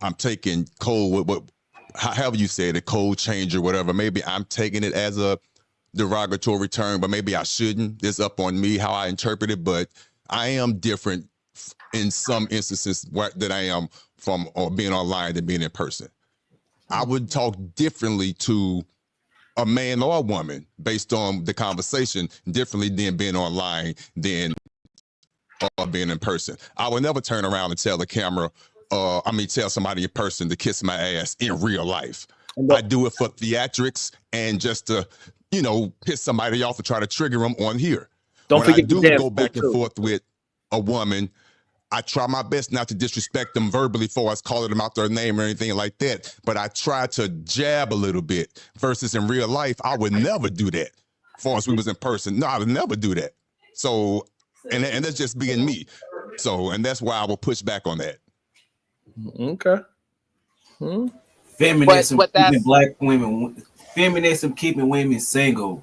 I'm taking code, however you say it, a code change or whatever. Maybe I'm taking it as a derogatory term, but maybe I shouldn't. It's up on me how I interpret it. But I am different in some instances that I am from being online than being in person. I would talk differently to a man or a woman based on the conversation differently than being online than being in person. I would never turn around and tell the camera, tell somebody in person to kiss my ass in real life. I do it for theatrics and just to, piss somebody off to try to trigger them on here. Don't when I forget do to go back and forth with a woman, I try my best not to disrespect them verbally for us calling them out their name or anything like that. But I try to jab a little bit versus in real life, I would never do that. As far as we was in person, no, I would never do that. So, and that's just being me. So, and that's why I will push back on that. Okay. Feminism keeping black women. Feminism keeping women single.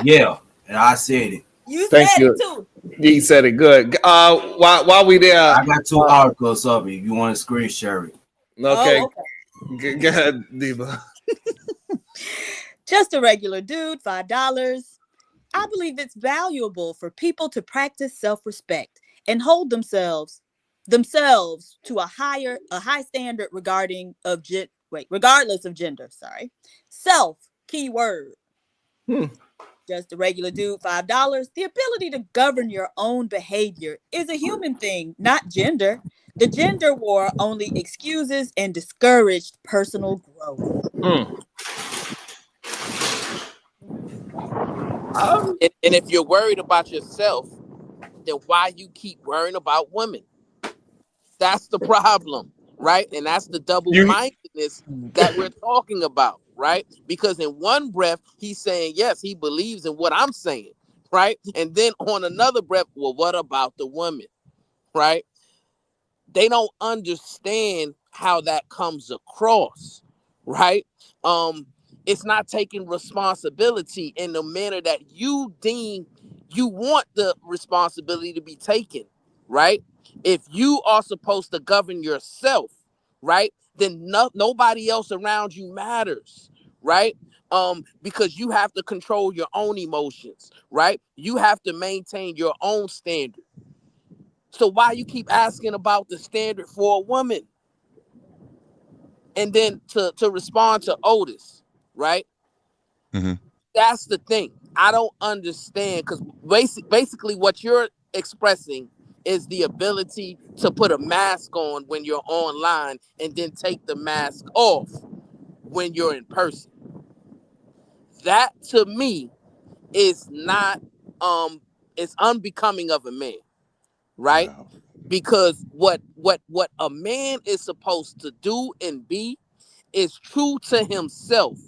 Yeah, and I said it. You Thank said you. it too. He said it good. While we there, I got 2 articles of it. If you want to screen share it. Okay. Oh, okay. Go ahead, Diva. Just a regular dude, $5. I believe it's valuable for people to practice self-respect and hold themselves to a high standard regardless of gender. Sorry. Self, keyword. Just a regular dude, $5. The ability to govern your own behavior is a human thing, not gender. The gender war only excuses and discouraged personal growth. And if you're worried about yourself, then why you keep worrying about women? That's the problem, right? And that's the double-mindedness that we're talking about, right? Because in one breath, he's saying, yes, he believes in what I'm saying, right? And then on another breath, well, what about the woman, right? They don't understand how that comes across, right? It's not taking responsibility in the manner that you deem you want the responsibility to be taken, right? If you are supposed to govern yourself, right, then nobody else around you matters, right? Because you have to control your own emotions, right? You have to maintain your own standard. So why you keep asking about the standard for a woman? And then to respond to Otis, right? Mm-hmm. That's the thing. I don't understand, because basically what you're expressing is the ability to put a mask on when you're online and then take the mask off when you're in person. That to me is not it's unbecoming of a man, right? Wow. Because what a man is supposed to do and be is true to himself,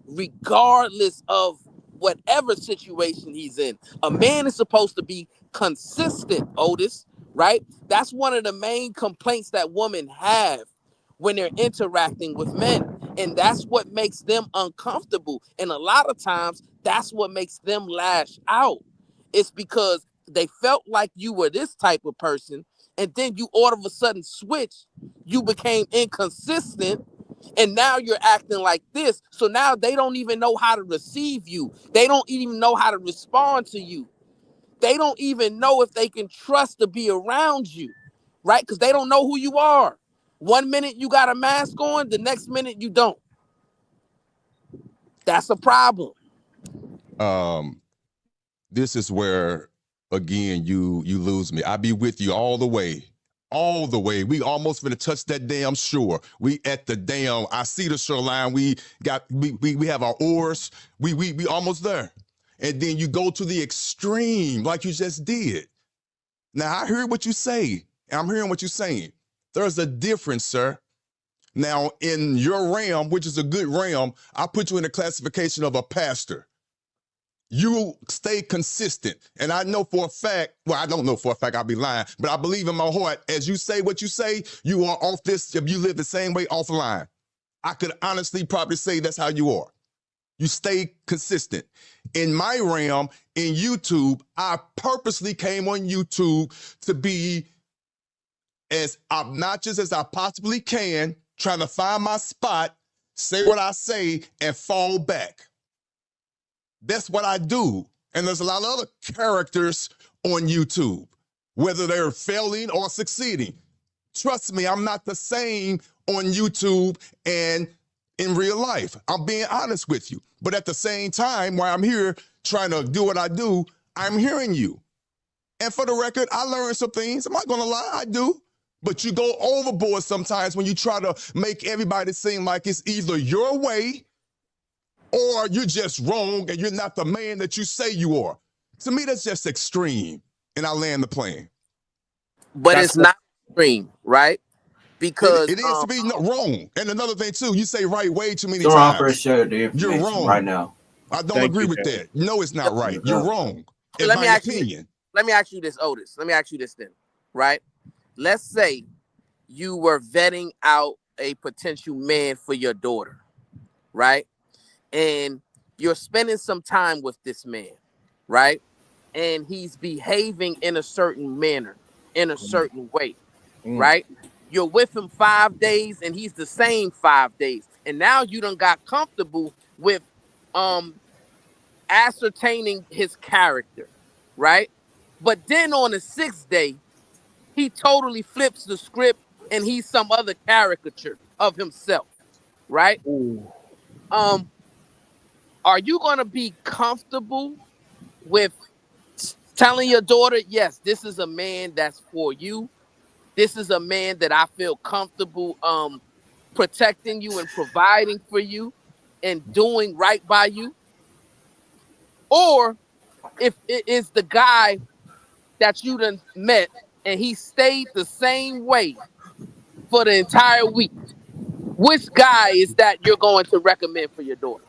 regardless of whatever situation he's in. A man is supposed to be consistent, Otis, right? That's one of the main complaints that women have when they're interacting with men. And that's what makes them uncomfortable. And a lot of times, that's what makes them lash out. It's because they felt like you were this type of person, and then you all of a sudden switch. You became inconsistent, and now you're acting like this. So now they don't even know how to receive you. They don't even know how to respond to you. They don't even know if they can trust to be around you, right? Because they don't know who you are. 1 minute you got a mask on, the next minute you don't. That's a problem. This is where again you lose me. I be with you all the way. All the way. We almost gonna touch that damn shore. We at the damn, I see the shoreline. We have our oars. We almost there. And then you go to the extreme like you just did. Now I heard what you say. I'm hearing what you're saying. There's a difference, sir. Now, in your realm, which is a good realm, I put you in the classification of a pastor. You stay consistent. And I know for a fact, well, I don't know for a fact, I'll be lying, but I believe in my heart, as you say what you say, you are off this, if you live the same way, offline. I could honestly probably say that's how you are. You stay consistent. In my realm, in YouTube, I purposely came on YouTube to be as obnoxious as I possibly can, trying to find my spot, say what I say, and fall back. That's what I do. And there's a lot of other characters on YouTube, whether they're failing or succeeding. Trust me, I'm not the same on YouTube and in real life. I'm being honest with you. But at the same time, while I'm here trying to do what I do, I'm hearing you. And for the record, I learned some things. I'm not going to lie, I do. But you go overboard sometimes when you try to make everybody seem like it's either your way or you're just wrong and you're not the man that you say you are. To me, that's just extreme. And I land the plane. But it's not extreme, right? Because it is to be wrong. And another thing too, you say right way too many So times. I'm share the You're information wrong right now. I don't agree with that. No, it's not right. You're wrong. In Let me my ask opinion. Let me ask you this, Otis. Let me ask you this then, right? Let's say you were vetting out a potential man for your daughter, right? And you're spending some time with this man, right? And he's behaving in a certain manner, in a certain way, right? You're with him 5 days and he's the same 5 days. And now you done got comfortable with ascertaining his character, right? But then on the 6th day, he totally flips the script and he's some other caricature of himself, right? Are you gonna be comfortable with telling your daughter, yes, this is a man that's for you. This is a man that I feel comfortable protecting you and providing for you and doing right by you? Or if it is the guy that you done met and he stayed the same way for the entire week, which guy is that you're going to recommend for your daughter?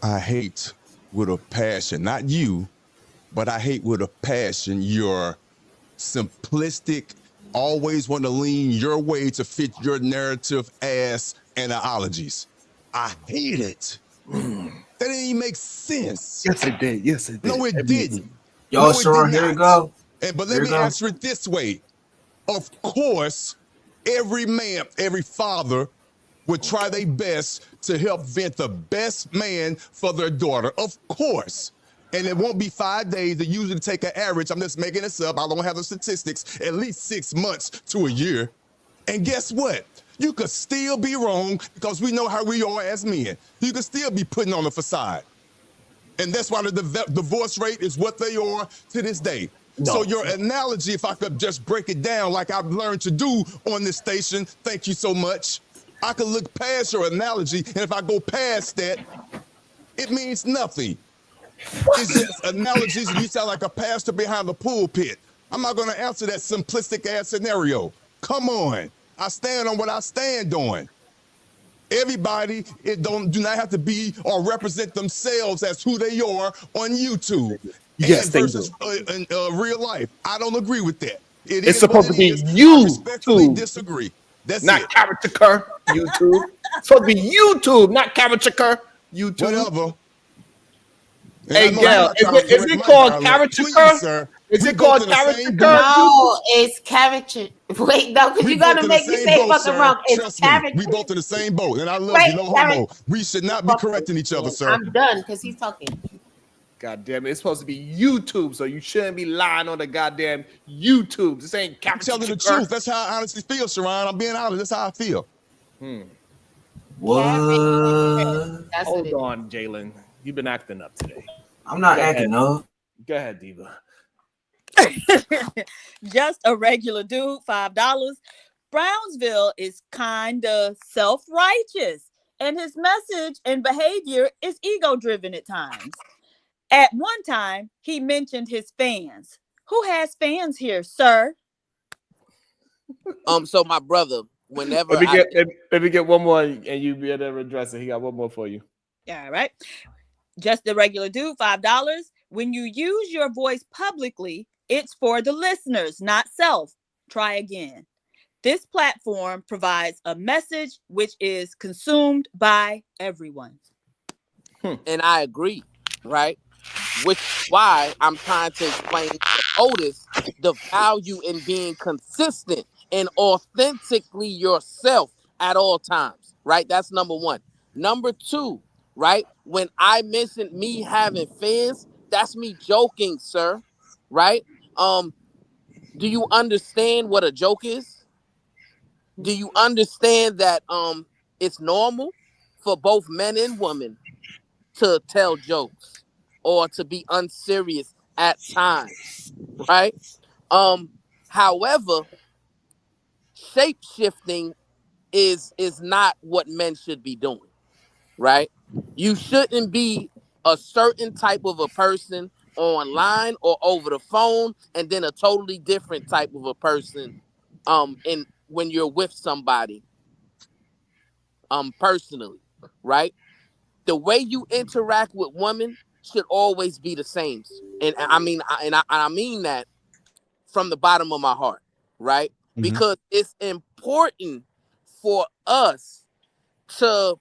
I hate with a passion, not you, but I hate with a passion your simplistic, always want to lean your way to fit your narrative ass analogies. I hate it. That didn't even make sense. Yes, it did. Yes, it did. No, it didn't. Yo, No, it Sharon, did here you not. go. But Here let you me go. answer it this way. Of course, every man, every father would try their best to help vent the best man for their daughter. Of course. And it won't be 5 days. It usually take an average. I'm just making this up. I don't have the statistics. At least 6 months to a year. And guess what? You could still be wrong because we know how we are as men. You could still be putting on a facade. And that's why the divorce rate is what they are to this day. No. So your analogy, if I could just break it down like I've learned to do on this station, thank you so much. I could look past your analogy, and if I go past that, it means nothing. It's just analogies, and you sound like a pastor behind the pulpit. I'm not going to answer that simplistic ass scenario. Come on. I stand on what I stand on. Everybody do not have to be or represent themselves as who they are on YouTube. Yes, they versus in real life. I don't agree with that. It's supposed to be I YouTube, respectfully disagree. That's not it. caricature YouTube. It's supposed to be YouTube, not caricature YouTube. Whatever. Hey, Gail, is it called caricature? Is it called caricature? No, it's caricature. Wait, no, because you're gonna make me say fucking wrong. It's Trust me, caricature. we both in the same boat, and I love Wait, you, no homo. We should not be correcting each other, sir. I'm done because he's talking. God damn it, it's supposed to be YouTube, so you shouldn't be lying on the goddamn YouTube. This ain't I'm caricature. telling the truth. That's how I honestly feel, Sharon. I'm being honest. That's how I feel. What? Hold on, Jalen. You've been acting up today. I'm not acting up. Go ahead, Diva. Just a regular dude, $5. Brownsville is kind of self-righteous, and his message and behavior is ego-driven at times. At one time, he mentioned his fans. Who has fans here, sir? So my brother, whenever Let me get one more, and you be able to address it. He got one more for you. All right. Just a regular dude, $5. When you use your voice publicly, it's for the listeners, not self. Try again. This platform provides a message which is consumed by everyone. And I agree, right? Which is why I'm trying to explain to Otis the value in being consistent and authentically yourself at all times, right? That's number one. Number two, right? When I mentioned me having fans, that's me joking, sir, right? Do you understand what a joke is? Do you understand that it's normal for both men and women to tell jokes or to be unserious at times, right? However, shape shifting is not what men should be doing, right? You shouldn't be a certain type of a person online or over the phone, and then a totally different type of a person in when you're with somebody personally, right? The way you interact with women should always be the same. And I mean that from the bottom of my heart, right? Mm-hmm. Because it's important for us to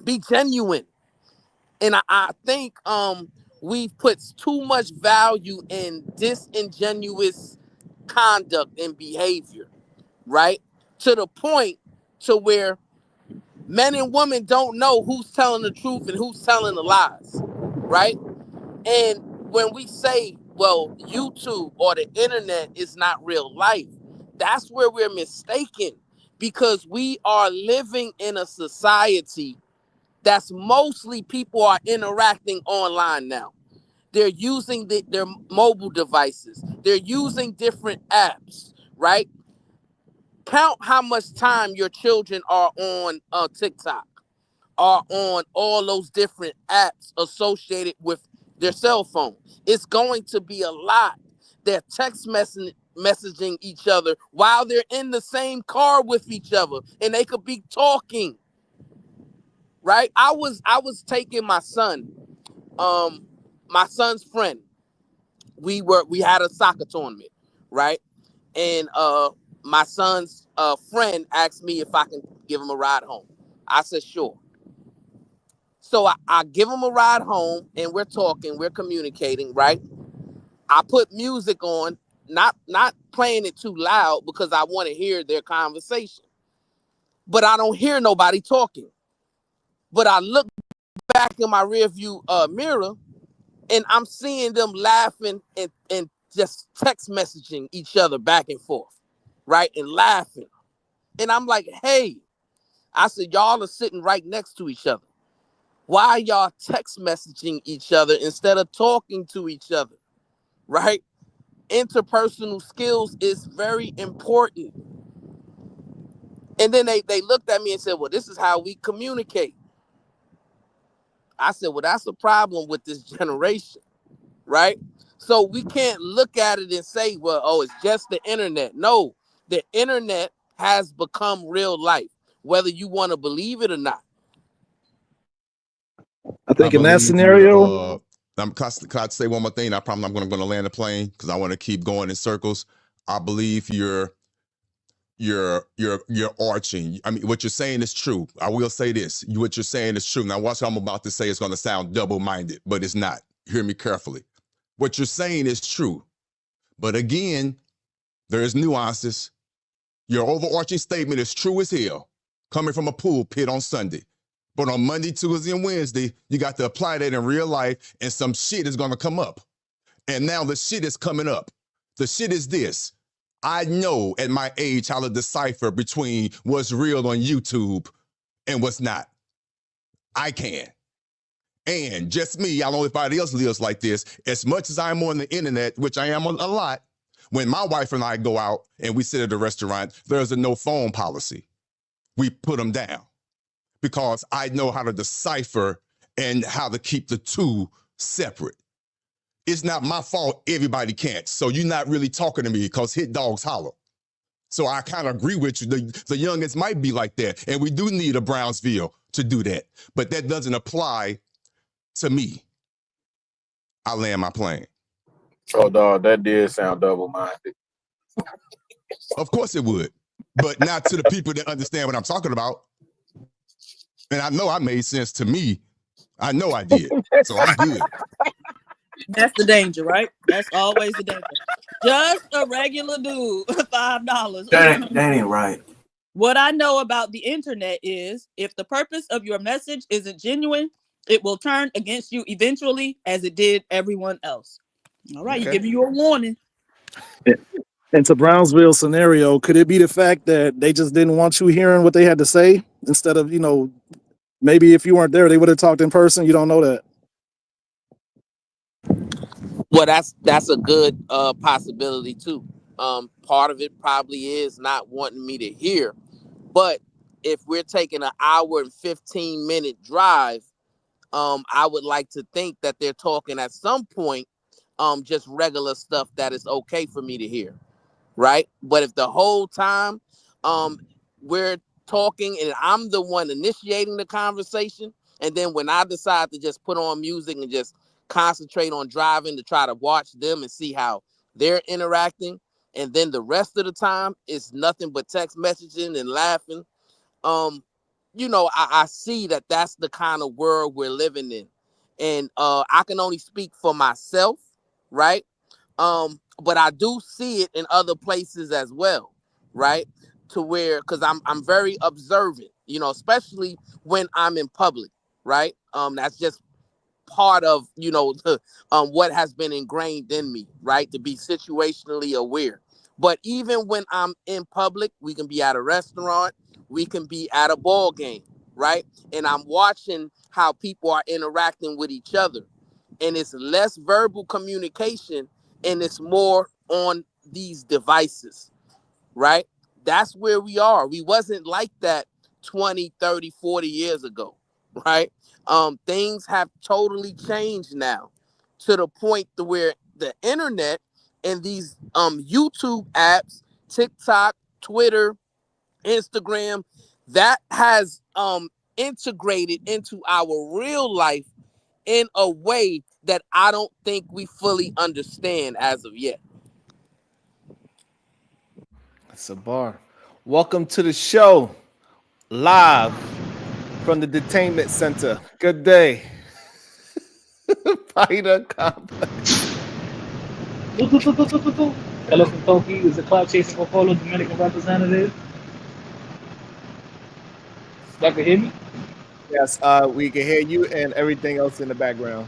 be genuine. And I think we've put too much value in disingenuous conduct and behavior, right? To the point to where men and women don't know who's telling the truth and who's telling the lies, right? And when we say, well, YouTube or the internet is not real life, that's where we're mistaken, because we are living in a society that's mostly people are interacting online now. They're using their mobile devices. They're using different apps, right? Count how much time your children are on TikTok are on all those different apps associated with their cell phone. It's going to be a lot. They're text messaging each other while they're in the same car with each other, and they could be talking. Right? I was taking my son's friend. We had a soccer tournament, right? And my son's friend asked me if I can give him a ride home. I said sure. So I give him a ride home, and we're talking, we're communicating, right? I put music on, not playing it too loud because I want to hear their conversation. But I don't hear nobody talking. But I look back in my rearview mirror, and I'm seeing them laughing and just text messaging each other back and forth, right? And laughing. And I'm like, hey, I said, y'all are sitting right next to each other. Why are y'all text messaging each other instead of talking to each other, right? Interpersonal skills is very important. And then they looked at me and said, well, this is how we communicate. I said, well, that's a problem with this generation, right? So we can't look at it and say, well, oh, it's just the internet. No, the internet has become real life, whether you want to believe it or not. I think in that believe scenario, can I say one more thing? I promise I'm going to land the plane because I want to keep going in circles. I believe you're arching. I mean, what you're saying is true. I will say this. What you're saying is true. Now, what I'm about to say is going to sound double-minded, but it's not. Hear me carefully. What you're saying is true. But again, there's nuances. Your overarching statement is true as hell, coming from a pulpit on Sunday. But on Monday, Tuesday, and Wednesday, you got to apply that in real life, and some shit is going to come up. And now the shit is coming up. The shit is this. I know at my age how to decipher between what's real on YouTube and what's not. I can. And just me, I don't know if anybody else lives like this. As much as I'm on the internet, which I am a lot, when my wife and I go out and we sit at a restaurant, there's a no phone policy. We put them down because I know how to decipher and how to keep the two separate. It's not my fault everybody can't. So you're not really talking to me because hit dogs holler. So I kind of agree with you. The youngins might be like that. And we do need a Brownsville to do that. But that doesn't apply to me. I land my plane. Oh, dog, that did sound double-minded. Of course it would. But not to the people that understand what I'm talking about. And I know I made sense to me. I know I did. So I'm good. That's the danger, right? That's always the danger. Just a regular dude, $5. That ain't right. What I know about the internet is if the purpose of your message isn't genuine, it will turn against you eventually, as it did everyone else. All right, Okay. giving you a warning. into Brownsville scenario, could it be the fact that they just didn't want you hearing what they had to say instead of, maybe if you weren't there, they would have talked in person? You don't know that. Well, that's a good possibility too. Part of it probably is not wanting me to hear, but if we're taking an hour and 15-minute drive, I would like to think that they're talking at some point, just regular stuff that is okay for me to hear, right? But if the whole time, we're talking and I'm the one initiating the conversation, and then when I decide to just put on music and just concentrate on driving to try to watch them and see how they're interacting, and then the rest of the time is nothing but text messaging and laughing, I see that that's the kind of world we're living in. And I can only speak for myself, right? But I do see it in other places as well, right? To where, because I'm very observant, especially when I'm in public, right? That's just part of what has been ingrained in me, right? To be situationally aware. But even when I'm in public, we can be at a restaurant, we can be at a ball game, right? And I'm watching how people are interacting with each other, and it's less verbal communication and it's more on these devices, right? That's where we are. We wasn't like that 20, 30, 40 years ago, right? Things have totally changed now to the point to where the internet and these YouTube apps, TikTok, Twitter, Instagram, that has integrated into our real life in a way that I don't think we fully understand as of yet. That's a bar. Welcome to the show, live from the detainment center. Good day. Fighter complex. Hello from Toki is the cloud chasing Okolo Dominican representative. Y'all can hear me? Yes, we can hear you and everything else in the background.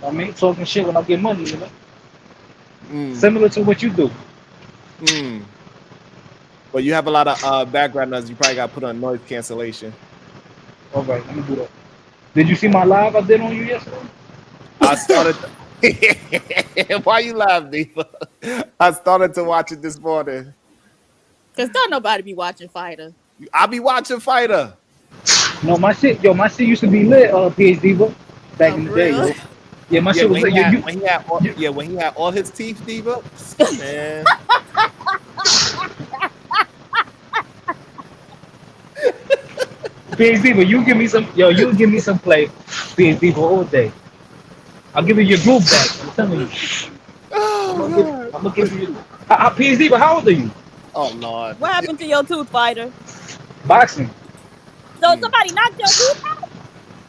I mean, talking shit when I get money, you know? Similar to what you do. But you have a lot of background noise. You probably got to put on noise cancellation. All right, let me do that. Did you see my live I did on you yesterday? I started. Why you laugh, Diva? I started to watch it this morning. Cause don't nobody be watching Fighter. I be watching Fighter. No, my shit used to be lit, PhD book, back in the day, yo. Yeah, my shit was when lit. when he had all his teeth, Diva. Man. PhD, but you give me some play, PhD for all day. I'll give you your groove back. I'm telling you. I'm gonna give you. PhD, but how old are you? Oh Lord. What happened to your tooth, Fighter? Boxing. So somebody knocked your tooth out?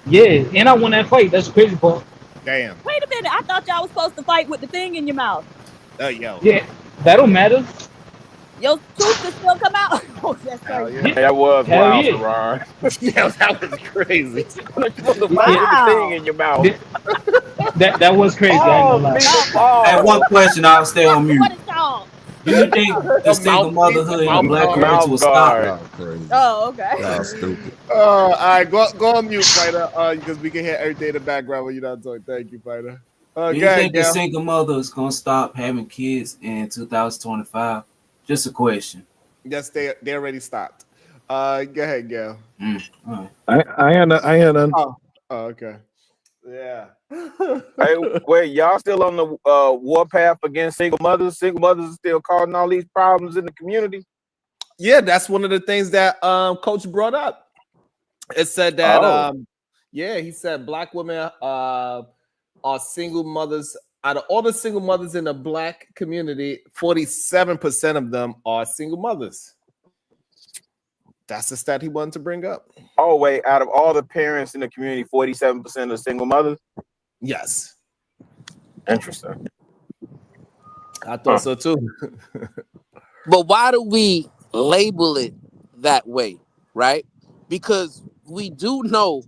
Yeah, and I won that fight. That's the crazy part. Damn. Wait a minute. I thought y'all was supposed to fight with the thing in your mouth. Yo. Yeah, that don't matter. Your tooth can still come out. Oh, that's crazy. Yeah, that was Hell wild, yeah. Ron. Yeah, that was crazy. Wow. Thing in your mouth. That was crazy. I ain't gonna lie. Hey, one question. I'll stay on mute. What is y'all? Do you think the single motherhood in the black community will stop? Oh, okay. Y'all stupid. All right, go on mute, Fighter. Because we can hear everything in the background when you're not talking. Thank you, Fighter. Do you think the single mother is gonna stop having kids in 2025? Just a question. Yes, they already stopped. Go ahead, Gail. All I ain't none. Oh, okay. Yeah. Hey, wait, y'all still on the warpath against single mothers? Single mothers are still causing all these problems in the community? Yeah, that's one of the things that Coach brought up. It said that he said black women are single mothers. Out of all the single mothers in the black community, 47% of them are single mothers. That's the stat he wanted to bring up. Oh, wait, out of all the parents in the community, 47% are single mothers? Yes. Interesting. I thought so too. But why do we label it that way, right? Because we do know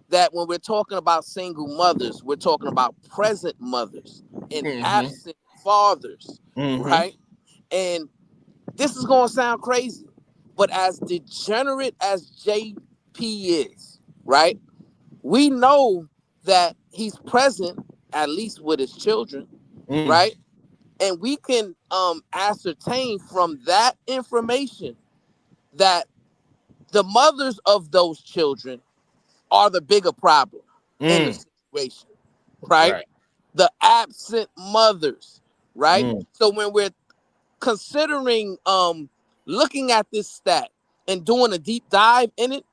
that when we're talking about single mothers, we're talking about present mothers and absent fathers, right? And this is going to sound crazy, but as degenerate as JP is, right? We know that he's present, at least with his children, right? And we can ascertain from that information that the mothers of those children are the bigger problem in the situation, right? The absent mothers, right? So when we're considering looking at this stat and doing a deep dive in it,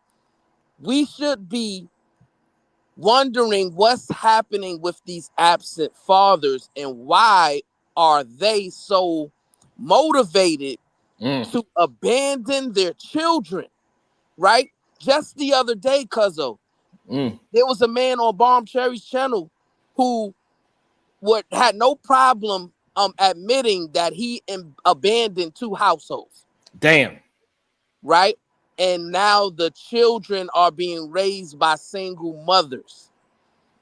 we should be wondering what's happening with these absent fathers and why are they so motivated to abandon their children, right? Just the other day, Cuzzo, there was a man on Bomb Cherry's channel who had no problem admitting that he abandoned 2 households. Damn. Right? And now the children are being raised by single mothers.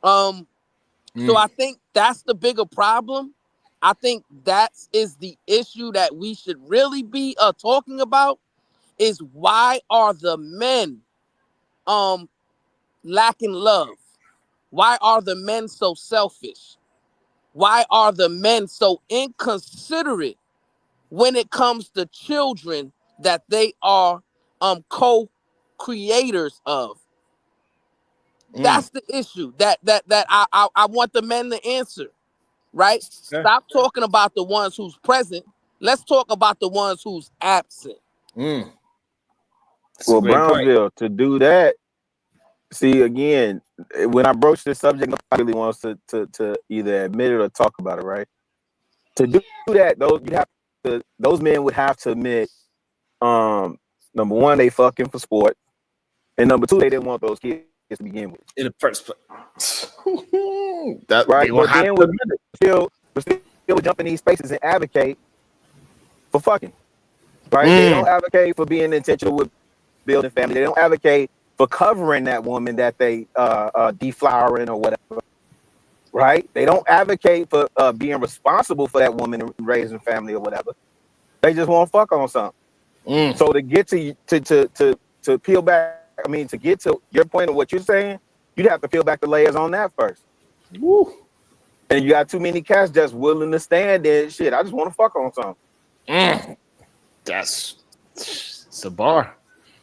So I think that's the bigger problem. I think that is the issue that we should really be talking about is why are the men lacking love? Why are the men so selfish? Why are the men so inconsiderate when it comes to children that they are co-parenting creators of? That's the issue that I want the men to answer, right? Stop talking about the ones who's present. Let's talk about the ones who's absent. Well, great point. Brownsville, to do that, see, again, when I broach this subject, nobody really wants to either admit it or talk about it, right? To do that, those men would have to admit, number one, they fucking for sport, and number two, they didn't want those kids to begin with. In the first place. That, Right, but then we're still jump in these spaces and advocate for fucking. Right, they don't advocate for being intentional with building family. They don't advocate for covering that woman that they deflowering or whatever. Right, they don't advocate for being responsible for that woman and raising family or whatever. They just want to fuck on something. So to get to peel back, I mean, to get to your point of what you're saying, you'd have to peel back the layers on that first. Woo. And you got too many cats just willing to stand there. Shit, I just want to fuck on something. That's it's a bar.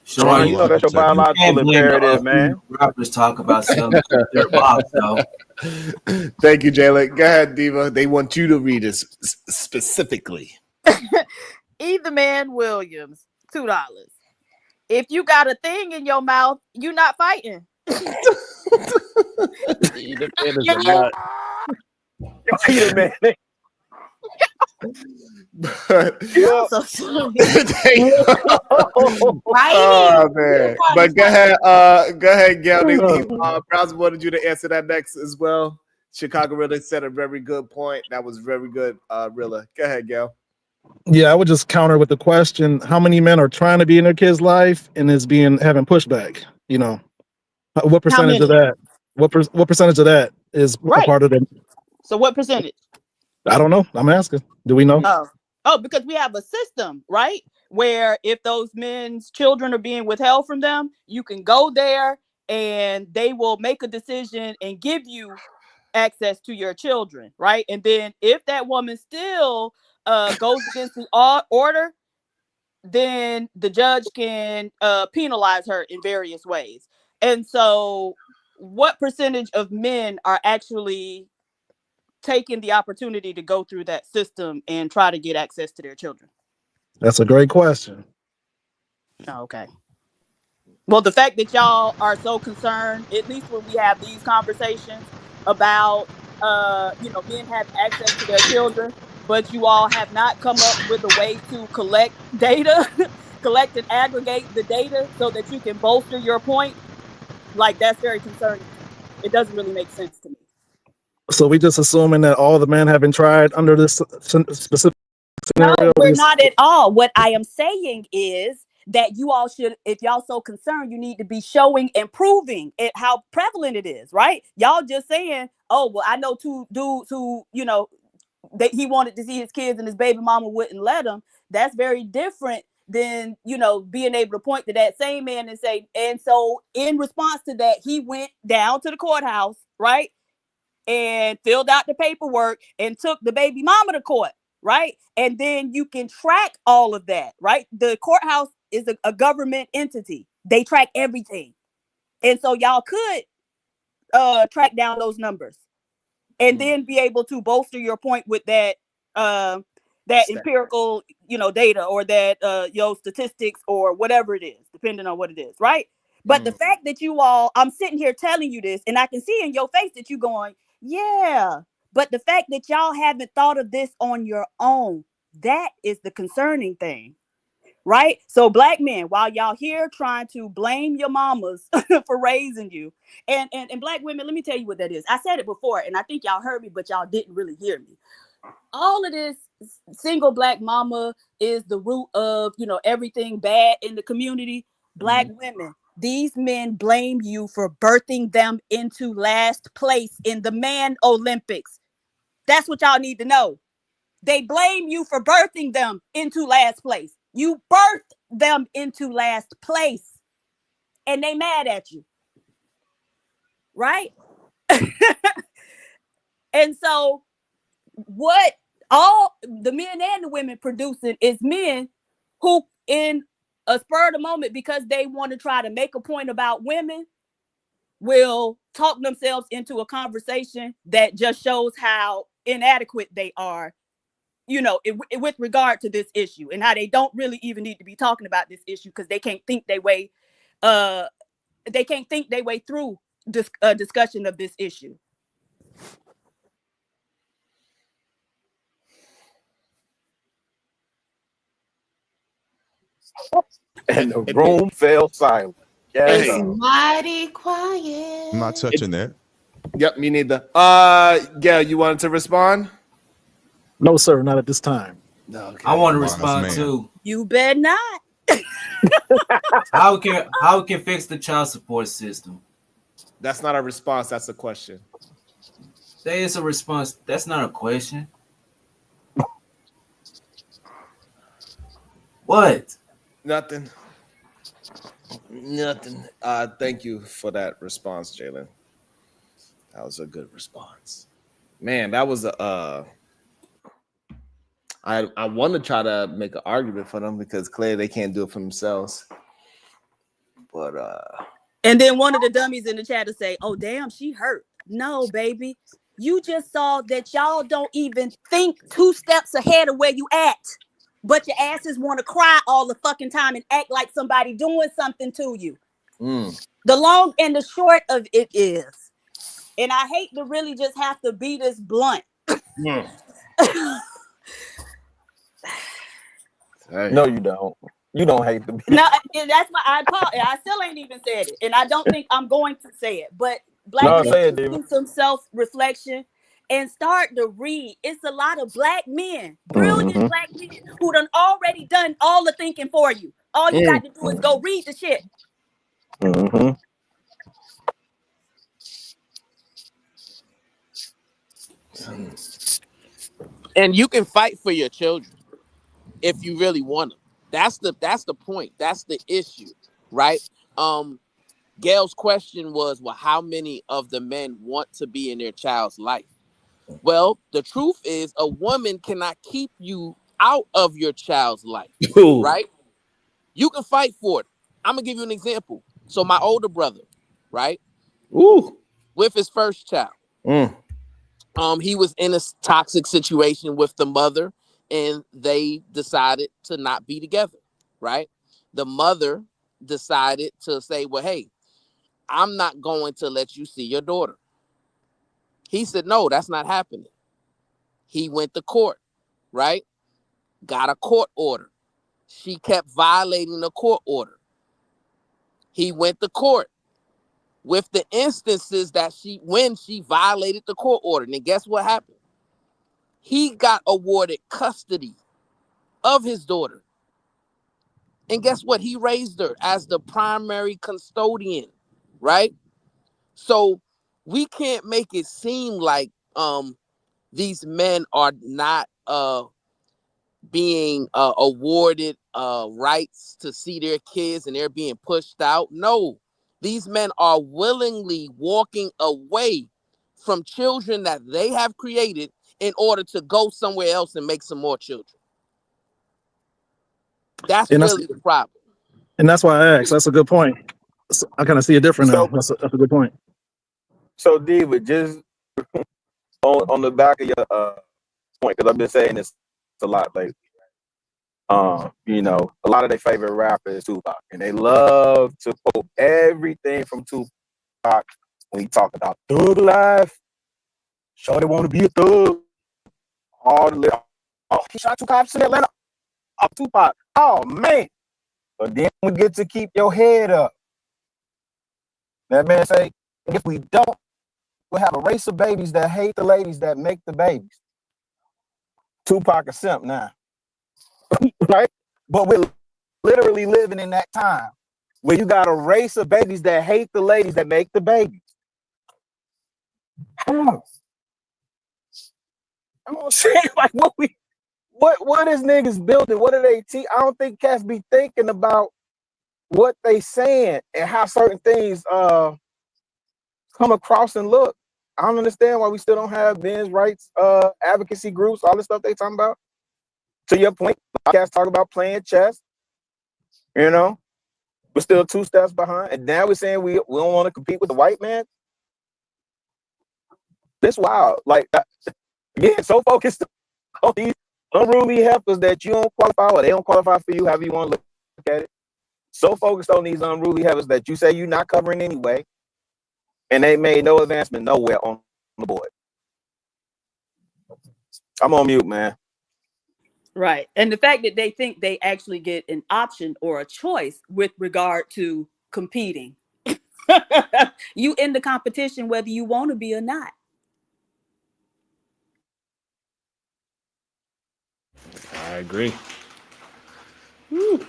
Sean, you know that's your biological imperative, man. Rappers talk about selling their box, though. Thank you, Jalen. Go ahead, Diva. They want you to read it specifically. Either Man Williams, $2. If you got a thing in your mouth, you not fighting. Either Man is a nut. Either Man. Oh man! But go ahead, Gail. Browse wanted you to answer that next as well. Chicago really said a very good point. That was very good, Rilla. Go ahead, Gail. Yeah, I would just counter with the question: how many men are trying to be in their kid's life and is having pushback? You know, what percentage of that? What percentage of that is a part of them? So what percentage? I don't know. I'm asking. Do we know? Oh, because we have a system, right? Where if those men's children are being withheld from them, you can go there and they will make a decision and give you access to your children, right? And then if that woman still goes against the order, then the judge can penalize her in various ways. And so what percentage of men are actually taking the opportunity to go through that system and try to get access to their children? That's a great question. Oh, okay. Well, the fact that y'all are so concerned, at least when we have these conversations about, men have access to their children, but you all have not come up with a way to collect data, collect and aggregate the data so that you can bolster your point. Like, that's very concerning to me. It doesn't really make sense to me. So we just assuming that all the men have been tried under this specific scenario? No, we're not at all. What I am saying is that you all should, if y'all so concerned, you need to be showing and proving it, how prevalent it is, right? Y'all just saying, oh, well, I know two dudes who, that he wanted to see his kids and his baby mama wouldn't let him. That's very different than, being able to point to that same man and say, and so in response to that, he went down to the courthouse, right? And filled out the paperwork and took the baby mama to court, right? And then you can track all of that, right? The courthouse is a government entity. They track everything. And so y'all could track down those numbers and then be able to bolster your point with that empirical, data or that statistics or whatever it is, depending on what it is, right? But the fact that you all, I'm sitting here telling you this, and I can see in your face that you're going, yeah. But the fact that y'all haven't thought of this on your own, that is the concerning thing, right? So black men, while y'all here trying to blame your mamas for raising you, and black women, let me tell you what that is. I said it before, and I think y'all heard me, but y'all didn't really hear me. All of this single black mama is the root of, everything bad in the community. Black women, these men blame you for birthing them into last place in the man Olympics. That's what y'all need to know. They blame you for birthing them into last place. You birthed them into last place. And they mad at you. Right? And so what all the men and the women producing is men who in a spur of the moment, because they want to try to make a point about women, will talk themselves into a conversation that just shows how inadequate they are, you know, with regard to this issue, and how they don't really even need to be talking about this issue because they can't think their way through this discussion of this issue. And the room fell silent. It's Yeah. mighty quiet. I'm not touching that. Yep, me neither. Gail, you wanted to respond? No, sir, not at this time. No, okay. I want to Wise respond man. too. You bet not. How we can fix the child support system? That's not a response. That's a question. That is a response. That's not a question. What? Nothing. Thank you for that response, Jalen. That was a good response. Man, that was a I want to try to make an argument for them because clearly they can't do it for themselves. But And then one of the dummies in the chat to say, "Oh damn, she hurt." No, baby. You just saw that y'all don't even think 2 steps ahead of where you at. But your asses want to cry all the fucking time and act like somebody doing something to you. The long and the short of it is, and I hate to really just have to be this blunt. No, you don't. You don't hate the beat. No, that's why I still ain't even said it, and I don't think I'm going to say it. But black men do some self-reflection and start to read. It's a lot of black men, brilliant black men, who done already done all the thinking for you. All you got to do is go read the shit. And you can fight for your children if you really want them. That's the point. That's the issue, right? Gail's question was, well, how many of the men want to be in their child's life? Well, the truth is a woman cannot keep you out of your child's life, right? You can fight for it. I'm gonna give you an example. So my older brother, right? With his first child. He was in a toxic situation with the mother, and they decided to not be together, right? The mother decided to say, well, hey, I'm not going to let you see your daughter. He said, no, that's not happening. He went to court, right? Got a court order. She kept violating the court order. He went to court with the instances that when she violated the court order. And guess what happened? He got awarded custody of his daughter. And guess what? He raised her as the primary custodian, right? So we can't make it seem like these men are not being awarded rights to see their kids and they're being pushed out. No, these men are willingly walking away from children that they have created in order to go somewhere else and make some more children. That's really the problem. And that's why I asked. That's a good point. So I kind of see it different now. That's a good point. So, Diva, just on the back of your point, because I've been saying this a lot lately. You know, a lot of their favorite rapper is Tupac, and they love to quote everything from Tupac when he talk about thug life. Shorty want to be a thug. All the he shot 2 cops in Atlanta. Oh, Tupac. Oh man. But then we get to keep your head up. That man say, if we don't, we'll have a race of babies that hate the ladies that make the babies. Tupac a simp now. Right? But we're literally living in that time where you got a race of babies that hate the ladies that make the babies. How? I'm saying, like, what is niggas building? What are they teach? I don't think cats be thinking about what they saying and how certain things come across and look. I don't understand why we still don't have men's rights advocacy groups, all the stuff they talking about. To your point, cats talk about playing chess. You know, we're still 2 steps behind, and now we're saying we don't want to compete with the white man. This wild. Like, yeah, so focused on these unruly heifers that you don't qualify or they don't qualify for you, however you want to look at it. So focused on these unruly heifers that you say you're not covering anyway, and they made no advancement nowhere on the board. I'm on mute, man. Right. And the fact that they think they actually get an option or a choice with regard to competing. You in the competition whether you want to be or not. I agree. Woo.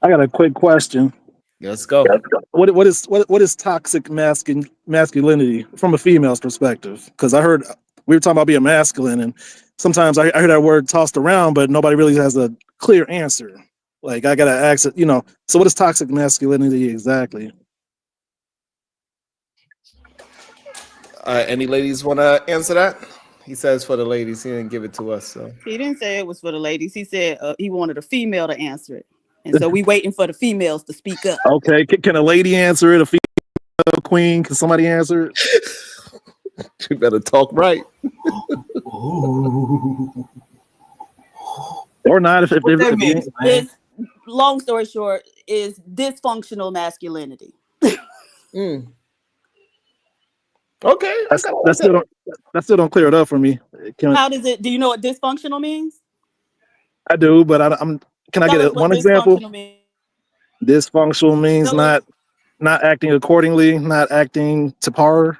I got a quick question. Let's go. What is toxic masculinity from a female's perspective? Because I heard we were talking about being masculine, and sometimes I hear that word tossed around, but nobody really has a clear answer. Like, I gotta ask it, So what is toxic masculinity exactly? Any ladies want to answer that? He says for the ladies. He didn't give it to us. So He didn't say it was for the ladies. He said he wanted a female to answer it. And so we waiting for the females to speak up. Okay, can a lady answer it? A female queen? Can somebody answer it? You better talk right. Or not if Long story short, is dysfunctional masculinity. Okay. That still don't clear it up for me. How does it? Do you know what dysfunctional means? I do, but can I get one example? Dysfunctional means not acting accordingly, not acting to par.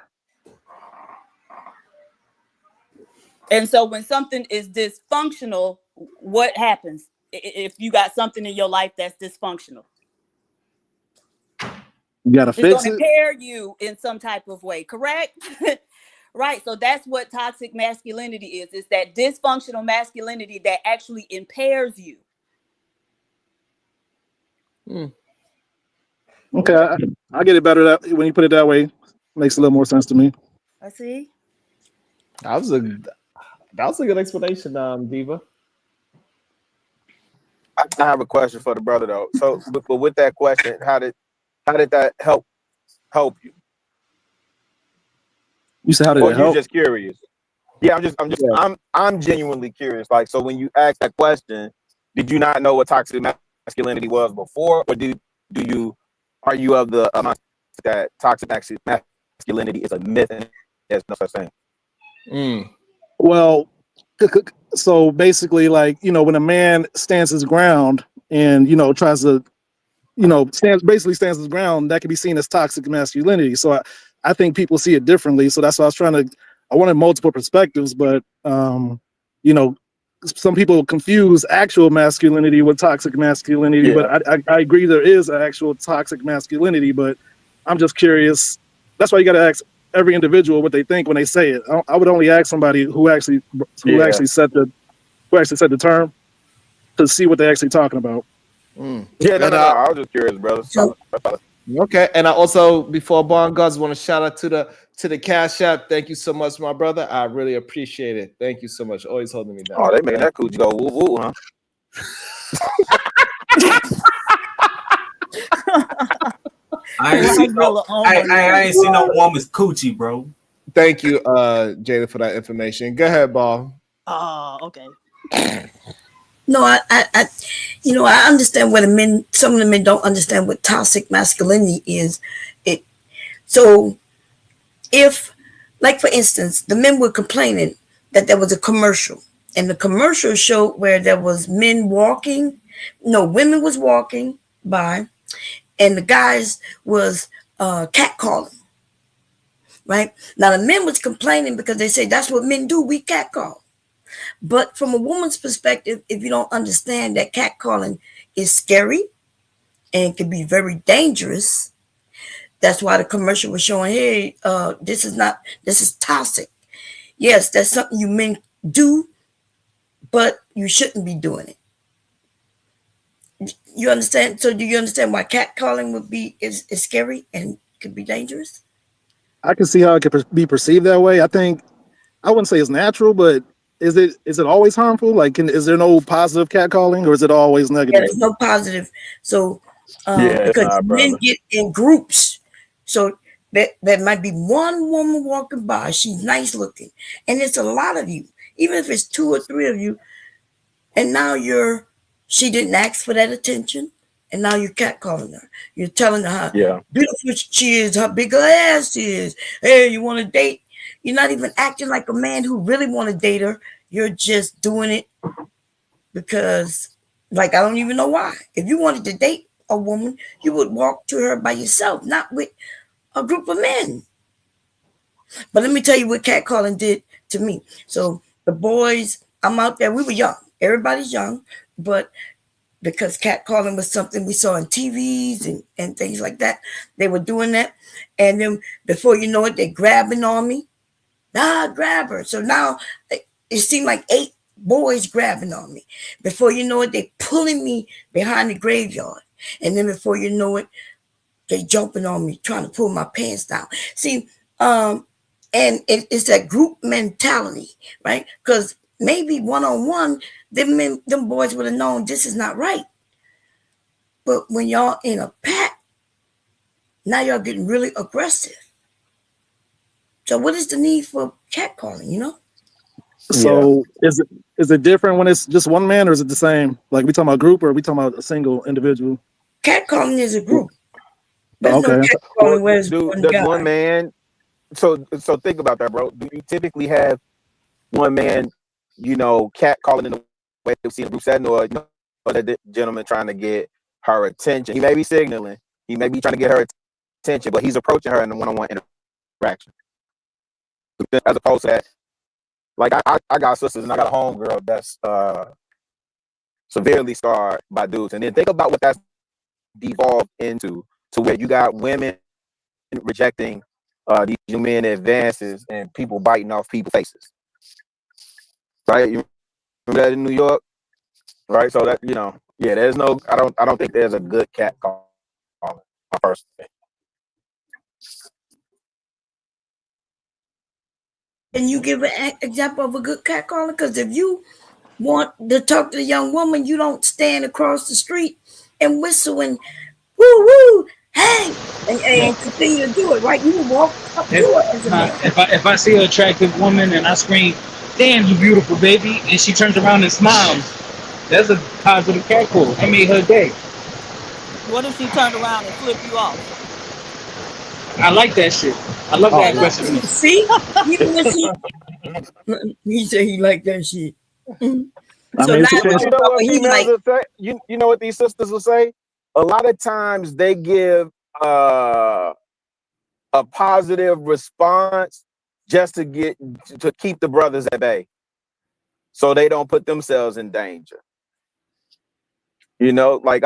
And so when something is dysfunctional, what happens if you got something in your life that's dysfunctional? You gotta fix it. It's going to impair you in some type of way, correct? Right. So that's what toxic masculinity is. It's that dysfunctional masculinity that actually impairs you. Okay, I get it better when you put it that way. Makes a little more sense to me. I see. That was a good explanation, Diva. I have a question for the brother though. So, but with that question, how did that help you? You said how did it help? You're just curious. Yeah, I'm genuinely curious. Like, so when you asked that question, did you not know what toxic masculinity was before, or are you of the mindset that toxic masculinity is a myth and there's no such thing? Well, so basically, like, when a man stands his ground and tries to stands his ground, that can be seen as toxic masculinity. So I think people see it differently. So that's why I wanted multiple perspectives, but some people confuse actual masculinity with toxic masculinity. Yeah. But I agree there is an actual toxic masculinity, but I'm just curious. That's why you got to ask every individual what they think when they say it. I would only ask somebody who actually set the term to see what they're actually talking about. Yeah, no, I was just curious, brother. Okay, and I also, before Bond goes, want to shout out to the Cash App. Thank you so much, my brother. I really appreciate it. Thank you so much. Always holding me down. Oh, they making that coochie go woo woo, huh? I ain't seen no woman's coochie, bro. Thank you, Jada, for that information. Go ahead, Ball. Oh, okay. No, I understand what some of the men don't understand what toxic masculinity is. So if, like, for instance, the men were complaining that there was a commercial, and the commercial showed where there was women was walking by, and the guys was catcalling. Right? Now the men was complaining because they say that's what men do, we catcall. But from a woman's perspective, if you don't understand that catcalling is scary and can be very dangerous, that's why the commercial was showing, hey, this is toxic. Yes, that's something you men do, but you shouldn't be doing it. You understand? So do you understand why catcalling is scary and could be dangerous? I can see how it could be perceived that way. I wouldn't say it's natural, but is it always harmful? Like, is there no positive catcalling, or is it always Yeah, negative? there's no positive. So Yeah, it's because not, men brother. get in groups, so that might be one woman walking by. She's nice looking, and it's a lot of you. Even if it's 2 or 3 of you, and now she didn't ask for that attention, and now you're catcalling her. You're telling her how Yeah. beautiful she is, how big her ass is. Hey, you want to date? You're not even acting like a man who really want to date her. You're just doing it because, like, I don't even know why. If you wanted to date a woman, you would walk to her by yourself, not with a group of men. But let me tell you what catcalling did to me. So the boys, I'm out there. We were young. Everybody's young, but because catcalling was something we saw on TVs and things like that, they were doing that. And then before you know it, they're grabbing on me. Grab her. So now it seemed like 8 boys grabbing on me. Before you know it, they pulling me behind the graveyard. And then before you know it, they jumping on me, trying to pull my pants down. See, and it's that group mentality, right? Because maybe one-on-one, them boys would have known this is not right. But when y'all in a pack, now y'all getting really aggressive. So what is the need for catcalling, you know? So is it different when it's just one man, or is it the same? Like, we talking about group, or are we talking about a single individual? Catcalling is a group. There's no Okay. catcalling where it's one Does guy. one man? So think about that, bro. Do you typically have one man, cat calling in the way we see in a group setting, or that gentleman trying to get her attention? He may be signaling, he may be trying to get her attention, but he's approaching her in a one-on-one interaction. As opposed to that, like I got sisters and I got a homegirl that's severely scarred by dudes, and then think about what that's devolved into, to where you got women rejecting these young men advances and people biting off people's faces. Right? You remember that in New York? Right? So that, there's no, I don't think there's a good cat call personally. Can you give an example of a good catcaller? Because if you want to talk to the young woman, you don't stand across the street and whistle and woo woo, hey, and continue to do it, right? You will walk up to her as a man. If I see an attractive woman and I scream, "Damn, you beautiful baby," and she turns around and smiles, that's a positive catcall. I made her day. What if she turned around and flipped you off? I like that shit. I love that aggressiveness. See, even when he said he liked that shit. So You now know what he's females like, will say? You know what these sisters will say? A lot of times they give a positive response just to keep the brothers at bay, so they don't put themselves in danger. Like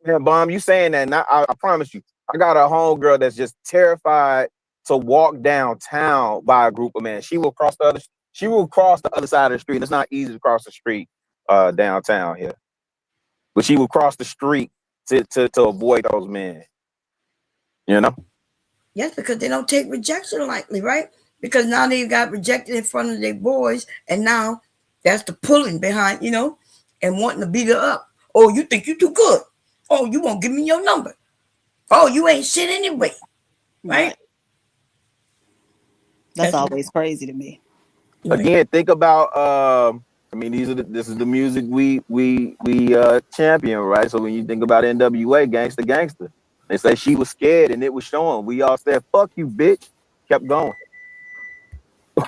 man, Bomb, you saying that, and I promise you, I got a homegirl that's just terrified to walk downtown by a group of men. She will cross the other side of the street. It's not easy to cross the street downtown here, but she will cross the street to avoid those men. yes, because they don't take rejection lightly, right? Because now they got rejected in front of their boys, and now that's the pulling behind, and wanting to beat her up. Oh, you think you too good? Oh, you won't give me your number? Oh, you ain't shit anyway, right? That's always crazy to me. Again, think about this is the music we champion, right? So when you think about NWA, gangster, they say she was scared and it was showing. We all said, "Fuck you, bitch." Kept going.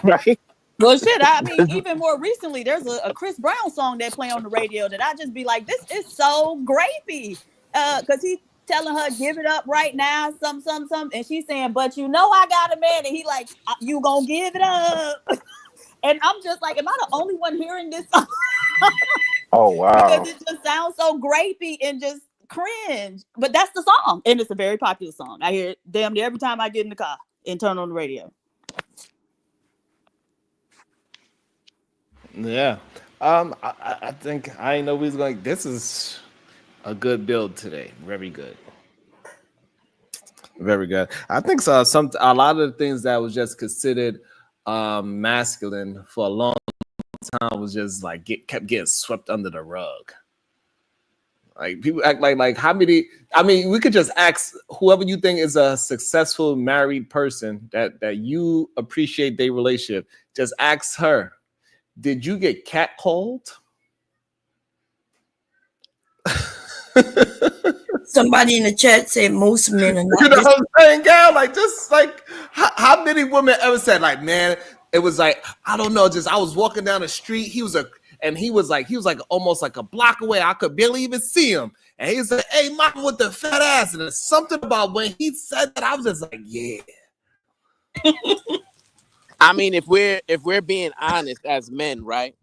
Right? Well, shit, I mean, even more recently, there's a Chris Brown song they play on the radio that I just be like, this is so grapey. Because he's telling her, give it up right now, some. And she's saying, but I got a man. And he like, you gonna give it up. And I'm just like, am I the only one hearing this song? Oh, wow. Because it just sounds so grapey and just cringe. But that's the song. And it's a very popular song. I hear it damn near every time I get in the car and turn on the radio. Yeah. I think I know we was going. This is a good build today. Very good. Very good. I think so. A lot of the things that was just considered masculine for a long time was just like kept getting swept under the rug. Like people act like how many? I mean, we could just ask whoever you think is a successful married person that you appreciate their relationship. Just ask her, did you get catcalled? Somebody in the chat said most men are not. You know what I'm saying, girl? Like, just like how many women ever said, like, man, it was like, I don't know, just I was walking down the street. He was like almost like a block away. I could barely even see him. And he said, hey, mama with the fat ass. And there's something about when he said that, I was just like, yeah. I mean, if we're being honest as men, right,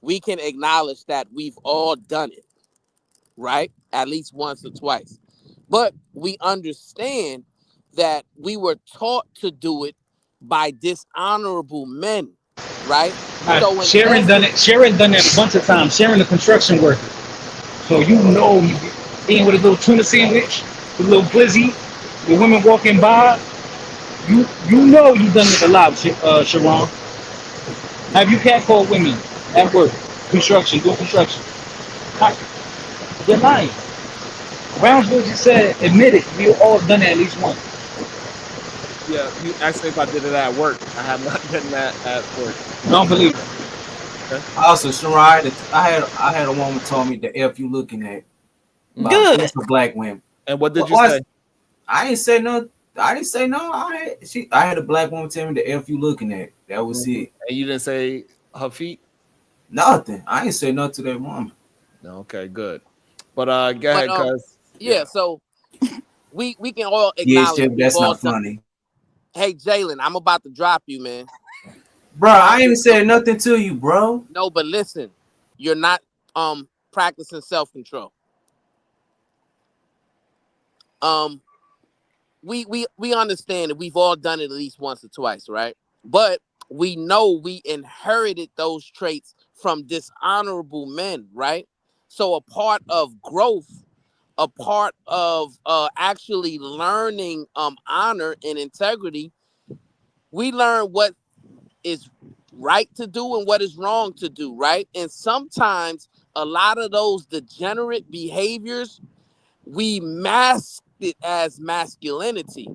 we can acknowledge that we've all done it, right? At least once or twice. But we understand that we were taught to do it by dishonorable men, right? So Sharon done it. Sharon done that a bunch of times. Sharon, the construction worker. So you eating with a little tuna sandwich, with a little glizzy, the women walking by. You know you done it a lot, Sharon. Have you catcalled women at work, doing construction? You're lying. Brownsville just said, admit it. We all done it at least once. Yeah, you asked me if I did it at work. I have not done that at work. Don't believe it. Okay. Also, Sharon, I had a woman told me the F you looking at. Good. For black women. And what did you say? I didn't say no. I didn't say no. I had a black woman tell me the F you looking at. That was it. And you didn't say her feet? Nothing. I ain't say nothing to that woman. Okay, good. But go ahead, cuz. Yeah, so we can all Yeah, acknowledge. Chip, that's not funny. Hey, Jalen, I'm about to drop you, man. Bro, I ain't even said nothing to you, bro. No, but listen, you're not practicing self-control. We understand that we've all done it at least once or twice, right? But we know we inherited those traits from dishonorable men, right? So a part of growth, a part of actually learning honor and integrity, we learn what is right to do and what is wrong to do, right? And sometimes a lot of those degenerate behaviors, we mask it as masculinity,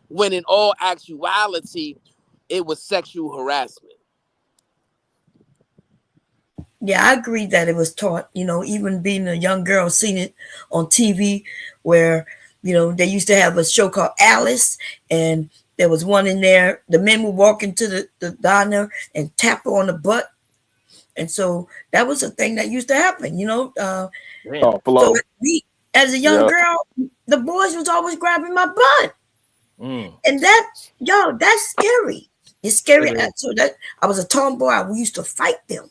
when in all actuality, it was sexual harassment. Yeah, I agree that it was taught, even being a young girl, seeing it on TV where, they used to have a show called Alice, and there was one in there. The men would walk into the diner and tap her on the butt. And so that was a thing that used to happen, So me, as a young girl, the boys was always grabbing my butt. And that's scary. It's scary. So that I was a tomboy. We used to fight them.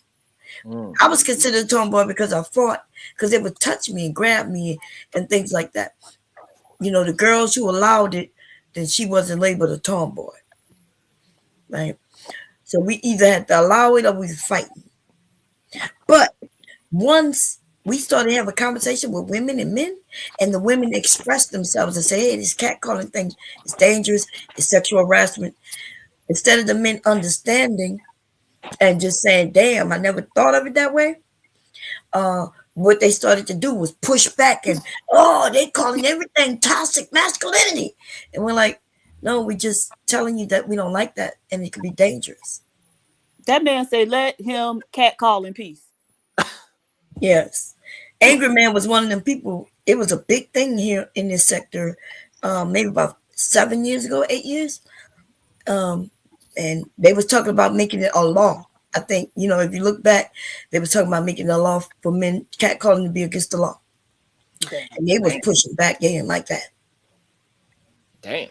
I was considered a tomboy because I fought, because they would touch me and grab me and things like that. The girls who allowed it, then she wasn't labeled a tomboy. Right? So we either had to allow it or we was fighting. But once we started to have a conversation with women and men, and the women expressed themselves and say, hey, this catcalling thing is dangerous, it's sexual harassment. Instead of the men understanding and just saying, damn, I never thought of it that way. What they started to do was push back and, they calling everything toxic masculinity. And we're like, no, we're just telling you that we don't like that and it could be dangerous. That man said, let him catcall in peace. Yes. Angry Man was one of them people. It was a big thing here in this sector, maybe about 7 years ago, 8 years. And they was talking about making it a law. I think, if you look back, they was talking about making it a law for men, catcalling to be against the law. And they was pushing back. They didn't like that. Damn.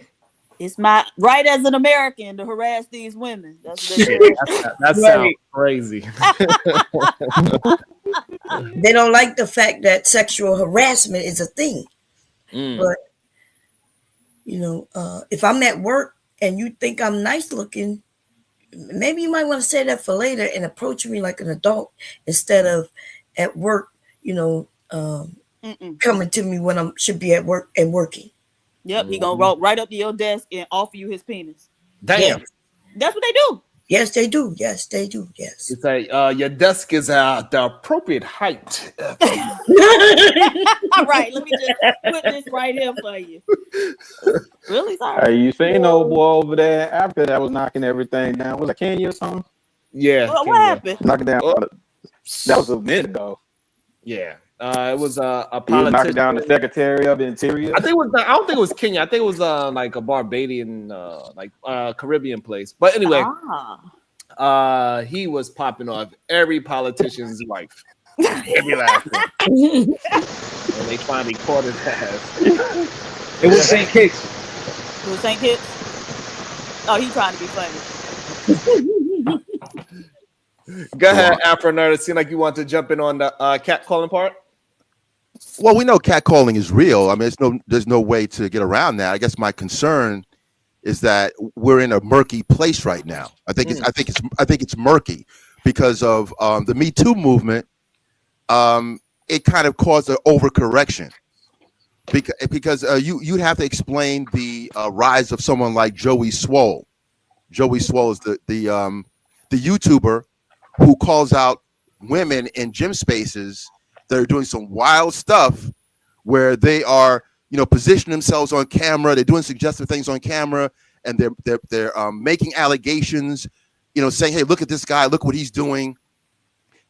It's my right as an American to harass these women. That's that sounds crazy. They don't like the fact that sexual harassment is a thing. But, if I'm at work and you think I'm nice looking, maybe you might want to say that for later and approach me like an adult instead of at work, coming to me when I should be at work and working. Yep, he gonna roll right up to your desk and offer you his penis. Damn. That's what they do. Yes, they do. Yes, they do. Yes. It's like your desk is the appropriate height. All right, let me just put this right here for you. Really sorry. Hey, you seen old boy over there in Africa that was knocking everything down? Was it Kenya or something? Yeah. What happened? Knocking down. That was a minute ago. Yeah. It was a He was knocking politician. down the Secretary of the Interior. I think it was. I don't think it was Kenya. I think it was like a Barbadian, Caribbean place. But anyway, he was popping off every politician's wife. Every last one. And they finally caught his ass. It was St. Kitts. It was St. Kitts. Oh, he trying to be funny. Go ahead, Afro Nerd. It seemed like you want to jump in on the cat calling part. Well, we know catcalling is real. I mean, there's no way to get around that. I guess my concern is that we're in a murky place right now. I think it's murky because of the Me Too movement. It kind of caused an overcorrection because you'd have to explain the rise of someone like Joey Swole. Joey Swole is the YouTuber who calls out women in gym spaces that are doing some wild stuff where they are, positioning themselves on camera. They're doing suggestive things on camera, and they're making allegations, saying, "Hey, look at this guy. Look what he's doing."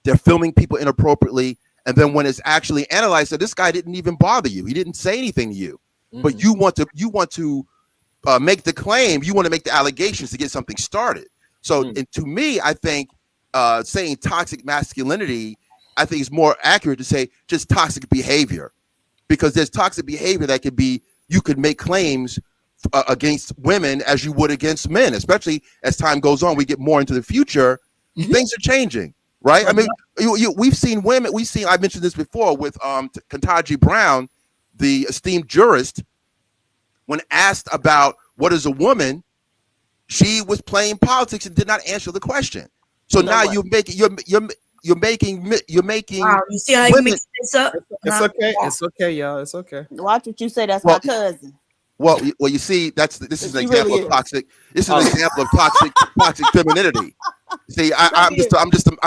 They're filming people inappropriately, and then when it's actually analyzed, that this guy didn't even bother you. He didn't say anything to you, but you want to make the claim. You want to make the allegations to get something started. So, and to me, I think saying toxic masculinity, I think it's more accurate to say just toxic behavior, because there's toxic behavior that could be, you could make claims against women as you would against men, especially as time goes on, we get more into the future, things are changing, right? I mean, we've seen women, I mentioned this before with Ketanji Brown, the esteemed jurist, when asked about what is a woman, she was playing politics and did not answer the question. So now you're making Wow, you see how you mix this up? It's okay. It's okay, y'all. It's okay. Watch what you say. That's my cousin. Well, you see, this is an example really of toxic. This is an example of toxic femininity. See, I'm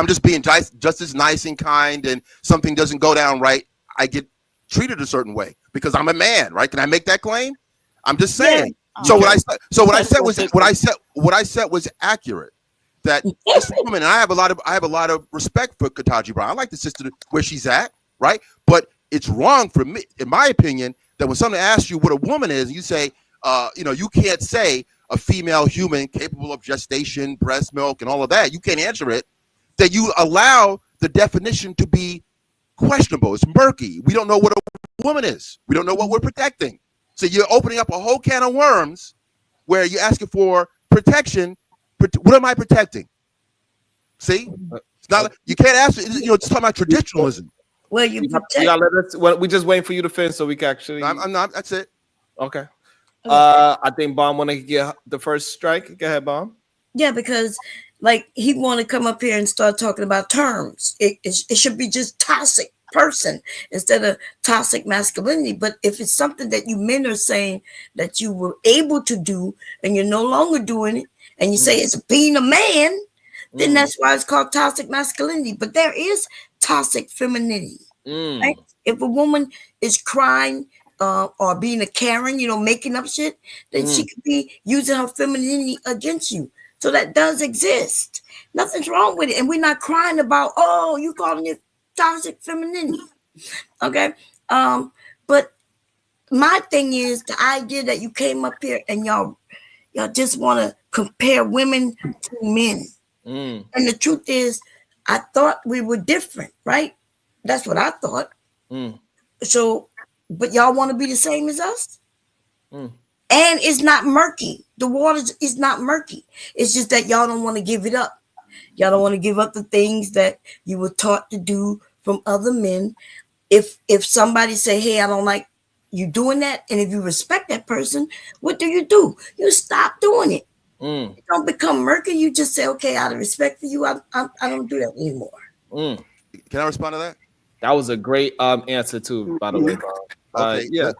just being just as nice and kind, and something doesn't go down right, I get treated a certain way because I'm a man, right? Can I make that claim? I'm just saying. Yeah. So what I said was accurate. That this woman, and I have a lot of respect for Ketanji Brown. I like the sister where she's at, right? But it's wrong for me, in my opinion, that when someone asks you what a woman is, you say, you can't say a female human capable of gestation, breast milk, and all of that. You can't answer it. That you allow the definition to be questionable. It's murky. We don't know what a woman is. We don't know what we're protecting. So you're opening up a whole can of worms where you're asking for protection. What am I protecting? See, it's not. You can't ask. It's talking about traditionalism. Well, you we just waiting for you to finish so we can actually. I'm not. That's it. Okay. I think Bomb want to get the first strike. Go ahead, Bomb. Yeah, because he want to come up here and start talking about terms. It should be just toxic person instead of toxic masculinity. But if it's something that you men are saying that you were able to do and you're no longer doing it, and you say it's being a man, then that's why it's called toxic masculinity. But there is toxic femininity. Right? If a woman is crying or being a Karen, making up shit, then she could be using her femininity against you. So that does exist. Nothing's wrong with it. And we're not crying about, oh, you calling it toxic femininity. Okay. But my thing is the idea that you came up here and y'all just want to compare women to men. And the truth is, I thought we were different, right? That's what I thought. So, but y'all want to be the same as us? And it's not murky. The water is not murky. It's just that y'all don't want to give it up. Y'all don't want to give up the things that you were taught to do from other men. If somebody say, hey, I don't like you doing that, and if you respect that person, what do? You stop doing it. You don't become murky. You just say, okay, out of respect for you, I don't do that anymore. Can I respond to that? That was a great answer too, by the way. Okay, yeah.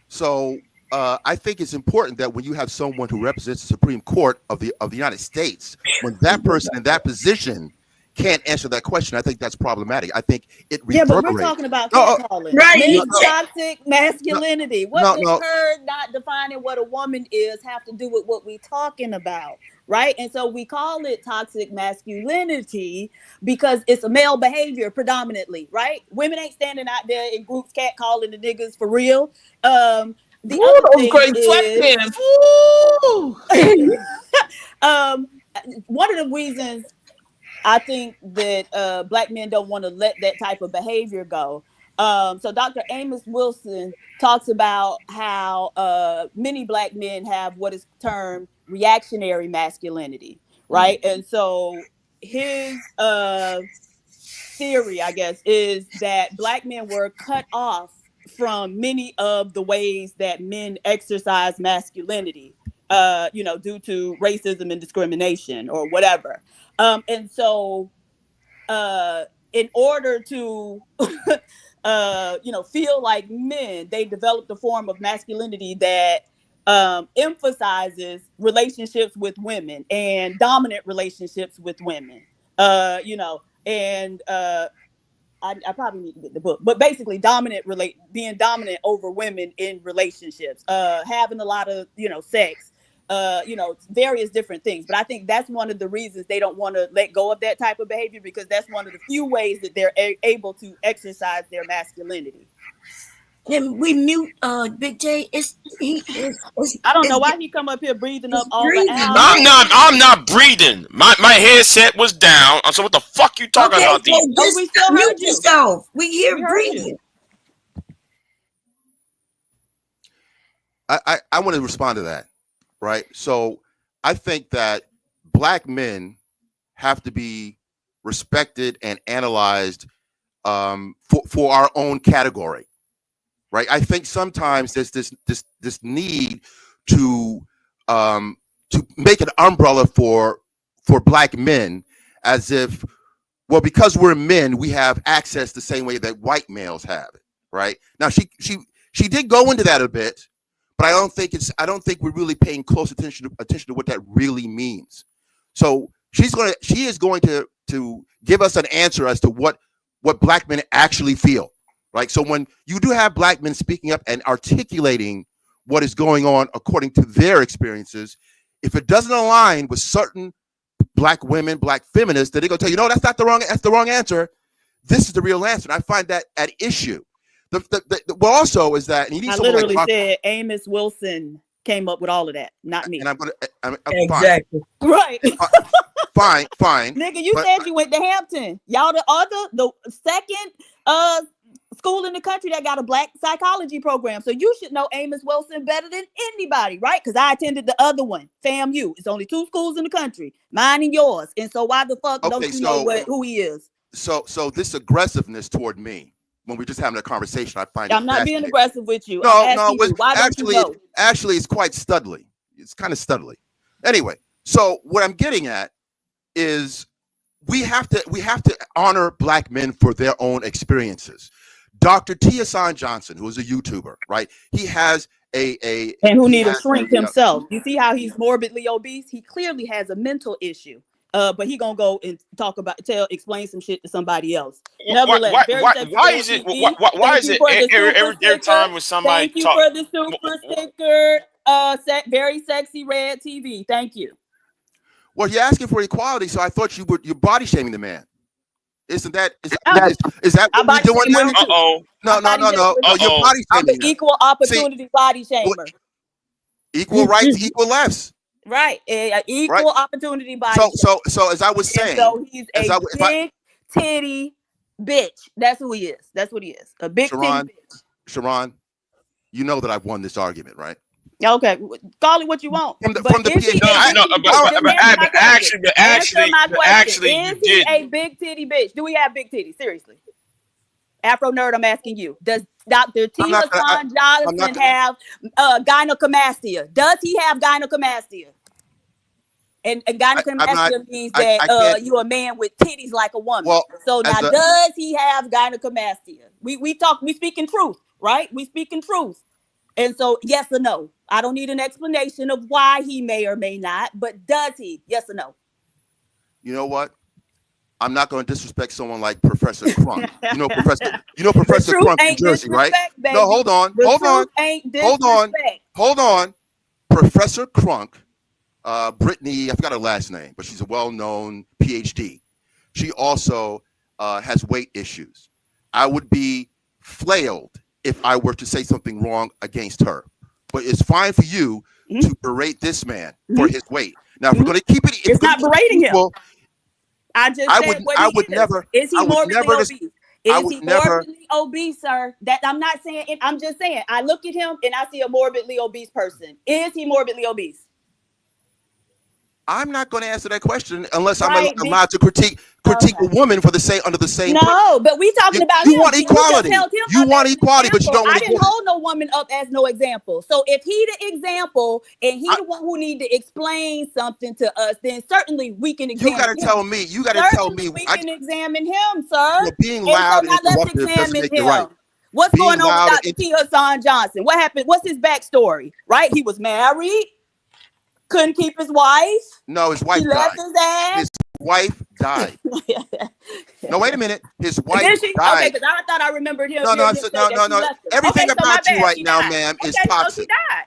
So I think it's important that when you have someone who represents the Supreme Court of the United States, when that person in that position can't answer that question, I think that's problematic. I think it Yeah, but we're reverberates. talking about No, catcalling. Right. Men's No, toxic masculinity. What no, does no. her not defining what a woman is have to do with what we talking about? Right. And so we call it toxic masculinity because it's a male behavior predominantly, right? Women ain't standing out there in groups catcalling the niggas for real. The Woo, other those thing great is sweatpants. Woo! one of the reasons I think that Black men don't want to let that type of behavior go. So Dr. Amos Wilson talks about how many Black men have what is termed reactionary masculinity, right? And so his theory, I guess, is that Black men were cut off from many of the ways that men exercise masculinity, due to racism and discrimination or whatever. And so in order to feel like men, they developed a form of masculinity that emphasizes relationships with women and dominant relationships with women. I probably need to get the book, but basically being dominant over women in relationships, having a lot of, sex, various different things. But I think that's one of the reasons they don't want to let go of that type of behavior, because that's one of the few ways that they're able to exercise their masculinity. Can we mute Big J? I don't know why he come up here breathing up all the air. I'm not breathing. My headset was down. So what the fuck you talking about? So just we still mute heard you. yourself. We hear We heard breathing. I want to respond to that, right? So I think that Black men have to be respected and analyzed for our own category, right? I think sometimes there's this need to make an umbrella for Black men, as if, well, because we're men, we have access the same way that white males have it, right? Now she did go into that a bit, but I don't think we're really paying close attention to what that really means. So she is going to give us an answer as to what Black men actually feel, right? So when you do have Black men speaking up and articulating what is going on according to their experiences, if it doesn't align with certain Black women, Black feminists, that they're gonna tell you, no, that's the wrong answer. This is the real answer. And I find that at issue. Well, also is that, and you need I someone literally like said Amos Wilson came up with all of that, not me. And I'm exactly right. Fine. Nigga, you said you went to Hampton. Y'all the second school in the country that got a Black psychology program. So you should know Amos Wilson better than anybody, right? Because I attended the other one, FAMU. It's only 2 schools in the country, mine and yours. And so why the fuck don't you know who he is? So this aggressiveness toward me when we're just having a conversation, I find I'm not being aggressive with you. No, why don't you know? Actually, it's quite studly. It's kind of studly. Anyway, so what I'm getting at is we have to honor Black men for their own experiences. Dr. T. Hassan Johnson, who is a YouTuber, right? He has and who need to shrink himself. You see how he's morbidly obese? He clearly has a mental issue. But he gonna go and explain some shit to somebody else. Nevertheless, why is it every time when somebody thank you for the super sticker, very sexy red TV. Thank you. Well, you're asking for equality, so I thought you're body shaming the man. Is that what you're doing now? No. You're body I'm shaming. an equal opportunity body shamer. Equal rights, equal lefts. Right, equal opportunity body. So as I was saying, so he's a big titty bitch. That's who he is. That's what he is. A big titty bitch. Sharon, you know that I've won this argument, right? Okay, call it what you want. From the PhD. Actually, is he a big titty bitch? Do we have big titties? Seriously, Afro Nerd, I'm asking you. Does Dr. T. Hassan Johnson have gynecomastia? Does he have gynecomastia? And gynecomastia means that you're a man with titties like a woman. Well, so now, does he have gynecomastia? We speaking truth, right? We speaking truth. And so, yes or no? I don't need an explanation of why he may or may not, but does he? Yes or no? You know what? I'm not going to disrespect someone like Professor Crunk. You know The Professor truth Crunk in ain't Jersey, right? disrespect, baby. No, hold on. The Hold on. truth ain't Hold on. disrespect. Hold on. Professor Crunk, Brittany, I forgot her last name, but she's a well-known PhD. She also has weight issues. I would be flailed if I were to say something wrong against her. But it's fine for you to berate this man for his weight. Now, if we're going to keep it, It's not berating him. I just said what he would is. never. Is he I would morbidly never. obese? I Is would he never. morbidly obese, sir? That I'm not saying it. I'm just saying. I look at him and I see a morbidly obese person. Is he morbidly obese? I'm not going to answer that question unless Right, I'm allowed to critique a woman for the same under the same. No, but we talking about you him. want See, equality. You, just held him You up want as an equality, but you example. don't want I to didn't get it. hold no woman up as no example. So if he the example and he the one who need to explain something to us, then certainly we can examine You got to him. tell me. You got to tell me. We can examine him, sir. Well, being And so loud now and let's interruptive doesn't examine make you right. him. What's Being going on with loud Dr. T. Hassan Johnson? What happened? What's his backstory? Right? He was married, couldn't keep his wife. No, his wife He left died. his ass. His wife died. No, wait a minute. His wife Did she? died. Okay, because I thought I remembered him. No, hearing him say that she left him. Everything Okay, so my about you bad. right She now, died. ma'am, is Okay, so toxic. she died.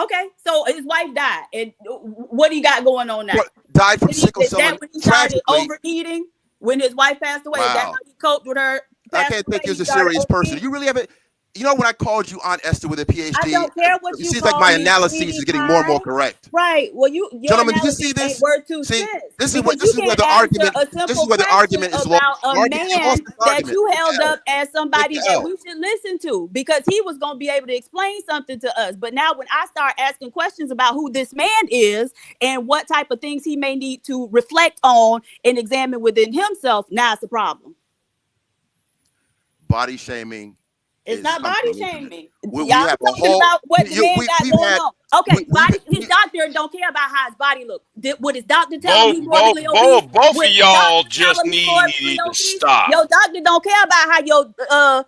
Okay, so his wife died, and what he got going on now? Died from sickle Is cell. that when he started Tragically, overeating when his wife passed away? Is that wow. how he coped with her? I can't take you as a serious person. You really have it. You know, when I called you Aunt Esther with a PhD, I don't care what it you seems call like my me, analysis is getting more and more correct. Right. Well, your Gentlemen, did you analogy see this? ain't worth two See, cents. this is Because what you where can't the answer argument. a This simple is where the question argument is lost. about a You man lost the that argument. you held up as somebody Take the that L. we should listen to because he was going to be able to explain something to us. But now when I start asking questions about who this man is and what type of things he may need to reflect on and examine within himself, now it's a problem. Body shaming. It's not body shaming. We Y'all have a talking whole. about what the man got we've going had. on. Okay, his doctor don't care about how his body look. Would his doctor tell him he's morbidly obese? Both Would of his y'all doctor tell just him he's morbidly need to obese? stop. Your doctor don't care about how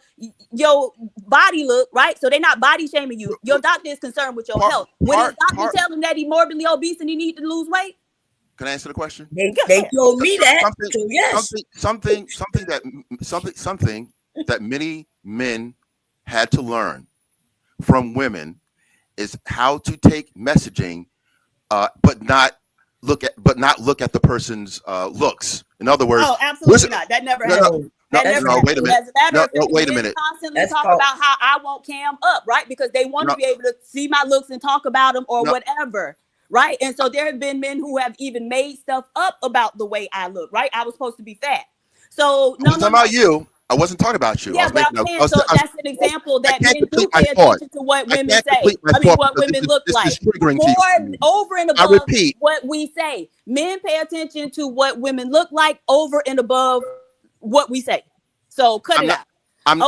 your body look, right? So they're not body shaming you. Your doctor is concerned with your health. Would his doctor tell him that he's morbidly obese and he need to lose weight? Can I answer the question? They told me that. So yes. Something that many men had to learn from women is how to take messaging, but not look at the person's looks. In other words, oh, absolutely not. That never happened. That never happened. Wait a minute. As a matter of fact, wait a men minute. constantly talk about how I want Cam up, right? Because they want to be able to see my looks and talk about them or whatever, right? And so there have been men who have even made stuff up about the way I look, right? I was supposed to be fat. So I wasn't talking about you. I wasn't talking about you. Yeah, but I'm saying so that's an example that men do pay attention to what women say. I mean, what women look like. Over and above what we say. Men pay attention to what women look like over and above what we say. So cut it out.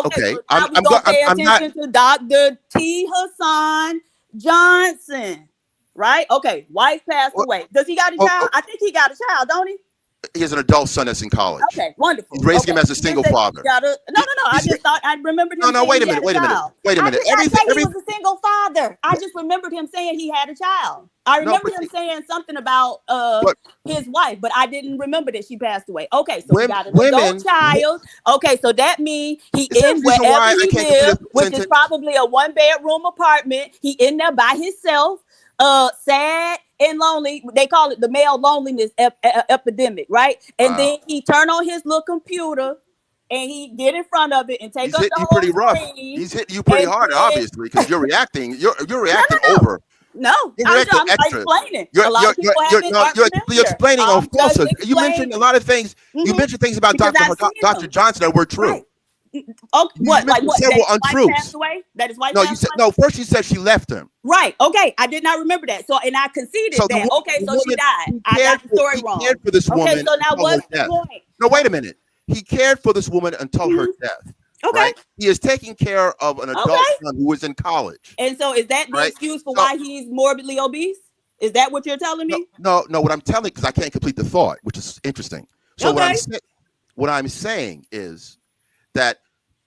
Okay. So now we're going to pay attention to Dr. T. Hassan Johnson. Right? Okay. Wife passed away. Does he got a child? I think he got a child, don't he? He has an adult son that's in college. Okay, wonderful. He's raising him as a single father. No. I just thought I remembered him. No, wait a minute. I did not say he was a single father. I just remembered him saying he had a child. I remember him saying something about his wife, but I didn't remember that she passed away. Okay, so he got an adult child. Okay, so that means he in wherever he lives, which is probably a 1-bedroom apartment. He in there by himself, sad and lonely. They call it the male loneliness epidemic, right? And then he turn on his little computer and he get in front of it and take up the whole pretty rough. screen. He's hitting you pretty hard, obviously, because you're reacting. You're reacting over. No, I'm explaining. You're explaining on falsehood. You mentioned a lot of things. You mentioned things about Dr. Johnson that were true. Right. Oh, what? Like what? Several That his untruths. wife passed away? That his wife No, passed you said away? no. First, you said she left him. Right. Okay. I did not remember that. So, and I conceded So that. Okay. So she died. I cared got the story wrong. He cared for this woman. Okay. So now what's the point? No, wait a minute. He cared for this woman until her death. Okay. Right? He is taking care of an adult son who is in college. And so, is that the excuse for why he's morbidly obese? Is that what you're telling me? No. What I'm telling, because I can't complete the thought, which is interesting. So what I'm saying is that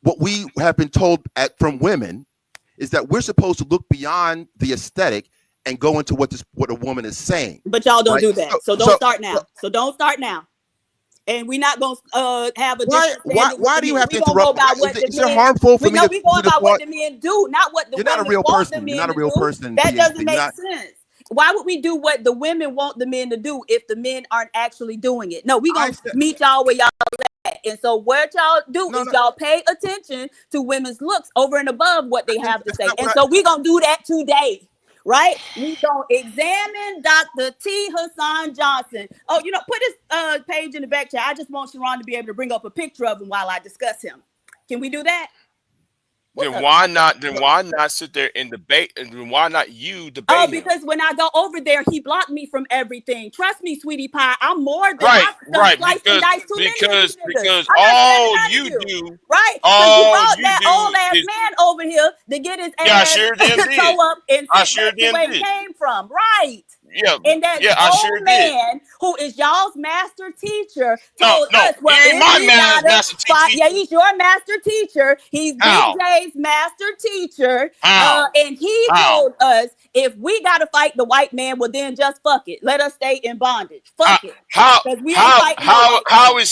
what we have been told from women is that we're supposed to look beyond the aesthetic and go into what a woman is saying. But y'all don't right? do that. So don't start now. So don't start now. And we're not gonna have a different standard. Why do you have to interrupt? Go by what Is it harmful for me to? We go about what the men do, not what the You're not a women real want the person. men You're not a to real do. person. That PhD. doesn't make sense. Why would we do what the women want the men to do if the men aren't actually doing it? No, we gonna meet y'all where y'all at. And so what y'all do is y'all pay attention to women's looks over and above what they have to say. And so we gonna do that today. Right? We gonna examine Dr. T. Hassan Johnson. Oh, put his page in the back chat. I just want Sharon to be able to bring up a picture of him while I discuss him. Can we do that? Then why not? Then why not sit there and debate? And then why not you debate? Oh, him? because when I go over there, he blocked me from everything. Trust me, sweetie pie. I'm more than right. Because all you do, right? All you brought you that do old ass is, man over here to get his I ass sure damn did. toe up and I sit sure back to where he came from. Right. Yeah, and that I old sure man who is y'all's master teacher told no, us, well, he ain't my master teacher. Yeah, he's your master teacher. He's How? Big J's master teacher. How? And he told us if we gotta fight the white man, well then just fuck it. Let us stay in bondage. Fuck it. How is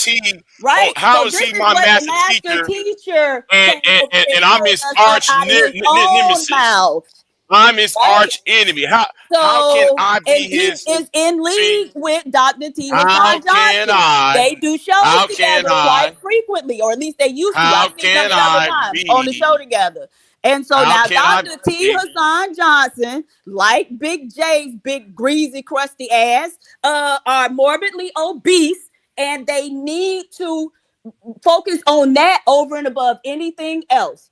he right? How so is he my master teacher? And I'm his arch nemesis. I'm his arch enemy. How can I be his? He is in league with Dr. T. How can I? They do shows together quite frequently, or at least they used to. I've seen them several times on the show together. And so now Dr. T. Hassan Johnson, like Big J's big greasy crusty ass, are morbidly obese, and they need to focus on that over and above anything else.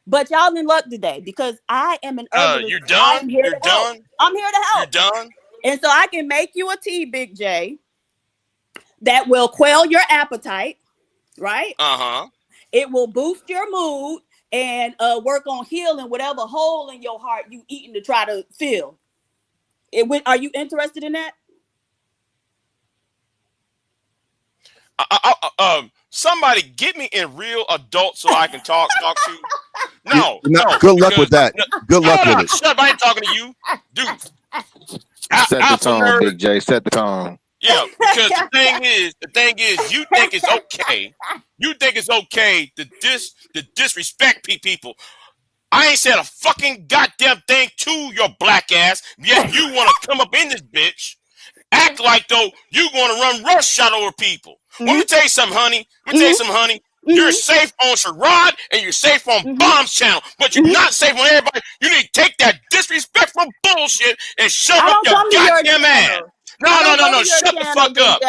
But y'all in luck today because I am an herbalist. You're done. I'm here to help. I'm here to help. You're done. And so I can make you a tea, Big J, that will quell your appetite, right? It will boost your mood and work on healing whatever hole in your heart you eating to try to fill. Are you interested in that? Somebody get me in real adult so I can talk to you. No. Good luck with that. Good luck with it. Shut up! I ain't talking to you, dude. Set the tone, Big J. Set the tone. Yeah, because the thing is, you think it's okay. You think it's okay to disrespect people. I ain't said a fucking goddamn thing to your black ass. Yet you want to come up in this bitch, act like though you want to run roughshod over people. Let me tell you something, honey. You're safe on Sherrod and you're safe on Bomb's channel, but you're not safe on everybody. You need to take that disrespectful bullshit and shove up your goddamn ass. No. Shut the fuck up.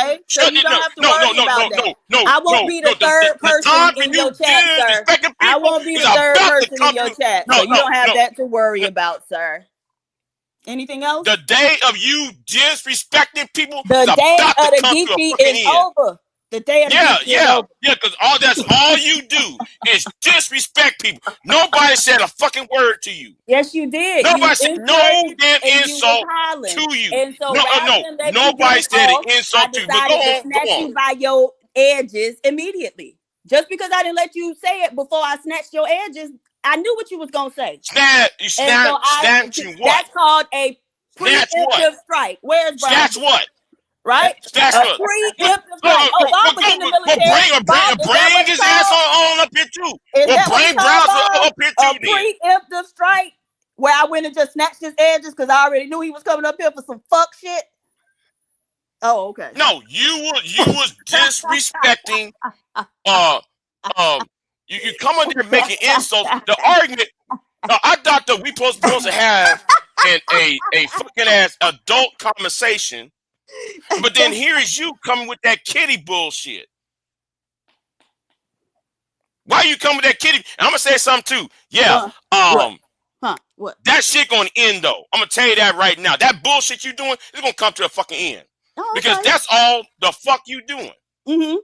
No. I won't be the third person in your chat, sir. I won't be the third person in your chat, so you don't have that to worry about, sir. Anything else? The day of you disrespecting people, the day of the geeky is over. The day of the geeky is over. Yeah, because that's all you do is disrespect people. Nobody said a fucking word to you. Yes, you did. Nobody said no damn insult to you. And so no. Nobody said an insult to you. But go on. You by your edges immediately. Just because I didn't let you say it before I snatched your edges, I knew what you was gonna say. Snatch you what? That's called a preemptive strike. Where's Brian? Snatch what? Right? That's what. Preemptive strike. Oh, Bob was in the military. Bring his ass on up here too. Bring Browns up here too. A preemptive strike where I went and just snatched his edges because I already knew he was coming up here for some fuck shit. Oh, okay. No, you was disrespecting. You come on there making insults. The argument. I thought that we supposed to have a fucking ass adult conversation, but then here is you coming with that kitty bullshit. Why you coming with that kitty? And I'm gonna say something too. Yeah. What? That shit gonna end though. I'm gonna tell you that right now. That bullshit you doing is gonna come to a fucking end. Because that's all the fuck you doing.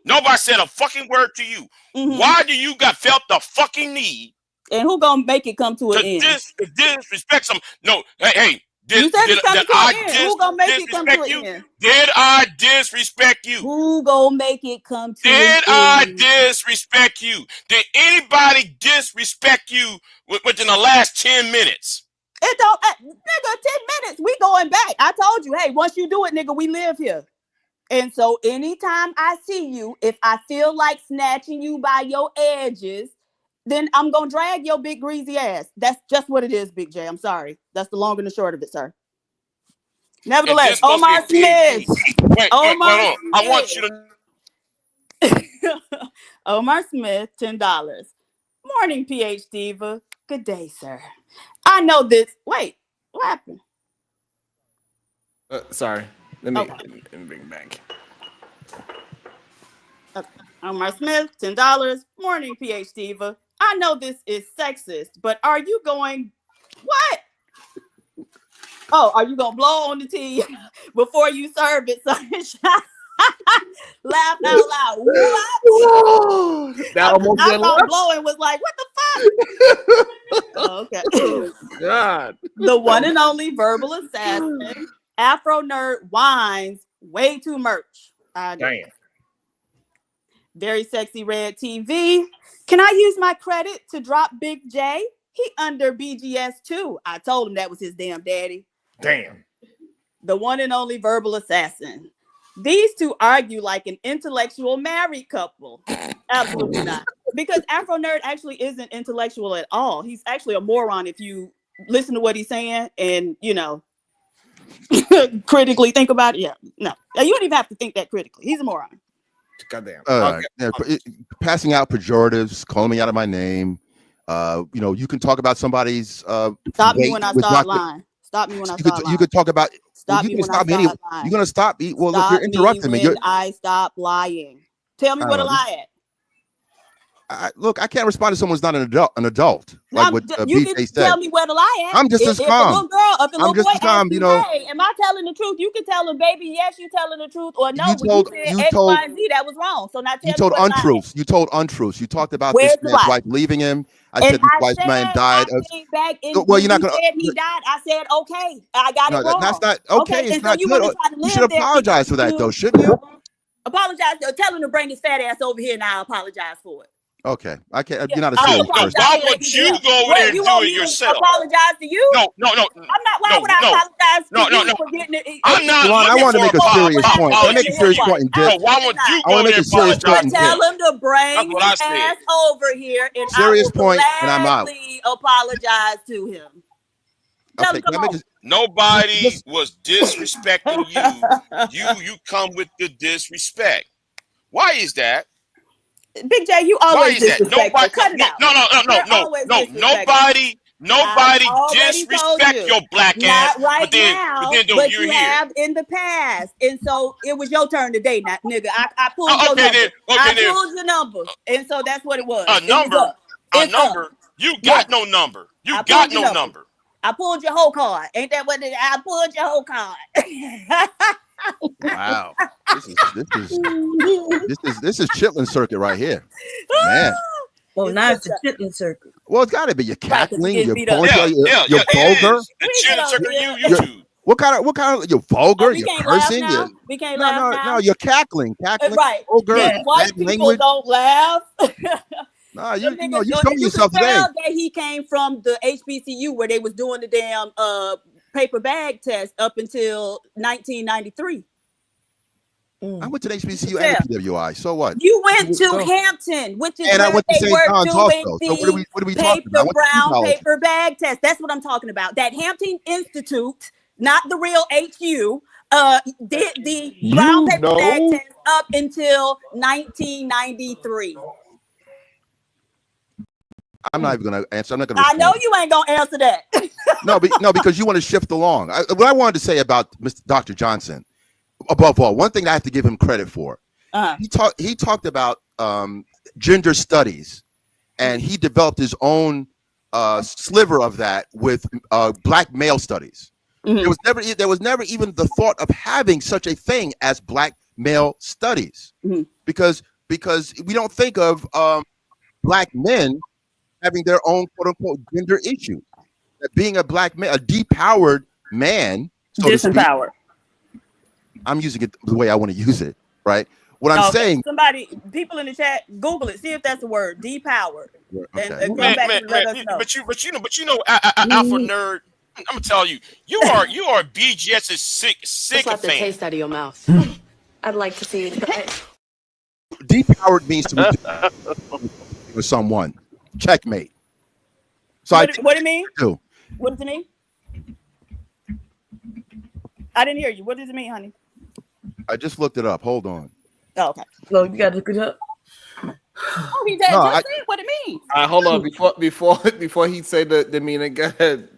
Nobody said a fucking word to you. Why do you felt the fucking need? And who gonna make it come to an end? Disrespect some. No, hey, You said it's coming to an end. Who gonna make it come to disrespect an you? end? Did I disrespect you? Who gonna make it come to Did an I end? disrespect you? Did anybody disrespect you within the last 10 minutes? It don't, nigga. 10 minutes. We going back. I told you, hey, once you do it, nigga, we live here. And so anytime I see you, if I feel like snatching you by your edges, then I'm gonna drag your big greasy ass. That's just what it is, Big J. I'm sorry. That's the long and the short of it, sir. Nevertheless, Omar Smith. Wait, Omar hold on. I want Smith. you to. Omar Smith, $10. Morning, PH Diva. Good day, sir. I know this. Wait, what happened? Sorry. Let me bring it back. Omar Smith, $10. Morning, PH Diva. I know this is sexist, but are you going? What? Oh, are you gonna blow on the tea before you serve it, sunshine? Laugh out loud. What? That almost I went thought left. blowing was like, what the fuck? Oh, okay. God. The one and only verbal assassin, Afro Nerd whines way too much. Damn. Very sexy red TV. Can I use my credit to drop Big J? He under BGS too. I told him that was his damn daddy. Damn. The one and only verbal assassin. These two argue like an intellectual married couple. Absolutely not. Because Afro Nerd actually isn't intellectual at all. He's actually a moron if you listen to what he's saying and, you know, critically think about it. Yeah, no. You don't even have to think that critically. He's a moron. Goddamn. Passing out pejoratives, calling me out of my name. You know, you can talk about somebody's Stop me when I start lying. Stop me when I start lying. You could talk about. Stop you me can when stop I me. start lying. You're gonna stop me. Well, look, Stop you're interrupting me. when I stop lying. Tell me where to lie at. Look, I can't respond to someone who's not an adult. Now, Like what you BJ can said. tell me where to lie at. I'm just as If calm. a little girl, if a I'm little just boy as calm, asks you you, know. hey, am I telling the truth? You can tell him, baby, yes, you telling the truth, or no, You when told- you said you X, told- Y, and Z, that was wrong. So now tell You me told where to lie at. untruths. You told untruths. You talked about Where's this the man's lie? wife leaving him. I And said this I wife's said, man died I of. came back and Well, when you're not you gonna. said he died, I said, okay, I got No, it wrong. that's not okay. It's And so not you good. want to try to You should live there. apologize for that, though, shouldn't you? Apologize. Tell him to bring his fat ass over here and I'll apologize for it. Okay, I can't. You're not a I serious apologize person. Why for would that you either. go over What, there and you do want it me to yourself? apologize to you? No. I'm not. Why would I apologize to No. you for getting it? I'm not Ron, I looking want to for make a serious point. Can I make a serious point and dip? No, why would you I want go to make there a and serious point apologize and to dip. him? Tell him to bring That's what I his said. ass over here, and Serious I will point, and I'm out. gladly apologize to him. Tell Okay, him, can come I make on. Nobody was disrespecting you. You come with the disrespect. Why is that? Big J, you Why always is that? disrespectful. Cut it out. You're always disrespectful. Nobody I've already told disrespect you. your black Not ass. right But then now, though, but you're you here. have in the past. And so it was your turn today, now, nigga. I pulled your Okay, number. then. I pulled your number. And so that's what it was. A It was number. up. A It's up. number. You got no number. You I got pulled your no number. number. I pulled your whole card. Ain't that what it is? I pulled your whole card. Wow, this is Chitlin circuit right here, man. Oh, now it's the chitlin circuit. Well, it's got to be. You're cackling. You're beat up. pointing. You're vulgar. What kind of? You're vulgar. we You're can't laugh cursing. now. We can't No, laugh no, now. no. You're cackling. Right. Vulgar. Yeah, white bad people language. don't laugh. No, you You showing yourself can today. tell that he came from the HBCU where they was doing the damn paper bag test up until 1993. I went to the HBCU and the PWI. So what? You went to Hampton, which is And I where went to they St. were John's doing also. the So what are we talking about? I went to two brown colleges. paper bag test. That's what I'm talking about. That Hampton Institute, not the real HU, did the brown paper bag test up until 1993. I'm not even going to answer. I'm not going to. I know you ain't gonna answer that. No, because you want to shift along. What I wanted to say about Dr. Johnson, above all, one thing I have to give him credit for. He talked about gender studies, and he developed his own sliver of that with black male studies. There was never even the thought of having such a thing as black male studies, because we don't think of black men having their own quote unquote gender issues. That being a black man, a depowered man, so to speak, Disempowered. I'm using it the way I want to use it, right? What I'm saying, somebody, people in the chat, Google it, see if that's a word, depowered, and come Man, back and let us know. but you know, Alpha Nerd. I'm gonna tell you, you are BGS's sick Slap the fan. taste out of your mouth. I'd like to see it. depowered means to reduce with someone. Checkmate. So What do you mean? do. What does it mean? I didn't hear you. What does it mean, honey? I just looked it up. Hold on. Oh, okay. Well, you gotta look it up. Oh, he just said what it means. All right, hold on. Before he say the meaning, go ahead,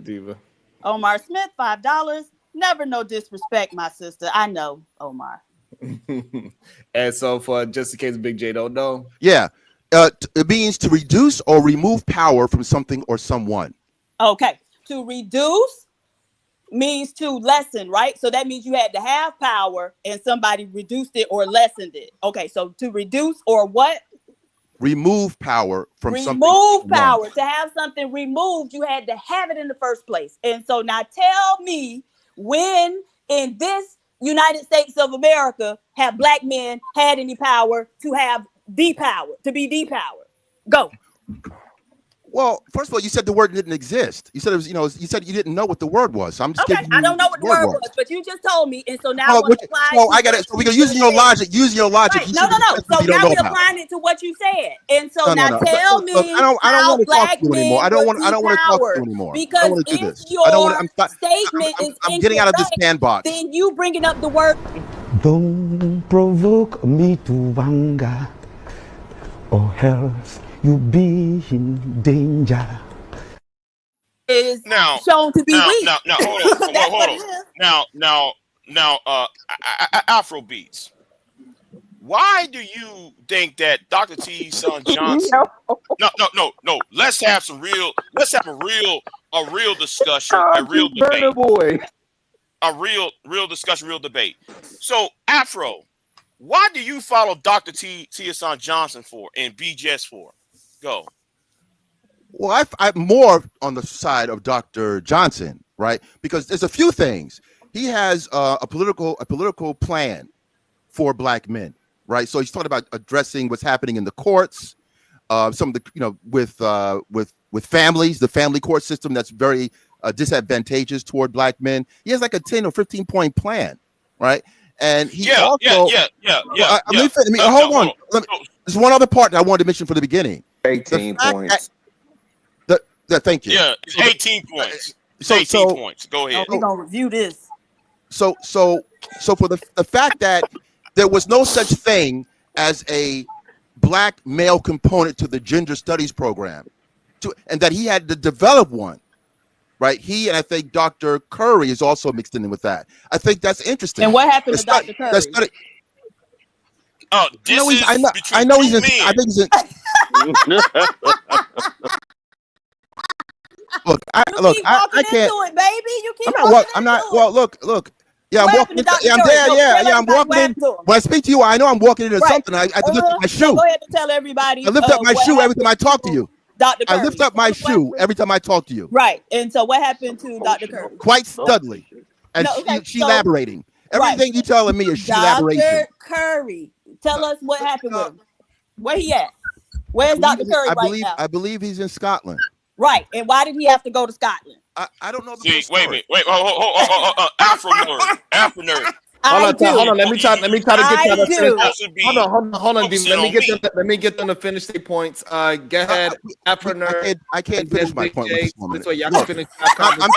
Diva. Omar Smith, $5. Never no disrespect, my sister. I know, Omar. And so for just in case Big J don't know. Yeah. It means to reduce or remove power from something or someone. Okay. To reduce means to lessen, right? So that means you had to have power and somebody reduced it or lessened it. Okay, so to reduce or what? Remove power from something. Remove power. To have something removed, you had to have it in the first place. And so now tell me, when in this United States of America have black men had any power to have depowered, to be depowered? Go. Well, first of all, you said the word didn't exist. You said it was, you said you didn't know what the word was. So I'm just Okay, giving you I don't know what the word was, but you just told me, and so now I want to apply. So I got it. So we're using your logic. Using your logic. Right. No. So now we're applying it to what you said, and so now tell me I don't want to talk to you anymore. I don't want to talk to you anymore. Because if your statement is I'm getting out of this sandbox. then you bringing up the word. Don't provoke me to anger, or else you be in danger. Is now shown to be weak. Now, hold on. Now, Afro Beats. Why do you think that Dr. T's son Johnson? No. Let's have a real discussion, a real debate. A real discussion, real debate. So, Afro, why do you follow Dr. T's son Johnson for and BGS for? Go. Well, I'm more on the side of Dr. Johnson, right? Because there's a few things. He has a political plan for black men, right? So he's talking about addressing what's happening in the courts, some of the with families, the family court system that's very disadvantageous toward black men. He has like a 10 or 15 point plan, right? And he Hold on. There's one other part that I wanted to mention from the beginning. 18 points. Thank you. Yeah, 18 points. 18 points. Go ahead. We're gonna review this. So for the fact that there was no such thing as a black male component to the gender studies program, and that he had to develop one, right? He and I think Dr. Curry is also mixed in with that. I think that's interesting. And what happened to Dr. Curry? Oh, I know he's in. I think he's in. Look, I can't. Into it, baby. You keep I'm not. Well, look. Yeah, I'm walking. I'm there. Yeah, I'm walking in. When I speak to you, I know I'm walking into something. I have to lift up my shoe. Go ahead and tell everybody. I lift up my shoe every time I talk to you. Dr. Curry. I lift up my shoe every time I talk to you. Right. And so what happened to Dr. Curry? Quite studly. And she elaborating. Everything you telling me is she elaboration. Dr. Curry. Tell us what happened with him. Where he at? Where's Dr. Curry right now? I believe he's in Scotland. Right. And why did he have to go to Scotland? I don't know. Wait. Afro nerd. Hold on. Let me try to get them. Hold on, Let me get them to finish their points. Go ahead, Afro nerd. I can't finish my point with this woman. This way y'all can finish. I'm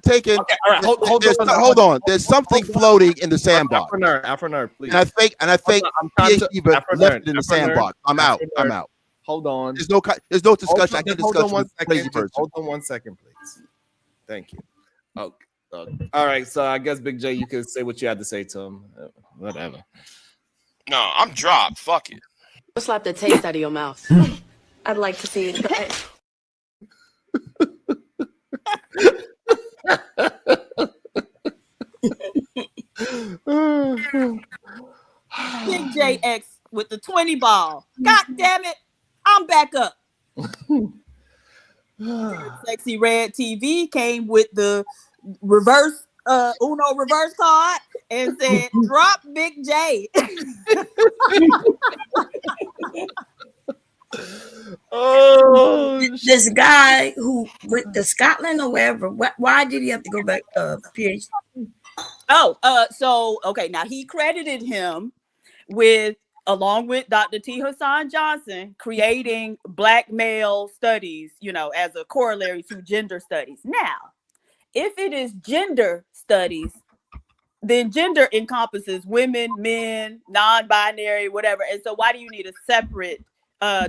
taking. Okay, all right, hold on. There's something floating in the sandbox. Afro nerd, please. And I think PhD left it in the sandbox. I'm out. Hold on. There's no discussion. I can discuss with a crazy person. Hold on 1 second, please. Thank you. Okay. All right. So I guess Big J, you can say what you had to say to him. Whatever. No, I'm dropped. Fuck it. Slap the taste out of your mouth. I'd like to see it. Big JX with the 20 ball. God damn it. I'm back up. Sexy Red TV came with the reverse Uno reverse card and said, "Drop Big J." Oh, this guy who went to Scotland or wherever. Why did he have to go back? PhD. Oh, so okay, now he credited him with, along with Dr. T. Hassan Johnson, creating Black male studies, as a corollary to gender studies. Now, if it is gender studies, then gender encompasses women, men, non-binary, whatever. And so why do you need a separate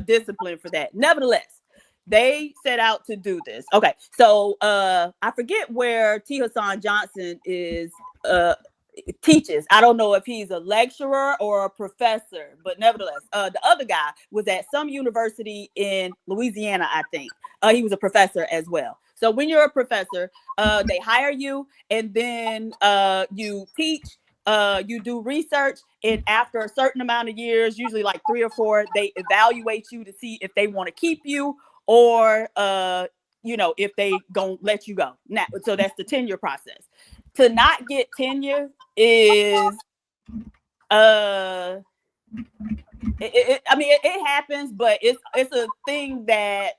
discipline for that? Nevertheless, they set out to do this. Okay, so I forget where T. Hassan Johnson is teaches. I don't know if he's a lecturer or a professor, but nevertheless, the other guy was at some university in Louisiana, I think. He was a professor as well. So when you're a professor, they hire you, and then you teach, you do research, and after a certain amount of years, usually like 3 or 4, they evaluate you to see if they want to keep you or if they gonna let you go. Now, so that's the tenure process. To not get tenure is it happens, but it's a thing that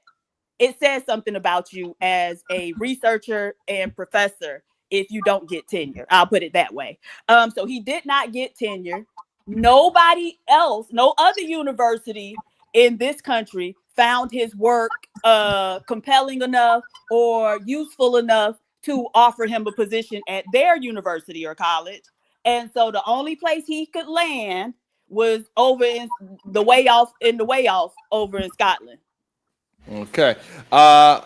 it says something about you as a researcher and professor if you don't get tenure. I'll put it that way. So he did not get tenure. Nobody else, no other university in this country found his work compelling enough or useful enough to offer him a position at their university or college. And so the only place he could land was over in the way off over in Scotland. Okay. I'm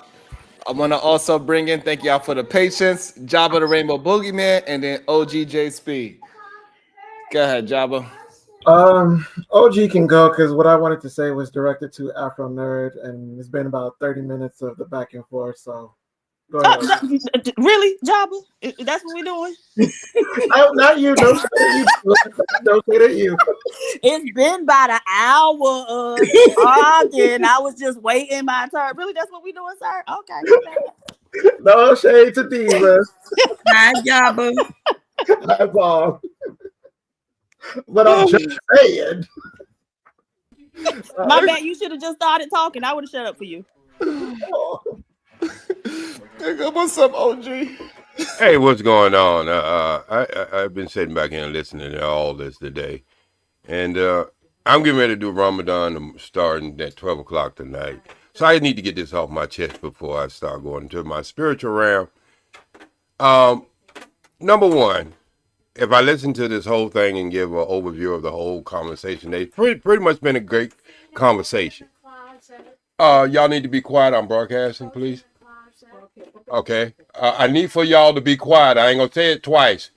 gonna also bring in, thank y'all for the patience, Jabba the Rainbow Boogeyman, and then OGJ Speed. Go ahead, Jabba. OG can go because what I wanted to say was directed to Afro Nerd, and it's been about 30 minutes of the back and forth. So go ahead. Really, Jabba? That's what we're doing? No, not you. Don't say that you. Don't say that you. It's been about an hour of talking. I was just waiting my turn. Really, that's what we doing, sir? Okay. No shade to Diva. Hi, Jabba. Hi, Bob. But I'm just saying. My bad. You should have just started talking. I would have shut up for you. What's up, OG? Hey, what's going on? I've been sitting back here and listening to all this today, and I'm getting ready to do Ramadan starting at 12 o'clock tonight. So I need to get this off my chest before I start going into my spiritual realm. Number one, if I listen to this whole thing and give an overview of the whole conversation, they've pretty much been a great conversation. Y'all need to be quiet. I'm broadcasting, please. Okay. I need for y'all to be quiet. I ain't gonna say it twice.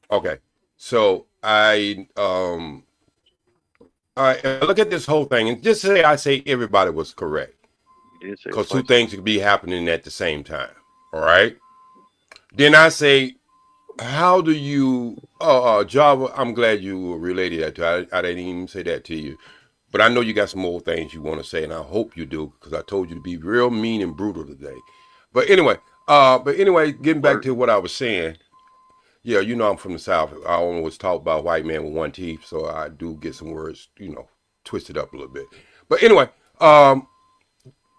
Okay. So I look at this whole thing and just say I say everybody was correct. Because 2 things could be happening at the same time. All right. Then I say, how do you Java, I'm glad you related that to. I didn't even say that to you. But I know you got some more things you want to say, and I hope you do, because I told you to be real mean and brutal today. But anyway, getting back to what I was saying. Yeah, I'm from the South. I always talk about white man with 1 teeth, so I do get some words, twisted up a little bit. But anyway,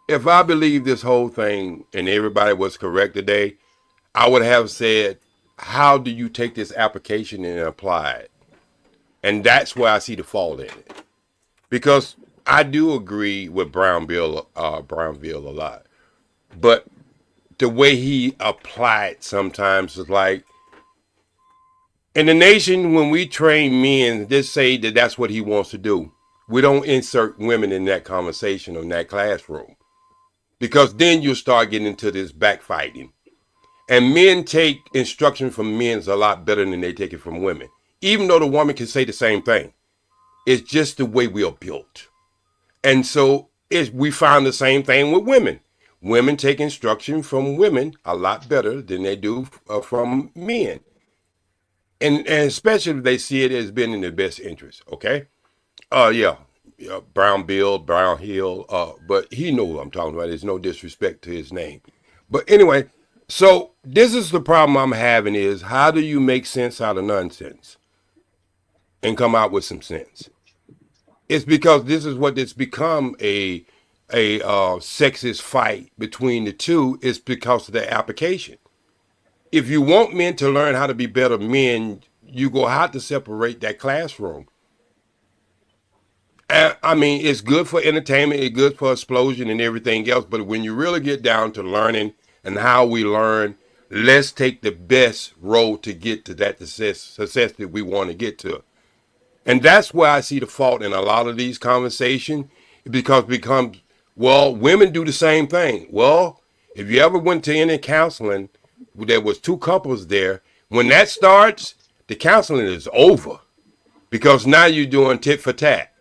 if I believe this whole thing and everybody was correct today, I would have said, how do you take this application and apply it? And that's where I see the fault in it. Because I do agree with Brownville a lot. But the way he applied sometimes is like, in the nation, when we train men, just say that that's what he wants to do. We don't insert women in that conversation or in that classroom. Because then you'll start getting into this backfighting. And men take instruction from men a lot better than they take it from women. Even though the woman can say the same thing. It's just the way we are built. And so we find the same thing with women. Women take instruction from women a lot better than they do from men. And especially if they see it as being in their best interest, okay? Brown build, Brown heel, but he knows what I'm talking about. There's no disrespect to his name. But anyway, So this is the problem I'm having is how do you make sense out of nonsense and come out with some sense? It's because this is what it's become a sexist fight between the two is because of the application. If you want men to learn how to be better men, you go have to separate that classroom. I mean, it's good for entertainment, it's good for explosion and everything else, but when you really get down to learning and how we learn, let's take the best road to get to that success that we want to get to. And that's where I see the fault in a lot of these conversations, because it becomes, well, women do the same thing. Well, if you ever went to any counseling, there was two couples there. When that starts, the counseling is over because now you're doing tit for tat.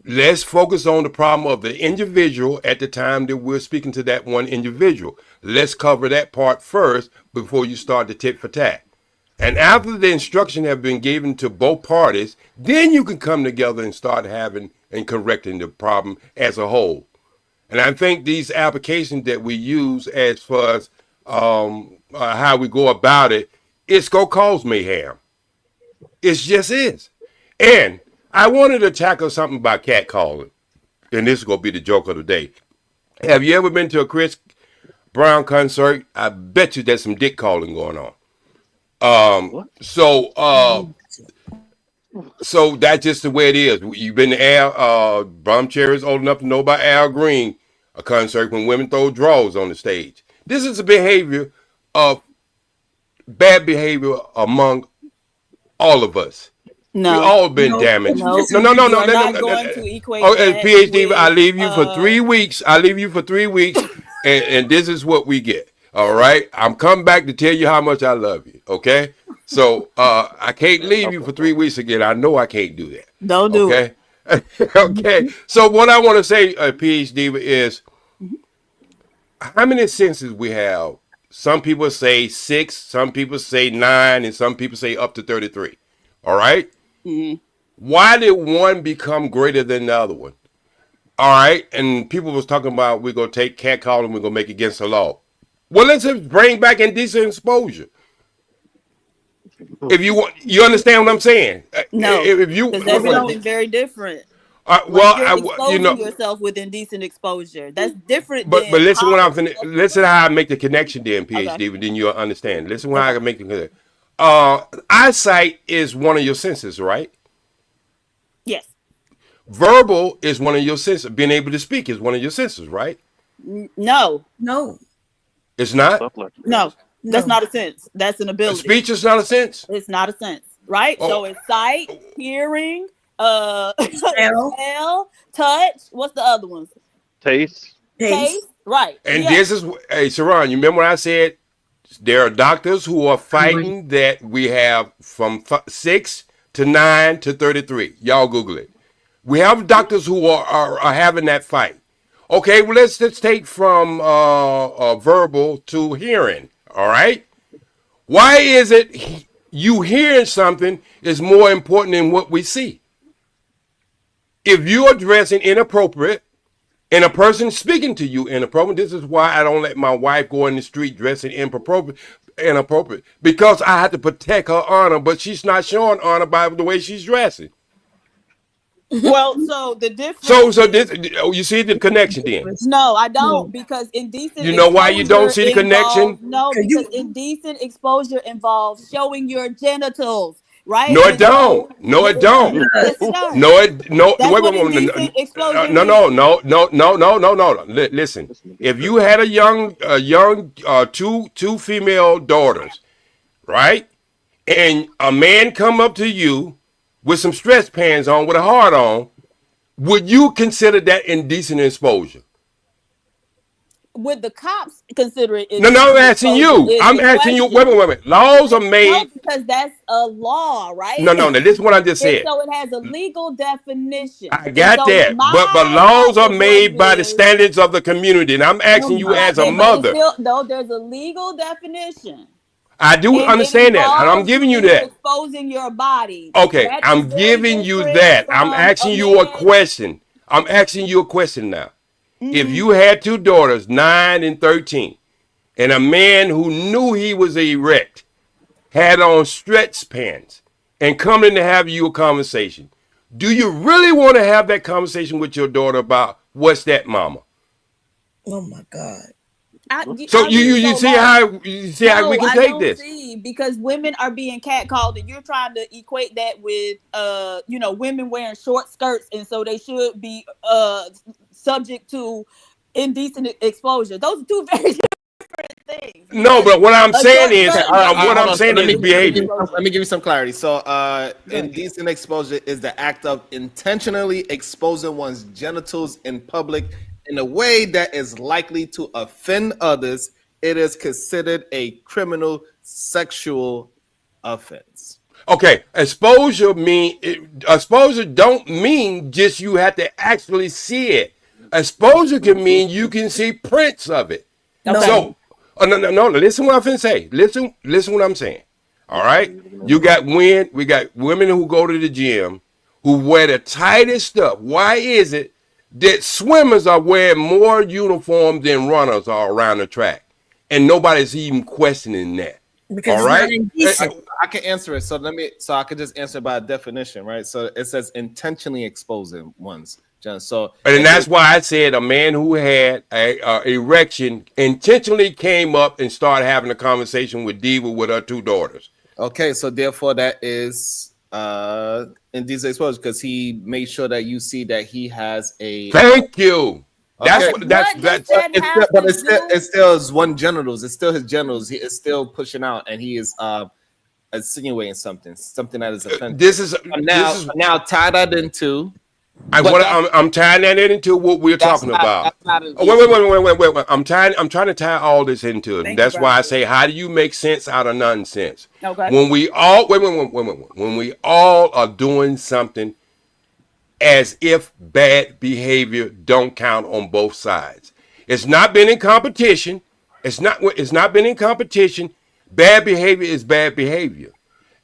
Let's focus on the problem of the individual at the time that we're speaking to that one individual. Let's cover that part first before you start the tit for tat. And after the instruction have been given to both parties, then you can come together and start having and correcting the problem as a whole. And I think these applications that we use as far as how we go about it, it's going to cause mayhem. It just is. And I wanted to tackle something about catcalling. And this is going to be the joke of the day. Have you ever been to a Chris Brown concert? I bet you there's some dick calling going on. So that's just the way it is. You've been to Al, Brum Cherry's old enough to know about Al Green, a concert when women throw drawers on the stage. This is a behavior of bad behavior among all of us. No, we all been damaged. No. You are not going to equate that PhD, with, I leave you for 3 weeks. I leave you for 3 weeks, and this is what we get. All right, I'm coming back to tell you how much I love you. Okay, so I can't leave you for 3 weeks again. I know I can't do that. Don't do it. Okay. So what I want to say, PhD, is how many senses we have. Some people say 6, some people say 9, and some people say up to 33. All right. Mm-hmm. Why did one become greater than the other one? All right. And people was talking about we're going to take catcalling and we're going to make it against the law. Well, let's just bring back indecent exposure. If you want, you understand what I'm saying? No, if you, because that's something very different. Well, you're exposing yourself with indecent exposure. That's different. But listen, when I'm finished, listen how I make the connection, then PhD, okay. Then you'll understand. Listen how I can make the connection. Eyesight is one of your senses, right? Yes. Verbal is one of your senses. Being able to speak is one of your senses, right? No. It's not? No. That's not a sense. That's an ability. Speech is not a sense? It's not a sense, right? Oh. So it's sight, hearing, smell, touch. What's the other ones? Taste. Right. And this is, hey, Sharon, you remember what I said? There are doctors who are fighting that we have from 6 to 9 to 33. Y'all Google it. We have doctors who are having that fight. Okay, well, let's take from verbal to hearing. All right. Why is it you hearing something is more important than what we see? If you are dressing inappropriate and a person speaking to you inappropriate, this is why I don't let my wife go in the street dressing inappropriate, because I have to protect her honor, but she's not showing honor by the way she's dressing. Well, so the difference. So this, you see the connection then? No, I don't, because indecent. You know why you don't see the connection? No, because indecent exposure involves showing your genitals, right? No, it don't. No, it don't. No, it no. No. Listen, if you had a young two female daughters, right, and a man come up to you with some stretch pants on, with a heart on, would you consider that indecent exposure? Would the cops consider it? No, I'm asking you. I'm asking you. Wait a minute. Laws are made. No, because that's a law, right? No. This is what I just said. So it has a legal definition. I got that. But laws are made by the standards of the community. And I'm asking you as a mother. No, there's a legal definition. I do understand that, and I'm giving you that. Exposing your body. Okay, I'm giving you that. I'm asking you a question. I'm asking you a question now. Mm-hmm. If you had two daughters, 9 and 13, and a man who knew he was erect had on stretch pants and coming to have you a conversation, do you really want to have that conversation with your daughter about what's that, mama? Oh my God. So you see how we can take this. See, because women are being catcalled, and you're trying to equate that with women wearing short skirts, and so they should be subject to indecent exposure. Those are two very different things. No, but what I'm saying is, behavior. Let me give you some clarity. So, indecent exposure is the act of intentionally exposing one's genitals in public in a way that is likely to offend others. It is considered a criminal sexual offense. Okay, exposure don't mean just you have to actually see it. Exposure can mean you can see prints of it. No. So, no. Listen what I'm finna say. Listen what I'm saying. All right, we got women who go to the gym who wear the tightest stuff. Why is it that swimmers are wearing more uniforms than runners are around the track, and nobody's even questioning that? Because all right, I can answer it. So I could just answer by definition, right? So it says intentionally exposing one's gender. So, and that's why I said a man who had a erection intentionally came up and started having a conversation with Diva with her two daughters. Okay, so therefore that is indecent exposure because he made sure that you see that he has a. Thank you. Okay. It's it's still his one genitals. It's still his genitals. He is still pushing out, and he is insinuating something that is offensive. Now tie that into. I'm tying that into what we're talking about. Wait. I'm trying to tie all this into it. That's why I say, how do you make sense out of nonsense? Okay. When we all when we all are doing something as if bad behavior don't count on both sides. It's not been in competition. It's not been in competition. Bad behavior is bad behavior.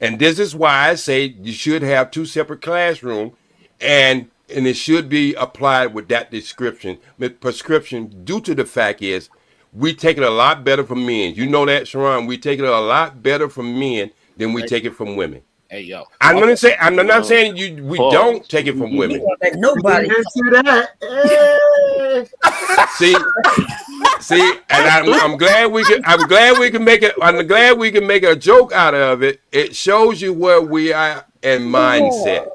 And this is why I say you should have two separate classrooms and it should be applied with that prescription due to the fact is we take it a lot better from men. You know that, Sharon. We take it a lot better from men than we take it from women. Hey yo, I'm not saying we don't take it from women. Like nobody. See, and I'm glad we can make it. I'm glad we can make a joke out of it. It shows you where we are in mindset.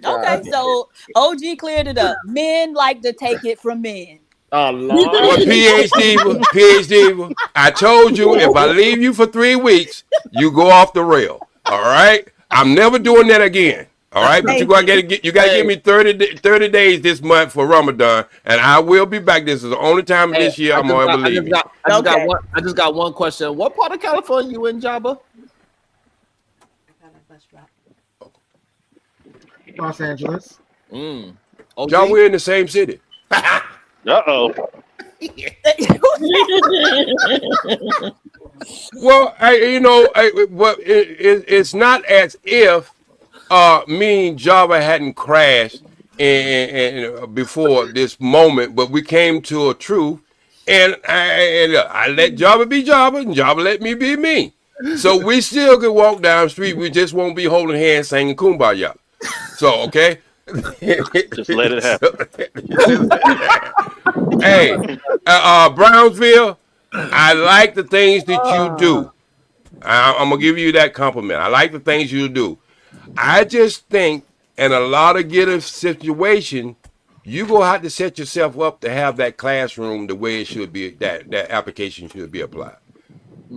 Okay, so OG cleared it up. Men like to take it from men. Oh Lord. Well, PhD. I told you if I leave you for 3 weeks, you go off the rail. All right. I'm never doing that again. All right, but you gotta give me 30 days this month for Ramadan, and I will be back. This is the only time this year I'm gonna ever leave. I just got one question. What part of California you in, Jabba? Los Angeles. John, we're in the same city. Uh-oh. Well, it's not as if me and Java hadn't crashed and before this moment, but we came to a truth, and I let Java be Java, and Java let me be me. So we still could walk down the street. We just won't be holding hands singing Kumbaya. So okay. Just let it happen. Hey, Brownsville, I like the things that you do. I'm gonna give you that compliment. I like the things you do. I just think in a lot of get a situation, you gonna have to set yourself up to have that classroom the way it should be. That application should be applied.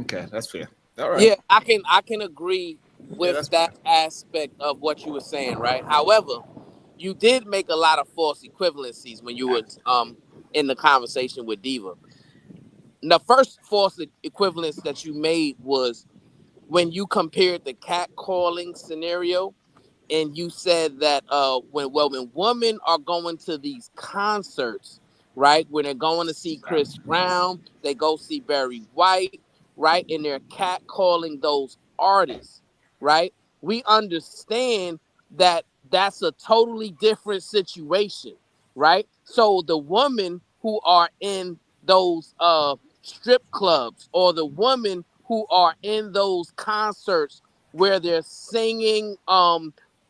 Okay, that's fair. All right. Yeah, I can agree with that aspect of what you were saying, right? However, you did make a lot of false equivalencies when you were in the conversation with Diva. The first false equivalence that you made was when you compared the catcalling scenario, and you said that when women are going to these concerts, right, when they're going to see Chris Brown, they go see Barry White, right, and they're catcalling those artists, right? We understand that that's a totally different situation, right? So the women who are in those strip clubs or the women who are in those concerts where they're singing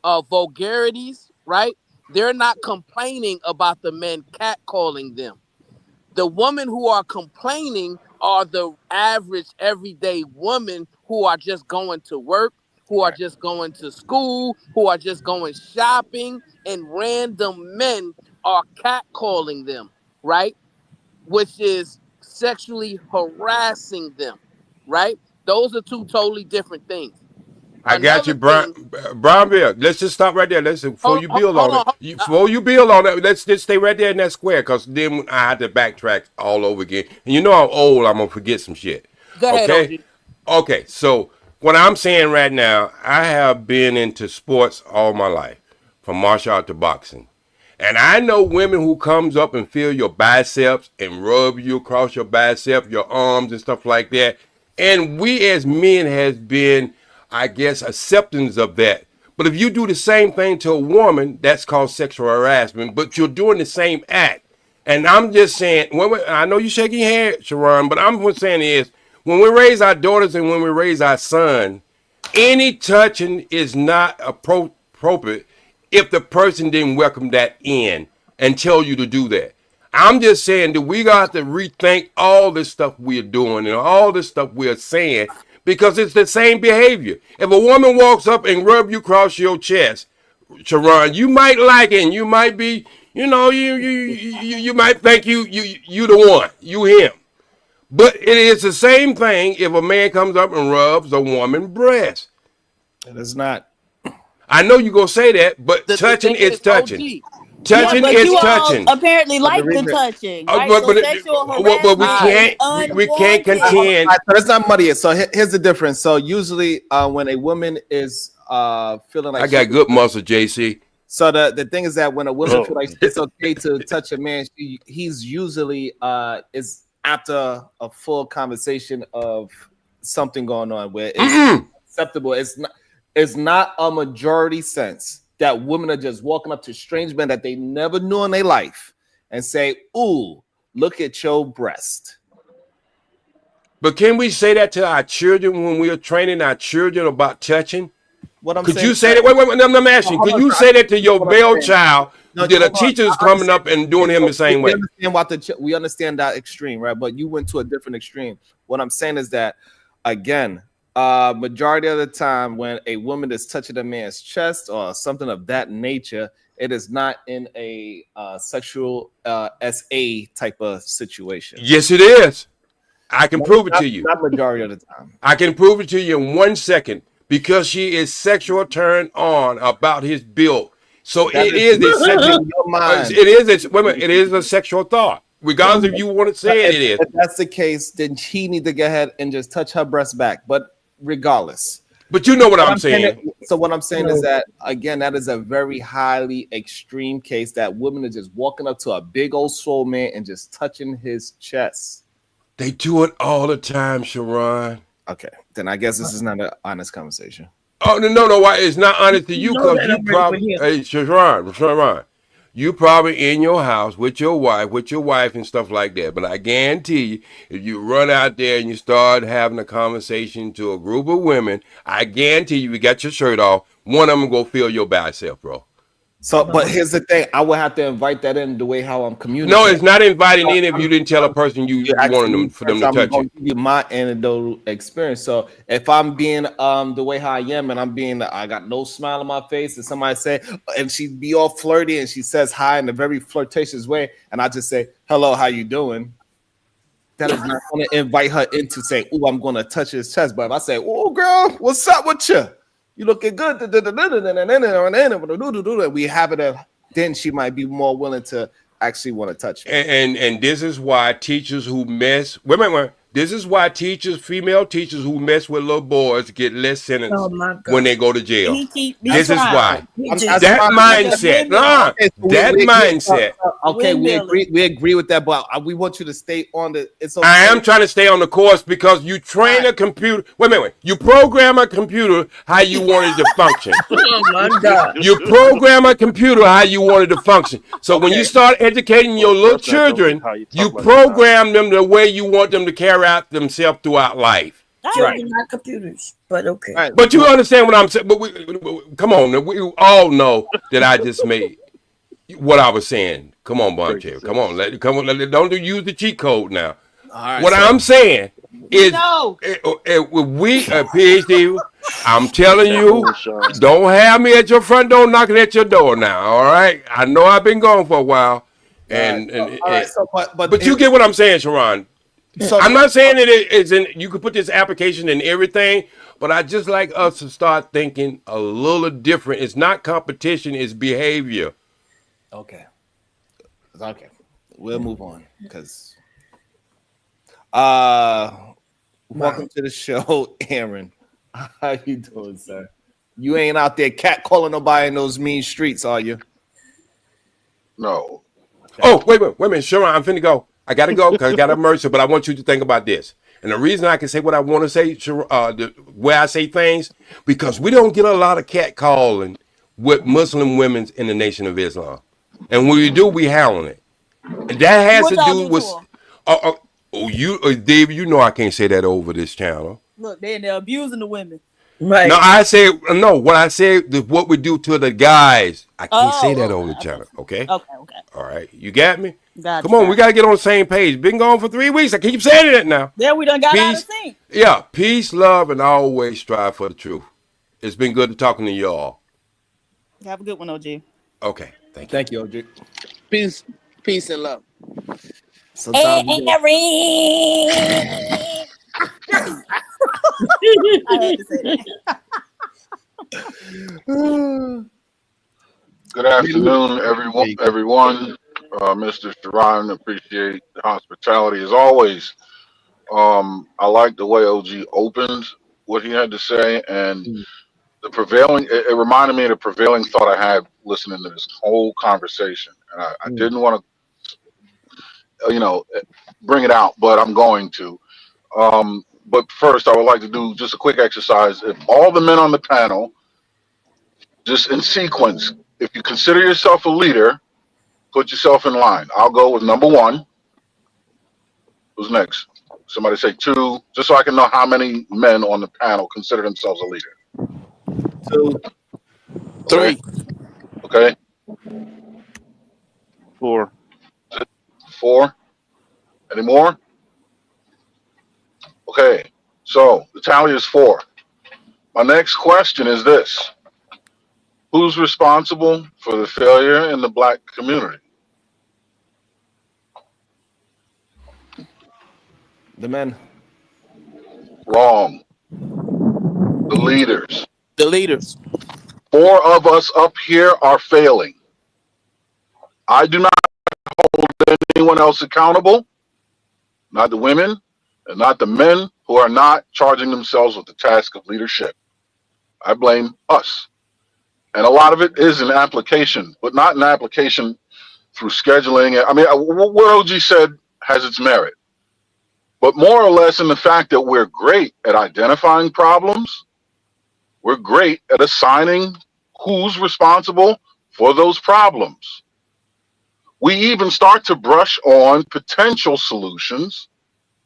vulgarities, right? They're not complaining about the men catcalling them. The women who are complaining are the average everyday women who are just going to work, who are just going to school, who are just going shopping, and random men are catcalling them, right? Which is sexually harassing them, right? Those are two totally different things. I got you, Another Brian. thing, Bill. Let's just stop right there. Let's before you build on it. Before you build on it, let's just stay right there in that square, because then I had to backtrack all over again. And you know I'm old. I'm gonna forget some shit. Go ahead, Okay. Okay. So what I'm saying right now, I have been into sports all my life, from martial art to boxing. And I know women who comes up and feel your biceps and rub you across your bicep, your arms and stuff like that. And we as men has been, I guess, acceptance of that. But if you do the same thing to a woman, that's called sexual harassment, but you're doing the same act. And I'm just saying, I know you're shaking your head, Sharon, but I'm saying is, when we raise our daughters and when we raise our son, any touching is not appropriate if the person didn't welcome that in and tell you to do that. I'm just saying that we got to rethink all this stuff we're doing and all this stuff we're saying, because it's the same behavior. If a woman walks up and rub you across your chest, Sharon, you might like it, and you might be, you might think you the one, you him. But it is the same thing if a man comes up and rubs a woman's breast. It is not. I know you're going to say that, but touching is touching. Touching but is you touching. all apparently like the touching, right? So sexual harassment we can't contend. So let's not muddy it. So here's the difference. So usually when a woman is feeling like I got good muscle, JC. So the thing is that when a woman feels like it's okay to touch a man, he's usually is after a full conversation of something going on where it's acceptable. It's not a majority sense that women are just walking up to strange men that they never knew in their life and say, "Ooh, look at your breast." But can we say that to our children when we are training our children about touching? Could you say that? Wait, I'm asking. Could you say that to your male child that a teacher's coming up and doing him the same way? We understand that extreme, right? But you went to a different extreme. What I'm saying is that, again, majority of the time when a woman is touching a man's chest or something of that nature, it is not in a sexual SA type of situation. Yes, it is. I can prove it to you. Not majority of the time. I can prove it to you in 1 second, because she is sexual turned on about his build. So it is a sexual. It is a sexual thought, regardless if you want to say it is. If that's the case, then he need to go ahead and just touch her breast back. But regardless. But you know what I'm saying. So what I'm saying is that, again, that is a very highly extreme case that women are just walking up to a big old soul man and just touching his chest. They do it all the time, Sharon. Okay, then I guess this is not an honest conversation. Oh no! Why it's not honest to you? Because you probably, hey, Sharon, you probably in your house with your wife and stuff like that. But I guarantee you, if you run out there and you start having a conversation to a group of women, I guarantee you got your shirt off, one of them go feel your bicep, bro. So, but here's the thing: I would have to invite that in the way how I'm communicating. No, it's not inviting in if you didn't tell a person you wanted them for them to touch you. Give you my anecdotal experience. So, if I'm being the way how I am, and I got no smile on my face, and somebody say, and she be all flirty, and she says hi in a very flirtatious way, and I just say, "Hello, how you doing?" That is not going to invite her into saying, "Oh, I'm going to touch his chest." But if I say, "Oh, girl, what's up with you? You looking good," we have it. Then she might be more willing to actually want to touch me. And this is why teachers who mess. Wait. This is why teachers, female teachers who mess with little boys get less sentence Oh my God. when they go to jail. He This is why. trying. That mindset. That mindset. Okay, we agree with that, but we want you to stay on the. It's okay. I am trying to stay on the course because you train a computer. Wait a minute. You program a computer how you want it to function. Oh my God. You program a computer how you want it to function. So when you start educating your little children, you program them the way you want them to carry out themselves throughout life. Children, not computers, but okay. But you understand what I'm saying? But come on, we all know that I just made what I was saying. Come on, Bonchair. Come on, don't use the cheat code now. What I'm saying is, we PhD. I'm telling you, don't have me at your front door knocking at your door now. All right, I know I've been gone for a while, but you get what I'm saying, Sharon. So I'm not saying that it is in. You could put this application in everything, but I just like us to start thinking a little different. It's not competition; it's behavior. Okay. We'll move on because. Welcome to the show, Aaron. How you doing, sir? You ain't out there catcalling nobody in those mean streets, are you? No. Oh, wait a minute, Sharon. I'm finna go. I gotta go because I got a mercy, but I want you to think about this. And the reason I can say what I want to say, the way I say things, because we don't get a lot of catcalling with Muslim women in the Nation of Islam. And when we do, we howling it. And that has to do with Dave, you know I can't say that over this channel. Look, they're abusing the women. Right. No, I say no. What I say, what we do to the guys, I can't say that over the channel. Okay. Okay. All right, you got me. Gotcha. Come on, we gotta get on the same page. Been gone for 3 weeks. I keep saying it now. Yeah, we done got out of Peace. sync. Yeah, peace, love, and always strive for the truth. It's been good talking to y'all. Have a good one, OG. Okay, thank you. Thank you, OG. Peace and love. Sometimes I had to say that. Good afternoon, everyone. Mr. Sharon, appreciate the hospitality as always. I like the way OG opened what he had to say, and the prevailing. It reminded me of the prevailing thought I had listening to this whole conversation, and I didn't want to, bring it out, but I'm going to. But first, I would like to do just a quick exercise. If all the men on the panel, just in sequence, if you consider yourself a leader, put yourself in line. I'll go with number one. Who's next? Somebody say two, just so I can know how many men on the panel consider themselves a leader. 2. 3. Okay. 4. 4. Any more? Okay. So the tally is 4. My next question is this. Who's responsible for the failure in the Black community? The men. Wrong. The leaders. The leaders. 4 of us up here are failing. I do not hold anyone else accountable, not the women and not the men who are not charging themselves with the task of leadership. I blame us. And a lot of it is an application, but not an application through scheduling. I mean, what OG said has its merit, but more or less in the fact that we're great at identifying problems. We're great at assigning who's responsible for those problems. We even start to brush on potential solutions,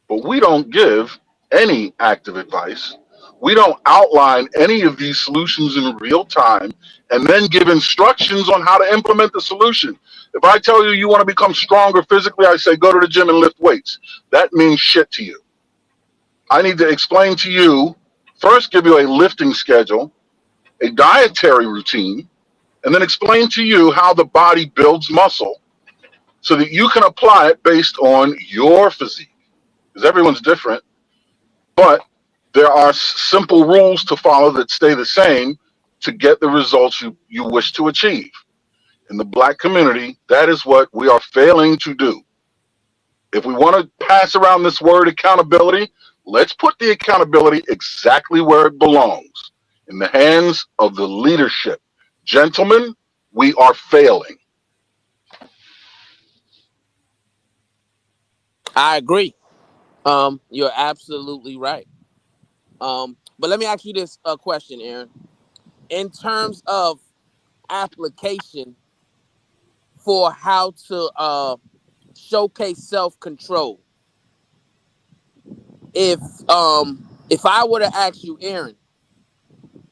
but we don't give any active advice. We don't outline any of these solutions in real time and then give instructions on how to implement the solution. If I tell you you want to become stronger physically, I say go to the gym and lift weights. That means shit to you. I need to explain to you, first give you a lifting schedule, a dietary routine, and then explain to you how the body builds muscle so that you can apply it based on your physique. Because everyone's different, but there are simple rules to follow that stay the same to get the results you wish to achieve. In the Black community, that is what we are failing to do. If we want to pass around this word accountability, let's put the accountability exactly where it belongs, in the hands of the leadership. Gentlemen, we are failing. I agree. You're absolutely right. But let me ask you this question, Aaron. In terms of application for how to showcase self-control, if I were to ask you, Aaron,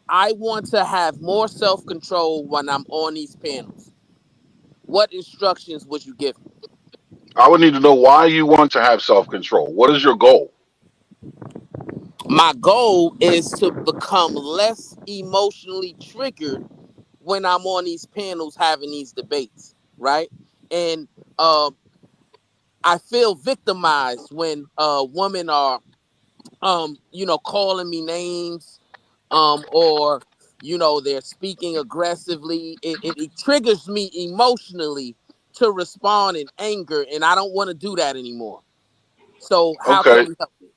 I want to have more self-control when I'm on these panels, what instructions would you give me? I would need to know why you want to have self-control. What is your goal? My goal is to become less emotionally triggered when I'm on these panels having these debates, right? And I feel victimized when women are calling me names, or they're speaking aggressively. It triggers me emotionally to respond in anger, and I don't want to do that anymore. So how can Okay. you help me?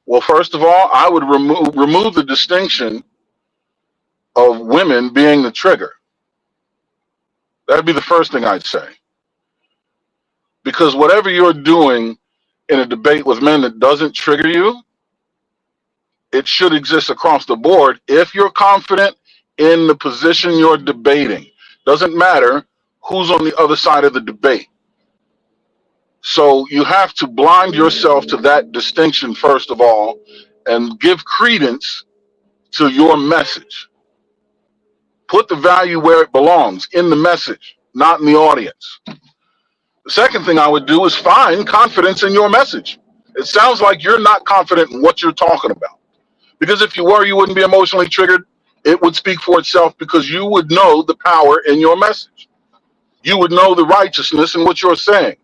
Well, first of all, I would remove the distinction of women being the trigger. That'd be the first thing I'd say. Because whatever you're doing in a debate with men that doesn't trigger you, it should exist across the board if you're confident in the position you're debating. Doesn't matter who's on the other side of the debate. So you have to blind yourself to that distinction, first of all, and give credence to your message. Put the value where it belongs, in the message, not in the audience. The second thing I would do is find confidence in your message. It sounds like you're not confident in what you're talking about. Because if you were, you wouldn't be emotionally triggered. It would speak for itself because you would know the power in your message. You would know the righteousness in what you're saying,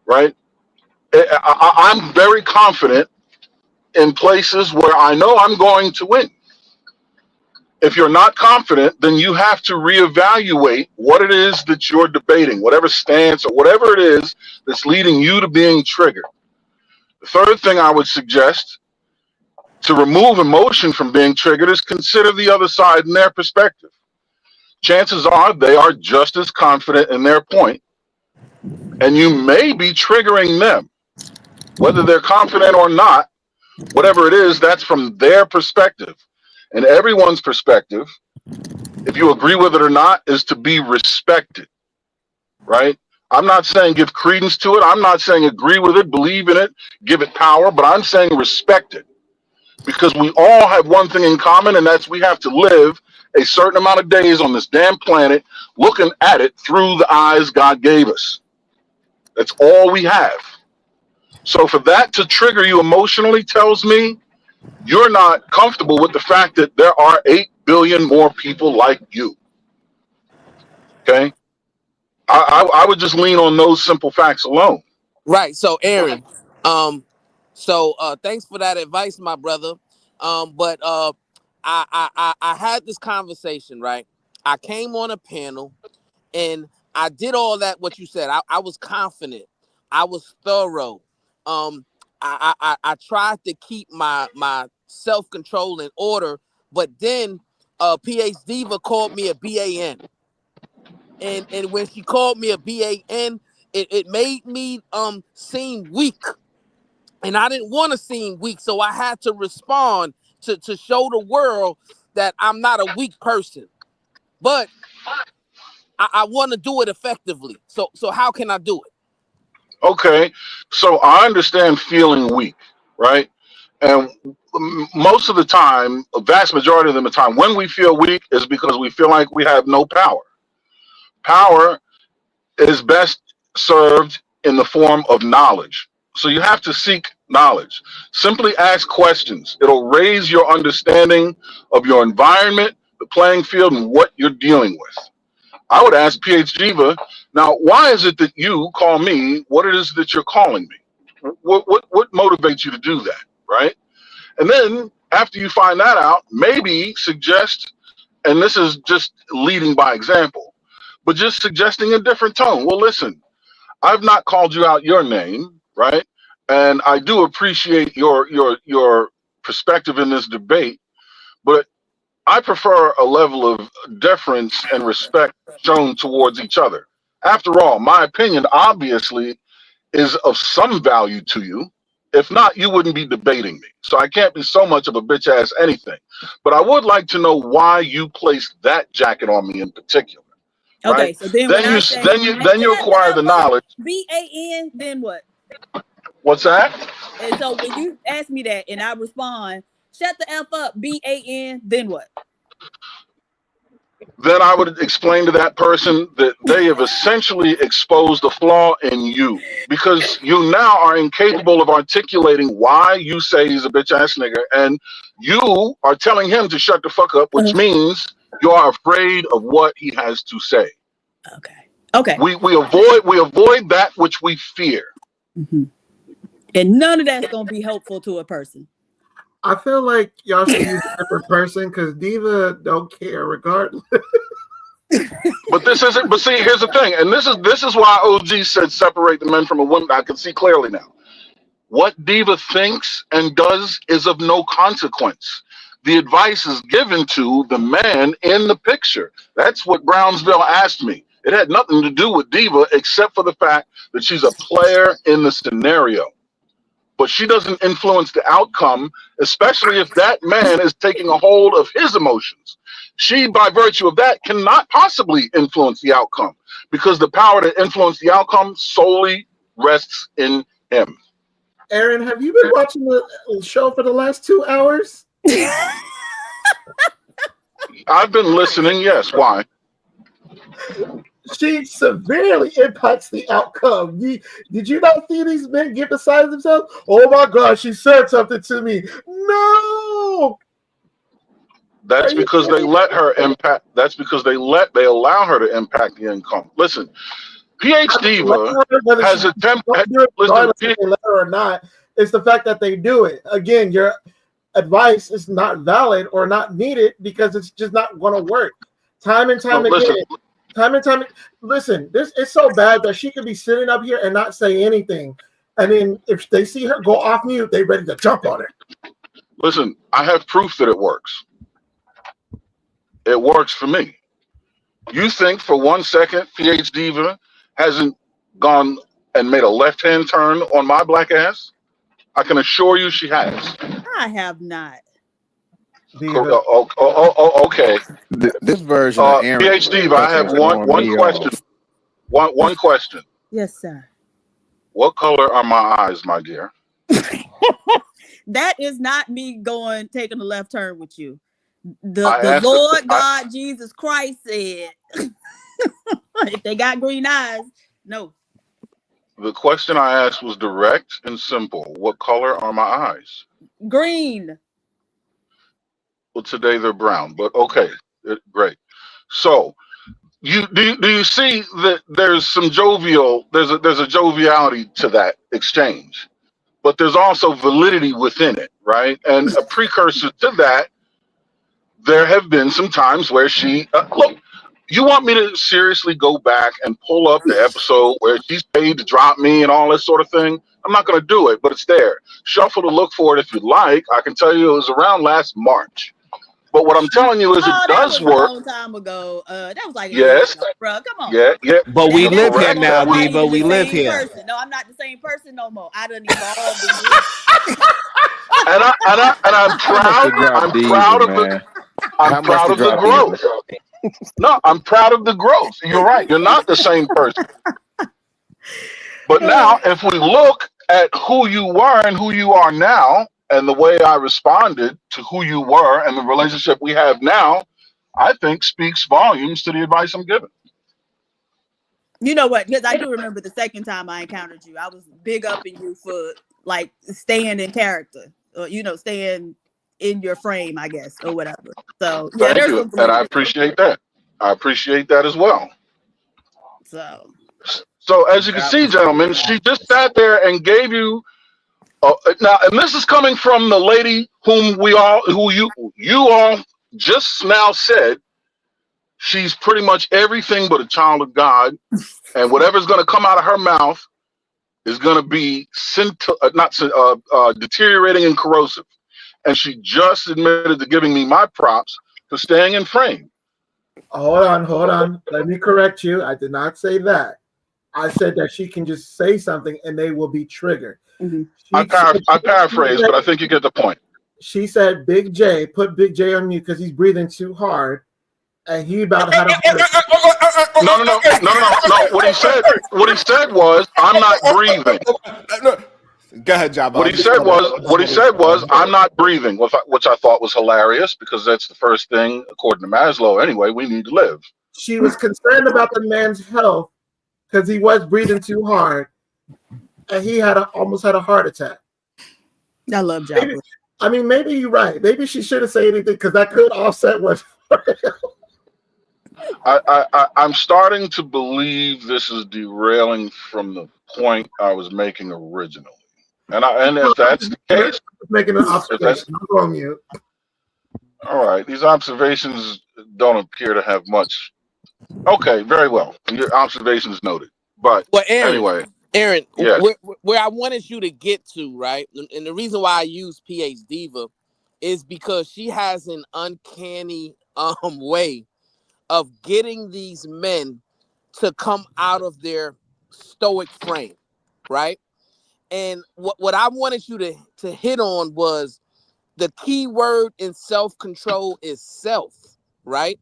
right? I'm very confident in places where I know I'm going to win. If you're not confident, then you have to reevaluate what it is that you're debating, whatever stance or whatever it is that's leading you to being triggered. The third thing I would suggest to remove emotion from being triggered is consider the other side and their perspective. Chances are they are just as confident in their point, and you may be triggering them. Whether they're confident or not, whatever it is, that's from their perspective. And everyone's perspective, if you agree with it or not, is to be respected, right? I'm not saying give credence to it. I'm not saying agree with it, believe in it, give it power, but I'm saying respect it. Because we all have one thing in common, and that's we have to live a certain amount of days on this damn planet looking at it through the eyes God gave us. That's all we have. So for that to trigger you emotionally tells me you're not comfortable with the fact that there are 8 billion more people like you. Okay? I would just lean on those simple facts alone. Right. So Aaron, thanks for that advice, my brother. But I had this conversation, right? I came on a panel and I did all that what you said. I was confident. I was thorough. I tried to keep my self-control in order, but then PH Diva called me a BAN. And when she called me a BAN, it made me seem weak. And I didn't want to seem weak, so I had to respond to show the world that I'm not a weak person. But I want to do it effectively. So how can I do it? Okay, so I understand feeling weak, right? And most of the time, a vast majority of the time, when we feel weak is because we feel like we have no power. Power is best served in the form of knowledge. So you have to seek knowledge. Simply ask questions. It'll raise your understanding of your environment, the playing field, and what you're dealing with. I would ask PH Jiva, now, why is it that you call me what it is that you're calling me? What motivates you to do that, right? And then after you find that out, maybe suggest, and this is just leading by example, but just suggesting a different tone. Well, listen, I've not called you out your name, right? And I do appreciate your perspective in this debate, but I prefer a level of deference and respect shown towards each other. After all, my opinion obviously is of some value to you. If not, you wouldn't be debating me. So I can't be so much of a bitch ass anything. But I would like to know why you placed that jacket on me in particular. Okay, Right? so then Then when I you say then you shut the acquire F the up, knowledge. BAN, then what? What's that? And so when you ask me that and I respond, shut the F up, BAN, then what? Then I would explain to that person that they have essentially exposed a flaw in you because you now are incapable of articulating why you say he's a bitch ass nigga, and you are telling him to shut the fuck up, which means you are afraid of what he has to say. Okay. We avoid that which we fear. Mm-hmm. And none of that's gonna be helpful to a person. I feel like y'all should use a different person because Diva don't care regardless. But this isn't. But see, here's the thing, and this is why OG said separate the men from a woman. I can see clearly now. What Diva thinks and does is of no consequence. The advice is given to the man in the picture. That's what Brownsville asked me. It had nothing to do with Diva except for the fact that she's a player in the scenario. But she doesn't influence the outcome, especially if that man is taking a hold of his emotions. She, by virtue of that, cannot possibly influence the outcome because the power to influence the outcome solely rests in him. Aaron, have you been watching the show for the last 2 hours? I've been listening, yes. Why? She severely impacts the outcome. Did you not see these men get beside themselves? Oh my God, she said something to me. No. That's because they let her impact. That's because they allow her to impact the income. Listen, PH Diva has attempted. Listen, if they let her or not. It's the fact that they do it. Again, your advice is not valid or not needed because it's just not going to work. Time and time again. Time and time. Listen, this is so bad that she could be sitting up here and not say anything. And then if they see her go off mute, they're ready to jump on her. Listen, I have proof that it works. It works for me. You think for 1 second PH Diva hasn't gone and made a left-hand turn on my black ass? I can assure you she has. I have not. Okay. This version of Aaron. PH Diva, I have one question. One question. Yes, sir. What color are my eyes, my dear? That is not me taking a left turn with you. The Lord God Jesus Christ said, if they got green eyes, no. The question I asked was direct and simple. What color are my eyes? Green. Well, today they're brown, but okay, great. So, do you see that there's some there's a joviality to that exchange, but there's also validity within it, right? And a precursor to that, there have been some times where she look. You want me to seriously go back and pull up the episode where she's paid to drop me and all this sort of thing? I'm not going to do it, but it's there. Shuffle to look for it if you like. I can tell you it was around last March. But what I'm telling you is it does work. A long time ago. That was like a year ago, bro. Come on. Yeah. But we live here now, Diva. We live here. Person. No, I'm not the same person no more. I done evolved. And I'm proud. I'm proud of the growth. No, I'm proud of the growth. You're right. You're not the same person. But now, if we look at who you were and who you are now, and the way I responded to who you were and the relationship we have now, I think speaks volumes to the advice I'm giving. You know what? Because I do remember the second time I encountered you, I was big up in you for like staying in character, or staying in your frame, I guess, or whatever. So yeah, thank you, and I appreciate that. I appreciate that as well. So as you can see, gentlemen, she just sat there and gave you. Now, and this is coming from the lady who you all just now said she's pretty much everything but a child of God, And whatever's going to come out of her mouth is going to be deteriorating and corrosive. And she just admitted to giving me my props for staying in frame. Hold on. Let me correct you. I did not say that. I said that she can just say something and they will be triggered. Mm-hmm. I paraphrase, but I think you get the point. She said, "Big J, put Big J on mute because he's breathing too hard, and he about had a No. What he said was, I'm not breathing. Go ahead, Jabba. What he said was, I'm not breathing, which I thought was hilarious because that's the first thing, according to Maslow. Anyway, we need to live. She was concerned about the man's health because he was breathing too hard, and he almost had a heart attack. I love Jabba. Maybe you're right. Maybe she shouldn't say anything because that could offset what. I'm starting to believe this is derailing from the point I was making originally. And if that's the case, making an observation. I'm going mute. All right, these observations don't appear to have much. Okay, very well. Your observations noted. But anyway, Aaron, yes. where I wanted you to get to, right? And the reason why I use PH Diva is because she has an uncanny way of getting these men to come out of their stoic frame, right? And what I wanted you to hit on was the key word in self-control is self, right?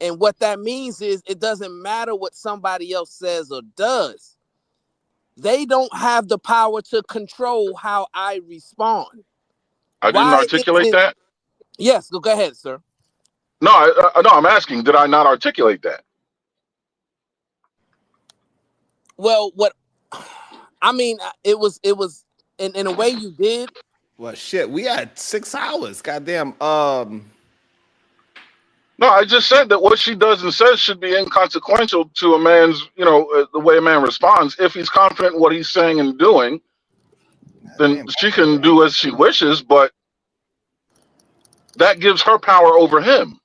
And what that means is it doesn't matter what somebody else says or does. They don't have the power to control how I respond. I didn't articulate that? Yes, go ahead, sir. No, I'm asking, did I not articulate that? Well, it was in a way you did. Well, shit, we had 6 hours. Goddamn. No, I just said that what she does and says should be inconsequential to a man's, the way a man responds. If he's confident in what he's saying and doing, then she can do as she wishes, but that gives her power over him.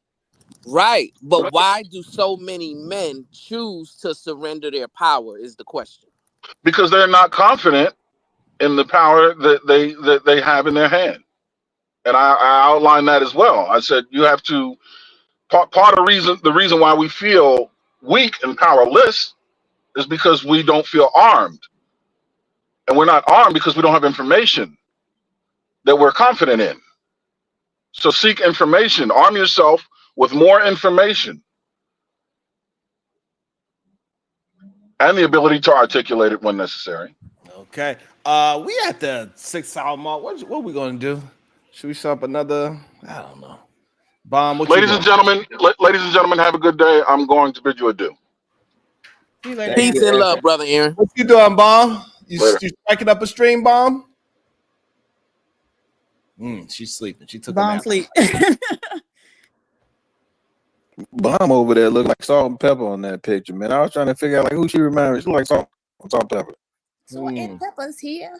Right. But why do so many men choose to surrender their power is the question. Because they're not confident in the power that they have in their hand. And I outlined that as well. I said you have to part of the reason why we feel weak and powerless is because we don't feel armed. And we're not armed because we don't have information that we're confident in. So seek information, arm yourself with more information and the ability to articulate it when necessary. Okay. We at the 6 hour mark. What are we gonna do? Should we set up another? I don't know. Bomb. Ladies and gentlemen, have a good day. I'm going to bid you adieu. Peace and love, brother Aaron. What you doing, Bomb? You striking up a stream, Bomb? She's sleeping. She took Bomb a nap. sleep. Bomb over there look like Salt and Pepper on that picture, man. I was trying to figure out who she reminds me. She like Salt and Pepper. Salt and Pepper's here.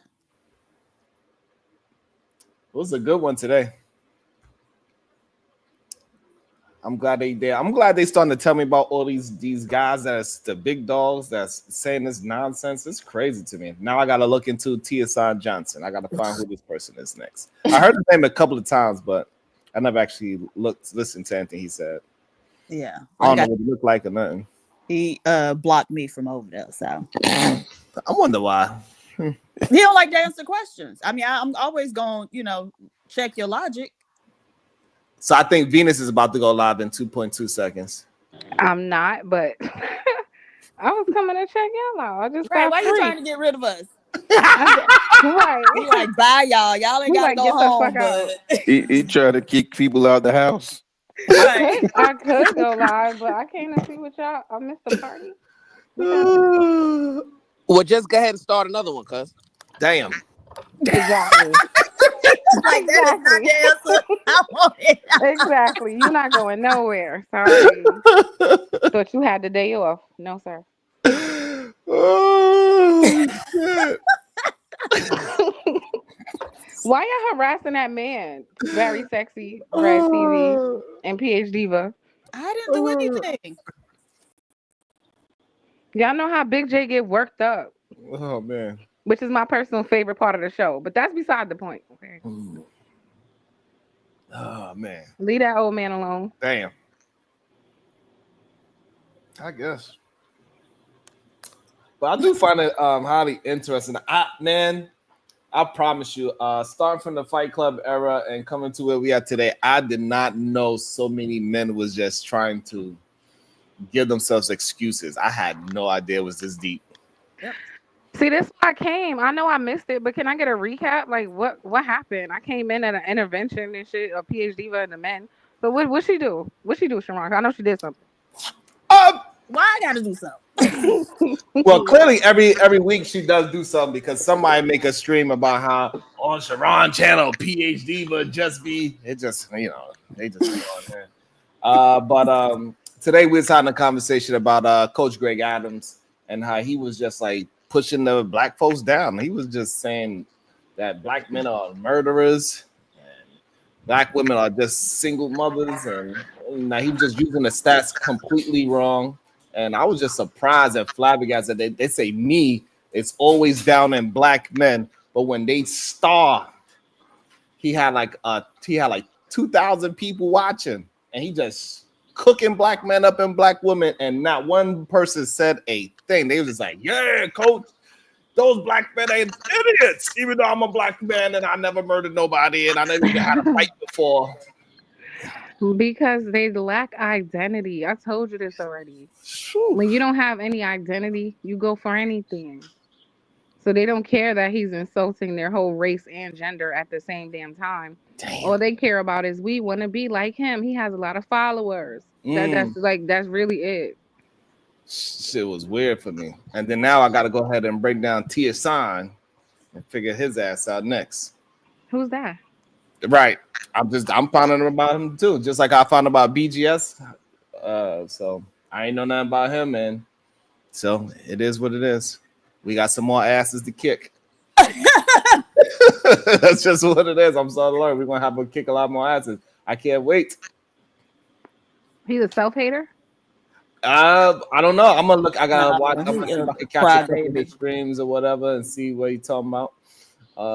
It was a good one today. I'm glad they did. I'm glad they starting to tell me about all these guys that's the big dogs that's saying this nonsense. It's crazy to me. Now I gotta look into TSI Johnson. I gotta find who this person is next. I heard his name a couple of times, but I never actually listened to anything he said. Yeah. I don't know what he looked like or nothing. He blocked me from over there, so I wonder why. He don't like to answer questions. I mean, I'm always going, check your logic. So I think Venus is about to go live in 2.2 seconds. I'm not, but I was coming to check y'all out. I just got Why free. you trying to get rid of us? Right. He like, bye, y'all. Y'all ain't gotta go home. But He tried to kick people out the house. I could go live, but I came to see what y'all. I missed the party. Well, just go ahead and start another one, cuz. Damn. Exactly. Like, that is not the answer. I want it. Exactly. You're not going nowhere. Sorry. Thought you had the day off. No, sir. Oh, shit. Why y'all harassing that man? Very sexy, Brad TV, and PH Diva. I didn't do anything. Y'all know how Big J get worked up, Oh man. which is my personal favorite part of the show. But that's beside the point. Okay. Oh man. Leave that old man alone. Damn. I guess. But I do find it highly interesting. I promise you, starting from the Fight Club era and coming to where we are today, I did not know so many men was just trying to give themselves excuses. I had no idea it was this deep. Yep. See, this is why I came. I know I missed it, but can I get a recap? Like, what happened? I came in at an intervention and shit, a PhD for the men. So what she do? What she do, Sharon? I know she did something. Why I gotta do something? Well, clearly every week she does do something because somebody make a stream about how on Sharon channel PhD would just be they just be on there. But today we was having a conversation about Coach Greg Adams and how he was just like pushing the black folks down. He was just saying that black men are murderers and black women are just single mothers, and he was just using the stats completely wrong. And I was just surprised and flabbergasted that they say it's always down in black men, but when they star, he had like 2,000 people watching, and he just cooking black men up and black women, and not one person said a thing. They was just like, "Yeah, coach, those black men ain't idiots." Even though I'm a black man and I never murdered nobody and I never even had a fight before. Because they lack identity. I told you this already. When you don't have any identity, you go for anything. So they don't care that he's insulting their whole race and gender at the same damn time. Damn. All they care about is we want to be like him. He has a lot of followers. That's really it. Shit was weird for me. And then now I got to go ahead and break down Tia Sign and figure his ass out next. Who's that? Right. I'm finding about him too, just like I found about BGS. So I ain't know nothing about him, man. So it is what it is. We got some more asses to kick. That's just what it is. I'm sorry to learn. We're gonna have to kick a lot more asses. I can't wait. He's a self-hater? I don't know. I'm gonna look. I gotta watch. I'm gonna see if I can catch a couple of his streams or whatever and see what he's talking about.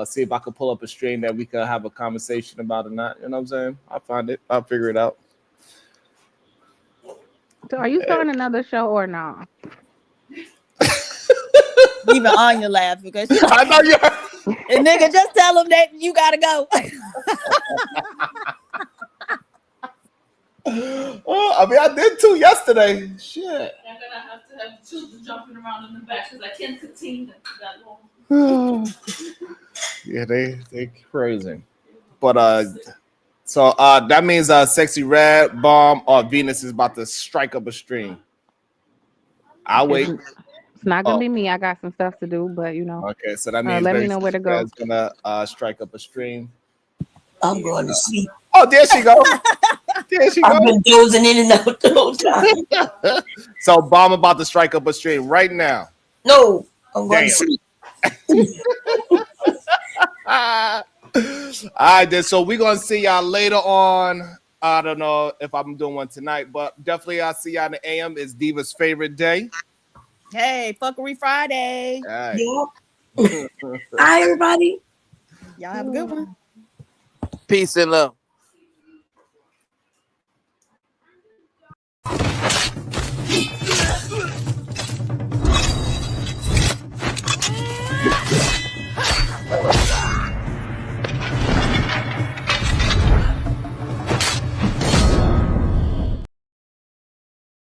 See if I could pull up a stream that we could have a conversation about or not. You know what I'm saying? I'll find it. I'll figure it out. So are you starting another show or not? Even Anya laughed because I know you. And nigga, just tell him that you gotta go. I mean, I did too yesterday. Shit. I'm gonna have to have children jumping around in the back because I can't contain them for that long. Yeah, they crazy. But so that means Sexy Red Bomb or Venus is about to strike up a stream. I'll wait. It's not gonna be me. I got some stuff to do, but you know. Okay, so that means let me know where to go. Is gonna strike up a stream. I'm going to sleep. Oh, there she go. There she go. I've been dozing in and out the whole time. So Bomb about to strike up a stream right now. No, I'm going to sleep. All right, then. So we're gonna see y'all later on. I don't know if I'm doing one tonight, but definitely I'll see y'all in the AM. It's Diva's favorite day. Hey, Fuckery Friday. All right. Yep. Hi, everybody. Y'all have a good one. Peace and love.